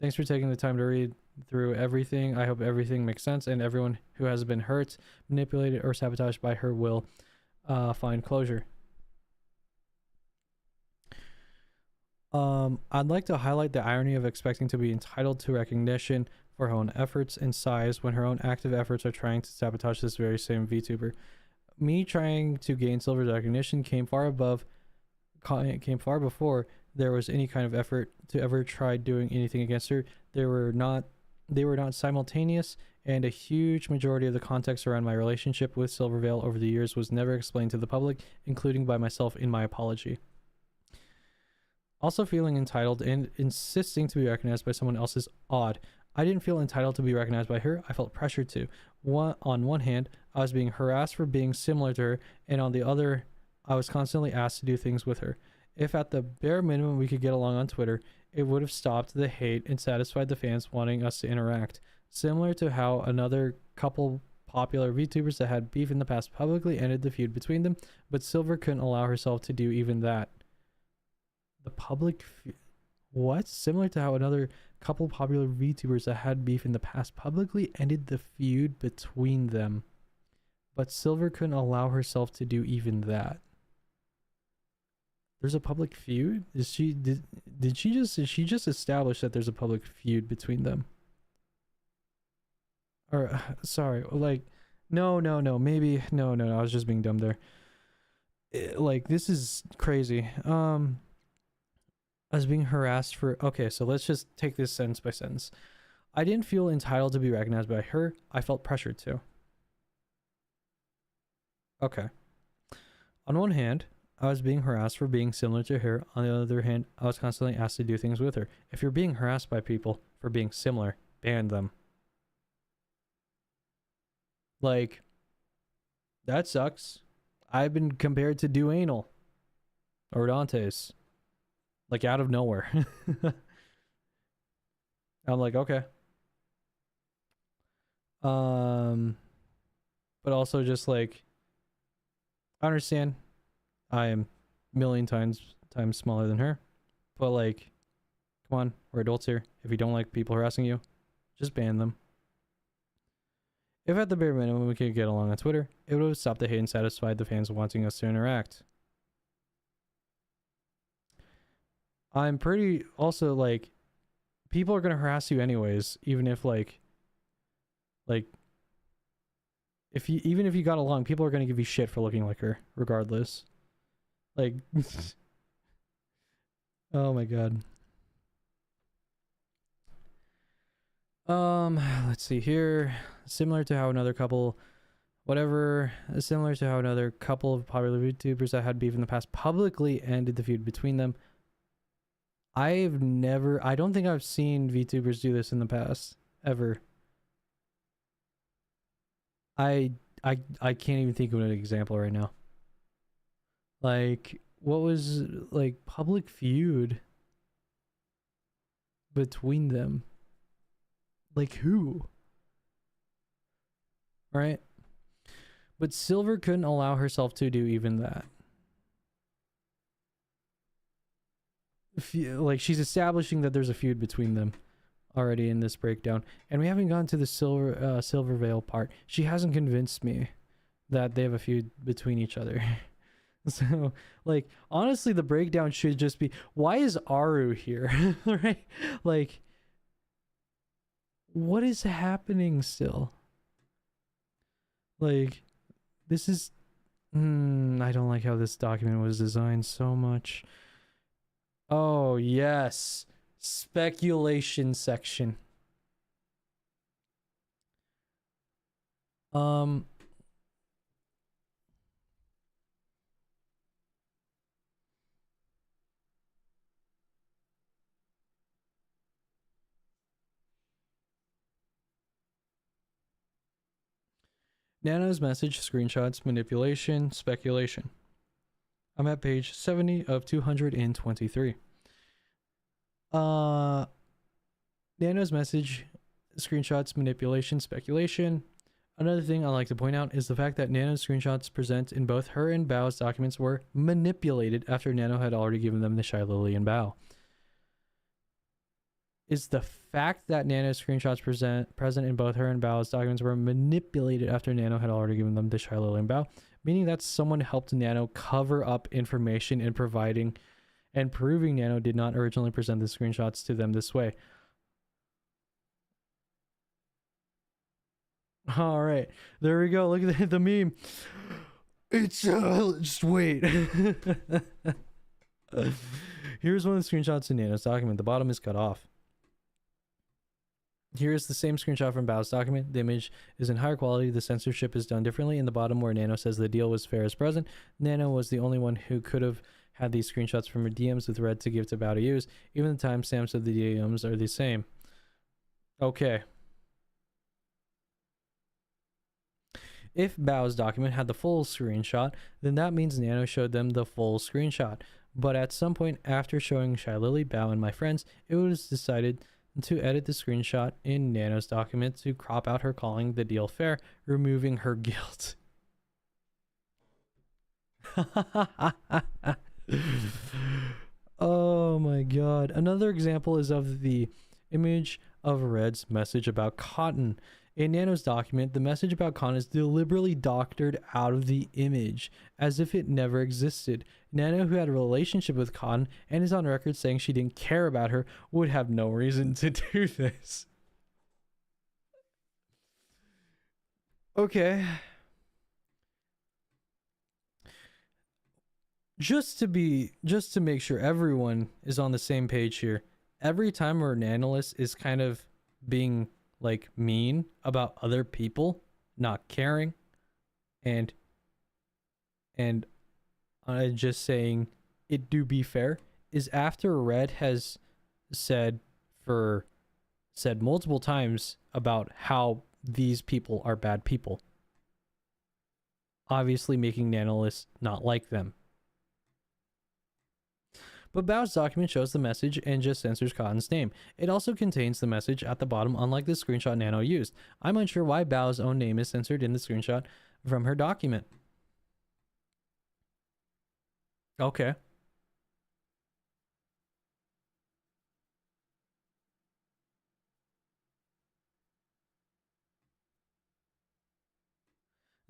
Thanks for taking the time to read through everything. I hope everything makes sense and everyone who has been hurt, manipulated, or sabotaged by her will find closure. I'd like to highlight the irony of expecting to be entitled to recognition for her own efforts and size when her own active efforts are trying to sabotage this very same VTuber. Me trying to gain Silver's recognition came far before there was any kind of effort to ever try doing anything against her. They were not simultaneous, and a huge majority of the context around my relationship with Silvervale over the years was never explained to the public, including by myself in my apology. Also feeling entitled and insisting to be recognized by someone else is odd. I didn't feel entitled to be recognized by her. I felt pressured to. On one hand, I was being harassed for being similar to her, and on the other, I was constantly asked to do things with her. If at the bare minimum we could get along on Twitter, it would have stopped the hate and satisfied the fans wanting us to interact. Similar to how another couple popular VTubers that had beef in the past publicly ended the feud between them, but Silver couldn't allow herself to do even that. The public what? Similar to how another couple popular VTubers that had beef in the past publicly ended the feud between them, but Silver couldn't allow herself to do even that. There's a public feud? Did she just establish that there's a public feud between them? Or sorry, like no, maybe no, I was just being dumb there. Like this is crazy. I was being harassed for okay, so let's just take this sentence by sentence. I didn't feel entitled to be recognized by her. I felt pressured to. Okay. On one hand, I was being harassed for being similar to her. On the other hand, I was constantly asked to do things with her. If you're being harassed by people for being similar, ban them. Like, that sucks. I've been compared to Do Anal or Dante's. Like, out of nowhere. I'm like, okay. But also just like, I understand I am a million times smaller than her, but like, come on, we're adults here. If you don't like people harassing you, just ban them. If at the bare minimum we could get along on Twitter, it would have stopped the hate and satisfied the fans wanting us to interact. I'm pretty also like, people are gonna harass you anyways, even if like if you even if you got along, people are gonna give you shit for looking like her, regardless. Like, oh my god. Let's see here. Similar to how another couple of popular VTubers that had beef in the past publicly ended the feud between them. I don't think I've seen VTubers do this in the past, ever. I can't even think of an example right now. Like, what was, like, public feud between them? Like, who? Right? But Silver couldn't allow herself to do even that. Like, she's establishing that there's a feud between them already in this breakdown, and we haven't gone to the Silvervale part. She hasn't convinced me that they have a feud between each other. So, like, honestly, the breakdown should just be, why is Aru here? Right? Like, what is happening still? Like, this is... I don't like how this document was designed so much. Oh, yes. Speculation section. Um... Nano's message, screenshots, manipulation, speculation. I'm at page 70 of 223. Nano's message, screenshots, manipulation, speculation. Another thing I like to point out is the fact that Nano's screenshots present in both her and Bao's documents were manipulated after Nano had already given them to Shy Lily and Bao. Is the fact that Nano's screenshots present in both her and Bao's documents were manipulated after Nano had already given them to Shy Lily and Bao, meaning that someone helped Nano cover up information in providing and proving Nano did not originally present the screenshots to them this way. All right, there we go. Look at the meme. It's just wait. Here's one of the screenshots in Nano's document. The bottom is cut off. Here's the same screenshot from Bao's document. The image is in higher quality. The censorship is done differently. In the bottom where Nano says the deal was fair as present, Nano was the only one who could have had these screenshots from her DMs with Red to give to Bao to use. Even the timestamps of the DMs are the same. Okay. If Bao's document had the full screenshot, then that means Nano showed them the full screenshot. But at some point after showing Shy Lily, Bao, and my friends, it was decided to edit the screenshot in Nano's document to crop out her calling the deal fair, removing her guilt. Oh my god. Another example is of the image of Red's message about cotton. In Nano's document, the message about cotton is deliberately doctored out of the image, as if it never existed. Nano, who had a relationship with Cotton and is on record saying she didn't care about her, would have no reason to do this. Okay. Just to make sure everyone is on the same page here, every time where an analyst is kind of being like mean about other people not caring and just saying it do be fair is after Red has said multiple times about how these people are bad people, obviously making Nanolists not like them. But Bao's document shows the message and just censors Cotton's name. It also contains the message at the bottom, unlike the screenshot Nano used. I'm unsure why Bao's own name is censored in the screenshot from her document. Okay.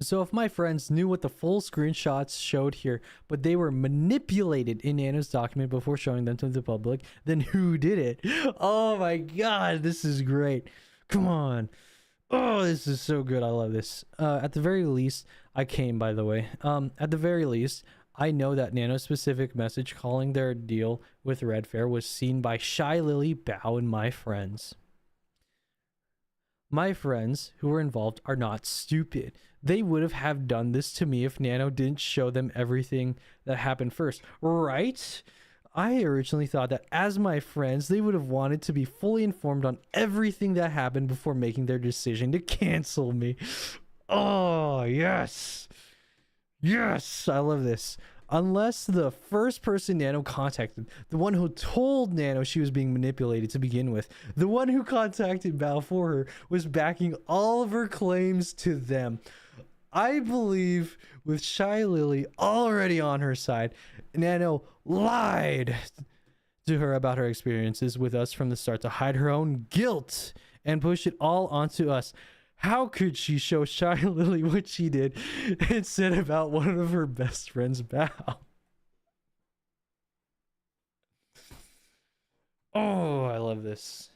So if my friends knew what the full screenshots showed here, but they were manipulated in Nano's document before showing them to the public, then who did it? Oh my god, this is great. Come on. Oh, this is so good. I love this. At the very least, I came, by the way. At the very least, I know that Nano's specific message calling their deal with Red Fair was seen by Shy Lily, Bao, and my friends. My friends who were involved are not stupid. They would have done this to me if Nano didn't show them everything that happened first, right? I originally thought that as my friends, they would have wanted to be fully informed on everything that happened before making their decision to cancel me. Oh, yes. Yes, I love this. Unless the first person Nano contacted, the one who told Nano she was being manipulated to begin with, the one who contacted Bao for her, was backing all of her claims to them. I believe with Shy Lily already on her side, Nano lied to her about her experiences with us from the start to hide her own guilt and push it all onto us. How could she show Shy Lily what she did and said about one of her best friends, Bao? Oh, I love this.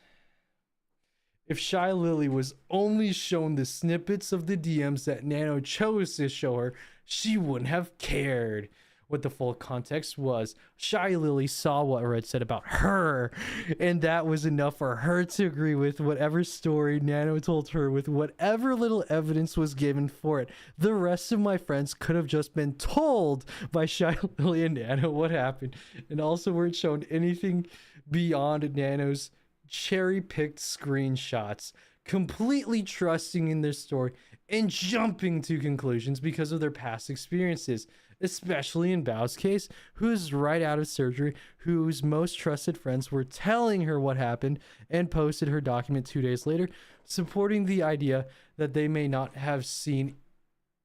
If Shy Lily was only shown the snippets of the DMs that Nano chose to show her, she wouldn't have cared what the full context was. Shy Lily saw what Red said about her, and that was enough for her to agree with whatever story Nano told her with whatever little evidence was given for it. The rest of my friends could have just been told by Shy Lily and Nano what happened, and also weren't shown anything beyond Nano's cherry-picked screenshots, completely trusting in their story and jumping to conclusions because of their past experiences, especially in Bao's case, who's right out of surgery, whose most trusted friends were telling her what happened and posted her document 2 days later, supporting the idea that they may not have seen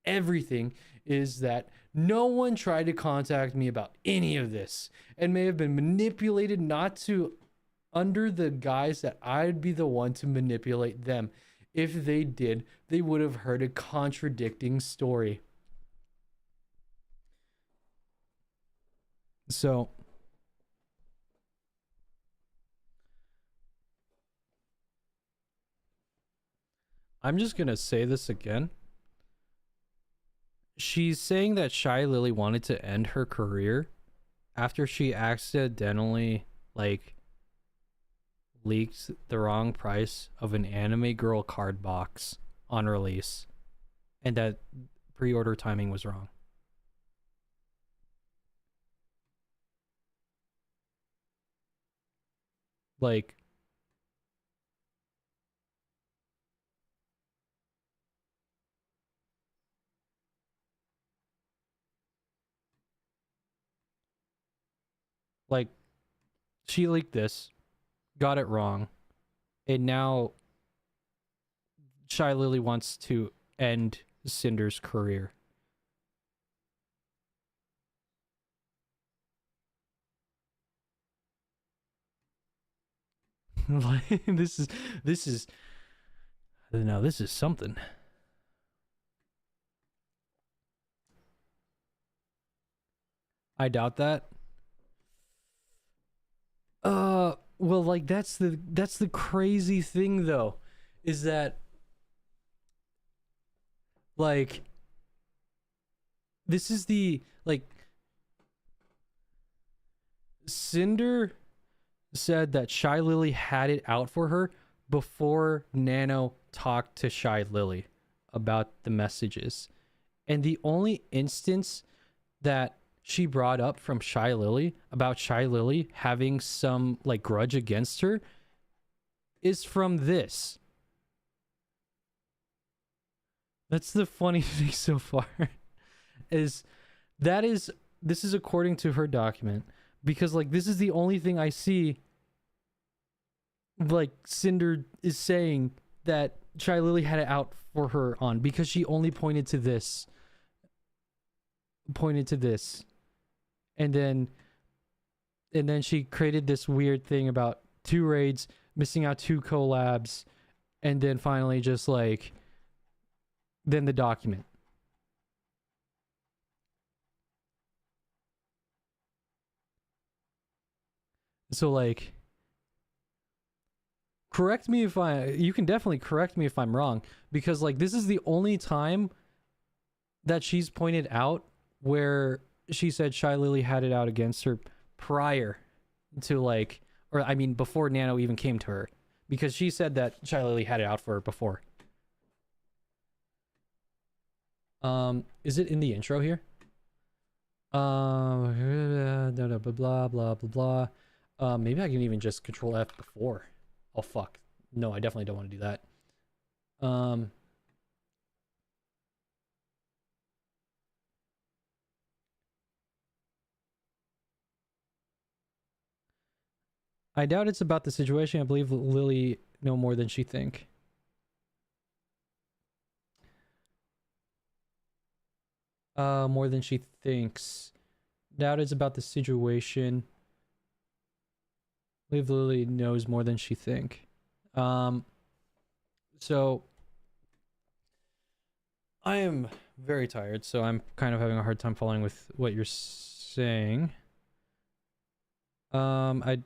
everything. Is that no one tried to contact me about any of this and may have been manipulated not to, under the guise that I'd be the one to manipulate them. If they did, they would have heard a contradicting story. So I'm just gonna say this again. She's saying that Shy Lily wanted to end her career after she accidentally leaked the wrong price of an anime girl card box on release, and that pre-order timing was wrong. Like, like she leaked this, got it wrong, and now Shy Lily wants to end Cinder's career. Like, this is now this is something. I doubt that. Well, like that's the crazy thing though, is that like this is the like Cinder said that Shy Lily had it out for her before Nano talked to Shy Lily about the messages. And the only instance that she brought up from Shy Lily about Shy Lily having some like grudge against her is from this. That's the funny thing so far. This is according to her document, because like this is the only thing I see like Cinder is saying that Shy Lily had it out for her on, because she only pointed to this. And then she created this weird thing about 2 raids, missing out 2 collabs, and then finally just like then the document. So like you can definitely correct me if I'm wrong, because like this is the only time that she's pointed out where she said Shy Lily had it out against her prior to like, or I mean before Nano even came to her, because she said that Shy Lily had it out for her before. Is it in the intro here? Blah blah blah blah blah. Maybe I can even just control F before. Oh fuck. No, I definitely don't want to do that. I doubt it's about the situation. I believe Lily know more than she think. More than she thinks. Doubt it's about the situation. I believe Lily knows more than she think. So I am very tired, so I'm kind of having a hard time following with what you're saying. I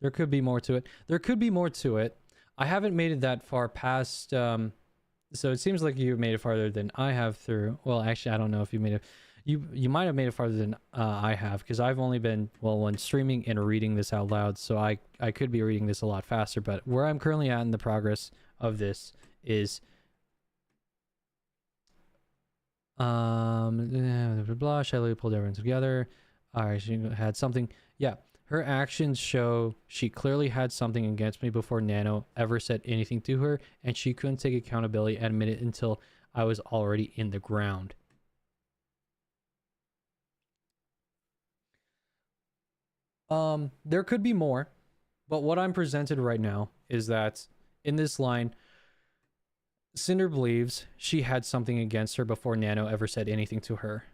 there could be more to it. There could be more to it. I haven't made it that far past so it seems like you made it farther than I have through. Well, actually, I don't know if you made it. You might have made it farther than I have, because I've only been, well, one, streaming and reading this out loud, so I could be reading this a lot faster. But where I'm currently at in the progress of this is blah, blah, blah. Shelly pulled everyone together. All right, she had something. Yeah, her actions show she clearly had something against me before Nano ever said anything to her, and she couldn't take accountability and admit it until I was already in the ground. There could be more, but what I'm presented right now is that in this line, Cinder believes she had something against her before Nano ever said anything to her.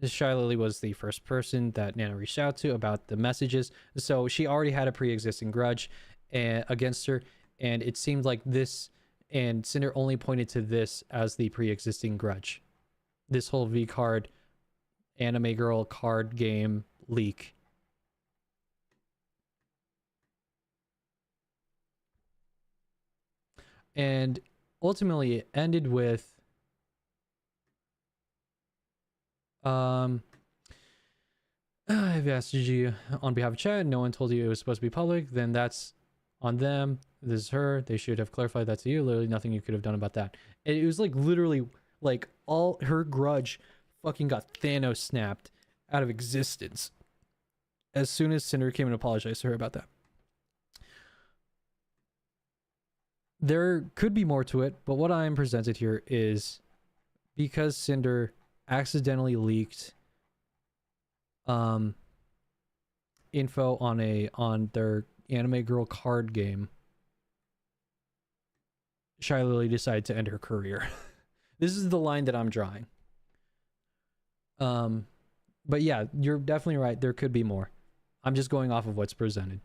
Shy Lily was the first person that Nano reached out to about the messages, so she already had a pre-existing grudge against her, and it seemed like this, and Cinder only pointed to this as the pre-existing grudge. This whole V card anime girl card game leak. And ultimately it ended with I've asked you on behalf of chat, no one told you it was supposed to be public, then that's on them. This is her. They should have clarified that to you. Literally nothing you could have done about that. And it was like literally like all her grudge fucking got Thanos snapped out of existence as soon as Cinder came and apologized to her about that. There could be more to it, but what I am presented here is because Cinder accidentally leaked info on their anime girl card game, Shy Lily decided to end her career. This is the line that I'm drawing. But yeah, you're definitely right. There could be more. I'm just going off of what's presented.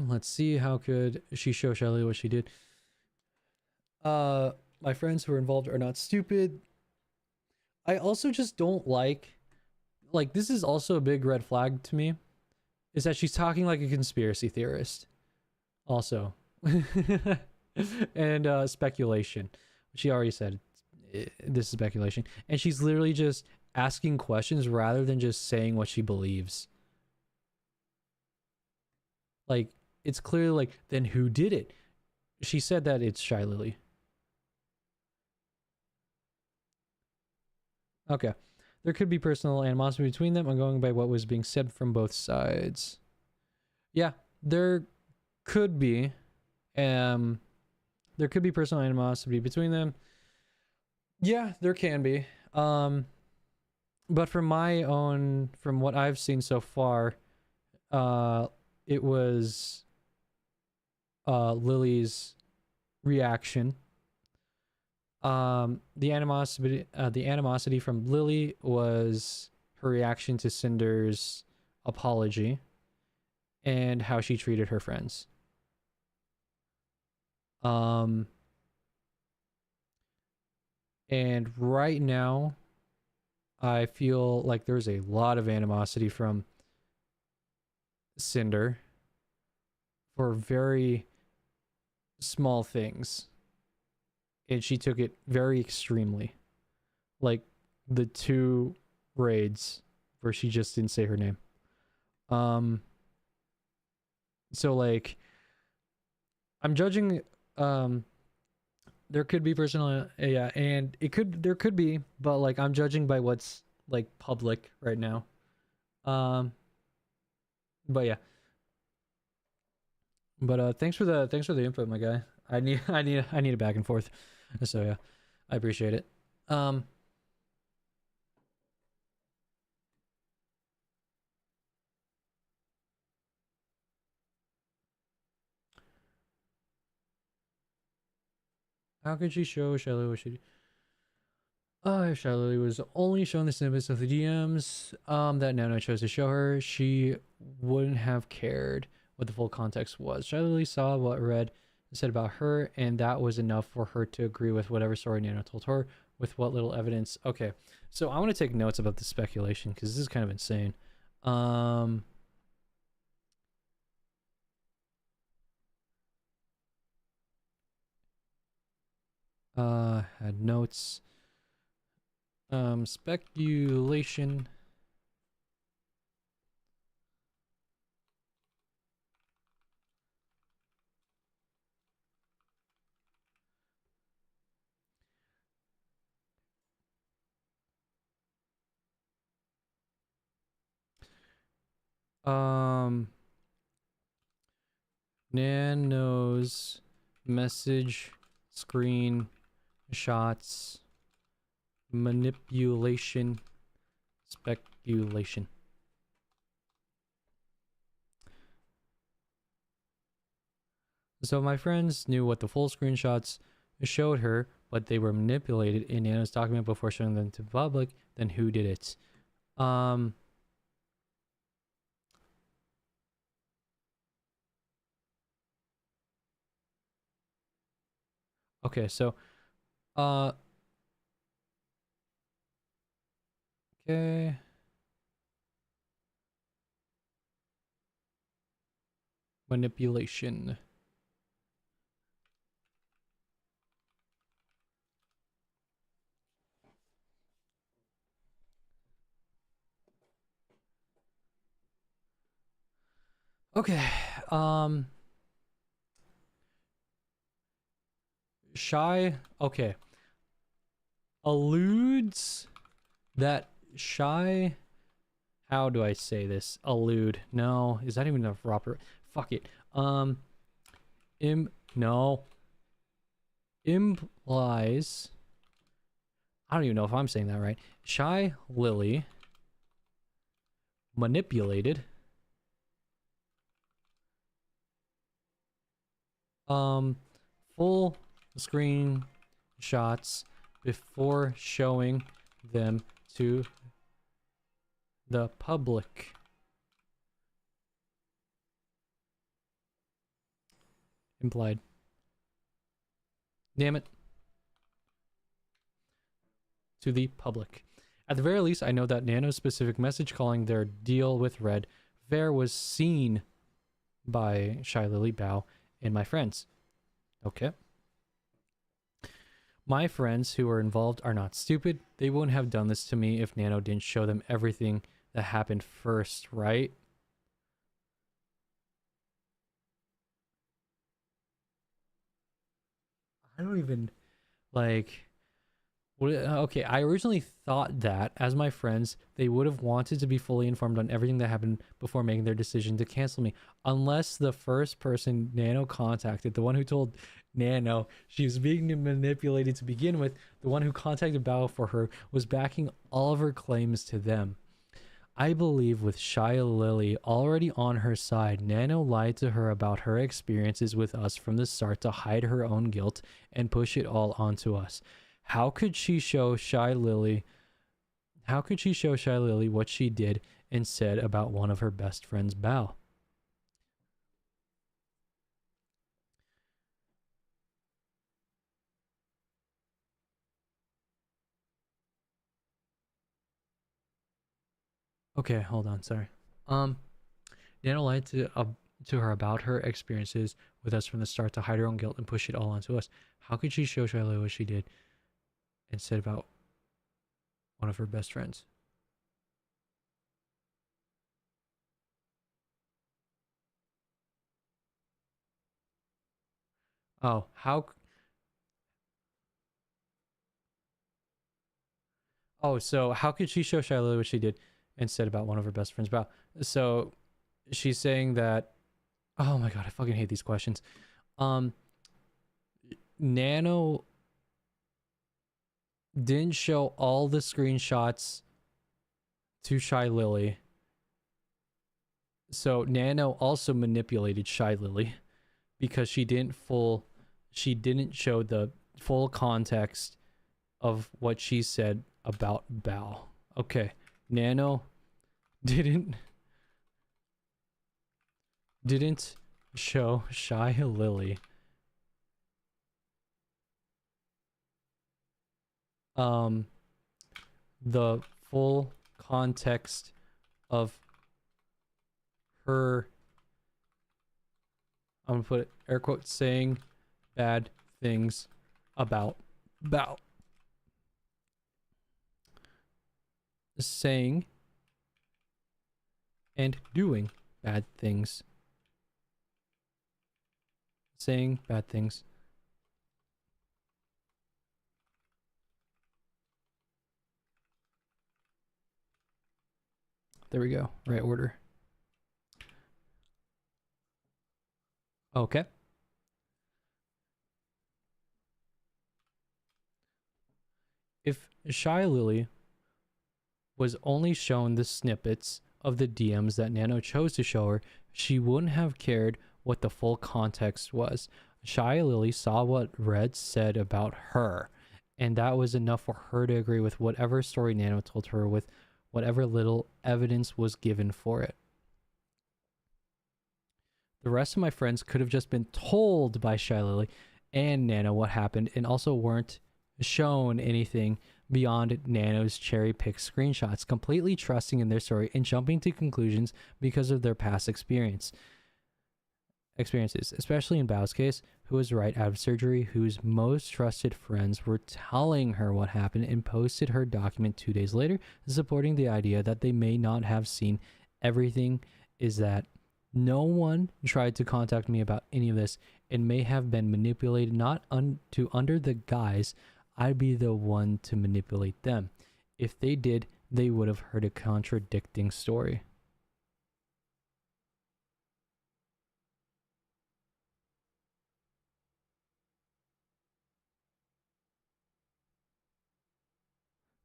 Let's see. How could she show Shy Lily what she did? My friends who are involved are not stupid. I also just don't like this is also a big red flag to me, is that she's talking like a conspiracy theorist. Also. And speculation. She already said this is speculation. And she's literally just asking questions rather than just saying what she believes. Like, it's clearly like, then who did it? She said that it's Shy Lily. Okay. There could be personal animosity between them. I'm going by what was being said from both sides. Yeah, there could be. There could be personal animosity between them. Yeah, there can be. But from what I've seen so far, it was Lily's reaction. The animosity from Lily was her reaction to Cinder's apology and how she treated her friends. And right now I feel like there's a lot of animosity from Cinder for very small things, and she took it very extremely, like the 2 raids where she just didn't say her name. So like I'm judging, there could be personal, yeah, and there could be, but like I'm judging by what's like public right now. But yeah. But thanks for the input, my guy. I need a back and forth. So yeah, I appreciate it. How could she show Shelly what she? If Shelly was only shown the snippets of the DMs that Nano chose to show her, she wouldn't have cared what the full context was. Shelly saw what read said about her, and that was enough for her to agree with whatever story Nano told her with what little evidence. Okay, so I want to take notes about the speculation because this is kind of insane. Had notes. Speculation. Nano's message screen shots manipulation speculation. So my friends knew what the full screenshots showed her, but they were manipulated in Nano's document before showing them to the public. Then who did it? Okay, so okay. Manipulation. Okay. Shy, okay. Alludes that Shy, how do I say this? Allude. No, is that even a proper? Fuck it. No. Implies, I don't even know if I'm saying that right. Shy Lily manipulated full screen shots before showing them to the public. Implied. Damn it. To the public. At the very least, I know that Nano's specific message calling their deal with Red Fair was seen by Shy Lily, Bao, and my friends. Okay. My friends who are involved are not stupid. They wouldn't have done this to me if Nano didn't show them everything that happened first, right? I don't even, like... Okay, I originally thought that, as my friends, they would have wanted to be fully informed on everything that happened before making their decision to cancel me. Unless the first person Nano contacted, the one who told Nano she was being manipulated to begin with, the one who contacted Bao for her, was backing all of her claims to them. I believe with Shia Lily already on her side, Nano lied to her about her experiences with us from the start to hide her own guilt and push it all onto us. How could she show Shy Lily what she did and said about one of her best friends, Bao? Okay, hold on, sorry. Nana lied to her about her experiences with us from the start to hide her own guilt and push it all onto us. How could she show Shy Lily what she did and said about one of her best friends? Oh, how? Oh, so how could she show Shy Lily what she did and said about one of her best friends? About so she's saying that. Oh my god, I fucking hate these questions. Nano didn't show all the screenshots to Shy Lily. So Nano also manipulated Shy Lily because she didn't show the full context of what she said about Bao. Okay. Nano didn't show Shy Lily the full context of her, I'm gonna put it air quotes, saying bad things about saying and doing bad things. Saying bad things. There we go. Right order. Okay. If Shy Lily was only shown the snippets of the DMs that Nano chose to show her, she wouldn't have cared what the full context was. Shy Lily saw what Red said about her, and that was enough for her to agree with whatever story Nano told her, with whatever little evidence was given for it. The rest of my friends could have just been told by Shy Lily and Nano what happened, and also weren't shown anything beyond Nano's cherry-picked screenshots, completely trusting in their story and jumping to conclusions because of their past experiences, especially in Bao's case, who was right out of surgery, whose most trusted friends were telling her what happened and posted her document 2 days later, supporting the idea that they may not have seen everything. Is that no one tried to contact me about any of this and may have been manipulated, not under the guise I'd be the one to manipulate them. If they did, they would have heard a contradicting story.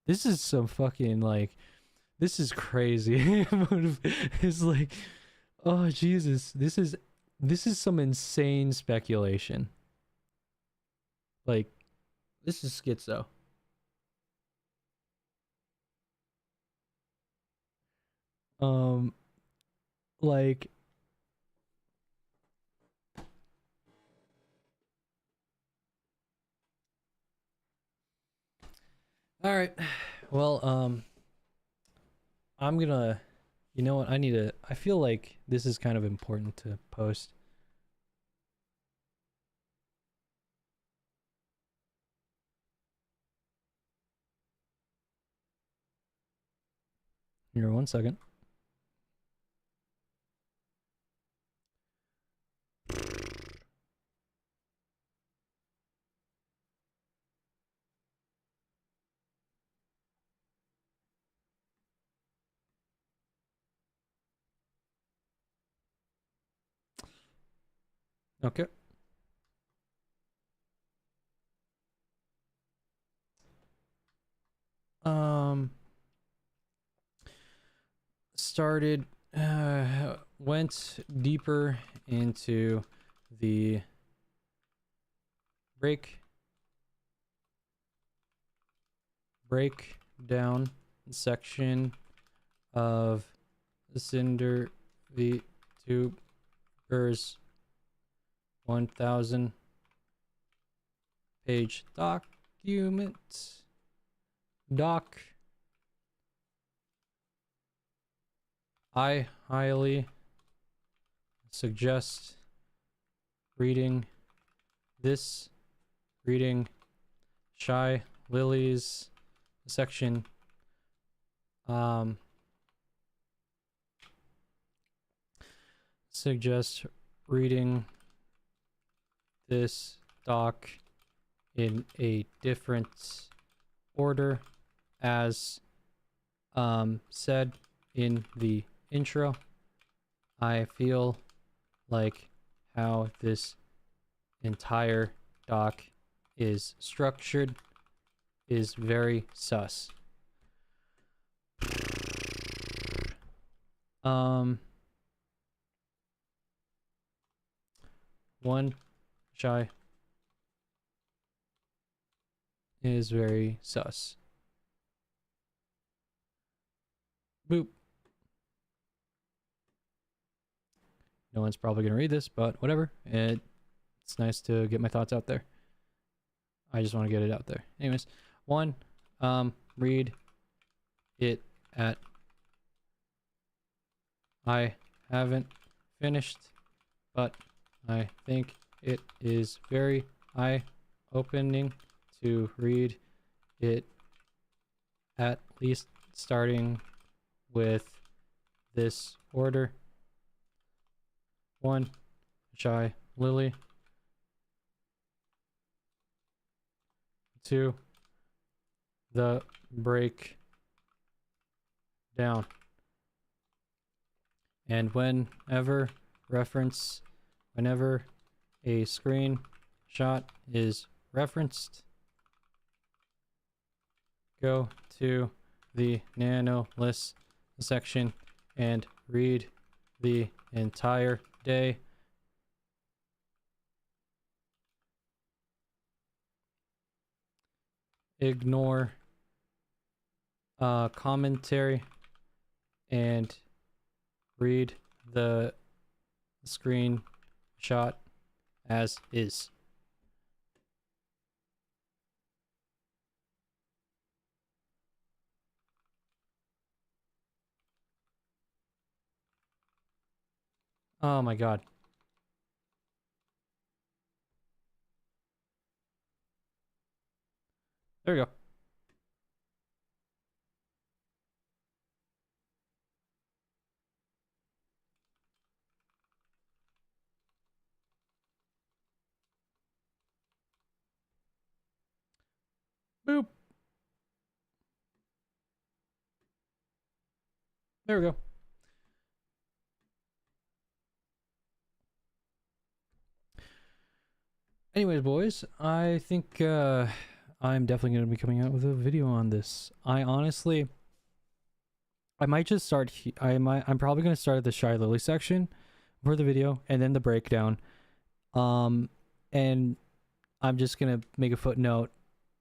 This is some fucking, like, this is crazy. It's like, oh Jesus, this is some insane speculation. Like, this is schizo. Like, all right, well, I'm gonna, you know what, I feel like this is kind of important to post. Here, 1 second. Okay. Started, went deeper into the breakdown section of the Sinder Vtuber's 1,000 page doc. I highly suggest reading Shy Lily's section. Suggest reading this doc in a different order, as said in the intro. I feel like how this entire doc is structured is very sus. One, Shy is very sus. Boop. No one's probably gonna read this, but whatever. It's nice to get my thoughts out there. I just want to get it out there. Anyways, 1, read it at. I haven't finished, but I think it is very eye-opening to read it, at least starting with this order. 1. Shy Lily. 2. The breakdown. And whenever a screenshot is referenced, go to the NANO list section and read the entire day. Ignore commentary and read the screenshot as is. Oh my god. There we go. Boop. There we go. Anyways, boys, I think I'm definitely going to be coming out with a video on this. I might just start. I'm probably going to start at the Shy Lily section for the video, and then the breakdown. And I'm just gonna make a footnote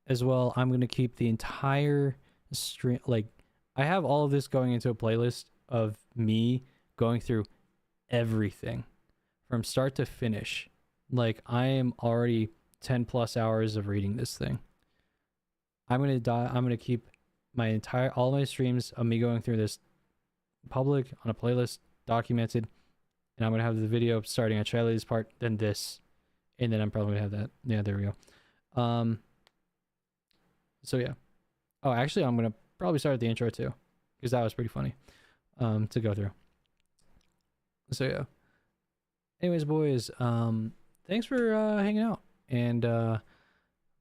as well. I'm gonna keep the entire stream. Like, I have all of this going into a playlist of me going through everything from start to finish. Like, I am already 10 plus hours of reading this thing. I'm gonna keep all my streams of me going through this public on a playlist, documented, and I'm gonna have the video starting at Charlie's part, then this, and then I'm probably gonna have that. Yeah, there we go. So yeah. Oh, actually, I'm gonna probably start at the intro too, because that was pretty funny to go through. So yeah. Anyways, boys, thanks for hanging out, and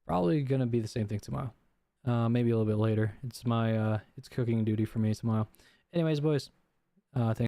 probably gonna be the same thing tomorrow. Maybe a little bit later. It's my it's cooking duty for me tomorrow. Anyways, boys, thanks.